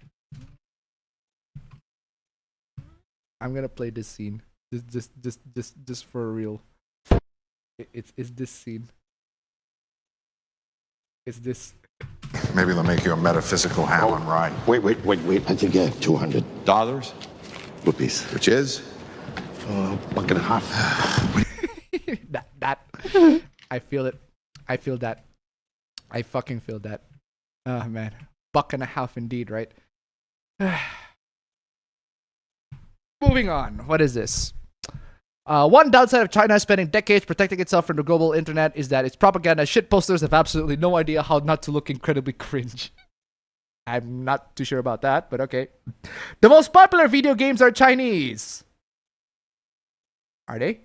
I'm gonna play this scene. Just for real. It's this scene. It's this.
Maybe they'll make you a metaphysical Hamlin ride.
Wait. I think you have $200. Rupees.
Which is?
Buck and a half.
that. I feel it. I feel that. I fucking feel that. Oh man. $1.50 indeed, right? Moving on. What is this? One downside of China spending decades protecting itself from the global internet is that its propaganda shit posters have absolutely no idea how not to look incredibly cringe. I'm not too sure about that, but okay. The most popular video games are Chinese. Are they?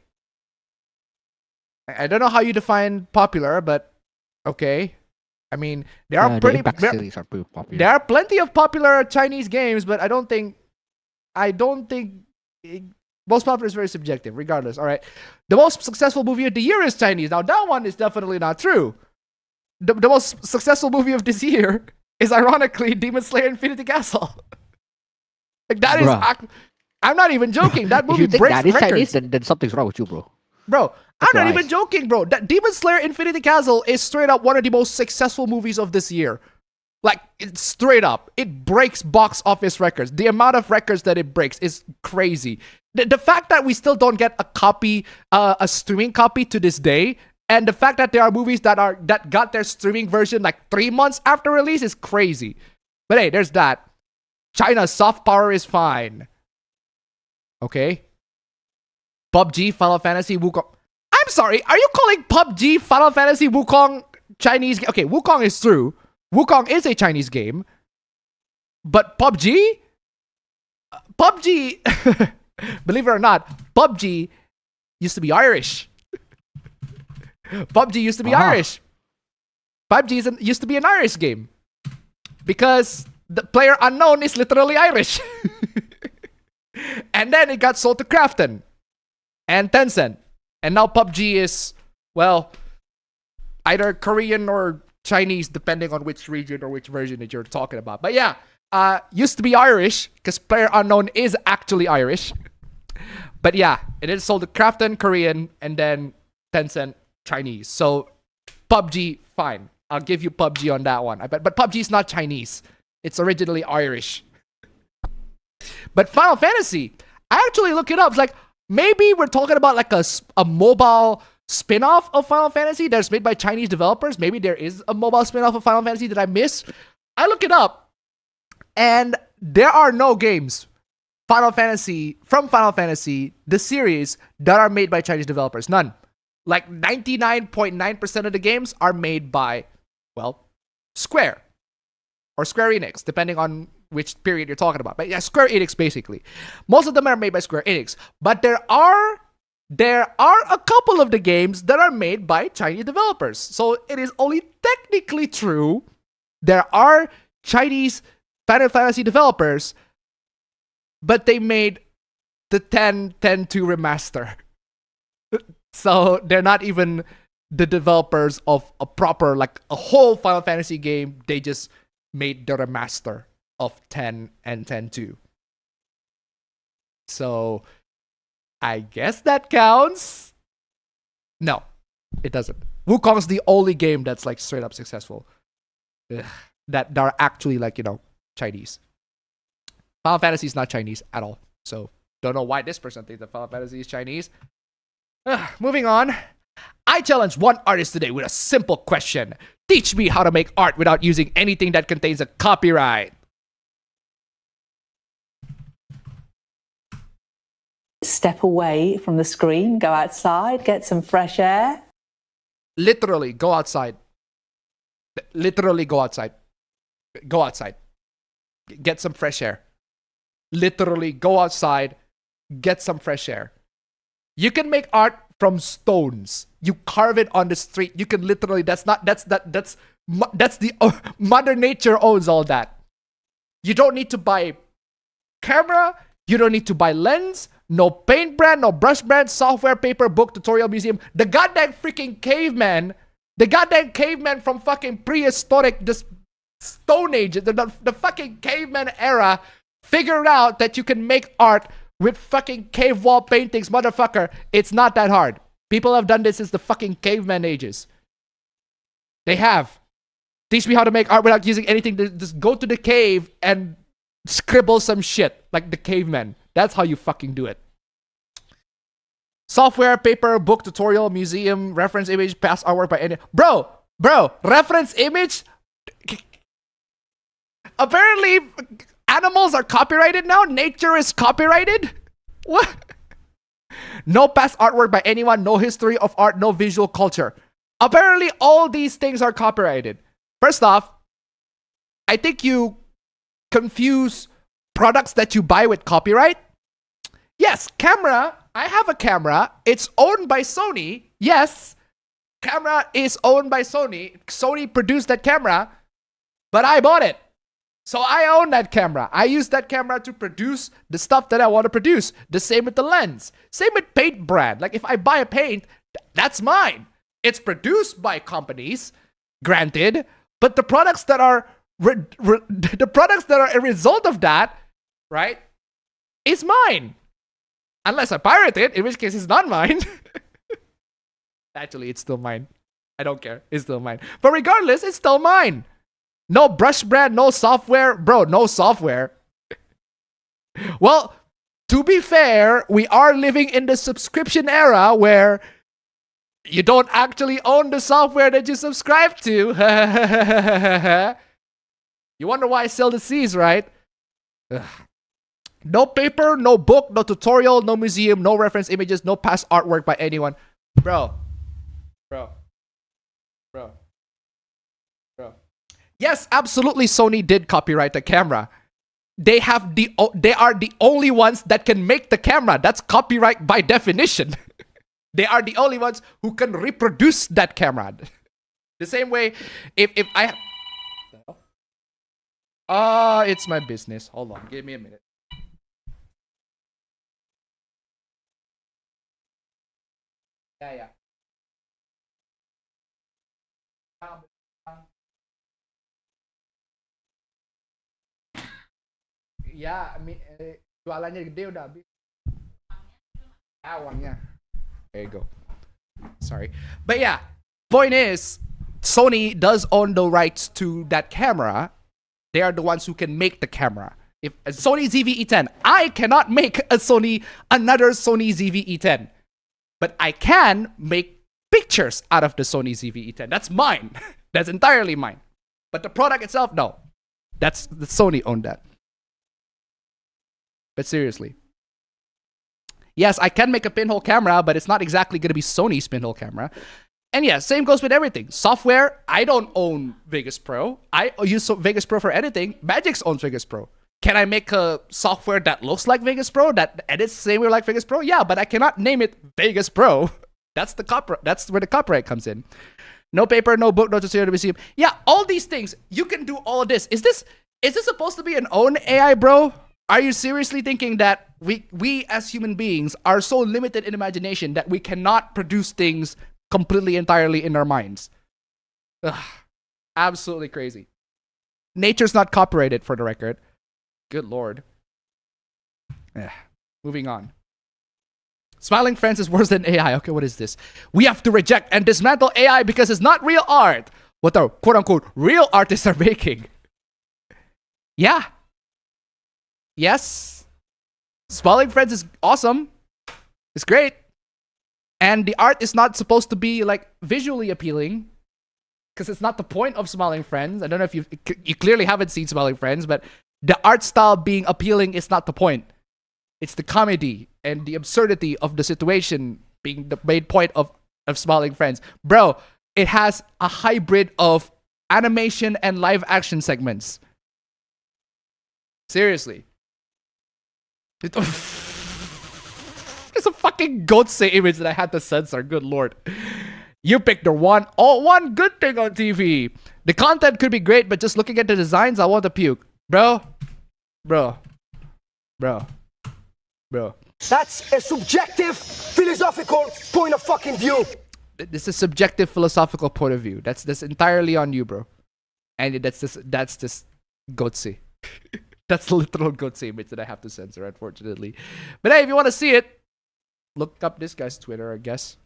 I don't know how you define popular, but okay. I mean, there are
the Impact series are pretty popular.
There are plenty of popular Chinese games, but I don't think most popular is very subjective, regardless. All right. The most successful movie of the year is Chinese. Now, that one is definitely not true. The most successful movie of this year is, ironically, Demon Slayer Infinity Castle. Like, that is... I'm not even joking. That movie
if you think
breaks
that is
records.
Chinese, then something's wrong with you, bro.
Bro, I'm not
Right.
even joking, bro. That Demon Slayer Infinity Castle is straight up one of the most successful movies of this year. Like, it's straight up. It breaks box office records. The amount of records that it breaks is crazy. The fact that we still don't get a copy, a streaming copy to this day, and the fact that there are movies that got their streaming version like 3 months after release is crazy. But hey, there's that. China's soft power is fine. Okay. PUBG, Final Fantasy, Wukong. I'm sorry, are you calling PUBG, Final Fantasy, Wukong Chinese? Okay, Wukong is true. Wukong is a Chinese game. But PUBG? PUBG, believe it or not, PUBG used to be Irish. PUBG used to be Irish. PUBG used to be an Irish game. Because the player unknown is literally Irish. And then it got sold to Krafton and Tencent. And now PUBG is, well, either Korean or Chinese, depending on which region or which version that you're talking about. But yeah, used to be Irish, because PlayerUnknown is actually Irish. But yeah, it is sold to Krafton, Korean, and then Tencent, Chinese. So PUBG, fine. I'll give you PUBG on that one. But PUBG is not Chinese. It's originally Irish. But Final Fantasy, I actually look it up. It's like, maybe we're talking about like a mobile spin-off of Final Fantasy that's made by Chinese developers. Maybe there is a mobile spin-off of Final Fantasy that I missed. I look it up, and there are no games from Final Fantasy, the series, that are made by Chinese developers. None. Like 99.9% of the games are made by, well, Square or Square Enix, depending on which period you're talking about. But yeah, Square Enix, basically. Most of them are made by Square Enix. But there are a couple of the games that are made by Chinese developers. So it is only technically true there are Chinese Final Fantasy developers, but they made the 10-2 remaster. So they're not even the developers of a proper, like a whole Final Fantasy game. They just made the remaster of 10 and 10.2. So I guess that counts. No, it doesn't. Wukong's the only game that's like straight up successful. That are actually like, you know, Chinese. Final Fantasy is not Chinese at all. So don't know why this person thinks that Final Fantasy is Chinese. Moving on. I challenge one artist today with a simple question. Teach me how to make art without using anything that contains a copyright.
Step away from the screen, go outside, get some fresh air.
Literally, go outside. Literally, go outside. Go outside. Get some fresh air. Literally, go outside. Get some fresh air. You can make art from stones. You carve it on the street. You can literally, that's the Mother Nature owns all that. You don't need to buy camera. You don't need to buy lens. No paint brand, no brush brand, software, paper, book, tutorial, museum. The goddamn freaking caveman, from fucking prehistoric, this Stone Age, the fucking caveman era, figured out that you can make art with fucking cave wall paintings, motherfucker. It's not that hard. People have done this since the fucking caveman ages. They have. Teach me how to make art without using anything. Just go to the cave and scribble some shit like the cavemen. That's how you fucking do it. Software, paper, book, tutorial, museum, reference image, past artwork by any... Bro, reference image? Apparently, animals are copyrighted now? Nature is copyrighted? What? No past artwork by anyone, no history of art, no visual culture. Apparently, all these things are copyrighted. First off, I think you confuse products that you buy with copyright. Yes, camera. I have a camera. It's owned by Sony. Yes, camera is owned by Sony. Sony produced that camera, but I bought it. So I own that camera. I use that camera to produce the stuff that I want to produce. The same with the lens. Same with paint brand. Like if I buy a paint, that's mine. It's produced by companies, granted, but the products that are a result of that, right, is mine. Unless I pirate it, in which case it's not mine. Actually, it's still mine. I don't care. It's still mine. But regardless, it's still mine. No brush brand, no software. Bro, no software. Well, to be fair, we are living in the subscription era where you don't actually own the software that you subscribe to. You wonder why I sell the C's, right? Ugh. No paper, no book, no tutorial, no museum, no reference images, no past artwork by anyone. Bro. Yes, absolutely, Sony did copyright the camera. They are the only ones that can make the camera. That's copyright by definition. They are the only ones who can reproduce that camera. The same way, if I... it's my business. Hold on, give me a minute. Yeah. Ya, jualannya gede udah habis. Uangnya. There you go. Sorry. But yeah, point is, Sony does own the rights to that camera. They are the ones who can make the camera. If a Sony ZV-E10, I cannot make another Sony ZV-E10. But I can make pictures out of the Sony ZV-E10. That's mine. That's entirely mine. But the product itself, no. That's the Sony owned that. But seriously. Yes, I can make a pinhole camera, but it's not exactly going to be Sony's pinhole camera. And yeah, same goes with everything. Software, I don't own Vegas Pro. I use Vegas Pro for editing. Magix owns Vegas Pro. Can I make a software that looks like Vegas Pro, that edits the same way like Vegas Pro? Yeah, but I cannot name it Vegas Pro. That's where the copyright comes in. No paper, no book, no tutorial, no museum. Yeah, all these things. You can do all of this. Is this supposed to be an own AI, bro? Are you seriously thinking that we as human beings are so limited in imagination that we cannot produce things completely entirely in our minds? Ugh, absolutely crazy. Nature's not copyrighted, for the record. Good lord. Yeah. Moving on. Smiling Friends is worse than AI. Okay, what is this? We have to reject and dismantle AI because it's not real art. What the quote-unquote real artists are making. Yeah. Yes. Smiling Friends is awesome. It's great. And the art is not supposed to be like visually appealing. Because it's not the point of Smiling Friends. I don't know if you clearly haven't seen Smiling Friends, but the art style being appealing is not the point. It's the comedy and the absurdity of the situation being the main point of Smiling Friends. Bro, it has a hybrid of animation and live action segments. Seriously. It's a fucking goatse image that I had to censor. Good lord. You picked the one good thing on TV. The content could be great, but just looking at the designs, I want to puke. Bro.
That's a subjective, philosophical point of fucking view.
This is subjective, philosophical point of view. That's entirely on you, bro. And that's just goatse. That's the literal goatse image that I have to censor, unfortunately. But hey, if you want to see it, look up this guy's Twitter, I guess.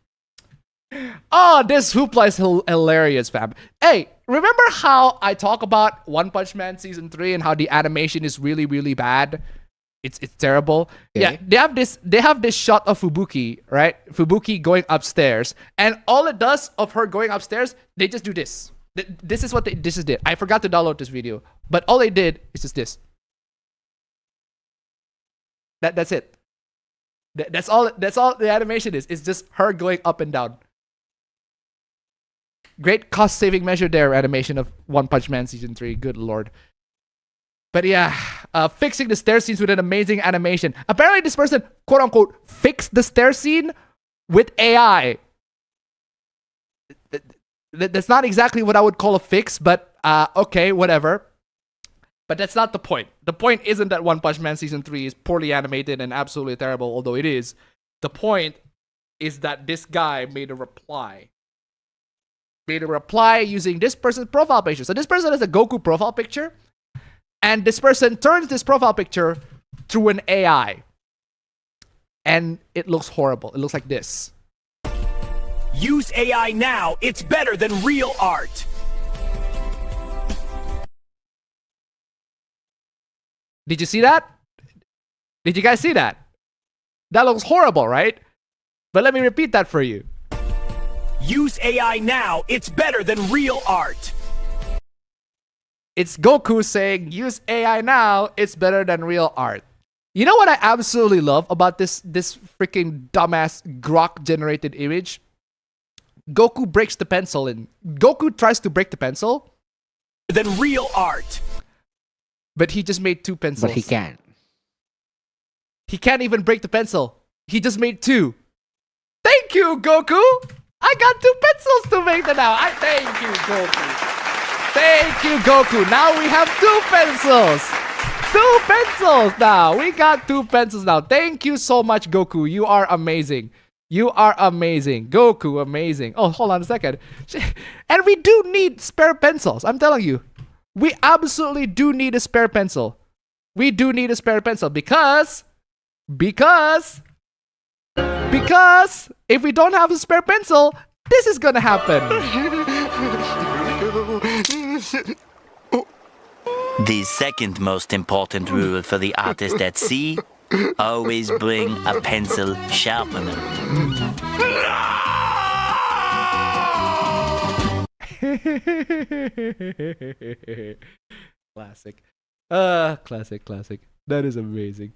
Oh, this hoopla is hilarious, fam. Hey, remember how I talk about One Punch Man Season 3 and how the animation is really, really bad? It's terrible.
Okay.
Yeah, they have this shot of Fubuki, right? Fubuki going upstairs. And all it does of her going upstairs, they just do this. This is what they did. I forgot to download this video. But all they did is just this. That's it. That's all the animation is. It's just her going up and down. Great cost-saving measure there, animation of One Punch Man Season 3. Good lord. But yeah, fixing the stair scenes with an amazing animation. Apparently this person, quote-unquote, fixed the stair scene with AI. That's not exactly what I would call a fix, but okay, whatever. But that's not the point. The point isn't that One Punch Man Season 3 is poorly animated and absolutely terrible, although it is. The point is that this guy made a reply. Using this person's profile picture. So this person has a Goku profile picture, and this person turns this profile picture through an AI. And it looks horrible. It looks like this.
Use AI now. It's better than real art.
Did you see that? Did you guys see that? That looks horrible, right? But let me repeat that for you.
Use AI now. It's better than real art.
It's Goku saying, use AI now. It's better than real art. You know what I absolutely love about this freaking dumbass grok-generated image? Goku breaks the pencil in. Goku tries to break the pencil.
Than real art.
But he just made 2 pencils.
But he can't.
He can't even break the pencil. He just made 2. Thank you, Goku! I got 2 pencils to make that now. Thank you, Goku. Thank you, Goku. Now we have 2 pencils. 2 pencils now. We got 2 pencils now. Thank you so much, Goku. You are amazing. You are amazing. Goku, amazing. Oh, hold on a second. And we do need spare pencils. I'm telling you. We absolutely do need a spare pencil. We do need a spare pencil because if we don't have a spare pencil, this is gonna happen.
The second most important rule for the artist at sea, always bring a pencil sharpener.
Classic. Classic. That is amazing.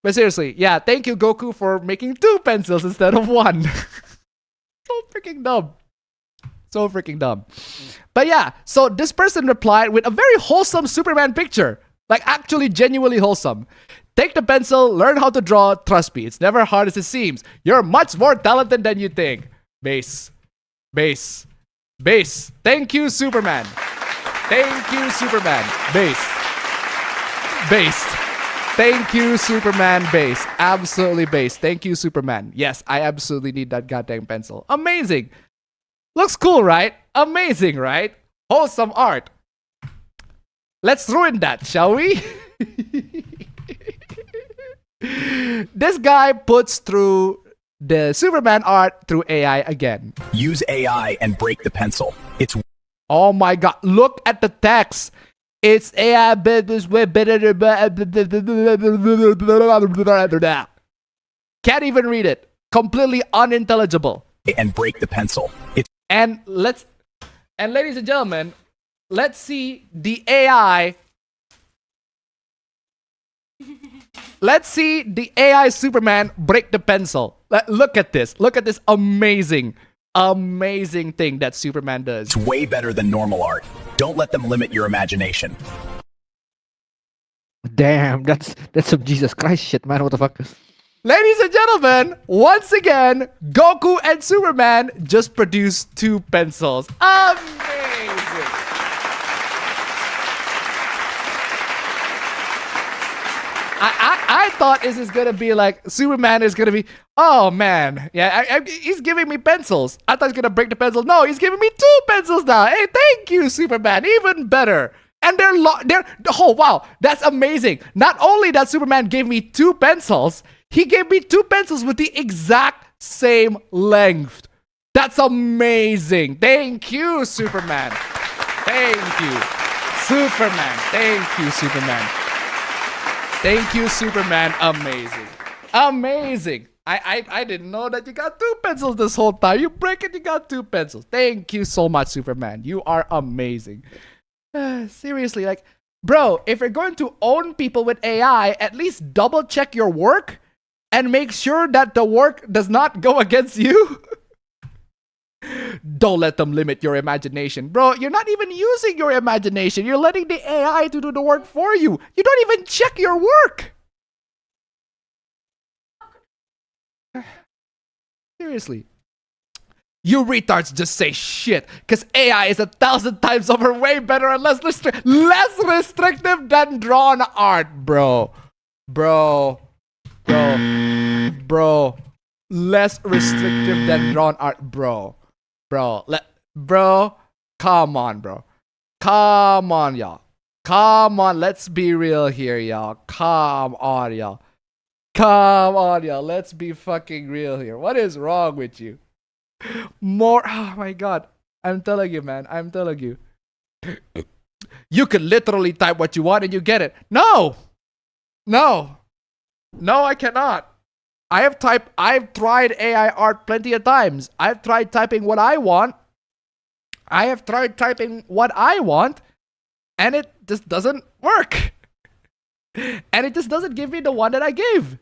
But seriously, yeah, thank you, Goku, for making 2 pencils instead of 1. So freaking dumb. But yeah, so this person replied with a very wholesome Superman picture. Like, actually genuinely wholesome. Take the pencil, learn how to draw, trust me, it's never hard as it seems. You're much more talented than you think. Base. Thank you, Superman. Thank you, Superman. Base. Thank you, Superman. Base. Absolutely base. Thank you, Superman. Yes, I absolutely need that goddamn pencil. Amazing. Looks cool, right? Amazing, right? Wholesome art. Let's ruin that, shall we? This guy puts through the Superman art through AI again.
Use AI and break the pencil. It's
Oh my god, look at the text. It's AI business with can't even read it. Completely unintelligible.
and break the pencil. It's
And ladies and gentlemen, let's see the AI. Let's see the AI Superman break the pencil. Look at this. Look at this amazing thing that Superman does.
way better than normal art. Don't let them limit your imagination.
Damn, that's some Jesus Christ shit, man. What the fuck?
Ladies and gentlemen, once again, Goku and Superman just produced 2 pencils. Amazing! I thought this is gonna be like Superman is gonna be, oh man, yeah, he's giving me pencils. I thought he's gonna break the pencil. No, he's giving me 2 pencils now. Hey, thank you, Superman. Even better. And they're oh wow, that's amazing. Not only that Superman gave me 2 pencils, he gave me 2 pencils with the exact same length. That's amazing. Thank you, Superman. Thank you, Superman. Thank you, Superman. Thank you, Superman. Amazing. Amazing. I didn't know that you got 2 pencils this whole time. You break it, you got 2 pencils. Thank you so much, Superman. You are amazing. Seriously, like, bro, if you're going to own people with AI, at least double check your work and make sure that the work does not go against you. Don't let them limit your imagination. Bro, you're not even using your imagination. You're letting the AI to do the work for you. You don't even check your work. Seriously. You retards just say shit, because AI is 1,000 times over way better and less restrictive than drawn art, bro. Bro. Less restrictive than drawn art, bro. Bro, come on, bro. Come on, y'all. Come on, let's be real here, y'all. Come on, y'all. Let's be fucking real here. What is wrong with you? More, oh my god. I'm telling you, man. I'm telling you. You could literally type what you want and you get it. No, I cannot. I've tried AI art plenty of times. I've tried typing what I want. And it just doesn't work. And it just doesn't give me the one that I gave.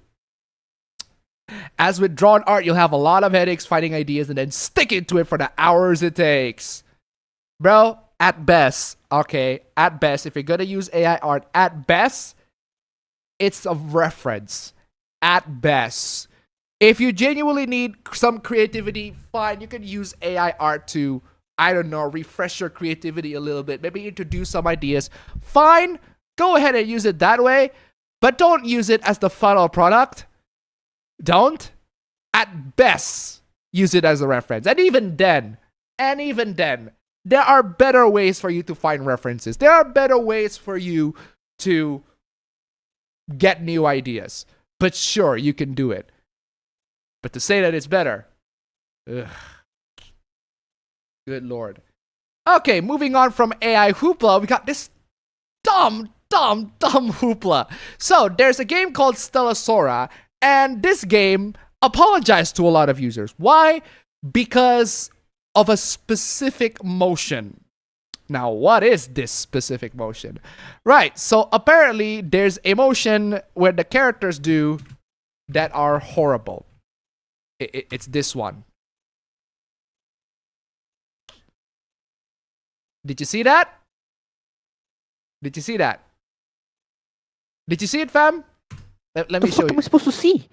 As with drawn art, you'll have a lot of headaches finding ideas and then sticking to it for the hours it takes. Bro, at best, if you're gonna use AI art, at best, it's a reference. At best. If you genuinely need some creativity, fine, you can use AI art to, I don't know, refresh your creativity a little bit. Maybe introduce some ideas. Fine, go ahead and use it that way, but don't use it as the final product. Don't. At best, use it as a reference. And even then, there are better ways for you to find references. There are better ways for you to get new ideas. But sure, you can do it. But to say that it's better, ugh. Good lord. Okay, moving on from AI hoopla, we got this dumb hoopla. So, there's a game called Sora, and this game apologized to a lot of users. Why? Because of a specific motion. Now, what is this specific motion? Right, so apparently there's a motion where the characters do that are horrible. It's this one. Did you see that? Did you see that? Did you see it, fam? Let me show you.
What am I supposed to see?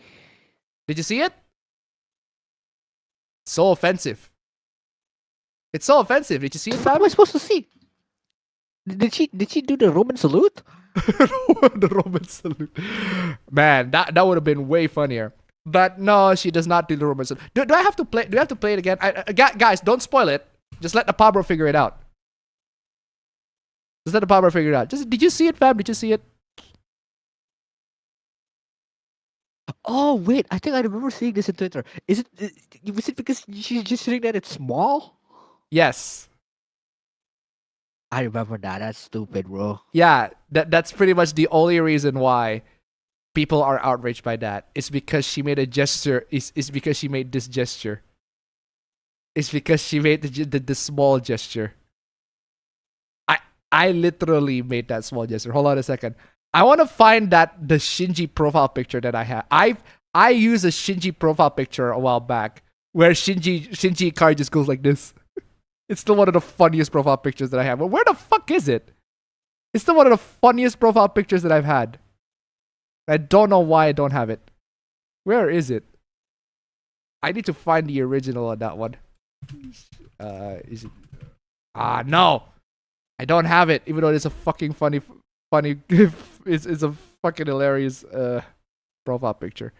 Did you see it? So offensive. It's so offensive. Did you see it, fam?
What am I supposed to see? Did she do the Roman salute?
The Roman salute. Man, that would have been way funnier. But no, she does not do the Roman salute. Do I have to play? Do I have to play it again? Guys, don't spoil it. Just let the Pablo figure it out. Just let the Palmer figure it out. Just did you see it, fam? Did you see it?
Oh wait, I think I remember seeing this on Twitter. Was it because she's just saying that it's small?
Yes.
I remember that. That's stupid, bro.
Yeah, that's pretty much the only reason why people are outraged by that. It's because she made a gesture. It's because she made this gesture. It's because she made the small gesture. I literally made that small gesture. Hold on a second. I want to find the Shinji profile picture that I have. I used a Shinji profile picture a while back where Shinji Ikari just goes like this. It's still one of the funniest profile pictures that I have. But where the fuck is it? It's still one of the funniest profile pictures that I've had. I don't know why I don't have it. Where is it? I need to find the original on that one. Is it? No. I don't have it, even though it's a fucking funny. It's a fucking hilarious profile picture.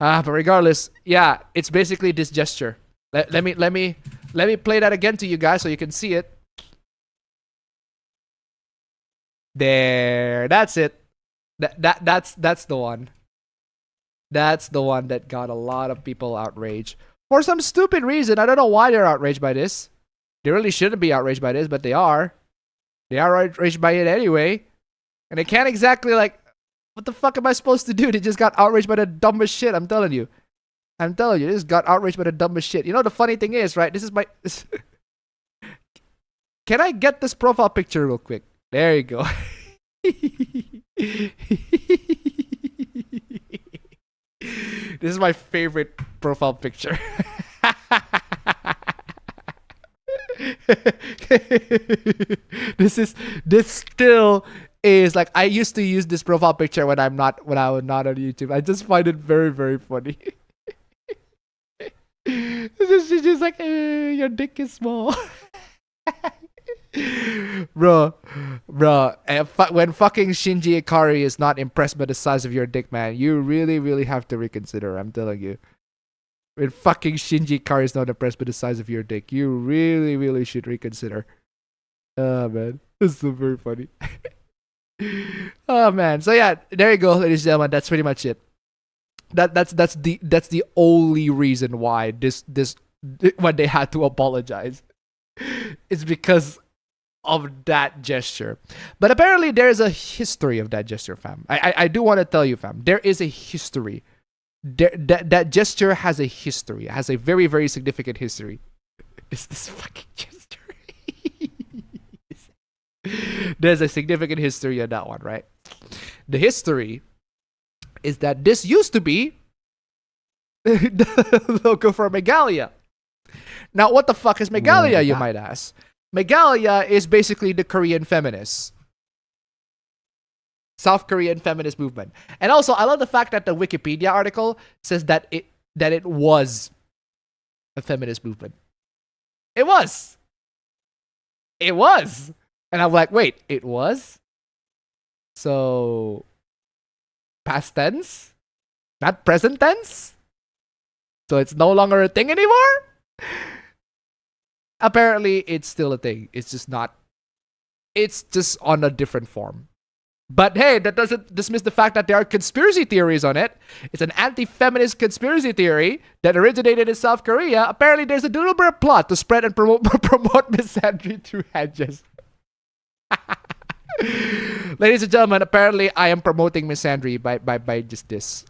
But regardless, yeah, it's basically this gesture. Let me play that again to you guys so you can see it. There, that's it. That's the one. That's the one that got a lot of people outraged for some stupid reason. I don't know why they're outraged by this. They really shouldn't be outraged by this, but they are. They are outraged by it anyway. And they can't exactly like, what the fuck am I supposed to do? They just got outraged by the dumbest shit, I'm telling you. I'm telling you, they just got outraged by the dumbest shit. You know, the funny thing is, right? This is my... Can I get this profile picture real quick? There you go. This is my favorite profile picture. This still is like, I used to use this profile picture when I was not on YouTube. I just find it very, very funny. She's just like, your dick is small. bro, when fucking Shinji Ikari is not impressed by the size of your dick, man, you really, really have to reconsider. I'm telling you. When fucking Shinji Ikari is not impressed by the size of your dick, you really, really should reconsider. Oh man, this is so very funny. Oh man, so yeah, there you go, ladies and gentlemen. That's pretty much it. That's the only reason why when they had to apologize. It's because of that gesture. But apparently there's a history of that gesture, fam. I do want to tell you, fam, there is a history. That gesture has a history. It has a very, very significant history. This fucking gesture. There's a significant history on that one, right? The history is that this used to be the logo for Megalia. Now, what the fuck is Megalia, you might ask? Megalia is basically the Korean feminists. South Korean feminist movement. And also, I love the fact that the Wikipedia article says that it was a feminist movement. It was. It was. And I'm like, wait, it was? So, past tense? Not present tense? So it's no longer a thing anymore? Apparently, it's still a thing. It's just not. It's just on a different form. But hey, that doesn't dismiss the fact that there are conspiracy theories on it. It's an anti-feminist conspiracy theory that originated in South Korea. Apparently, there's a deliberate plot to spread and promote misandry through hand gestures. Ladies and gentlemen, apparently I am promoting misandry by just this.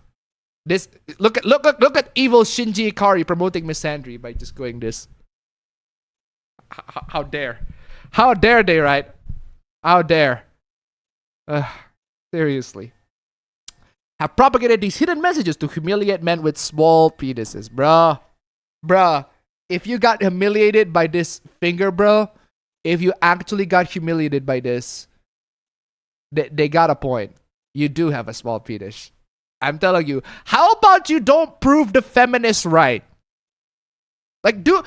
Look at evil Shinji Ikari promoting misandry by just going this. How dare? How dare they, right? How dare? Seriously. Have propagated these hidden messages to humiliate men with small penises. Bruh. If you got humiliated by this finger, bro, if you actually got humiliated by this, they got a point. You do have a small penis. I'm telling you. How about you don't prove the feminists right? Like, do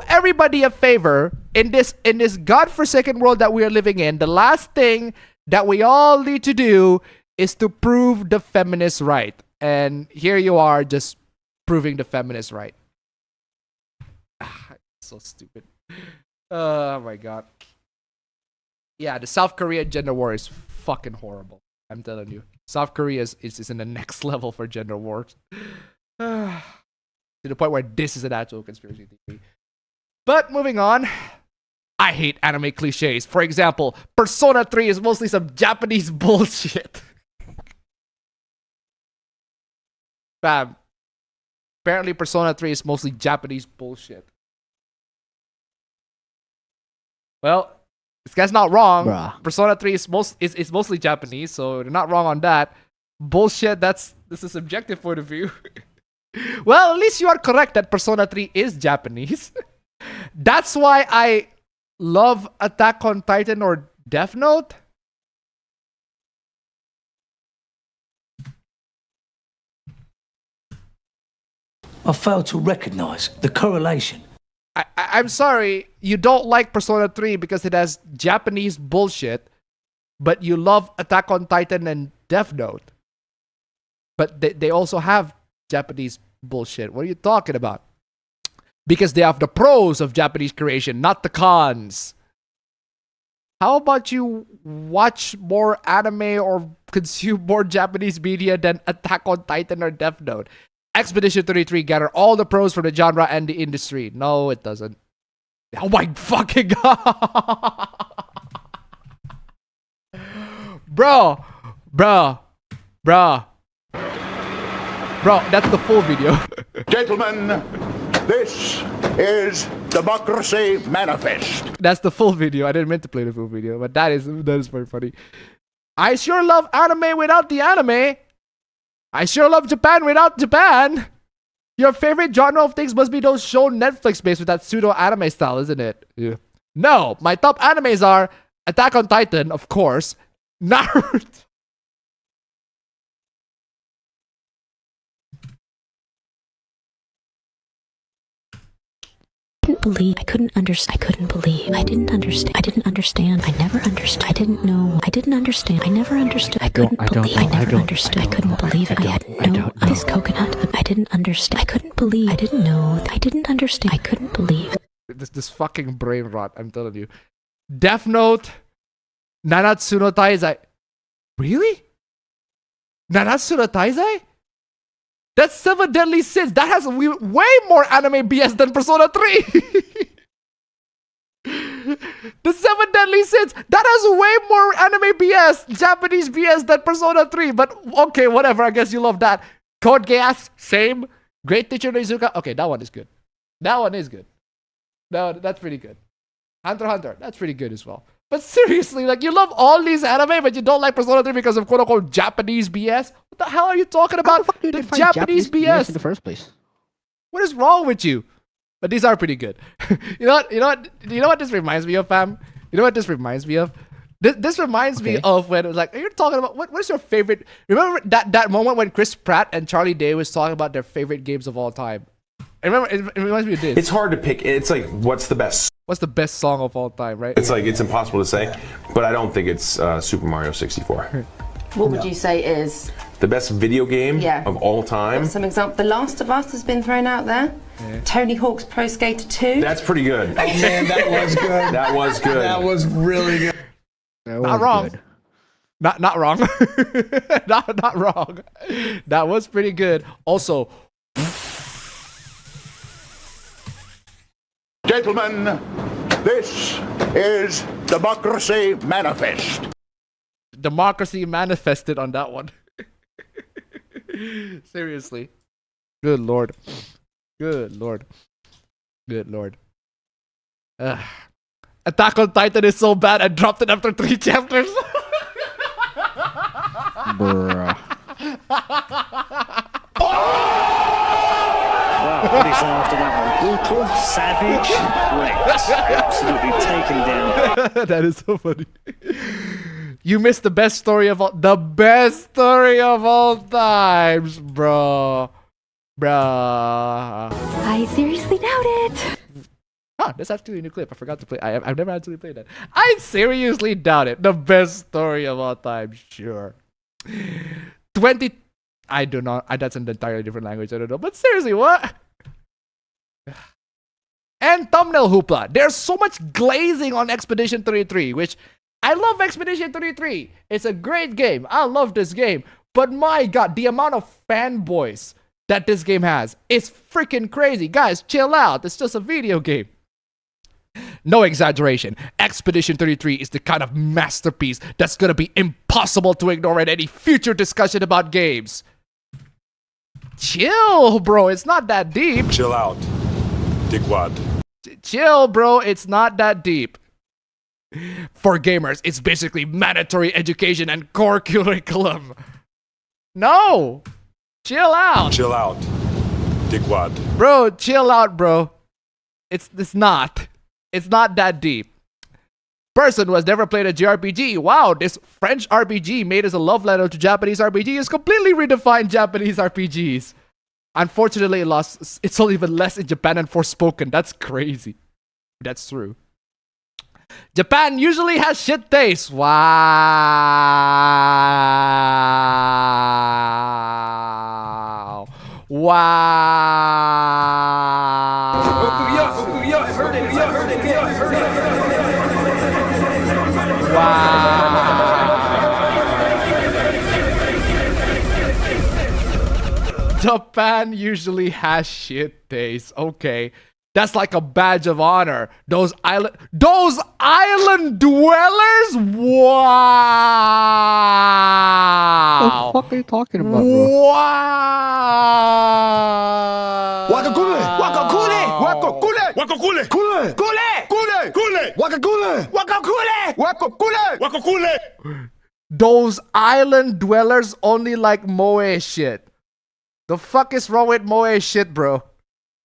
everybody a favor in this godforsaken world that we are living in. The last thing that we all need to do is to prove the feminists right. And here you are just proving the feminists right. So stupid. Oh my god. Yeah, the South Korea gender war is fucking horrible. I'm telling you. South Korea is in the next level for gender wars. To the point where this is an actual conspiracy theory. But moving on. I hate anime cliches. For example, Persona 3 is mostly some Japanese bullshit. Fam. Apparently Persona 3 is mostly Japanese bullshit. Well, this guy's not wrong.
Bruh.
Persona 3 is mostly Japanese, so they're not wrong on that. Bullshit, this is a subjective point of view. Well, at least you are correct that Persona 3 is Japanese. That's why I love Attack on Titan or Death Note.
I fail to recognize the correlation.
I'm sorry, you don't like Persona 3 because it has Japanese bullshit, but you love Attack on Titan and Death Note. But they also have Japanese bullshit. What are you talking about? Because they have the pros of Japanese creation, not the cons. How about you watch more anime or consume more Japanese media than Attack on Titan or Death Note? Expedition 33 gather all the pros from the genre and the industry. No, it doesn't. Oh my fucking god. Bro, that's the full video.
Gentlemen, this is Democracy Manifest.
That's the full video. I didn't mean to play the full video, but that is very funny. I sure love anime without the anime. I sure love Japan without Japan. Your favorite genre of things must be those shown Netflix based with that pseudo anime style, isn't it? Yeah. No, my top animes are Attack on Titan, of course, Naruto.
I couldn't understand. I couldn't believe. I didn't understand. I didn't understand. I never understood. I didn't know. I didn't understand. I never understood. I couldn't believe. I never understood. I couldn't believe it. I had no. This coconut. I didn't understand. I couldn't believe. I didn't know. I didn't understand. I couldn't believe.
This fucking brain rot, I'm telling you. Death Note, Nanatsu no Taizai. Really? Nanatsu no Taizai? That's 7 Deadly Sins. That has way more anime BS than Persona 3. The 7 Deadly Sins. That has way more anime BS, Japanese BS than Persona 3. But okay, whatever. I guess you love that. Code Geass, same. Great Teacher Nezuka. Okay, that one is good. That one is good. No, that's pretty good. Hunter x Hunter. That's pretty good as well. But seriously, like, you love all these anime, but you don't like Persona 3 because of quote-unquote Japanese BS? What the hell are you talking about? The Japanese BS
in the first place.
What is wrong with you? But these are pretty good. You know what this reminds me of, fam? You know what this reminds me of? This reminds me of when it was like, you're talking about, what is your favorite? Remember that moment when Chris Pratt and Charlie Day was talking about their favorite games of all time? I remember, it reminds me of this.
It's hard to pick. It's like, what's the best?
What's the best song of all time, right?
It's like, it's impossible to say, but I don't think it's Super Mario 64.
What would you say is
The best video game of all time?
some example? The Last of Us has been thrown out there. Tony Hawk's Pro Skater 2.
That's pretty good.
Oh man, that was good.
That was good.
That was really good.
Not wrong. Not wrong. not wrong. That was pretty good. Also,
Gentlemen, this is Democracy Manifest.
Democracy manifested on that one. Seriously. Good lord. Good lord. Good lord. Attack on Titan is so bad I dropped it after 3 chapters.
Bruh.
Wow, what do you say after that one? Brutal, savage, wrecked. Absolutely taken down.
That is so funny. You missed the best story of all times, bro.
I seriously doubt it.
Huh, that's actually a new clip. I forgot to play. I've never actually played that. I seriously doubt it. The best story of all time, sure. 20. I do not. That's an entirely different language. I don't know. But seriously, what? And thumbnail hoopla. There's so much glazing on Expedition 33, which I love Expedition 33. It's a great game. I love this game. But my god, the amount of fanboys that this game has is freaking crazy. Guys, chill out. It's just a video game. No exaggeration. Expedition 33 is the kind of masterpiece that's gonna be impossible to ignore in any future discussion about games. Chill, bro. It's not that deep.
Chill out. Dickwad.
Chill, bro. It's not that deep. For gamers, it's basically mandatory education and core curriculum. No. Chill out.
Chill out. Dickwad.
Bro, chill out, bro. It's not. It's not that deep. Person who has never played a JRPG. Wow, this French RPG made as a love letter to Japanese RPG has completely redefined Japanese RPGs. Unfortunately, it's sold even less in Japan and Forspoken. That's crazy. That's true. Japan usually has shit taste. Wow. Japan usually has shit taste. Okay. That's like a badge of honor. Those island dwellers? Wow.
What the fuck are you talking about, bro?
Wow.
Wakakule! Wakakule! Wakakule!
Wakakule!
Kule! Kule!
Kule! Kule!
Wakakule! Wakakule!
Wakakule! Wakakule!
Those island dwellers only like moe shit. The fuck is wrong with moe shit, bro?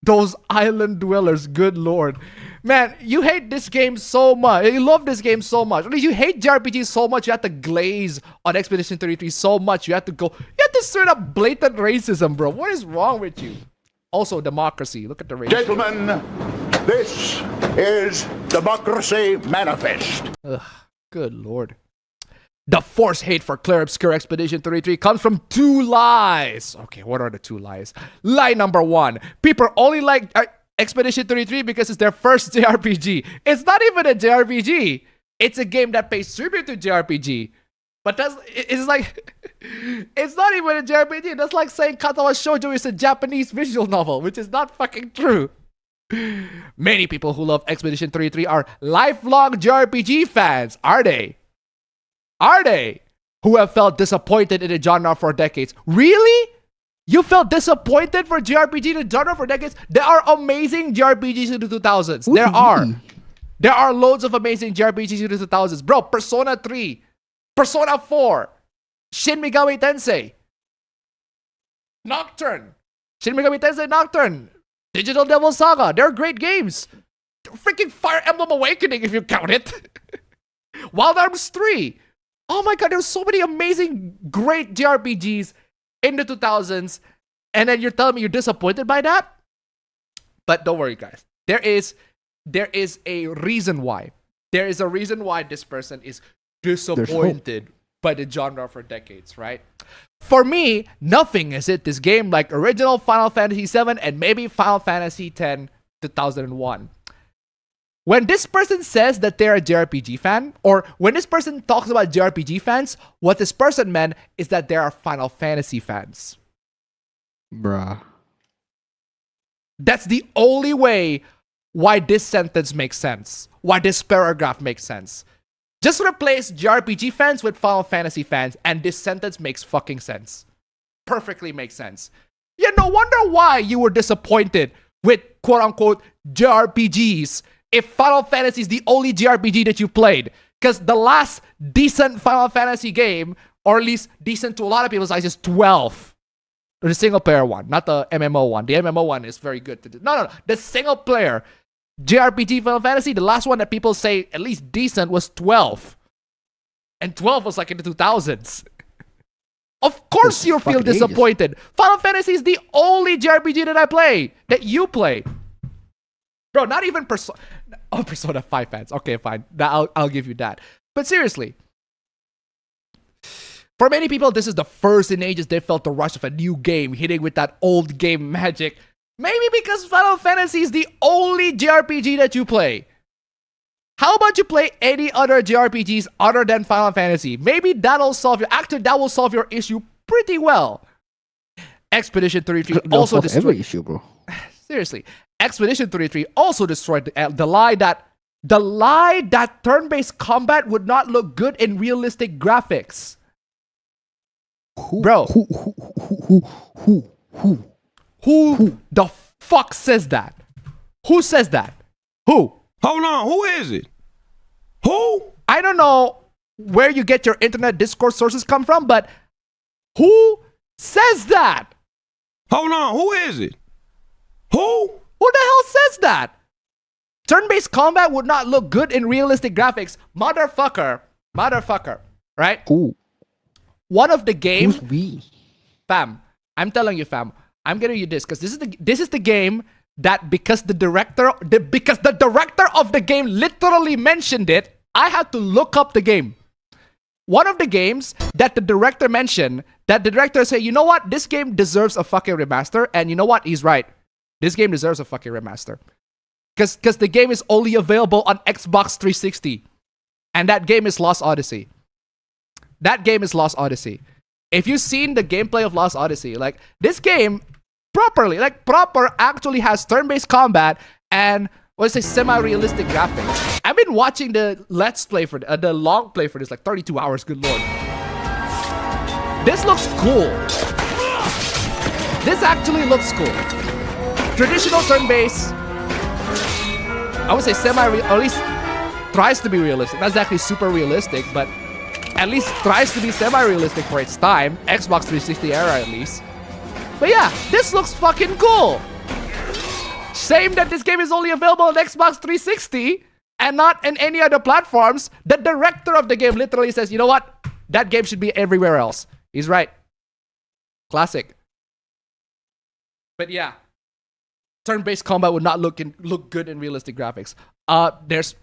Those island dwellers, good lord. Man, you hate this game so much. You love this game so much. You hate JRPGs so much, you have to glaze on Expedition 33 so much. You have to straight up blatant racism, bro. What is wrong with you? Also, democracy. Look at the racism.
Gentlemen, this is Democracy Manifest.
Ugh, good lord. The forced hate for Clear Obscure Expedition 33 comes from two lies. Okay, what are the two lies? Lie number one. People only like Expedition 33 because it's their first JRPG. It's not even a JRPG. It's a game that pays tribute to JRPG. But it's like, it's not even a JRPG. That's like saying Katawa Shoujo is a Japanese visual novel, which is not fucking true. Many people who love Expedition 33 are lifelong JRPG fans. Are they? Are they? Who have felt disappointed in the genre for decades. Really? You felt disappointed for JRPG in the genre for decades? There are amazing JRPGs in the 2000s. There are. There are loads of amazing JRPGs in the 2000s. Bro, Persona 3, Persona 4, Shin Megami Tensei, Nocturne, Shin Megami Tensei Nocturne, Digital Devil Saga. They're great games. Freaking Fire Emblem Awakening if you count it. Wild Arms 3. Oh my god, there's so many amazing, great JRPGs in the 2000s, and then you're telling me you're disappointed by that? But don't worry, guys. There is a reason why. There is a reason why this person is disappointed by the genre for decades, right? For me, nothing is it this game like original Final Fantasy VII and maybe Final Fantasy X 2001. When this person says that they're a JRPG fan, or when this person talks about JRPG fans, what this person meant is that they are Final Fantasy fans.
Bruh.
That's the only way why this sentence makes sense. Why this paragraph makes sense. Just replace JRPG fans with Final Fantasy fans, and this sentence makes fucking sense. Perfectly makes sense. Yeah, no wonder why you were disappointed with quote-unquote JRPGs if Final Fantasy is the only JRPG that you played. Because the last decent Final Fantasy game, or at least decent to a lot of people's eyes, is 12. The single player one, not the MMO one. The MMO one is very good. No. The single player JRPG Final Fantasy, the last one that people say at least decent was 12. And 12 was like in the 2000s. Of course you feel disappointed. Ages. Final Fantasy is the only JRPG that I play, that you play. Bro, not even Persona 5 fans. Okay, fine. I'll give you that. But seriously, for many people, this is the first in ages they felt the rush of a new game hitting with that old game magic. Maybe because Final Fantasy is the only JRPG that you play. How about you play any other JRPGs other than Final Fantasy? Maybe that will solve your issue pretty well. Expedition 33 also destroyed
every issue, bro.
Seriously, Expedition 33 also destroyed the lie that turn-based combat would not look good in realistic graphics. Bro, who the fuck says that? Who says that? Who?
Hold on, who is it? Who?
I don't know where you get your internet Discord sources come from, but who says that?
Hold on, who is it? Who?
Who the hell says that? Turn-based combat would not look good in realistic graphics. Motherfucker, right?
Who?
One of the games.
Who's we?
Fam, I'm telling you, fam. I'm getting you this because this is the game that because the director of the game literally mentioned it, I had to look up the game. One of the games that the director mentioned, that the director said, you know what, this game deserves a fucking remaster, and you know what, he's right. This game deserves a fucking remaster. Because the game is only available on Xbox 360. And that game is Lost Odyssey. That game is Lost Odyssey. If you've seen the gameplay of Lost Odyssey, like, this game proper actually has turn-based combat and, let's say, semi-realistic graphics. I've been watching the Let's Play for the long play for this, like 32 hours, good lord. This looks cool. This actually looks cool. Traditional turn-based, I would say at least tries to be realistic. Not exactly super realistic, but at least tries to be semi-realistic for its time. Xbox 360 era, at least. But yeah, this looks fucking cool. Shame that this game is only available on Xbox 360 and not in any other platforms. The director of the game literally says, you know what? That game should be everywhere else. He's right. Classic. But yeah, turn-based combat would not look good in realistic graphics. There's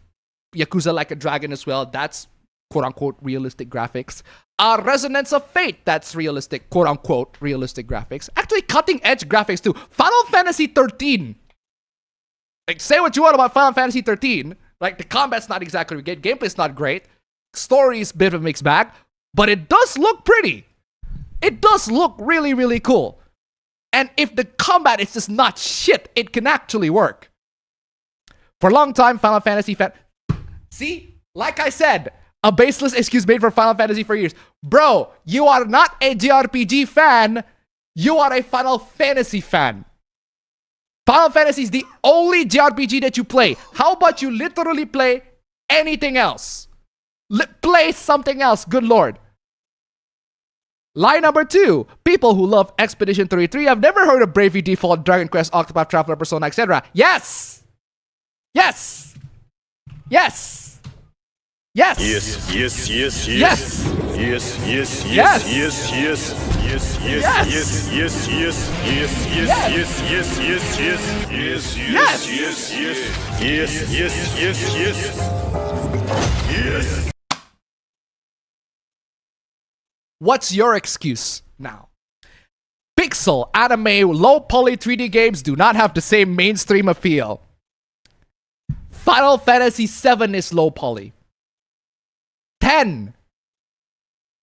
Yakuza Like a Dragon as well. That's quote-unquote realistic graphics. Resonance of Fate, that's realistic, quote-unquote realistic graphics. Actually, cutting-edge graphics too. Final Fantasy 13. Like, say what you want about Final Fantasy 13. Like, the combat's not exactly great, gameplay's not great, story's a bit of a mixed bag, but it does look pretty. It does look really, really cool. And if the combat is just not shit, it can actually work. For a long time, Final Fantasy fan... See? Like I said, a baseless excuse made for Final Fantasy for years. Bro, you are not a JRPG fan. You are a Final Fantasy fan. Final Fantasy is the only JRPG that you play. How about you literally play anything else? Play something else, good lord. Lie number 2. People who love Expedition 33 have never heard of Bravely Default, Dragon Quest, Octopath Traveler, Persona, etc. Yes! Yes! Yes! Yes!
Yes, yes, yes, yes.
Yes!
Yes, yes, yes,
Yes!
yes, yes. Yes, yes,
Yes!
yes, yes, yes, yes, yes, yes, yes, yes, yes, yes, yes, yes, yes, yes, yes, yes.
What's your excuse now? Pixel, anime, low poly 3D games do not have the same mainstream appeal. Final Fantasy VII is low poly. 10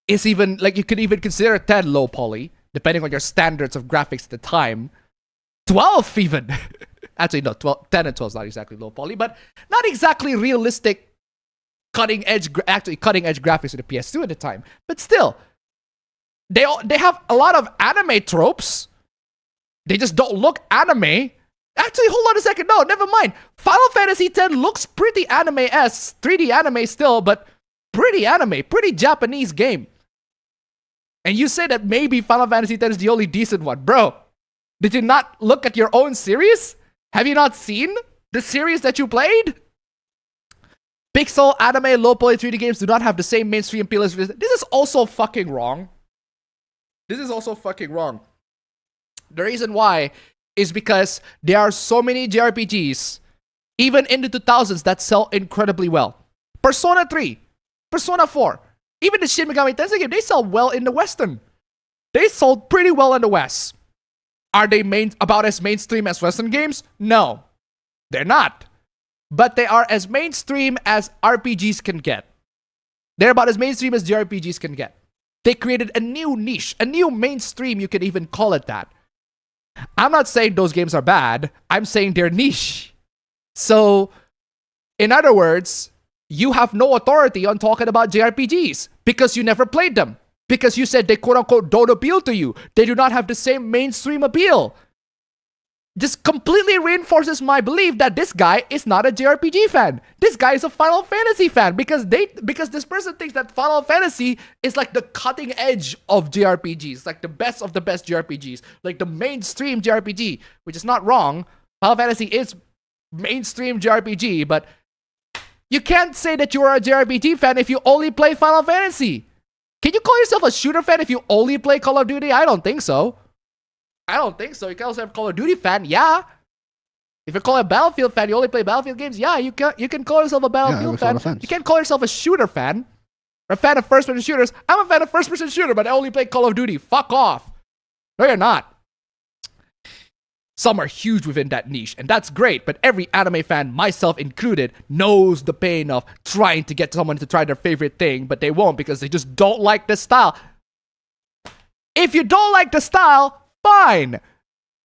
is even, like, you could even consider 10 low poly, depending on your standards of graphics at the time. 12 even. Actually, no, 10 and 12 is not exactly low poly, but not exactly realistic cutting edge graphics in the PS2 at the time. But still, they have a lot of anime tropes. They just don't look anime. Actually, hold on a second. No, never mind. Final Fantasy X looks pretty anime-esque. 3D anime still, but pretty anime. Pretty Japanese game. And you say that maybe Final Fantasy X is the only decent one. Bro, did you not look at your own series? Have you not seen the series that you played? Pixel, anime, low poly 3D games do not have the same mainstream appeal as this. This is also fucking wrong. This is also fucking wrong. The reason why is because there are so many JRPGs, even in the 2000s, that sell incredibly well. Persona 3, Persona 4, even the Shin Megami Tensei game, they sell well in the Western. They sold pretty well in the West. Are they about as mainstream as Western games? No, they're not. but they are as mainstream as RPGs can get. They're about as mainstream as JRPGs can get. They created a new niche, a new mainstream, you could even call it that. I'm not saying those games are bad. I'm saying they're niche. So, in other words, you have no authority on talking about JRPGs because you never played them. Because you said they quote-unquote don't appeal to you. They do not have the same mainstream appeal. Just completely reinforces my belief that this guy is not a JRPG fan. This guy is a Final Fantasy fan because this person thinks that Final Fantasy is like the cutting edge of JRPGs, like the best of the best JRPGs, like the mainstream JRPG, which is not wrong. Final Fantasy is mainstream JRPG, but you can't say that you are a JRPG fan if you only play Final Fantasy. Can you call yourself a shooter fan if you only play Call of Duty? I don't think so. I don't think so. You can also have Call of Duty fan, yeah. If you call a Battlefield fan, you only play Battlefield games, yeah, you can call yourself a Battlefield fan. You can't call yourself a shooter fan. Or a fan of first-person shooters. I'm a fan of first-person shooter, but I only play Call of Duty. Fuck off. No, you're not. Some are huge within that niche, and that's great, but every anime fan, myself included, knows the pain of trying to get someone to try their favorite thing, but they won't because they just don't like the style. If you don't like the style, fine.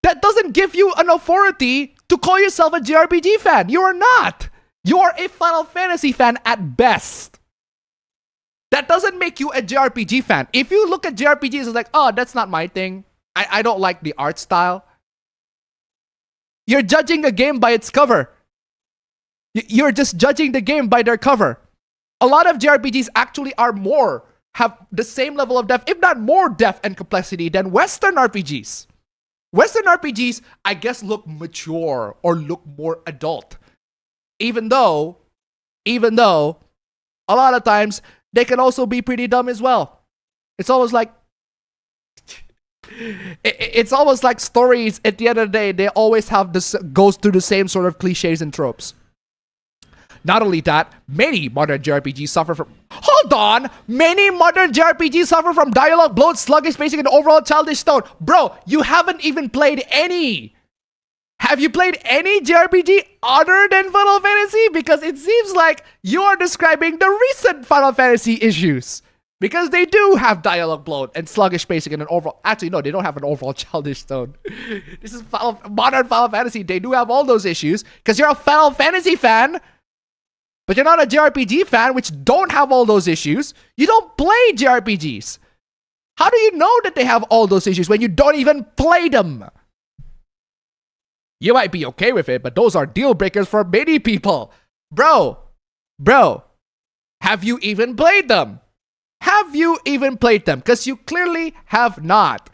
That doesn't give you an authority to call yourself a JRPG fan. You are not. You are a Final Fantasy fan at best. That doesn't make you a JRPG fan. If you look at JRPGs as like, oh, that's not my thing. I don't like the art style. You're judging a game by its cover. You're just judging the game by their cover. A lot of JRPGs actually have the same level of depth, if not more depth and complexity than Western RPGs. Western RPGs, I guess, look mature or look more adult. Even though, a lot of times, they can also be pretty dumb as well. It's almost like stories, at the end of the day, they always have this, goes through the same sort of cliches and tropes. Not only that, many modern JRPGs suffer from... Hold on! Many modern JRPGs suffer from dialogue bloat, sluggish pacing, and overall childish tone. Bro, you haven't even played any. Have you played any JRPG other than Final Fantasy? Because it seems like you are describing the recent Final Fantasy issues. Because they do have dialogue bloat and sluggish pacing and an overall... Actually, no, they don't have an overall childish tone. This is modern Final Fantasy. They do have all those issues. Because you're a Final Fantasy fan... But you're not a JRPG fan, which don't have all those issues. You don't play JRPGs. How do you know that they have all those issues when you don't even play them? You might be okay with it, but those are deal breakers for many people. Bro, have you even played them? Have you even played them? Because you clearly have not.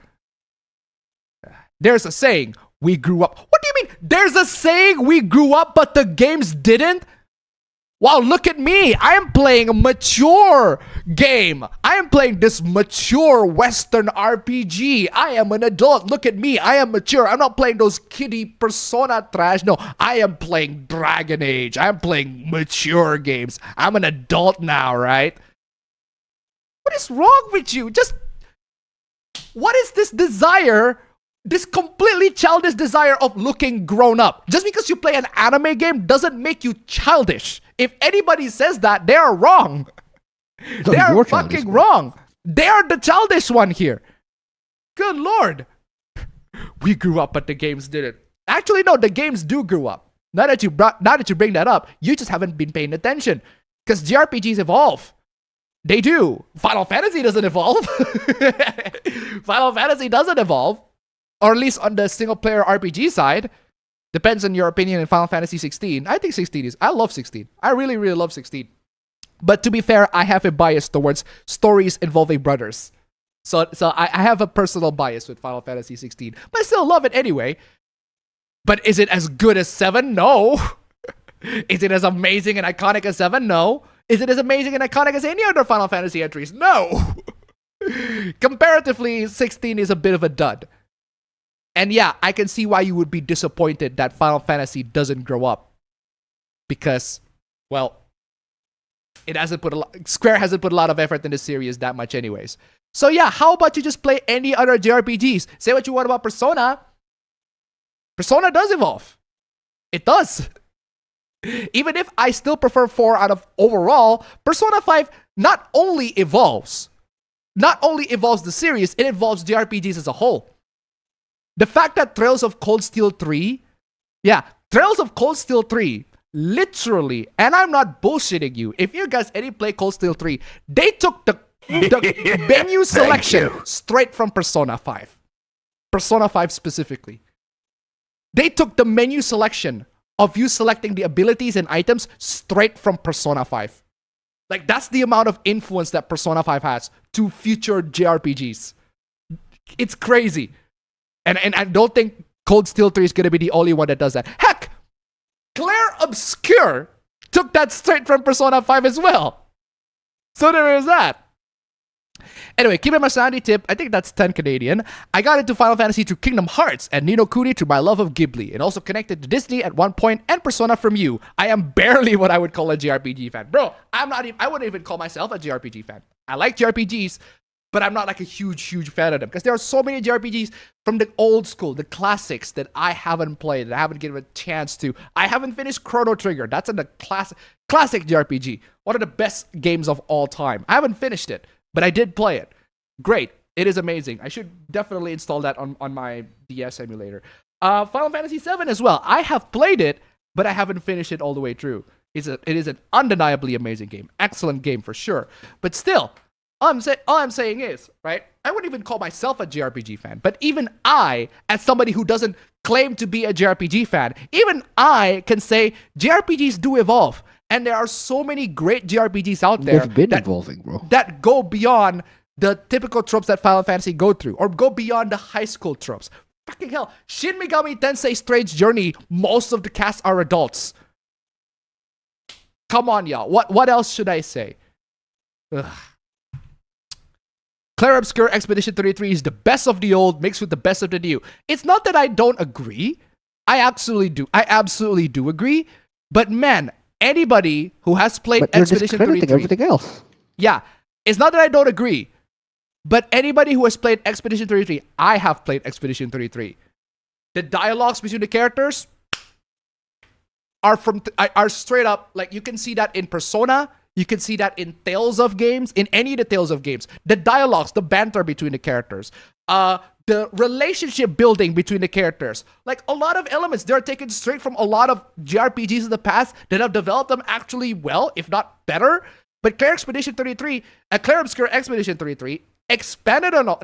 There's a saying, we grew up. What do you mean? There's a saying, we grew up, but the games didn't? Wow, look at me. I am playing a mature game. I am playing this mature Western RPG. I am an adult. Look at me. I am mature. I'm not playing those kiddie Persona trash. No, I am playing Dragon Age. I'm playing mature games. I'm an adult now, right? What is wrong with you? What is this desire? This completely childish desire of looking grown up. Just because you play an anime game doesn't make you childish. If anybody says that, they are wrong. They are fucking wrong. They are the childish one here. Good lord. We grew up, but the games didn't. Actually, no, the games do grow up. Now that you bring that up, you just haven't been paying attention. Because JRPGs evolve. They do. Final Fantasy doesn't evolve. Final Fantasy doesn't evolve. Or at least on the single-player RPG side. Depends on your opinion in Final Fantasy 16. I think 16 is... I love 16. I really, really love 16. But to be fair, I have a bias towards stories involving brothers. So I have a personal bias with Final Fantasy 16. But I still love it anyway. But is it as good as 7? No. Is it as amazing and iconic as 7? No. Is it as amazing and iconic as any other Final Fantasy entries? No. Comparatively, 16 is a bit of a dud. And yeah, I can see why you would be disappointed that Final Fantasy doesn't grow up. Because, well, Square hasn't put a lot of effort in the series that much anyways. So yeah, how about you just play any other JRPGs? Say what you want about Persona. Persona does evolve. It does. Even if I still prefer 4 out of overall, Persona 5 not only evolves the series, it evolves JRPGs as a whole. The fact that Trails of Cold Steel 3, literally, and I'm not bullshitting you, if you guys any play Cold Steel 3, they took the menu selection straight from Persona 5. Persona 5 specifically. They took the menu selection of you selecting the abilities and items straight from Persona 5. Like, that's the amount of influence that Persona 5 has to future JRPGs. It's crazy. And I don't think Cold Steel 3 is going to be the only one that does that. Heck, Claire Obscure took that straight from Persona 5 as well. So there is that. Anyway, keep it my sanity tip. I think that's 10 Canadian. I got into Final Fantasy through Kingdom Hearts and Ni no Kuni through my love of Ghibli, and also connected to Disney at one point and Persona from you. I am barely what I would call a JRPG fan. Bro, I wouldn't even call myself a JRPG fan. I like JRPGs, but I'm not like a huge fan of them, because there are so many JRPGs from the old school, the classics, that I haven't played, that I haven't given a chance to. I haven't finished Chrono Trigger. That's a classic JRPG. One of the best games of all time. I haven't finished it, but I did play it. Great. It is amazing. I should definitely install that on my DS emulator. Final Fantasy VII as well. I have played it, but I haven't finished it all the way through. It is an undeniably amazing game. Excellent game for sure. But still, all I'm saying is, right, I wouldn't even call myself a JRPG fan, but even I, as somebody who doesn't claim to be a JRPG fan, even I can say JRPGs do evolve. And there are so many great JRPGs out there
evolving, bro.
that go beyond the typical tropes that Final Fantasy go through, or go beyond the high school tropes. Fucking hell, Shin Megami Tensei Strange Journey, most of the cast are adults. Come on, y'all. What else should I say? Ugh. Claire Obscure Expedition 33 is the best of the old mixed with the best of the new. It's not that I don't agree. I absolutely do agree. But man, anybody who has played Expedition 33,
everything else.
Yeah, it's not that I don't agree, but anybody who has played Expedition 33, I have played Expedition 33. The dialogues between the characters are straight up, like, you can see that in Persona, you can see that in Tales of games, in any of the Tales of games. The dialogues, the banter between the characters, the relationship building between the characters. Like, a lot of elements, they're taken straight from a lot of JRPGs in the past that have developed them actually well, if not better. But Claire Obscure Expedition 33 expanded on all.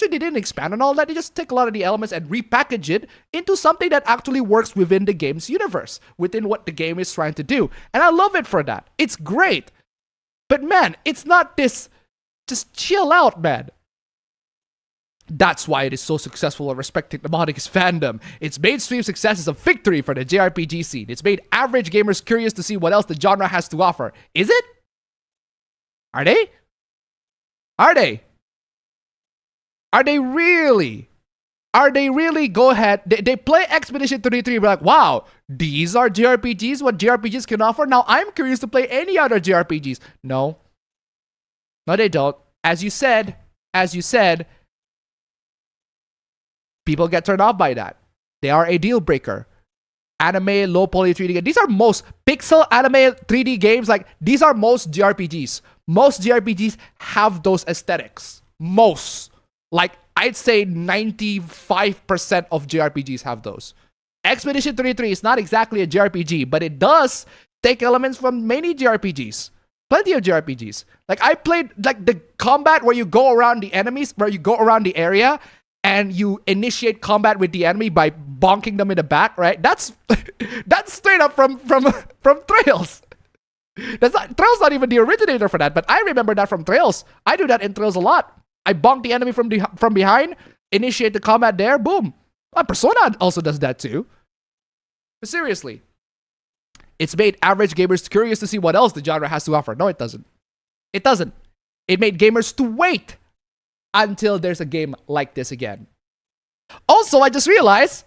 They didn't expand on all that. They just take a lot of the elements and repackage it into something that actually works within the game's universe, within what the game is trying to do. And I love it for that. It's great. But man, it's not this. Just chill out, man. That's why it is so successful and respected among its fandom. Its mainstream success is a victory for the JRPG scene. It's made average gamers curious to see what else the genre has to offer. Is it? Are they? Are they? Are they really? Are they really? Go ahead. They play Expedition 33 and be like, wow, these are JRPGs, what JRPGs can offer? Now I'm curious to play any other JRPGs. No. No, they don't. As you said, people get turned off by that. They are a deal breaker. Anime, low poly 3D games. These are most pixel anime 3D games. Like, these are most JRPGs. Most JRPGs have those aesthetics. Most. Like, I'd say 95% of JRPGs have those. Expedition 33 is not exactly a JRPG, but it does take elements from many JRPGs. Plenty of JRPGs. Like, I played, like, the combat where you go around the enemies, where you go around the area, and you initiate combat with the enemy by bonking them in the back, right? That's straight up from Trails. Trails not even the originator for that, but I remember that from Trails. I do that in Trails a lot. I bonk the enemy from behind, initiate the combat there, boom. Persona also does that too. But seriously, it's made average gamers curious to see what else the genre has to offer. No, it doesn't. It doesn't. It made gamers to wait until there's a game like this again. Also, I just realized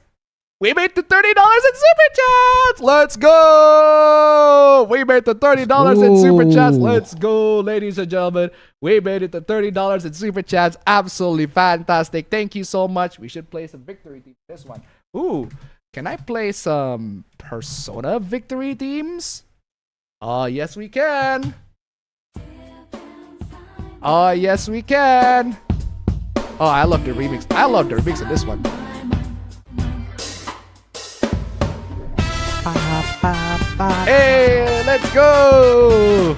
we made the $30 in Super Chats! Let's go! We made the $30 in Super Chats. Let's go, ladies and gentlemen. We made it to $30 in Super Chats. Absolutely fantastic. Thank you so much. We should play some victory team for this one. Ooh. Can I play some Persona victory themes? Oh, yes we can. Oh, yes we can. Oh, I love the remix. I love the remix of this one. Hey, let's go.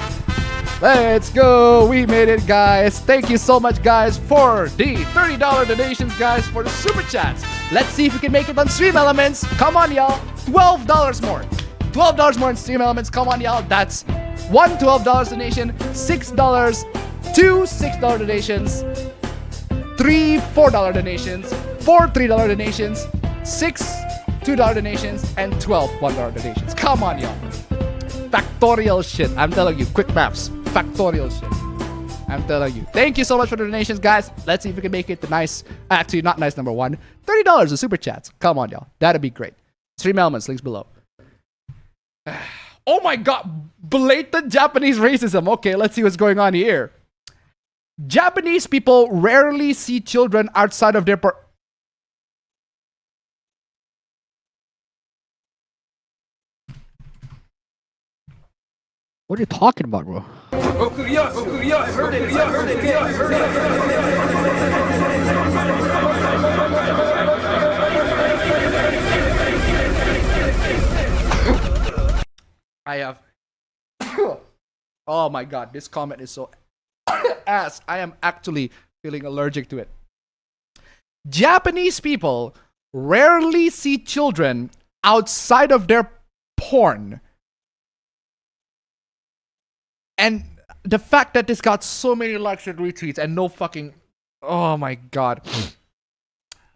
Let's go. We made it, guys. Thank you so much, guys, for the $30 donations, guys, for the super chats. Let's see if we can make it on Stream Elements. Come on, y'all. $12 more. $12 more in Stream Elements. Come on, y'all. That's one $12 donation, $6, two $6 donations, three $4 donations, four $3 donations, six $2 donations, and 12 $1 donations. Come on, y'all. Factorial shit. I'm telling you. Quick maps. Factorial shit. I'm telling you. Thank you so much for the donations, guys. Let's see if we can make it the nice, actually not nice number one, $30 of super chats. Come on, y'all. That'd be great. Stream Elements, links below. Oh my god. Blatant Japanese racism. Okay, let's see what's going on here. Japanese people rarely see children outside of their
What are you talking about, bro?
I have. Oh my god, this comment is so ass. I am actually feeling allergic to it. Japanese people rarely see children outside of their porn. And the fact that this got so many likes and retweets and no fucking... Oh my god.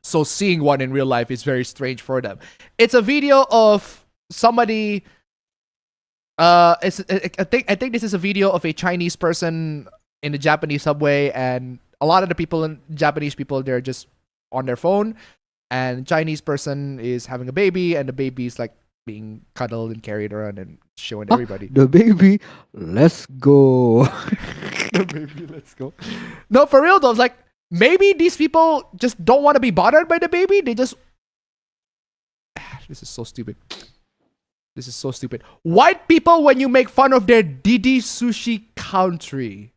So seeing one in real life is very strange for them. It's a video of somebody... I think this is a video of a Chinese person in the Japanese subway, and a lot of the people, Japanese people, they're just on their phone, and Chinese person is having a baby, and the baby is like being cuddled and carried around and showing everybody.
The baby, let's go.
The baby, let's go. No, for real though, it's like maybe these people just don't want to be bothered by the baby. They just... This is so stupid. This is so stupid. White people, when you make fun of their Didi Sushi country.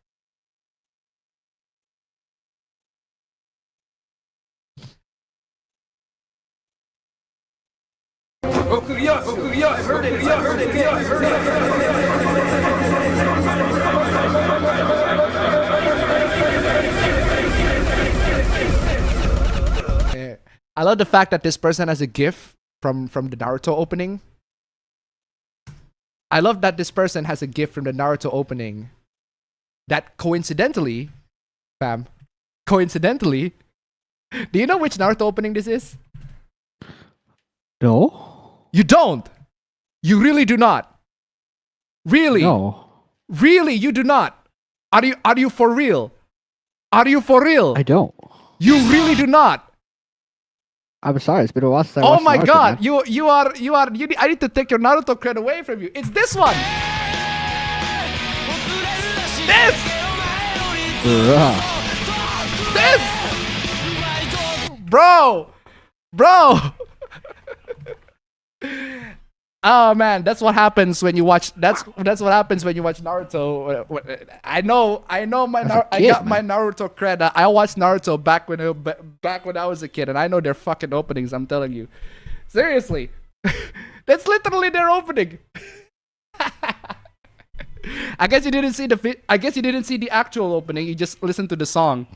I love the fact that this person has a GIF from the Naruto opening. I love that this person has a GIF from the Naruto opening that coincidentally, fam, coincidentally, do you know which Naruto opening this is?
No.
You don't. You really do not. Really?
No.
Really, you do not. Are you for real? Are you for real?
I don't.
You really do not.
I'm sorry, it's been a while since I
Oh
watched
my
Naruto,
god,
man.
I need to take your Naruto cred away from you. It's this one. This. This. Bro. Oh man, that's what happens when you watch. That's what happens when you watch Naruto. I know. I got my Naruto cred. I watched Naruto back when I was a kid, and I know their fucking openings. I'm telling you, seriously, that's literally their opening. I guess you didn't see the actual opening. You just listened to the song.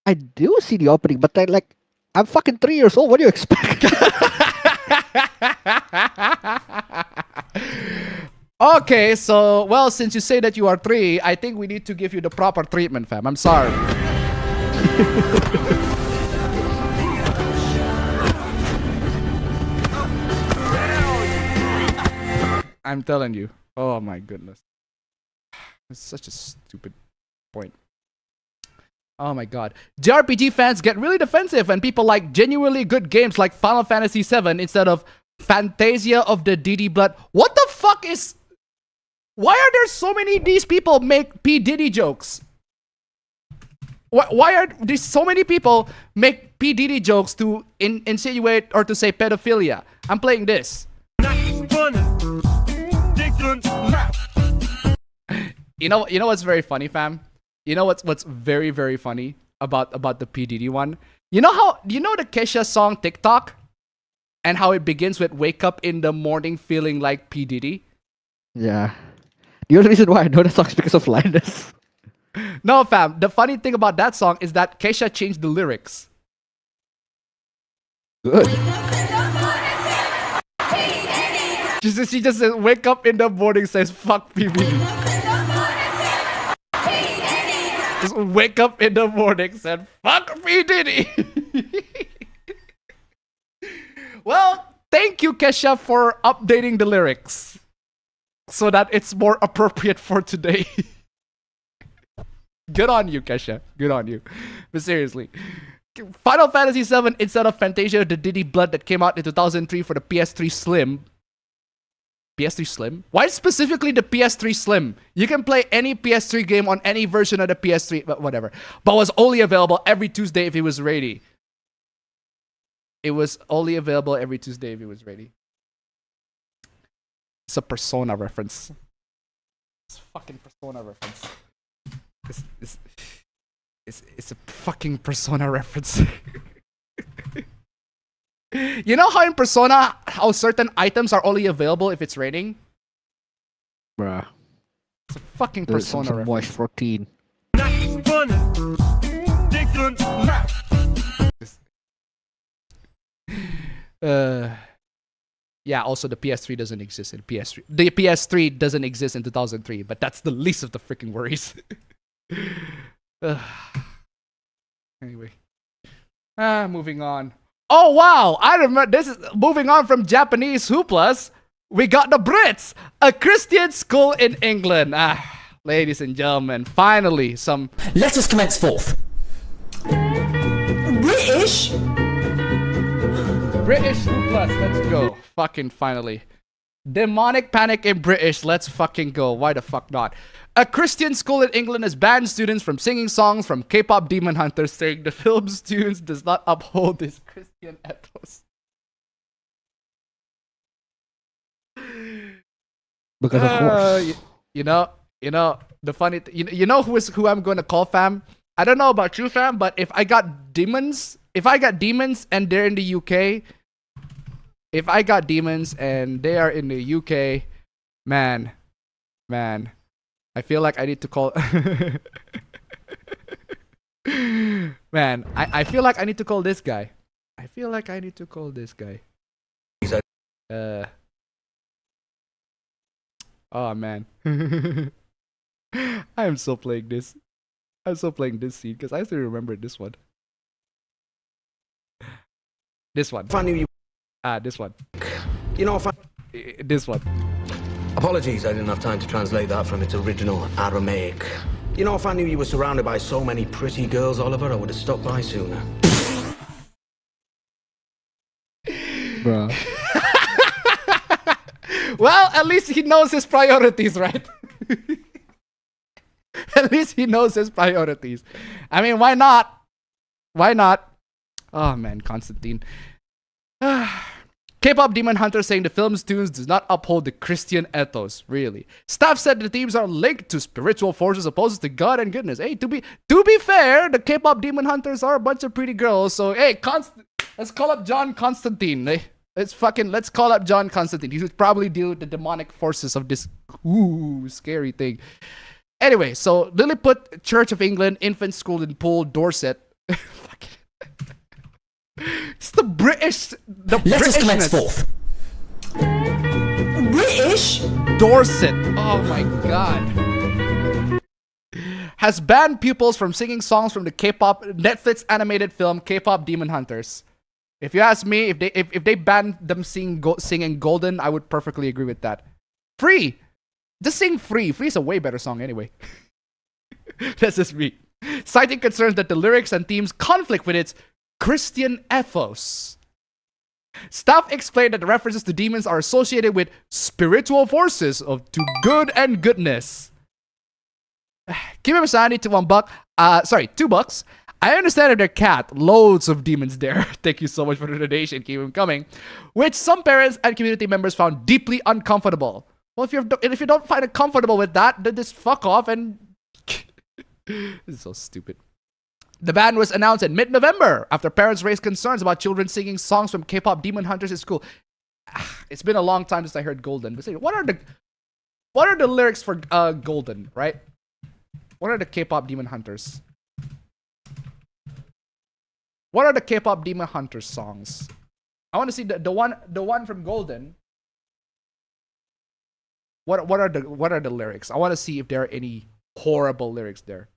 I do see the opening, but I'm fucking 3 years old. What do you expect?
Okay, so, well, since you say that you are 3, I think we need to give you the proper treatment, fam. I'm sorry. I'm telling you. Oh my goodness. It's such a stupid point. Oh my god. JRPG fans get really defensive when people like genuinely good games like Final Fantasy VII instead of Fantasia of the Diddy Blood. What the fuck is... Why are there so many of these people make P. Diddy jokes? Why are these so many people make P Diddy jokes to insinuate or to say pedophilia? I'm playing this. You know what's very funny, fam? You know what's very, very funny about the P Diddy one? You know the Kesha song TikTok? And how it begins with "Wake up in the morning feeling like P Diddy."
Yeah. The only reason why I know the song is because of Blindness.
No, fam. The funny thing about that song is that Kesha changed the lyrics.
Good.
She just says, "Wake up in the morning," says "fuck P Diddy." Just wake up in the morning, said "fuck P Diddy." Well, thank you, Kesha, for updating the lyrics so that it's more appropriate for today. Good on you, Kesha. Good on you. But seriously, Final Fantasy VII instead of Fantasia, the Diddy Blood that came out in 2003 for the PS3 Slim. PS3 Slim? Why specifically the PS3 Slim? You can play any PS3 game on any version of the PS3, but whatever. But was only available every Tuesday if it was ready. It was only available every Tuesday if it was ready. It's a Persona reference. It's a fucking Persona reference. It's a fucking Persona reference. You know how in Persona, how certain items are only available if it's raining?
Bruh.
It's a fucking Persona reference.
Watch 14.
Yeah, also the PS3 doesn't exist in PS3. The PS3 doesn't exist in 2003, but that's the least of the freaking worries. Anyway. Moving on. Oh wow, I remember this is moving on from Japanese hooplas. We got the Brits, a Christian school in England. Ladies and gentlemen, finally some.
Let us commence forth.
British?
British hooplas, let's go. Fucking finally. Demonic panic in British, let's fucking go. Why the fuck not? A Christian school in England has banned students from singing songs from K-pop demon hunters, saying the film's tunes does not uphold this Christian ethos.
Because of course.
You know, the funny you know who I'm going to call, fam? I don't know about you, fam, but if I got demons and they're in the UK, if I got demons and they are in the UK, man, I feel like I need to call. Man, I feel like I need to call this guy. Oh man. I am so playing this. I'm so playing this scene because I still remember this one. This one. This one.
You know,
this one.
Apologies, I didn't have time to translate that from its original Aramaic. You know, if I knew you were surrounded by so many pretty girls, Oliver, I would have stopped by sooner.
Bruh.
Well, at least he knows his priorities, right? At least he knows his priorities. I mean, why not? Why not? Oh man, Constantine. K-pop demon hunter saying the film's tunes does not uphold the Christian ethos. Really, staff said the themes are linked to spiritual forces opposed to God and goodness. Hey, to be fair, the K-pop demon hunters are a bunch of pretty girls. So hey, let's call up John Constantine. Hey, let's call up John Constantine. He should probably deal with the demonic forces of this scary thing. Anyway, so Lilliput Church of England Infant School in Poole, Dorset. It's the British.
Let us commence forth.
British?
Dorset. Oh my god. Has banned pupils from singing songs from the K-pop Netflix animated film K-pop Demon Hunters. If you ask me, if they banned them singing Golden, I would perfectly agree with that. Free. Just sing Free. Free is a way better song anyway. That's just me. Citing concerns that the lyrics and themes conflict with its Christian ethos. Staff explained that the references to demons are associated with spiritual forces to good and goodness. Keep him sanity to $1. $2. I understand if they're cat, loads of demons there. Thank you so much for the donation. Keep them coming. Which some parents and community members found deeply uncomfortable. Well, if you don't find it comfortable with that, then just fuck off and... This is so stupid. The ban was announced in mid-November after parents raised concerns about children singing songs from K-pop demon hunters in school. It's been a long time since I heard Golden. But what are the lyrics for Golden, right? What are the K-pop demon hunters? What are the K-pop demon hunters songs? I want to see the one from Golden. What are the lyrics? I want to see if there are any horrible lyrics there.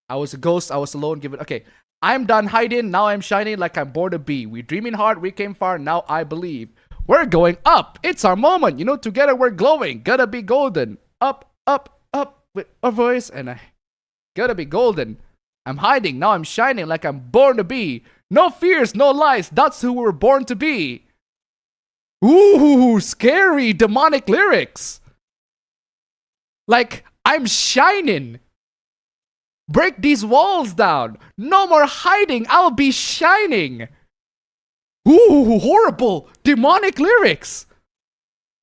I was a ghost, I was alone, given. Okay. I'm done hiding, now I'm shining like I'm born to be. We dreaming hard, we came far, now I believe. We're going up, it's our moment. You know, together we're glowing. Gotta be golden. Up, up, up with a voice, and I gotta be golden. I'm hiding, now I'm shining like I'm born to be. No fears, no lies, that's who we're born to be. Ooh, scary, demonic lyrics. Like, I'm shining. Break these walls down. No more hiding. I'll be shining. Ooh, horrible, demonic lyrics.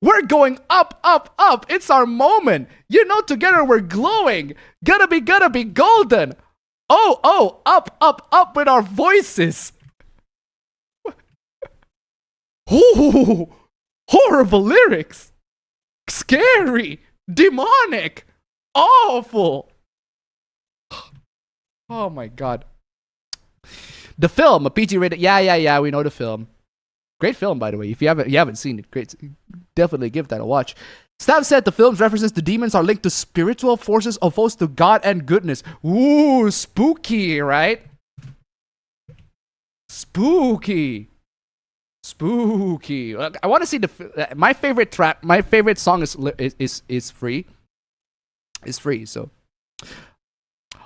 We're going up, up, up. It's our moment. You know, together we're glowing. Gotta be golden. Oh, oh, up, up, up with our voices. Ooh, horrible lyrics. Scary, demonic, awful. Oh my god. The film, a PG rated. Yeah, we know the film. Great film, by the way. If you haven't seen it, great. Definitely give that a watch. Staff said the film's references to demons are linked to spiritual forces opposed to God and goodness. Ooh, spooky, right? Spooky. Spooky. I want to see my favorite track. My favorite song is free. It's free, so.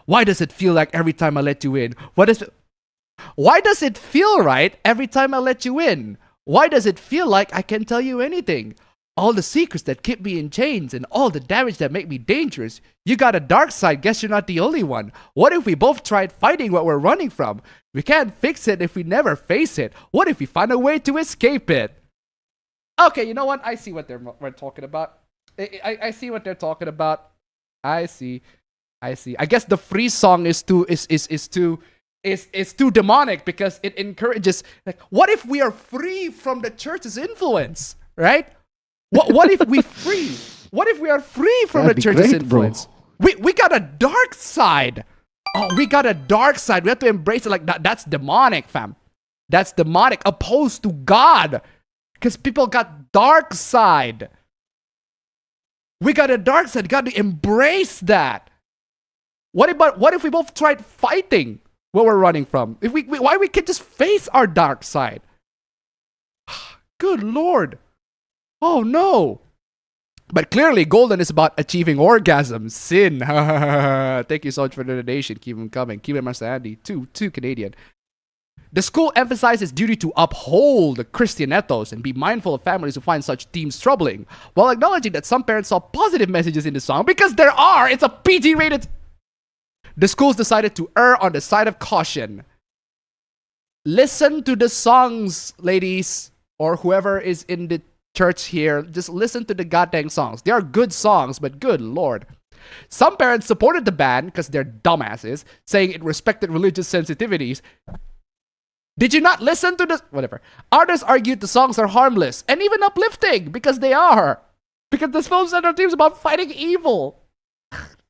Why does it feel like every time I let you in? Why does it feel right every time I let you in? Why does it feel like I can tell you anything? All the secrets that keep me in chains and all the damage that make me dangerous. You got a dark side, guess you're not the only one. What if we both tried fighting what we're running from? We can't fix it if we never face it. What if we find a way to escape it? Okay, you know what? I see what we're talking about. I see what they're talking about. I see. I guess the free song is too demonic because it encourages, like, what if we are free from the church's influence, right? What if we free? What if we are free from the church's influence? We got a dark side. Oh, we got a dark side. We have to embrace it. Like that's demonic, fam. That's demonic, opposed to God, because people got dark side. We got a dark side. Got to embrace that. What if we both tried fighting what we're running from? Why we can't just face our dark side? Good Lord. Oh no. But clearly Golden is about achieving orgasm. Sin. Thank you so much for the donation. Keep them coming. Keep them, Master Andy. Two Canadian. The school emphasizes duty to uphold the Christian ethos and be mindful of families who find such themes troubling, while acknowledging that some parents saw positive messages in the song, because there are. It's a PG rated. The schools decided to err on the side of caution. Listen to the songs, ladies, or whoever is in the church here. Just listen to the goddamn songs. They are good songs, but good Lord. Some parents supported the ban because they're dumbasses, saying it respected religious sensitivities. Did you not listen to this? Whatever. Others argued the songs are harmless and even uplifting because they are. Because this film center team is about fighting evil.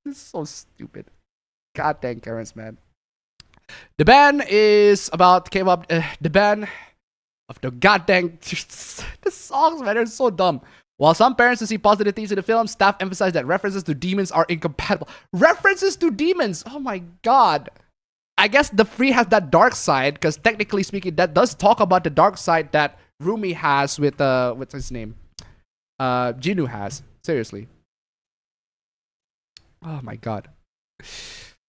This is so stupid. Goddamn Karens, man. The ban is about K-pop. The ban of the goddamn the songs, man, they're so dumb. While some parents see positive things in the film, staff emphasize that references to demons are incompatible. References to demons. Oh my god. I guess the free has that dark side, because technically speaking, that does talk about the dark side that Rumi has with what's his name? Jinu has. Seriously. Oh my god.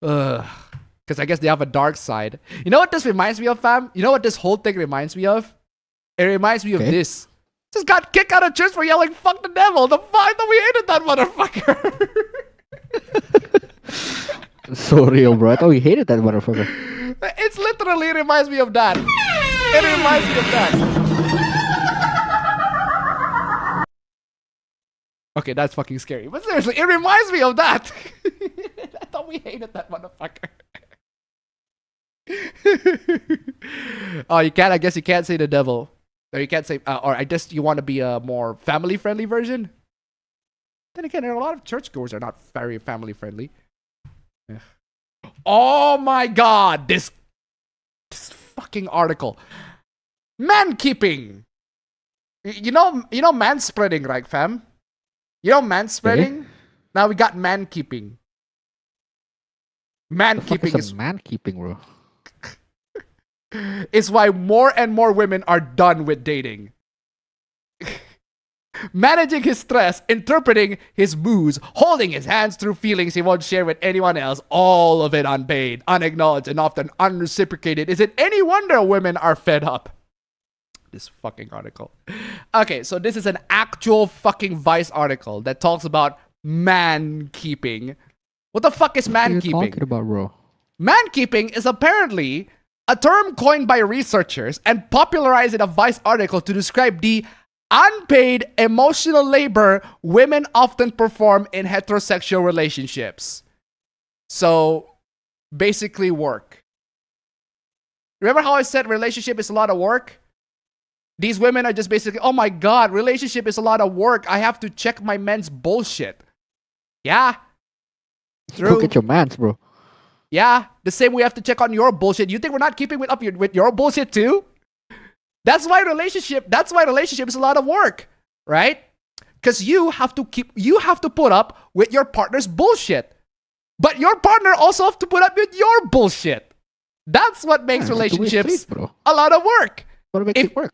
Because I guess they have a dark side. You know what this reminds me of, fam? You know what this whole thing reminds me of? It reminds me of this. just got kicked out of church for yelling "fuck the devil." The fuck? I thought we hated that motherfucker.
So real, bro. I thought we hated that motherfucker.
It's literally reminds me of that. It reminds me of that. Okay, that's fucking scary. But seriously, it reminds me of that. I thought we hated that motherfucker. Oh, you can't. I guess you can't say the devil. Or you can't say, or I guess you want to be a more family-friendly version. Then again, there are a lot of churchgoers that are not very family-friendly. Yeah. Oh my god, this fucking article. Man-keeping. You know manspreading, right, fam? You know manspreading? Now we got man-keeping. Man-keeping is
man-keeping, bro.
Is why more and more women are done with dating. Managing his stress, interpreting his moods, holding his hands through feelings he won't share with anyone else, all of it unpaid, unacknowledged, and often unreciprocated. Is it any wonder women are fed up? This fucking article. Okay, so this is an actual fucking Vice article that talks about man-keeping. What the fuck is man-keeping?
What are you talking about, bro?
Man-keeping is apparently a term coined by researchers and popularized in a Vice article to describe the unpaid emotional labor women often perform in heterosexual relationships. So, basically work. Remember how I said relationship is a lot of work? These women are just basically, oh my god, relationship is a lot of work. I have to check my men's bullshit. Yeah. True.
Look at your mans, bro.
Yeah, the same we have to check on your bullshit. You think we're not keeping with your bullshit too? That's why relationship is a lot of work, right? Because you have to put up with your partner's bullshit. But your partner also have to put up with your bullshit. That's what makes relationships a lot of work.
What makes it work?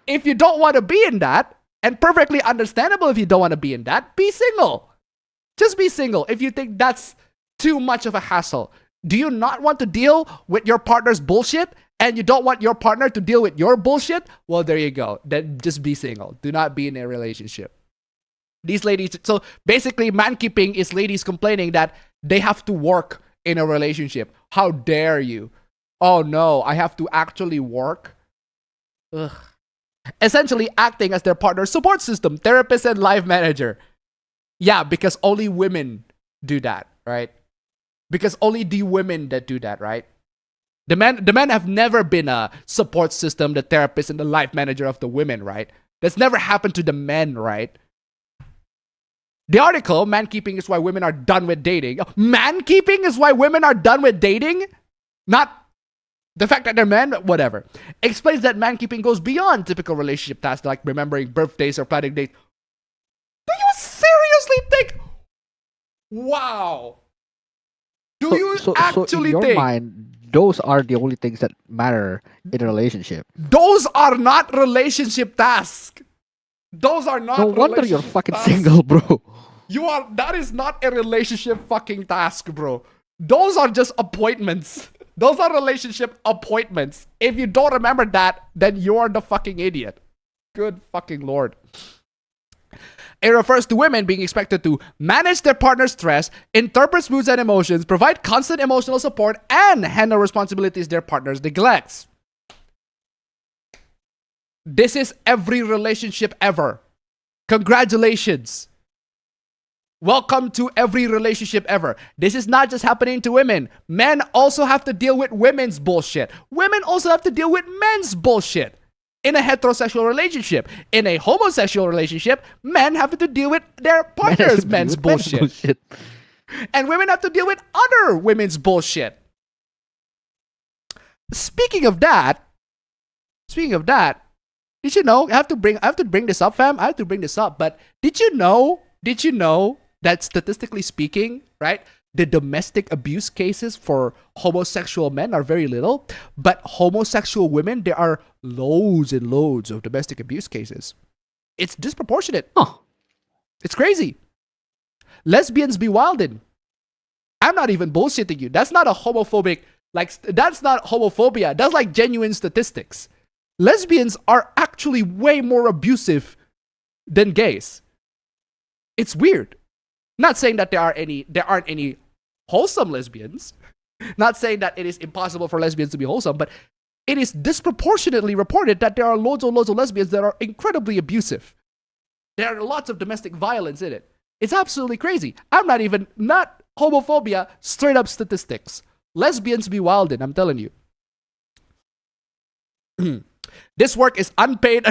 If you don't want to be in that, and perfectly understandable if you don't want to be in that, be single. Just be single if you think that's too much of a hassle. Do you not want to deal with your partner's bullshit and you don't want your partner to deal with your bullshit? Well, there you go. Then just be single. Do not be in a relationship. These ladies, so basically man-keeping is ladies complaining that they have to work in a relationship. How dare you? Oh no, I have to actually work? Ugh. Essentially acting as their partner's support system, therapist and life manager. Yeah, because only women do that, right? Because only the women that do that, right? The men have never been a support system, the therapist and the life manager of the women, right? That's never happened to the men, right? The article, Man-keeping is why women are done with dating. Man-keeping is why women are done with dating? Not the fact that they're men, whatever. Explains that man-keeping goes beyond typical relationship tasks like remembering birthdays or planning dates. Do you seriously think? Wow. Do you actually
in your
think?
mind, those are the only things that matter in a relationship?
Those are not relationship tasks. Those are not.
No wonder you're
relationship
fucking
tasks.
single, bro.
That is not a relationship fucking task, bro. Those are just appointments. Those are relationship appointments. If you don't remember that, then you're the fucking idiot. Good fucking lord. It refers to women being expected to manage their partner's stress, interpret moods and emotions, provide constant emotional support, and handle responsibilities their partners neglects. This is every relationship ever. Congratulations. Welcome to every relationship ever. This is not just happening to women. Men also have to deal with women's bullshit. Women also have to deal with men's bullshit. In a heterosexual relationship. In a homosexual relationship, men have to deal with their partner's men's bullshit. And women have to deal with other women's bullshit. Speaking of that, did you know, I have to bring this up, fam. I have to bring this up, but did you know that statistically speaking, right, the domestic abuse cases for homosexual men are very little, but homosexual women, there are loads and loads of domestic abuse cases. It's disproportionate. It's crazy. Lesbians be wildin'. I'm not even bullshitting you. That's not a homophobic, that's not homophobia. That's like genuine statistics. Lesbians are actually way more abusive than gays. It's weird. Not saying that there aren't any wholesome lesbians. Not saying that it is impossible for lesbians to be wholesome, but it is disproportionately reported that there are loads of lesbians that are incredibly abusive. There are lots of domestic violence in it. It's absolutely crazy. I'm not homophobia, straight up statistics. Lesbians be wildin', I'm telling you. This work is unpaid.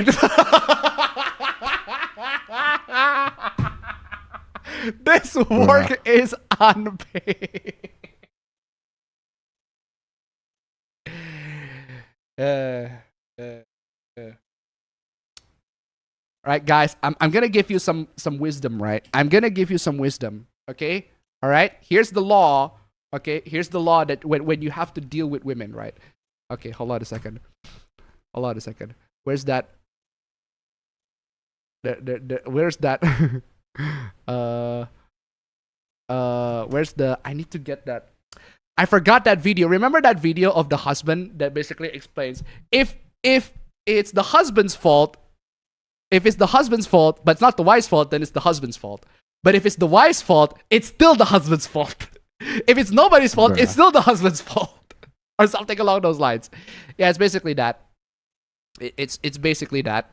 This work is unpaid. Right, guys, I'm gonna give you some wisdom, right? I'm gonna give you some wisdom, okay? All right, here's the law, okay? Here's the law that when you have to deal with women, right? Okay, hold on a second. Where's that? Where's that? Where's the? I need to get that. I forgot that video. Remember that video of the husband that basically explains if it's the husband's fault. If it's the husband's fault, but it's not the wife's fault, then it's the husband's fault. But if it's the wife's fault, it's still the husband's fault. If it's nobody's fault, it's still the husband's fault. Or something along those lines. Yeah, it's basically that. It's basically that.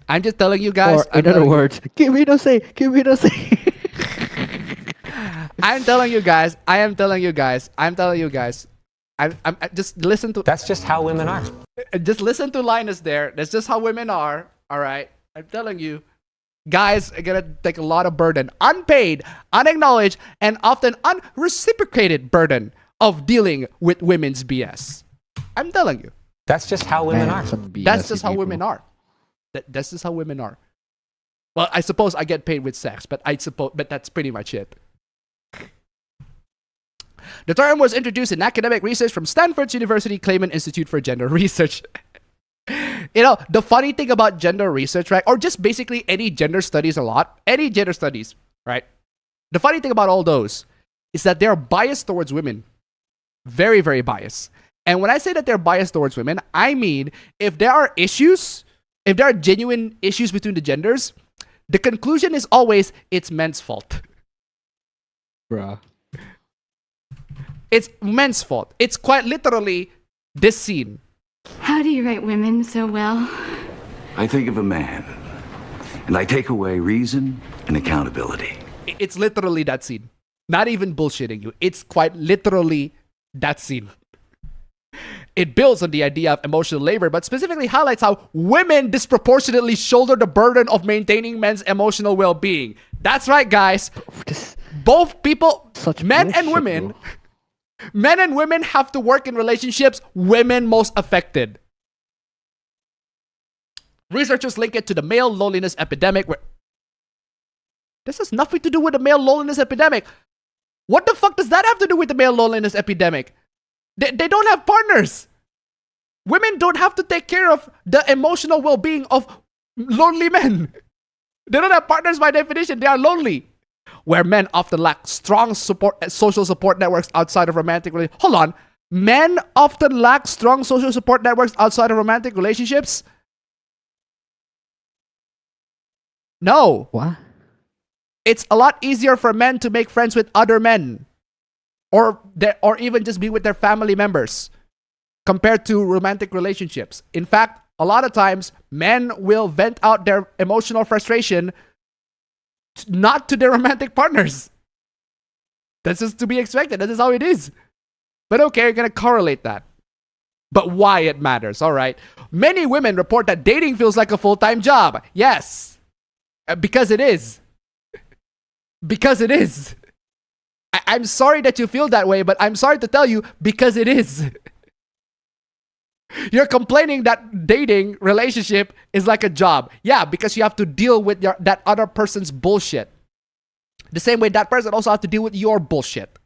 I'm just telling you guys.
Or in other words, give me no say.
I'm telling you guys. I'm just listen to.
That's just how women are.
Just listen to Linus there. That's just how women are. All right. I'm telling you, guys are gonna take a lot of burden, unpaid, unacknowledged, and often unreciprocated burden of dealing with women's BS. I'm telling you.
That's just how women are.
That's just how women are. That's just how women are. Well, I suppose I get paid with sex, but that's pretty much it. The term was introduced in academic research from Stanford University Clayman Institute for Gender Research. You know, the funny thing about gender research, right? Or just basically any gender studies any gender studies, right? The funny thing about all those is that they're biased towards women. Very, very biased. And when I say that they're biased towards women, I mean, if there are genuine issues between the genders, the conclusion is always, it's men's fault.
Bruh.
It's men's fault. It's quite literally this scene.
How do you write women so well?
I think of a man, and I take away reason and accountability.
It's literally that scene. Not even bullshitting you. It's quite literally that scene. It builds on the idea of emotional labor, but specifically highlights how women disproportionately shoulder the burden of maintaining men's emotional well-being. That's right, guys. Both people, men and women, men and women have to work in relationships, women most affected. Researchers link it to the male loneliness epidemic. This has nothing to do with the male loneliness epidemic. What the fuck does that have to do with the male loneliness epidemic? They don't have partners. Women don't have to take care of the emotional well-being of lonely men. They don't have partners by definition. They are lonely. Where men often lack strong social support networks outside of romantic relationships. Hold on. Men often lack strong social support networks outside of romantic relationships? No.
What?
It's a lot easier for men to make friends with other men. Or even just be with their family members compared to romantic relationships. In fact, a lot of times, men will vent out their emotional frustration not to their romantic partners. That's just to be expected. That is how it is. But okay, you're going to correlate that. But why it matters, all right? Many women report that dating feels like a full-time job. Yes. Because it is. Because it is. I'm sorry that you feel that way, but I'm sorry to tell you, because it is. You're complaining that dating relationship is like a job. Yeah, because you have to deal with that other person's bullshit. The same way that person also has to deal with your bullshit.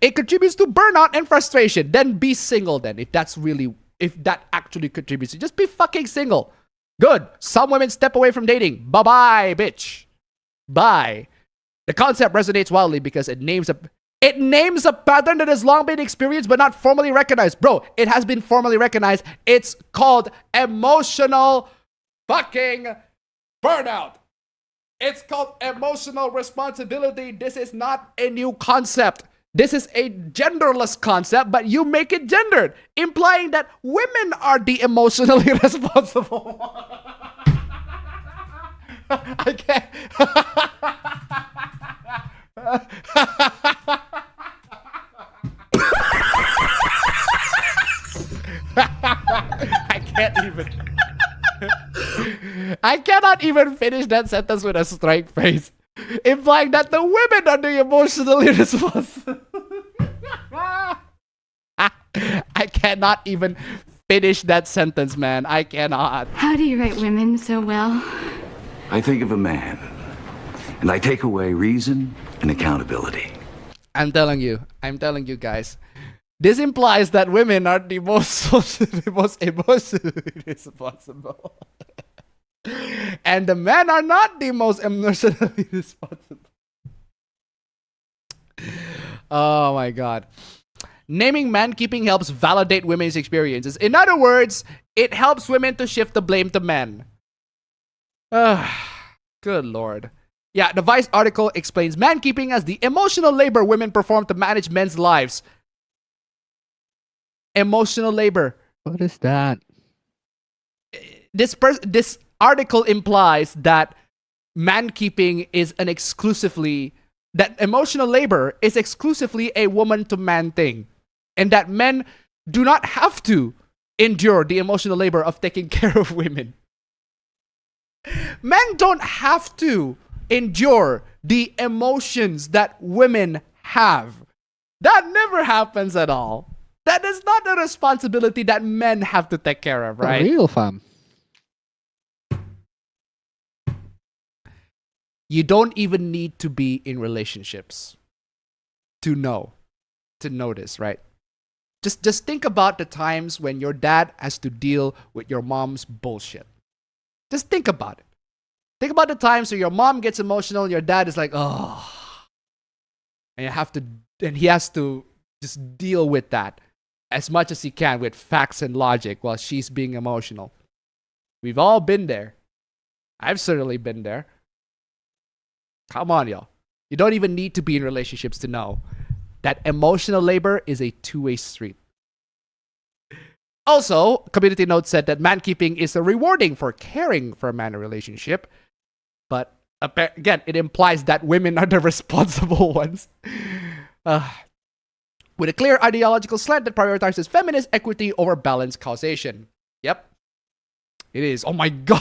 It contributes to burnout and frustration. Then be single then, if that actually contributes. Just be fucking single. Good. Some women step away from dating. Bye-bye, bitch. Bye. The concept resonates wildly because it names a pattern that has long been experienced but not formally recognized. Bro, it has been formally recognized. It's called emotional fucking burnout. It's called emotional responsibility. This is not a new concept. This is a genderless concept, but you make it gendered, implying that women are the emotionally responsible. I can't. I can't even. I cannot even finish that sentence with a straight face, implying that the women are the emotionally responsible. I cannot even finish that sentence, man. I cannot.
How do you write women so well?
I think of a man, and I take away reason and accountability.
I'm telling you guys. This implies that women are the most emotionally responsible. And the men are not the most emotionally responsible. Oh my god. Naming man-keeping helps validate women's experiences. In other words, it helps women to shift the blame to men. Good lord. Yeah, the Vice article explains man-keeping as the emotional labor women perform to manage men's lives. Emotional labor.
What is that?
This article implies that man-keeping is that emotional labor is exclusively a woman-to-man thing. And that men do not have to endure the emotional labor of taking care of women. Men don't have to endure the emotions that women have. That never happens at all. That is not a responsibility that men have to take care of, right?
Real fam.
You don't even need to be in relationships to notice, right? Just think about the times when your dad has to deal with your mom's bullshit. Just think about it. Think about the times where your mom gets emotional and your dad is like, oh. And he has to just deal with that as much as he can with facts and logic while she's being emotional. We've all been there. I've certainly been there. Come on, y'all. You don't even need to be in relationships to know that emotional labor is a two-way street. Also, Community Note said that man-keeping is rewarding for caring for a man in a relationship. But again, it implies that women are the responsible ones. With a clear ideological slant that prioritizes feminist equity over balanced causation. Yep. It is. Oh my god.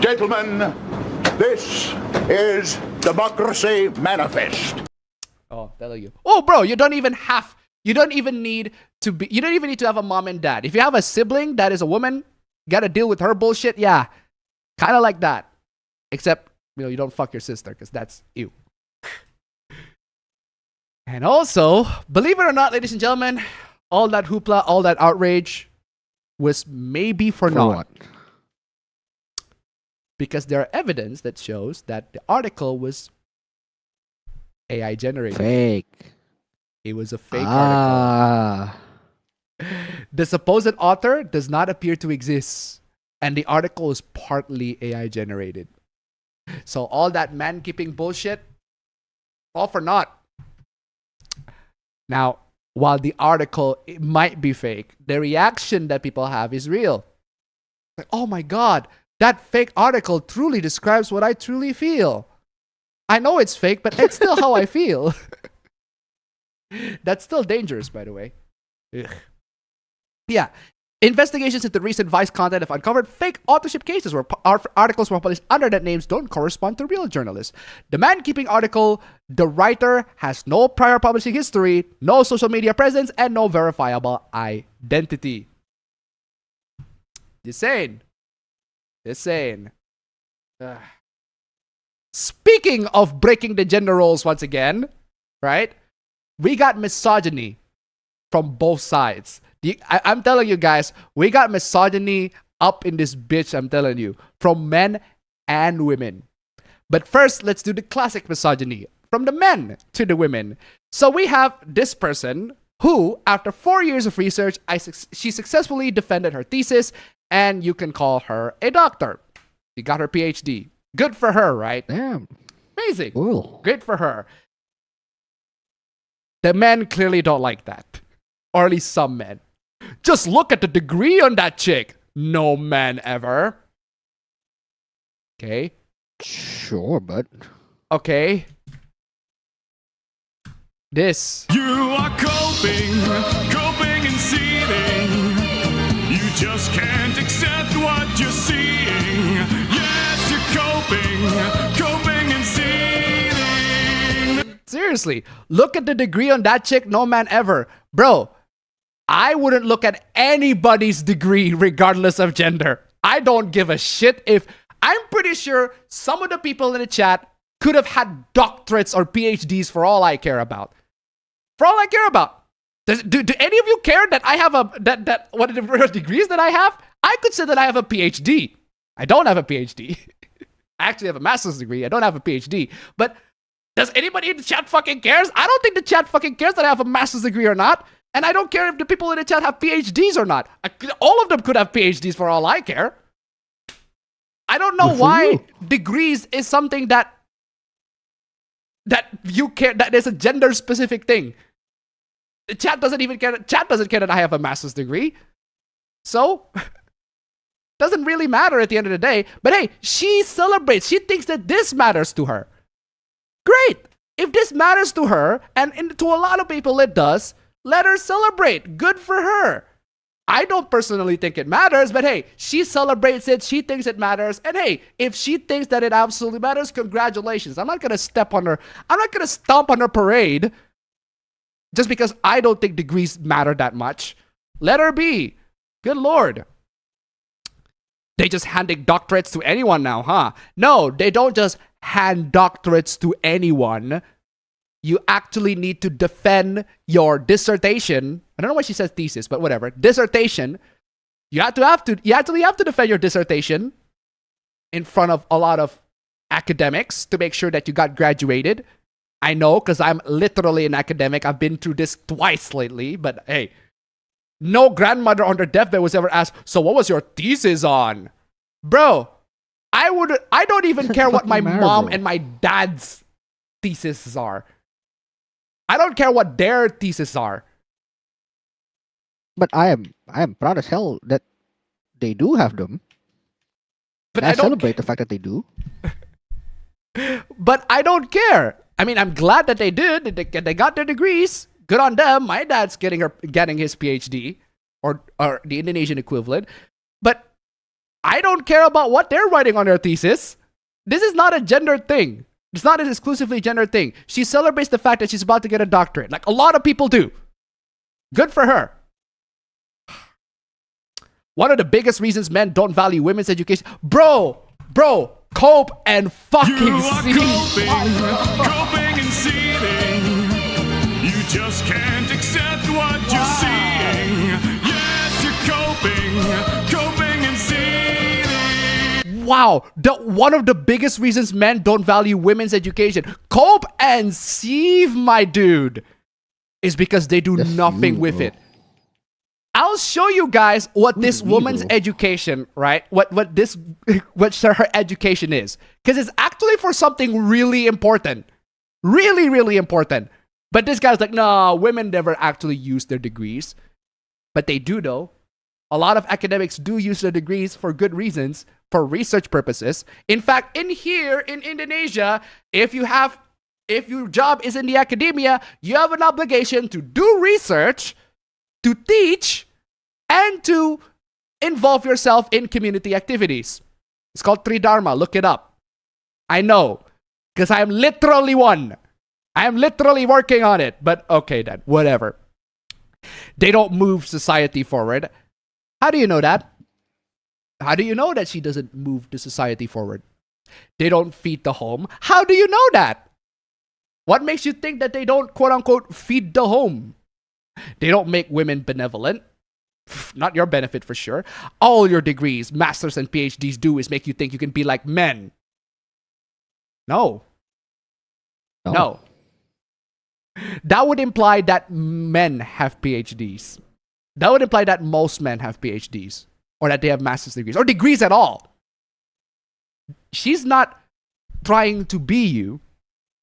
Gentlemen, this is Democracy Manifest.
Oh, telling you. Oh, bro, you don't even need to have a mom and dad. If you have a sibling that is a woman, gotta deal with her bullshit, yeah. Kind of like that. Except, you don't fuck your sister, because that's ew. And also, believe it or not, ladies and gentlemen, all that hoopla, all that outrage was maybe for naught. Because there are evidence that shows that the article was AI generated.
Fake.
It was a fake article. The supposed author does not appear to exist. And the article is partly AI generated. So all that man-keeping bullshit, all for naught. Now, while the article it might be fake, the reaction that people have is real. Like, oh my god, that fake article truly describes what I truly feel. I know it's fake, but it's still how I feel. That's still dangerous, by the way. Ugh. Yeah. Investigations into recent Vice content have uncovered fake authorship cases where articles were published under that names don't correspond to real journalists. The man-keeping article, the writer has no prior publishing history, no social media presence, and no verifiable identity. Insane. Speaking of breaking the gender roles once again, right? We got misogyny from both sides. I'm telling you guys, we got misogyny up in this bitch, I'm telling you, from men and women. But first, let's do the classic misogyny, from the men to the women. So we have this person who, after 4 years of research, she successfully defended her thesis, and you can call her a doctor. She got her PhD. Good for her, right?
Damn.
Amazing.
Cool.
Great for her. The men clearly don't like that. Or at least some men. Just look at the degree on that chick. No man ever. Okay.
Sure, but...
Okay. This.
You are coping and seething. You just can't accept what you're seeing. Yes, you're coping and seething.
Seriously, look at the degree on that chick, no man ever. Bro, I wouldn't look at anybody's degree regardless of gender. I don't give a shit if... I'm pretty sure some of the people in the chat could have had doctorates or PhDs for all I care about. For all I care about. Do any of you care that I have what are the degrees that I have? I could say that I have a PhD. I don't have a PhD. I actually have a master's degree. I don't have a PhD. But does anybody in the chat fucking cares? I don't think the chat fucking cares that I have a master's degree or not. And I don't care if the people in the chat have PhDs or not. All of them could have PhDs for all I care. I don't know why degrees is something that you care, that there's a gender specific thing. The chat doesn't even care. Chat doesn't care that I have a master's degree. So, doesn't really matter at the end of the day. But hey, she celebrates. She thinks that this matters to her. Great. If this matters to her, and to a lot of people it does, let her celebrate. Good for her. I don't personally think it matters, but hey, she celebrates it. She thinks it matters. And hey, if she thinks that it absolutely matters, congratulations. I'm not going to step on her. I'm not going to stomp on her parade just because I don't think degrees matter that much. Let her be. Good Lord. They just handing doctorates to anyone now, huh? No, they don't just hand doctorates to anyone. You actually need to defend your dissertation. I don't know why she says thesis, but whatever. Dissertation. You actually have to defend your dissertation in front of a lot of academics to make sure that you got graduated. I know, because I'm literally an academic. I've been through this twice lately, but hey, no grandmother on their deathbed was ever asked, so what was your thesis on? Bro, I don't even care what my mom and my dad's theses are. I don't care what their theses are.
But I am proud as hell that they do have them.
But
I celebrate the fact that they do.
But I don't care. I mean, I'm glad that they did. They got their degrees. Good on them. My dad's getting his PhD or the Indonesian equivalent. But I don't care about what they're writing on their thesis. This is not a gender thing. It's not an exclusively gender thing. She celebrates the fact that she's about to get a doctorate, like a lot of people do. Good for her. One of the biggest reasons men don't value women's education. Bro, cope and fucking see.
Coping and seething. You just can't accept what you're seeing. Yes, you're coping and seething.
Wow, one of the biggest reasons men don't value women's education. Cope and seethe, my dude, is because they do nothing with it. I'll show you guys what this woman's education, right? What her education is. Because it's actually for something really important. Really, really important. But this guy's like, no, women never actually use their degrees. But they do, though. A lot of academics do use their degrees for good reasons, for research purposes. In fact, in Indonesia, if your job is in the academia, you have an obligation to do research, to teach, and to involve yourself in community activities. It's called Tridharma. Look it up. I know, because I am literally one. I am literally working on it. But okay then, whatever. They don't move society forward. How do you know that? How do you know that she doesn't move the society forward? They don't feed the home. How do you know that? What makes you think that they don't, quote unquote, feed the home? They don't make women benevolent. Not your benefit for sure. All your degrees, masters and PhDs do is make you think you can be like men. No. That would imply that men have PhDs. That would imply that most men have PhDs. Or that they have master's degrees. Or degrees at all. She's not trying to be you.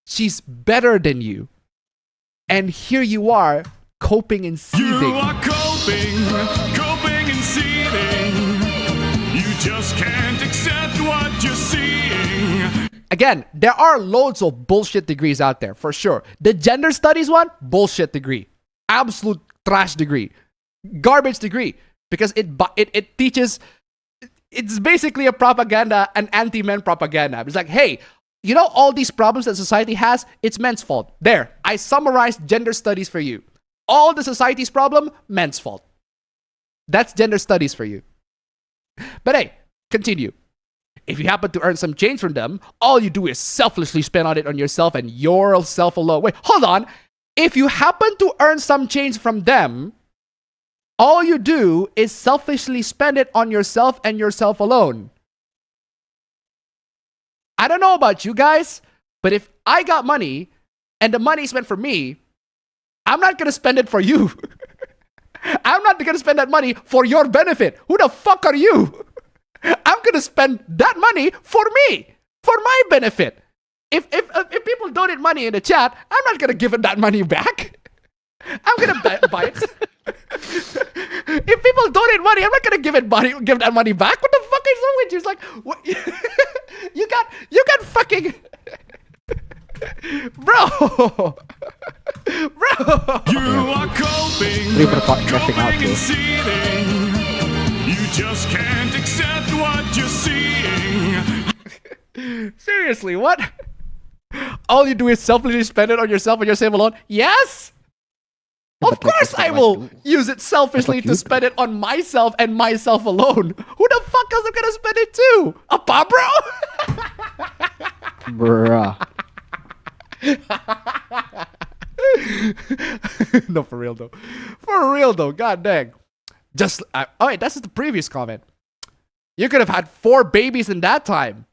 She's better than you. And here you are, coping and seething.
You are coping and seething. You just can't accept what you're seeing.
Again, there are loads of bullshit degrees out there, for sure. The gender studies one, bullshit degree. Absolute trash degree. Garbage degree. Because it teaches... It's basically a propaganda, an anti-men propaganda. It's like, hey, you know all these problems that society has? It's men's fault. There, I summarized gender studies for you. All the society's problem, men's fault. That's gender studies for you. But hey, continue. If you happen to earn some change from them, all you do is selflessly spend on it on yourself and yourself alone. Wait, hold on. If you happen to earn some change from them, all you do is selfishly spend it on yourself and yourself alone. I don't know about you guys, but if I got money and the money is meant for me, I'm not going to spend it for you. I'm not going to spend that money for your benefit. Who the fuck are you? I'm going to spend that money for me, for my benefit. If people donate money in the chat, I'm not going to give it that money back. I'm going to buy it. If people donate money, I'm not going to give that money back. What the fuck is wrong with you? It's like, what? you got fucking... Bro!
You are coping and seething. You just can't accept what you're seeing.
Seriously, what? All you do is selfishly spend it on yourself and yourself alone? Yes? Of course I will use it selfishly to spend it on myself and myself alone. Who the fuck else am gonna spend it to? A pop, bro? Bruh. No, for real though. For real though, god dang. Just, oh wait, that's just the previous comment. You could have had 4 babies in that time.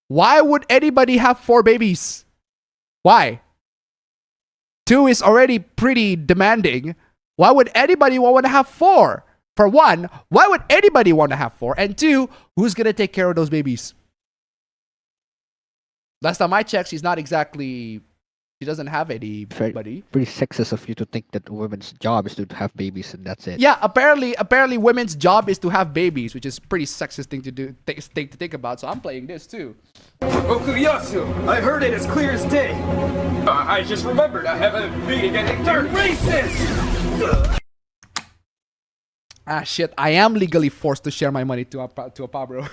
Why would anybody have 4 babies? Why? 2 is already pretty demanding. Why would anybody want to have 4? For one, why would anybody want to have 4? And 2, who's going to take care of those babies? Last time I checked, she's not exactly... She doesn't have anybody.
Pretty sexist of you to think that a woman's job is to have babies and that's it.
Yeah, apparently women's job is to have babies, which is pretty sexist thing to do, thing to think about. So I'm playing this too.
Okuyasu, I heard it as clear as day. I just remembered I have a meeting at 8:30. Racist!
Ah shit, I am legally forced to share my money to a Pablo.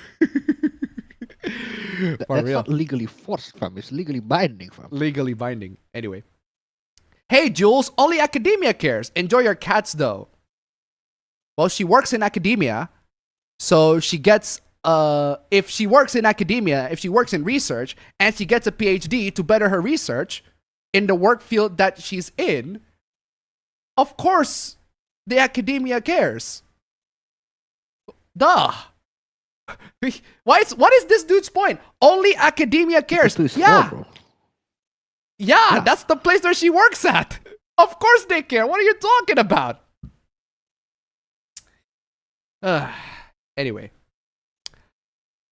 That's not legally forced, fam. It's legally binding, fam.
Legally binding. Anyway. Hey, Jules, only academia cares. Enjoy your cats, though. Well, she works in academia, so she gets, if she works in academia, if she works in research, and she gets a PhD to better her research in the work field that she's in, of course, the academia cares. Duh. What is this dude's point? Only academia cares. Yeah. Yeah, that's the place where she works at. Of course they care. What are you talking about? Anyway.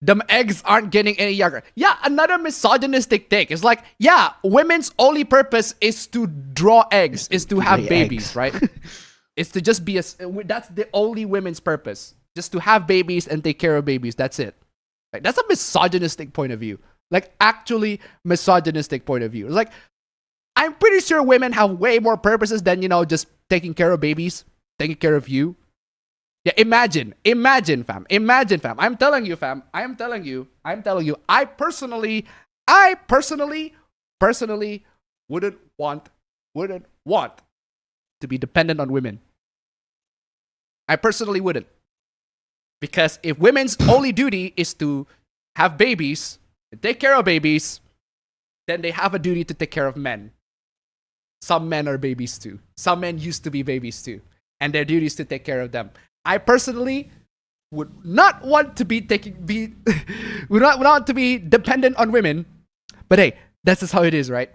Them eggs aren't getting any younger. Yeah, another misogynistic take. It's like, yeah, women's only purpose is to draw eggs, is to have babies, right? It's to just be that's the only women's purpose. Just to have babies and take care of babies. That's it. Like, that's a misogynistic point of view. Like, actually misogynistic point of view. Like, I'm pretty sure women have way more purposes than, you know, just taking care of babies, taking care of you. Yeah, imagine, fam. Imagine, fam. I'm telling you, fam. I personally wouldn't want to be dependent on women. I personally wouldn't. Because if women's only duty is to have babies and take care of babies, then they have a duty to take care of men. Some men are babies too. Some men used to be babies too. And their duty is to take care of them. I personally would not want to be dependent on women. But hey, that's just how it is, right?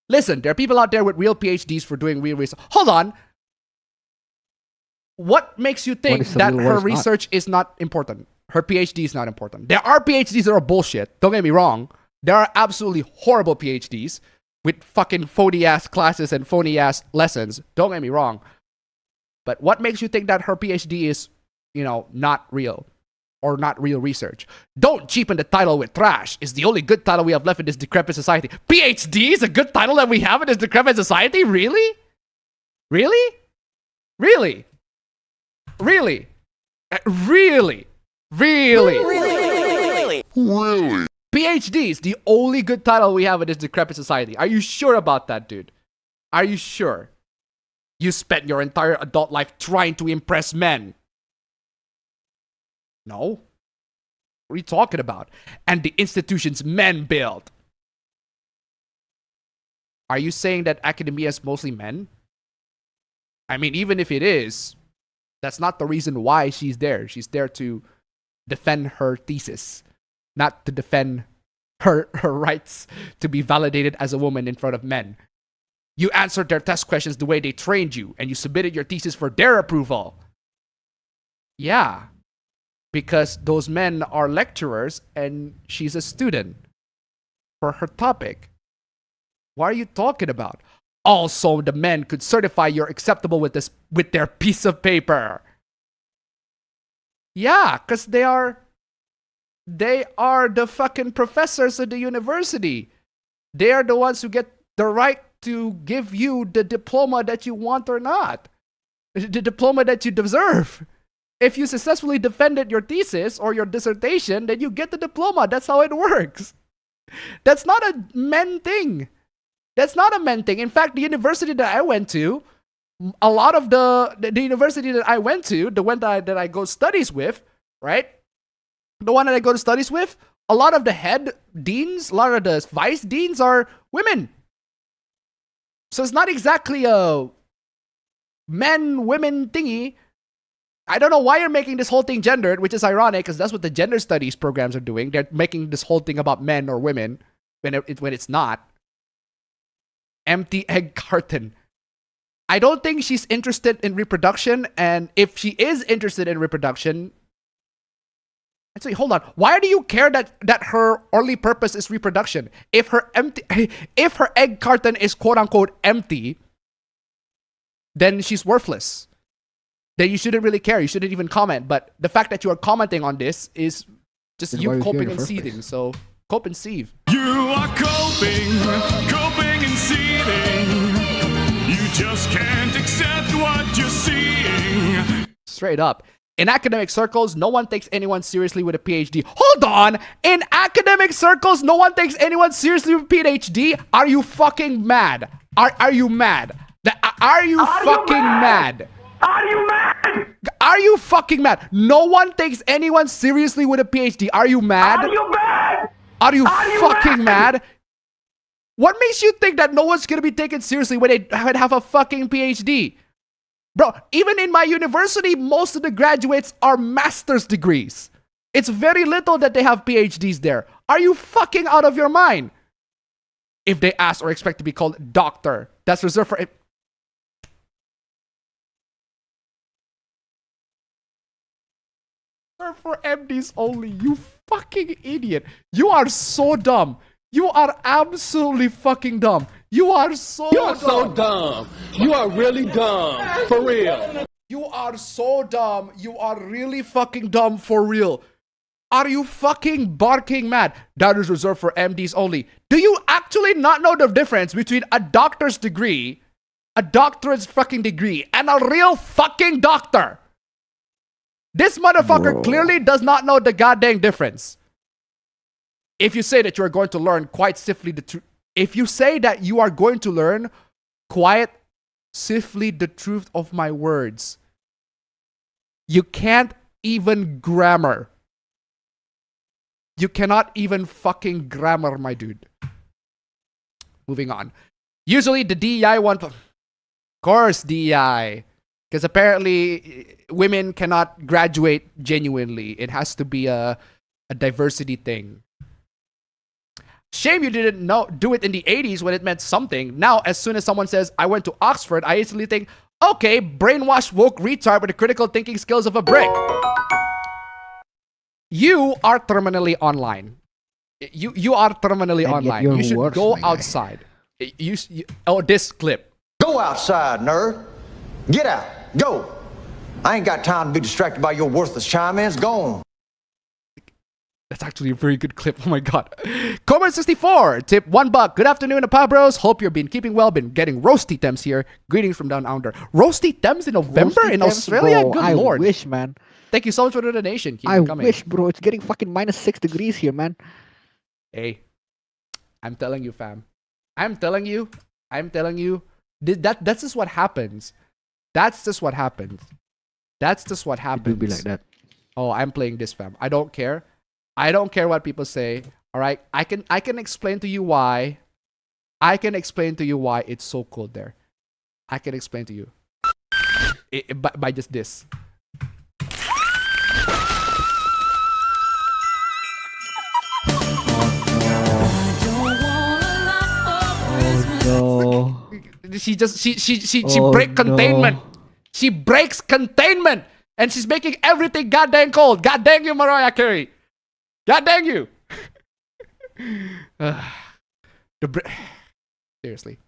Listen, there are people out there with real PhDs for doing real research. Hold on. What makes you think that her research is not important? Her PhD is not important. There are PhDs that are bullshit. Don't get me wrong. There are absolutely horrible PhDs with fucking phony-ass classes and phony-ass lessons. Don't get me wrong. But what makes you think that her PhD is, not real? Or not real research? Don't cheapen the title with trash. It's the only good title we have left in this decrepit society. PhD is a good title that we have in this decrepit society? Really? Really? Really? Really? Really? Really?
Really?
PhD is the only good title we have in this decrepit society. Are you sure about that, dude? Are you sure? You spent your entire adult life trying to impress men. No. What are you talking about? And the institutions men build. Are you saying that academia is mostly men? I mean, even if it is, that's not the reason why she's there. She's there to defend her thesis, not to defend her rights to be validated as a woman in front of men. You answered their test questions the way they trained you, and you submitted your thesis for their approval. Yeah, because those men are lecturers and she's a student for her topic. What are you talking about? Also, the men could certify you're acceptable with their piece of paper. Yeah, because they are the fucking professors of the university. They are the ones who get the right to give you the diploma that you want or not. The diploma that you deserve. If you successfully defended your thesis or your dissertation, then you get the diploma. That's how it works. That's not a men thing. That's not a men thing. In fact, the university that I went to, a lot of the university that I went to, the one that I go studies with, right? The one that I go to studies with, a lot of the head deans, a lot of the vice deans are women. So it's not exactly a men-women thingy. I don't know why you're making this whole thing gendered, which is ironic because that's what the gender studies programs are doing. They're making this whole thing about men or women when it's not. Empty egg carton. I don't think she's interested in reproduction, and if she is interested in reproduction, actually, hold on. Why do you care that her only purpose is reproduction? If her egg carton is quote unquote empty, then she's worthless. Then you shouldn't really care. You shouldn't even comment. But the fact that you are commenting on this is just you coping and seething. So cope and seethe.
You are coping and seething. You just can't accept what you're seeing.
Straight up. In academic circles, no one takes anyone seriously with a PhD. Hold on! In academic circles, no one takes anyone seriously with a PhD? Are you fucking mad? Are you mad? Are you fucking mad?
Are you mad?
Are you fucking mad? No one takes anyone seriously with a PhD. Are you mad?
Are you mad?
Are you fucking mad? What makes you think that no one's gonna be taken seriously when they have a fucking PhD? Bro, even in my university, most of the graduates are master's degrees. It's very little that they have PhDs there. Are you fucking out of your mind? If they ask or expect to be called doctor, that's reserved for... for MDs only, you fucking idiot. You are so dumb. You are absolutely fucking dumb. You are so
You're so dumb. You are really dumb. For real.
You are so dumb. You are really fucking dumb for real. Are you fucking barking mad? That is reserved for MDs only. Do you actually not know the difference between a doctor's degree, a doctorate's fucking degree, and a real fucking doctor? This motherfucker clearly does not know the goddamn difference. If you say that you are going to learn quite swiftly the truth, if you say that you are going to learn quite swiftly the truth of my words, you can't even grammar. You cannot even fucking grammar, my dude. Moving on. Usually the DEI one, of course DEI. Because apparently women cannot graduate genuinely. It has to be a diversity thing. Shame you didn't do it in the 80s when it meant something. Now, as soon as someone says, I went to Oxford, I instantly think, okay, brainwashed woke retard with the critical thinking skills of a brick. You are terminally online. You are terminally online. You should go outside. This clip.
Go outside, nerd. Get out. Go. I ain't got time to be distracted by your worthless chime-ins. Go on.
That's actually a very good clip. Oh my god. Comer64, tip $1. Good afternoon, APB bros. Hope you've been keeping well. Been getting roasty temps here. Greetings from down under. Roasty temps in November in Australia?
Bro,
Good
I
lord.
wish, man.
Thank you so much for the donation. Keep
I
it coming.
wish, bro. It's getting fucking -6 degrees here, man.
Hey, I'm telling you, fam. I'm telling you. That's just what happens. That's just what happens.
It do be like that.
Oh, I'm playing this, fam. I don't care. I don't care what people say. All right, I can explain to you why. I can explain to you why it's so cold there. I can explain to you by just this.
No.
She breaks containment. She breaks containment, and she's making everything goddamn cold. God dang you, Mariah Carey. God dang you. Seriously.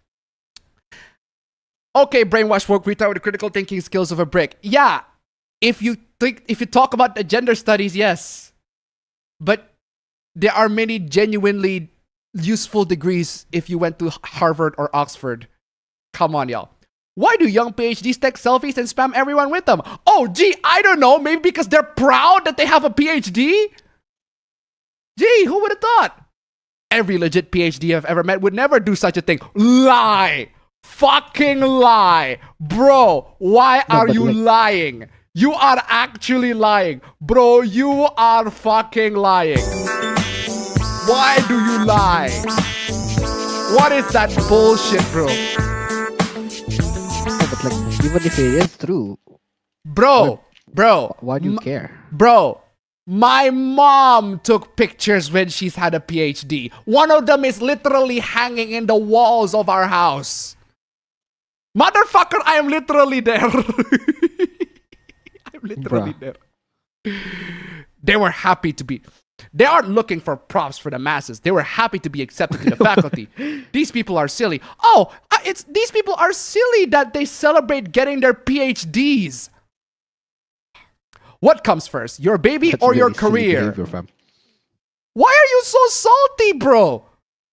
Okay, brainwash woke retard with the critical thinking skills of a brick. Yeah, if you talk about the gender studies, yes, but there are many genuinely useful degrees if you went to Harvard or Oxford. Come on, y'all. Why do young PhDs take selfies and spam everyone with them? Oh, gee, I don't know. Maybe because they're proud that they have a PhD? Gee, who would have thought? Every legit PhD I've ever met would never do such a thing. Lie. Fucking lie. Bro, why are you lying? You are actually lying. Bro, you are fucking lying. Why do you lie? What is that bullshit, bro?
Yeah, but like, even if it is true,
bro,
why do you care?
Bro, my mom took pictures when she's had a PhD. One of them is literally hanging in the walls of our house. Motherfucker, I am literally there. I'm literally there. They were happy to be. They aren't looking for props for the masses. They were happy to be accepted to the faculty. These people are silly. Oh, these people are silly that they celebrate getting their PhDs. What comes first, your baby or your career? Why are you so salty, bro?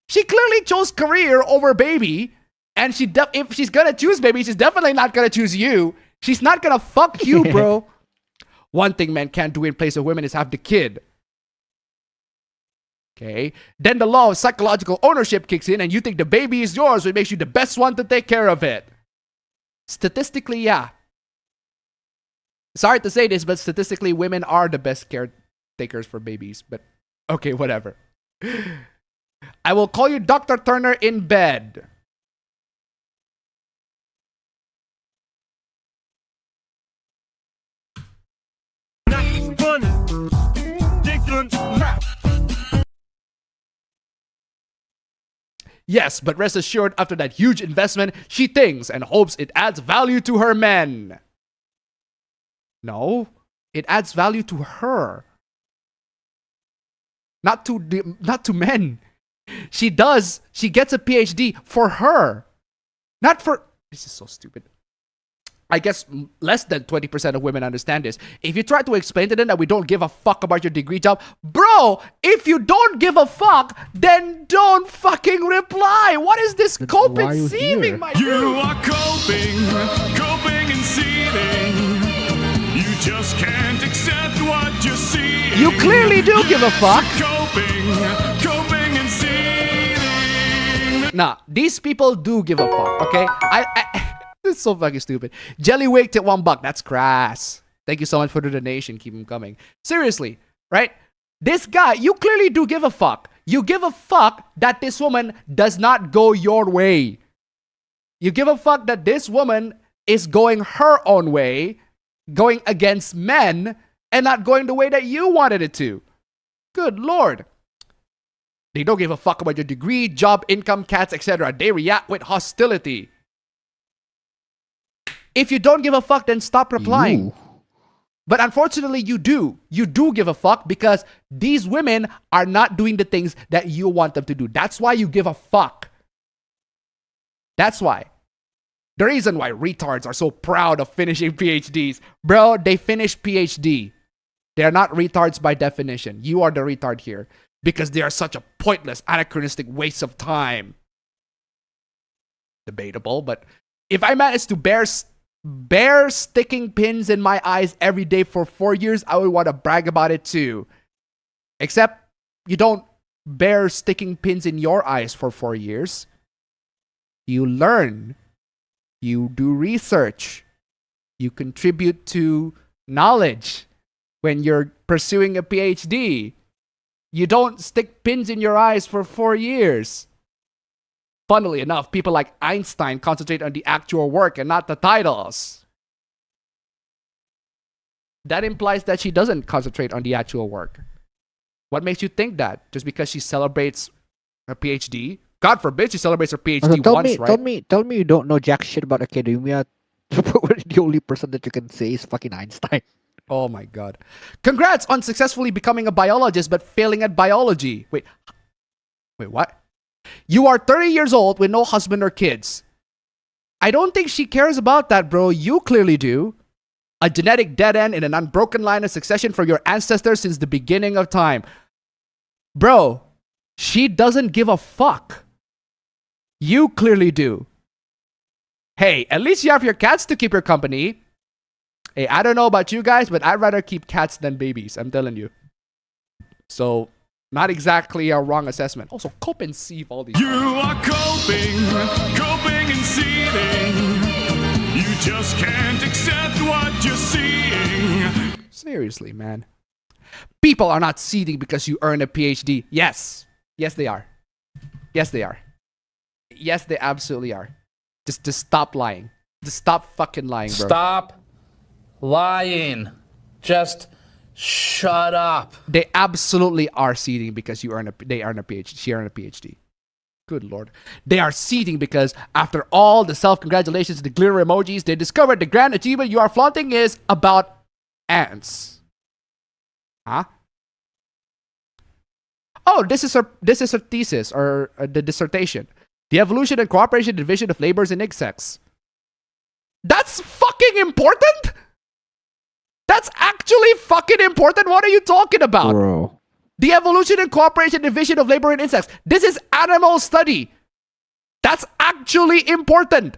She clearly chose career over baby, and if she's gonna choose baby, she's definitely not gonna choose you. She's not gonna fuck you, bro. One thing men can't do in place of women is have the kid. Okay, then the law of psychological ownership kicks in and you think the baby is yours, which makes you the best one to take care of it. Statistically, yeah. Sorry to say this, but statistically, women are the best caretakers for babies. But okay, whatever. I will call you Dr. Turner in bed. Yes, but rest assured, after that huge investment, she thinks and hopes it adds value to her men. No, it adds value to her. Not to men. She gets a PhD for her. Not for... This is so stupid. I guess less than 20% of women understand this. If you try to explain to them that we don't give a fuck about your degree job, bro, if you don't give a fuck, then don't fucking reply. What is this coping seething, my dude?
You are coping and seething. You just can't accept what you see.
You clearly do give a fuck.
Coping and seething.
Nah, these people do give a fuck, okay? This is so fucking stupid. Jellywig at $1. That's crass. Thank you so much for the donation. Keep them coming. Seriously, right? This guy, you clearly do give a fuck. You give a fuck that this woman does not go your way. You give a fuck that this woman is going her own way, going against men, and not going the way that you wanted it to. Good Lord. They don't give a fuck about your degree, job, income, cats, etc. They react with hostility. If you don't give a fuck, then stop replying. But unfortunately, you do. You do give a fuck because these women are not doing the things that you want them to do. That's why you give a fuck. That's why. The reason why retards are so proud of finishing PhDs. Bro, they finish PhD. They are not retards by definition. You are the retard here. Because they are such a pointless, anachronistic waste of time. Debatable, but if I managed to bear sticking pins in my eyes every day for 4 years, I would want to brag about it too. Except you don't bear sticking pins in your eyes for 4 years. You learn. You do research. You contribute to knowledge when you're pursuing a PhD. You don't stick pins in your eyes for 4 years. Funnily enough, people like Einstein concentrate on the actual work and not the titles. That implies that she doesn't concentrate on the actual work. What makes you think that? Just because she celebrates her PhD? God forbid she celebrates her PhD once, right?
Tell me you don't know jack shit about academia. The only person that you can say is fucking Einstein.
Oh my god. Congrats on successfully becoming a biologist but failing at biology. Wait, what? You are 30 years old with no husband or kids. I don't think she cares about that, bro. You clearly do. A genetic dead end in an unbroken line of succession from your ancestors since the beginning of time. Bro, she doesn't give a fuck. You clearly do. Hey, at least you have your cats to keep your company. Hey, I don't know about you guys, but I'd rather keep cats than babies. I'm telling you. So, not exactly a wrong assessment. Also, cope and sieve all these.
You are coping and seething. You just can't accept what you're seeing.
Seriously, man. People are not seething because you earn a PhD. Yes. Yes, they are. Yes, they are. Yes, they absolutely are. Just stop lying. Just stop fucking lying, bro.
Stop lying. Just shut up.
They absolutely are seething because they earn a PhD. She earned a PhD. Good lord. They are seething because after all the self-congratulations and the glitter emojis, they discovered the grand achievement you are flaunting is about ants. Huh? Oh, this is her thesis or the dissertation. The evolution and cooperation division of labors in insects. That's fucking important? That's actually fucking important? What are you talking about?
Bro.
The evolution and cooperation division of labor in insects. This is animal study. That's actually important.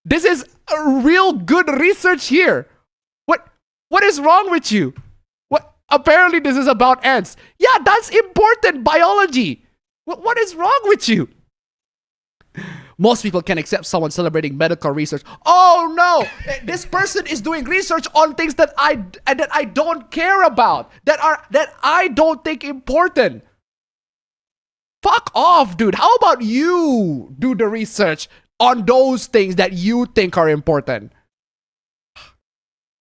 This is a real good research here. What is wrong with you? Apparently this is about ants. Yeah, that's important biology. What is wrong with you? Most people can accept someone celebrating medical research. Oh no, this person is doing research on things that I don't care about, that I don't think important. Fuck off, dude. How about you do the research on those things that you think are important?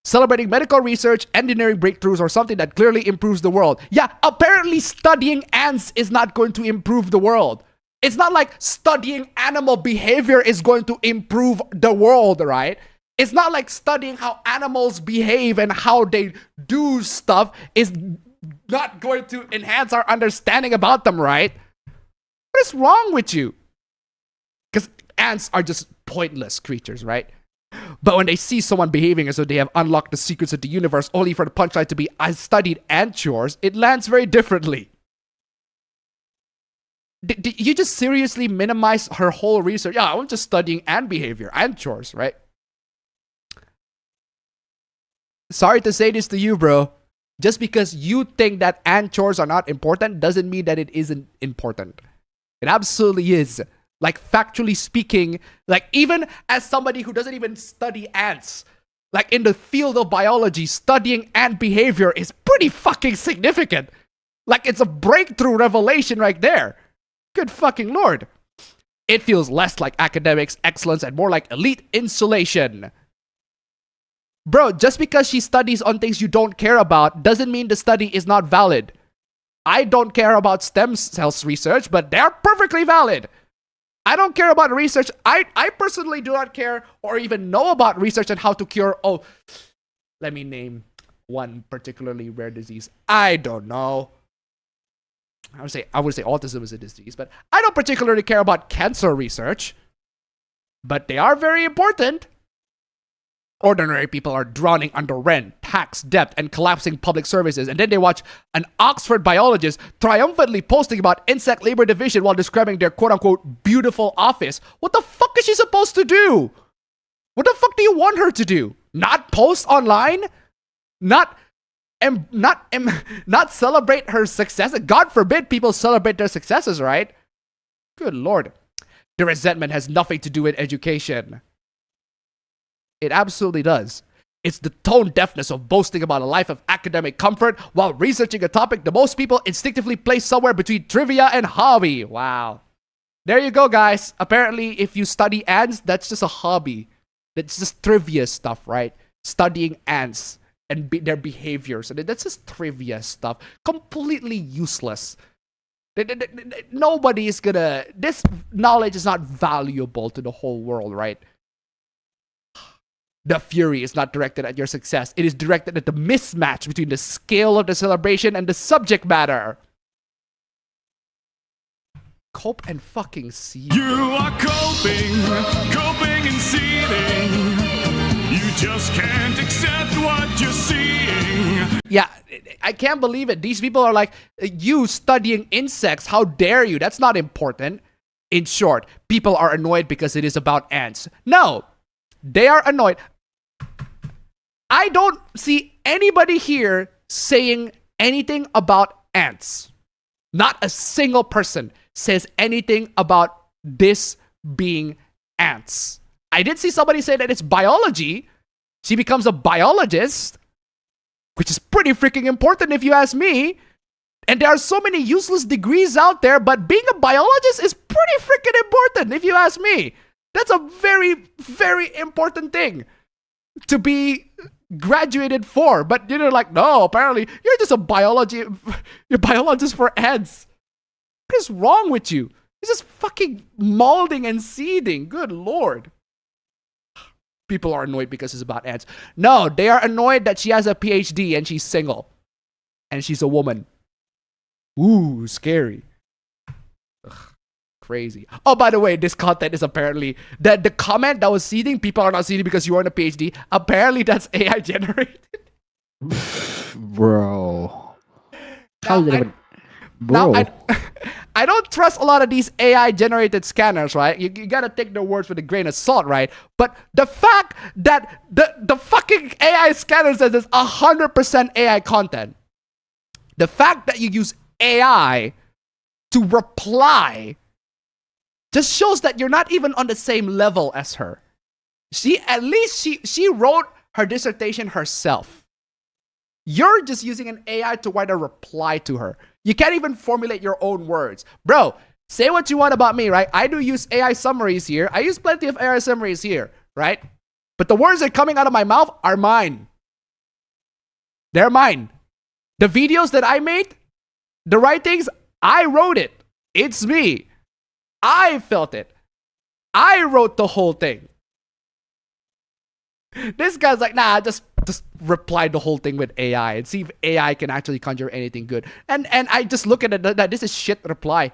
Celebrating medical research, engineering breakthroughs, or something that clearly improves the world. Yeah, apparently studying ants is not going to improve the world. It's not like studying animal behavior is going to improve the world, right? It's not like studying how animals behave and how they do stuff is not going to enhance our understanding about them, right? What is wrong with you? Because ants are just pointless creatures, right? But when they see someone behaving as though they have unlocked the secrets of the universe only for the punchline to be, I studied ant chores, it lands very differently. Did you just seriously minimize her whole research? Yeah, I'm just studying ant behavior, ant chores, right? Sorry to say this to you, bro. Just because you think that ant chores are not important doesn't mean that it isn't important. It absolutely is. Like, factually speaking, like, even as somebody who doesn't even study ants, like, in the field of biology, studying ant behavior is pretty fucking significant. Like, it's a breakthrough revelation right there. Good fucking lord. It feels less like academics, excellence, and more like elite insulation. Bro, just because she studies on things you don't care about doesn't mean the study is not valid. I don't care about stem cells research, but they're perfectly valid. I don't care about research. I personally do not care or even know about research on how to cure. Oh, let me name one particularly rare disease. I don't know. I would say autism is a disease, but I don't particularly care about cancer research. But they are very important. Ordinary people are drowning under rent, tax, debt, and collapsing public services, and then they watch an Oxford biologist triumphantly posting about insect labor division while describing their quote-unquote beautiful office. What the fuck is she supposed to do? What the fuck do you want her to do? Not post online? Not celebrate her success? God forbid people celebrate their successes, right? Good lord. The resentment has nothing to do with education. It absolutely does. It's the tone deafness of boasting about a life of academic comfort while researching a topic that most people instinctively place somewhere between trivia and hobby. Wow. There you go, guys. Apparently, if you study ants, that's just a hobby. That's just trivia stuff, right? Studying ants and their behaviors. And that's just trivia stuff. Completely useless. Nobody is gonna... This knowledge is not valuable to the whole world, right? The fury is not directed at your success. It is directed at the mismatch between the scale of the celebration and the subject matter. Cope and fucking seed.
You are coping and seething. You just can't accept what you're seeing.
Yeah, I can't believe it. These people are like, you studying insects, how dare you? That's not important. In short, people are annoyed because it is about ants. No, they are annoyed. I don't see anybody here saying anything about ants. Not a single person says anything about this being ants. I did see somebody say that it's biology. She becomes a biologist, which is pretty freaking important if you ask me. And there are so many useless degrees out there, but being a biologist is pretty freaking important if you ask me. That's a very, very important thing to be graduated for. But you're like, no, apparently you're just you're biologist for ants. What is wrong with you? It's just fucking molding and seeding. Good lord. People are annoyed because it's about ants. No, they are annoyed that she has a PhD and she's single. And she's a woman. Ooh, scary. Ugh, crazy. Oh, by the way, this content is apparently... The comment that was seeding, people are not seeding because you are on a PhD. Apparently, that's AI generated.
Bro. How did even... Bro.
Now, I don't trust a lot of these AI-generated scanners, right? You gotta take their words with a grain of salt, right? But the fact that the fucking AI scanner says it's 100% AI content. The fact that you use AI to reply just shows that you're not even on the same level as her. At least she wrote her dissertation herself. You're just using an AI to write a reply to her. You can't even formulate your own words. Bro, say what you want about me, right? I do use AI summaries here. I use plenty of AI summaries here, right? But the words that are coming out of my mouth are mine. They're mine. The videos that I made, the writings, I wrote it. It's me. I felt it. I wrote the whole thing. This guy's like, nah, just reply the whole thing with AI and see if AI can actually conjure anything good. And I just look at it that this is shit reply.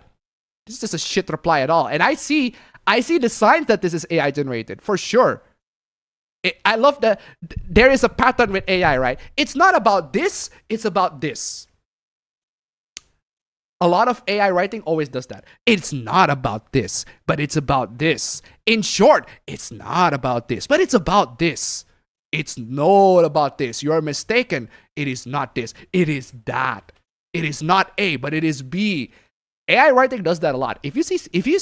This is just a shit reply at all. And I see the signs that this is AI generated for sure. I love that there is a pattern with AI, right? It's not about this, it's about this. A lot of AI writing always does that. It's not about this, but it's about this. In short, it's not about this, but it's about this. It's not about this. You are mistaken. It is not this. It is that. It is not A, but it is B. AI writing does that a lot. If you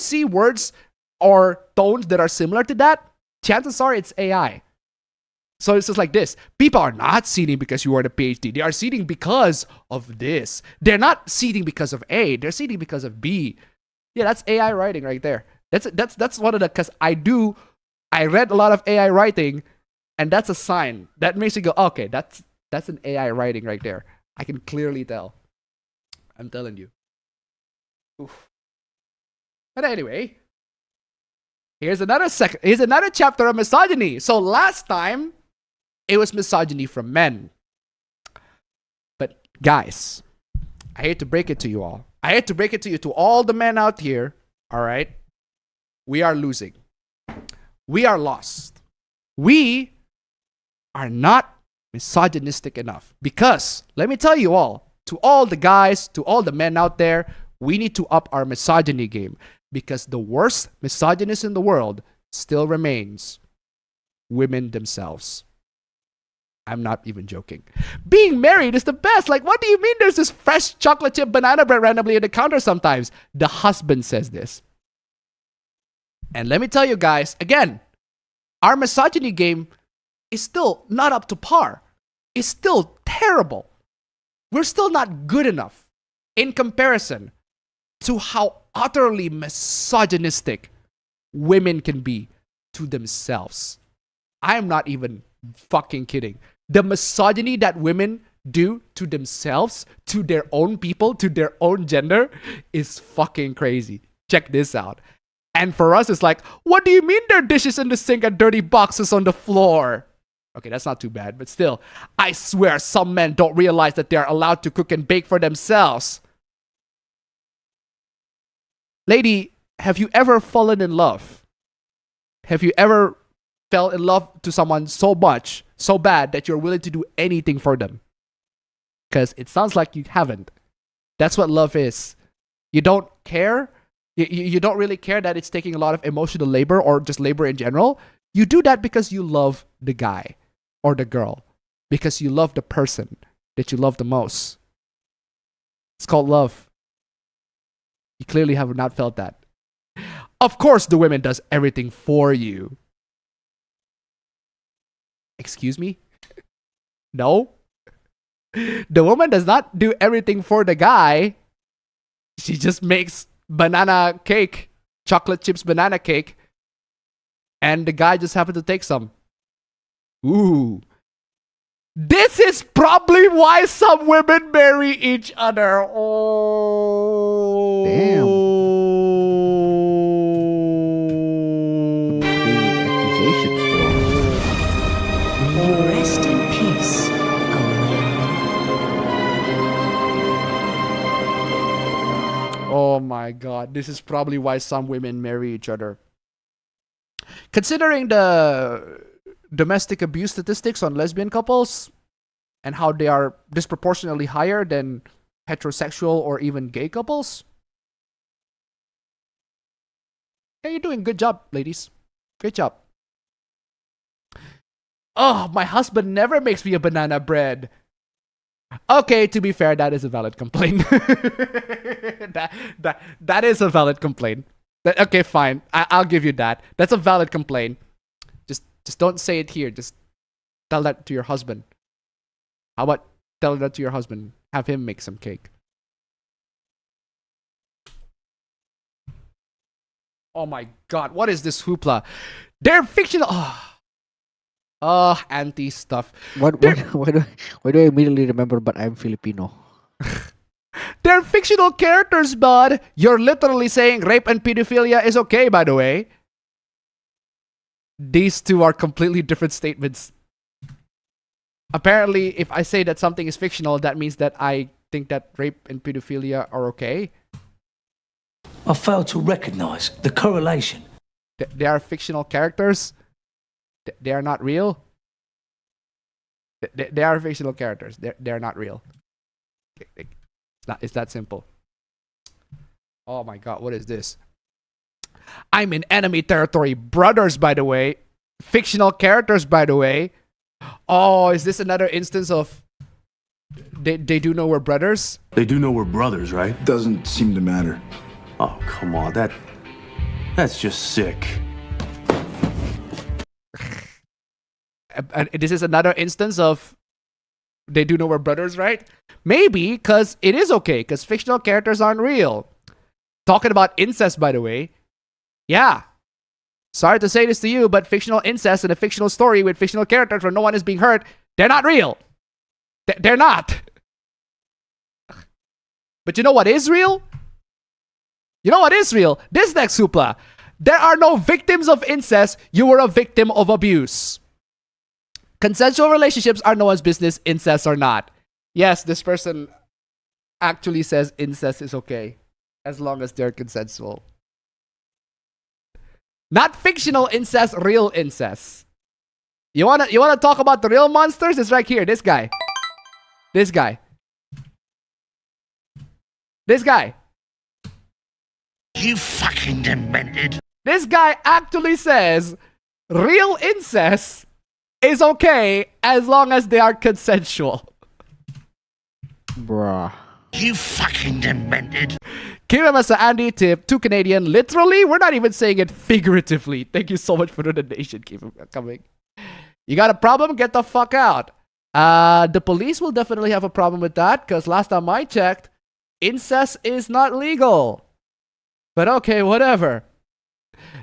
see words or tones that are similar to that, chances are it's AI. So it's just like this. People are not seeding because you are the PhD. They are seeding because of this. They're not seeding because of A. They're seeding because of B. Yeah, that's AI writing right there. That's one of the, because I read a lot of AI writing, and that's a sign. That makes you go, okay, that's an AI writing right there. I can clearly tell. I'm telling you. Oof. But anyway, here's another chapter of misogyny. So last time, it was misogyny from men. But guys, I hate to break it to you all. I hate to break it to you, to all the men out here. All right? We are losing. We are lost. We are not misogynistic enough. Because, let me tell you all, to all the guys, to all the men out there, we need to up our misogyny game. Because the worst misogynist in the world still remains women themselves. I'm not even joking. Being married is the best. Like, what do you mean there's this fresh chocolate chip banana bread randomly at the counter sometimes? The husband says this. And let me tell you guys, again, our misogyny game is still not up to par. It's still terrible. We're still not good enough in comparison to how utterly misogynistic women can be to themselves. I am not even fucking kidding. The misogyny that women do to themselves, to their own people, to their own gender is fucking crazy. Check this out. And for us, it's like, what do you mean there are dishes in the sink and dirty boxes on the floor? Okay, that's not too bad, but still, I swear some men don't realize that they are allowed to cook and bake for themselves. Lady, have you ever fallen in love? Have you ever fell in love to someone so much, so bad, that you're willing to do anything for them? Because it sounds like you haven't. That's what love is. You don't care. You don't really care that it's taking a lot of emotional labor or just labor in general. You do that because you love the guy or the girl. Because you love the person that you love the most. It's called love. You clearly have not felt that. Of course, the women does everything for you. Excuse me? No. The woman does not do everything for the guy. She just makes banana cake, chocolate chips banana cake, and the guy just happened to take some. Ooh. This is probably why some women marry each other. Oh.
Damn.
Rest in peace,
Oh my god, this is probably why some women marry each other. Considering the domestic abuse statistics on lesbian couples and how they are disproportionately higher than heterosexual or even gay couples. Yeah, you're doing a good job, ladies. Great job. Oh, my husband never makes me a banana bread. Okay, to be fair, that is a valid complaint. that is a valid complaint. Okay, fine. I'll give you that. That's a valid complaint. Just don't say it here. Just tell that to your husband. How about tell that to your husband? Have him make some cake. Oh my god, what is this hoopla? They're fictional. Oh, anti stuff.
Why do I immediately remember, but I'm Filipino?
They're fictional characters, bud. You're literally saying rape and pedophilia is okay, by the way. These two are completely different statements. Apparently, if I say that something is fictional, that means that I think that rape and pedophilia are okay.
I fail to recognize the correlation.
They are fictional characters. They are not real. They are fictional characters. They're not real. It's that simple. Oh my god, what is this? I'm in enemy territory. Brothers, by the way. Fictional characters, by the way. Oh, is this another instance of they do know we're brothers?
They do know we're brothers, right?
Doesn't seem to matter.
Oh, come on. That's just sick.
And this is another instance of they do know we're brothers, right? Maybe because it is okay, because fictional characters aren't real. Talking about incest, by the way. Yeah. Sorry to say this to you, but fictional incest in a fictional story with fictional characters where no one is being hurt, they're not real. They're not. But you know what is real? You know what is real? This next hoopla. There are no victims of incest. You were a victim of abuse. Consensual relationships are no one's business, incest or not. Yes, this person actually says incest is okay as long as they're consensual. Not fictional incest, real incest. You wanna talk about the real monsters? It's right here. This guy. This guy. This guy.
You fucking demented.
This guy actually says real incest is okay as long as they are consensual.
Bruh.
You fucking demented.
Give him as an Andy tip. 2 Canadian. Literally, we're not even saying it figuratively. Thank you so much for the donation. Keep him coming. You got a problem? Get the fuck out. The police will definitely have a problem with that because last time I checked, incest is not legal. But okay, whatever.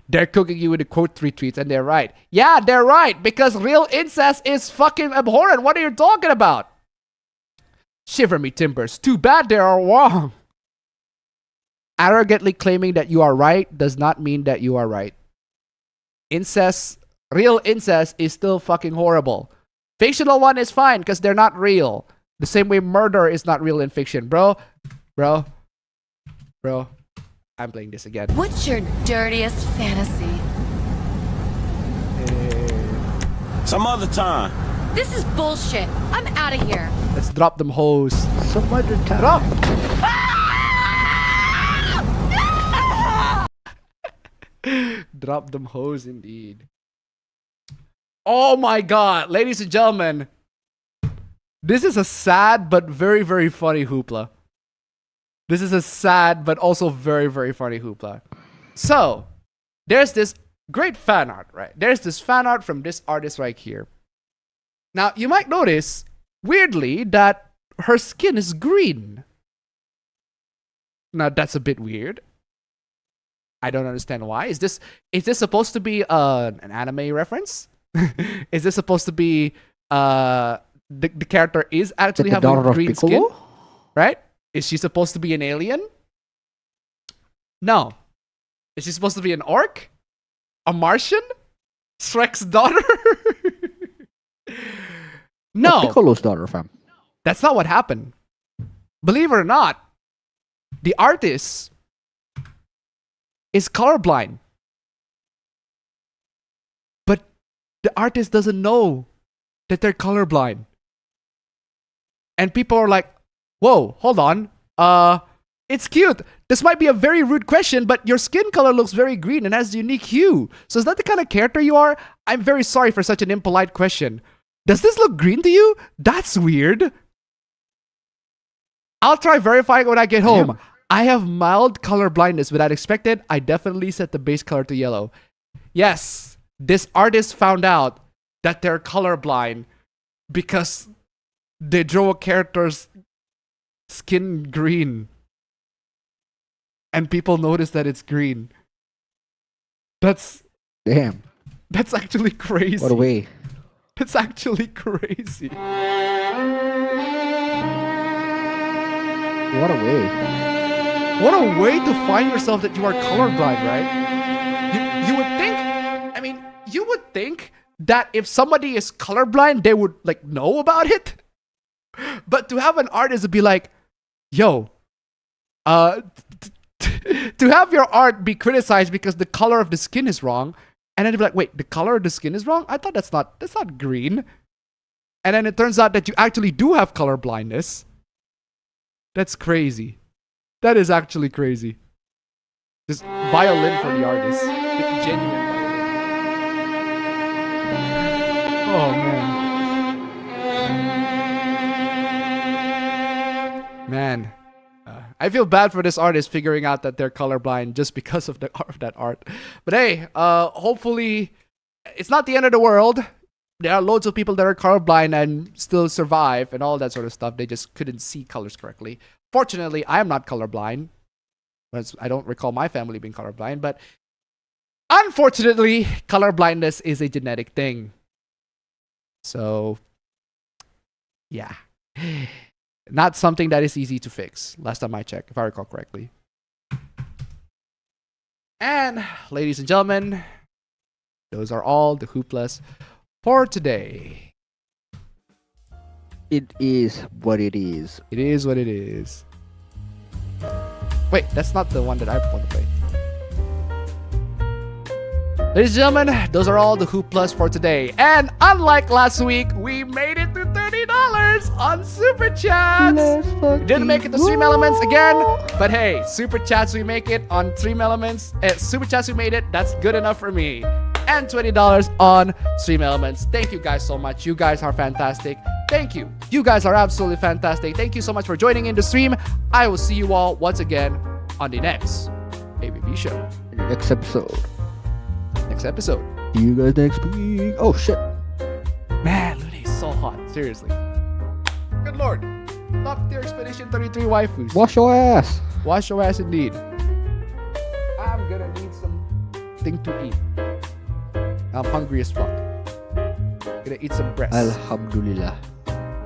They're cooking you with the quote retweets and they're right. Yeah, they're right because real incest is fucking abhorrent. What are you talking about? Shiver me timbers. Too bad they are wrong. Arrogantly claiming that you are right does not mean that you are right. Incest, real incest is still fucking horrible. Fictional one is fine because they're not real. The same way murder is not real in fiction. Bro. I'm playing this again.
What's your dirtiest fantasy?
Some other time.
This is bullshit. I'm out of here.
Let's drop them hoes.
Some other time.
Drop. Drop them hoes indeed. Oh my god, ladies and gentlemen. This is a sad but very, very funny hoopla. This is a sad but also very, very funny hoopla. So, there's this great fan art, right? There's this fan art from this artist right here. Now, you might notice, weirdly, that her skin is green. Now, that's a bit weird. I don't understand why. Is this supposed to be an anime reference? Is this supposed to be the character is actually
Like the
having
daughter of
green
Piccolo?
skin? Right? Is she supposed to be an alien? No. Is she supposed to be an orc? A Martian? Shrek's daughter? No.
Piccolo's daughter, fam.
That's not what happened. Believe it or not, the artist is colorblind. But the artist doesn't know that they're colorblind. And people are like, whoa, hold on. It's cute. This might be a very rude question, but your skin color looks very green and has a unique hue. So is that the kind of character you are? I'm very sorry for such an impolite question. Does this look green to you? That's weird. I'll try verifying when I get home. Yeah. I have mild color blindness, but I'd expected. I definitely set the base color to yellow. Yes, this artist found out that they're colorblind because they drew a character's skin green. And people notice that it's green. That's...
Damn.
That's actually crazy.
What a way.
That's actually crazy.
What a way.
What a way to find yourself that you are colorblind, right? You would think, I mean, you would think that if somebody is colorblind, they would like know about it. But to have an artist be like, yo, to have your art be criticized because the color of the skin is wrong, and then to be like, wait, the color of the skin is wrong? I thought that's not green. And then it turns out that you actually do have color blindness. That's crazy. That is actually crazy. Just violin for the artist. Genuine violin. Oh, man. Man. I feel bad for this artist figuring out that they're colorblind just because of that art. But hey, hopefully it's not the end of the world. There are loads of people that are colorblind and still survive and all that sort of stuff. They just couldn't see colors correctly. Fortunately, I am not colorblind. I don't recall my family being colorblind, but unfortunately, colorblindness is a genetic thing. So, yeah. Not something that is easy to fix, last time I checked, if I recall correctly. And, ladies and gentlemen, those are all the hooplas for today.
It is what it is.
It is what it is. Wait, that's not the one that I want to play. Ladies and gentlemen, those are all the hooplas for today. And unlike last week, we made it to $30 on Super Chats. We didn't make it to Stream Elements again, but hey, Super Chats, we make it on Stream Elements. Super Chats, we made it. That's good enough for me. And $20 on Stream Elements. Thank you guys so much. You guys are fantastic. Thank you. You guys are absolutely fantastic. Thank you so much for joining in the stream. I will see you all once again on the next APB show.
Next episode.
Next episode.
See you guys next week. Oh shit.
Man, Luna is so hot. Seriously. Good lord. Top tier Expedition 33 waifus.
Wash your ass.
Wash your ass indeed. I'm gonna need something to eat. I'm hungry as fuck. Gonna eat some breast.
Alhamdulillah.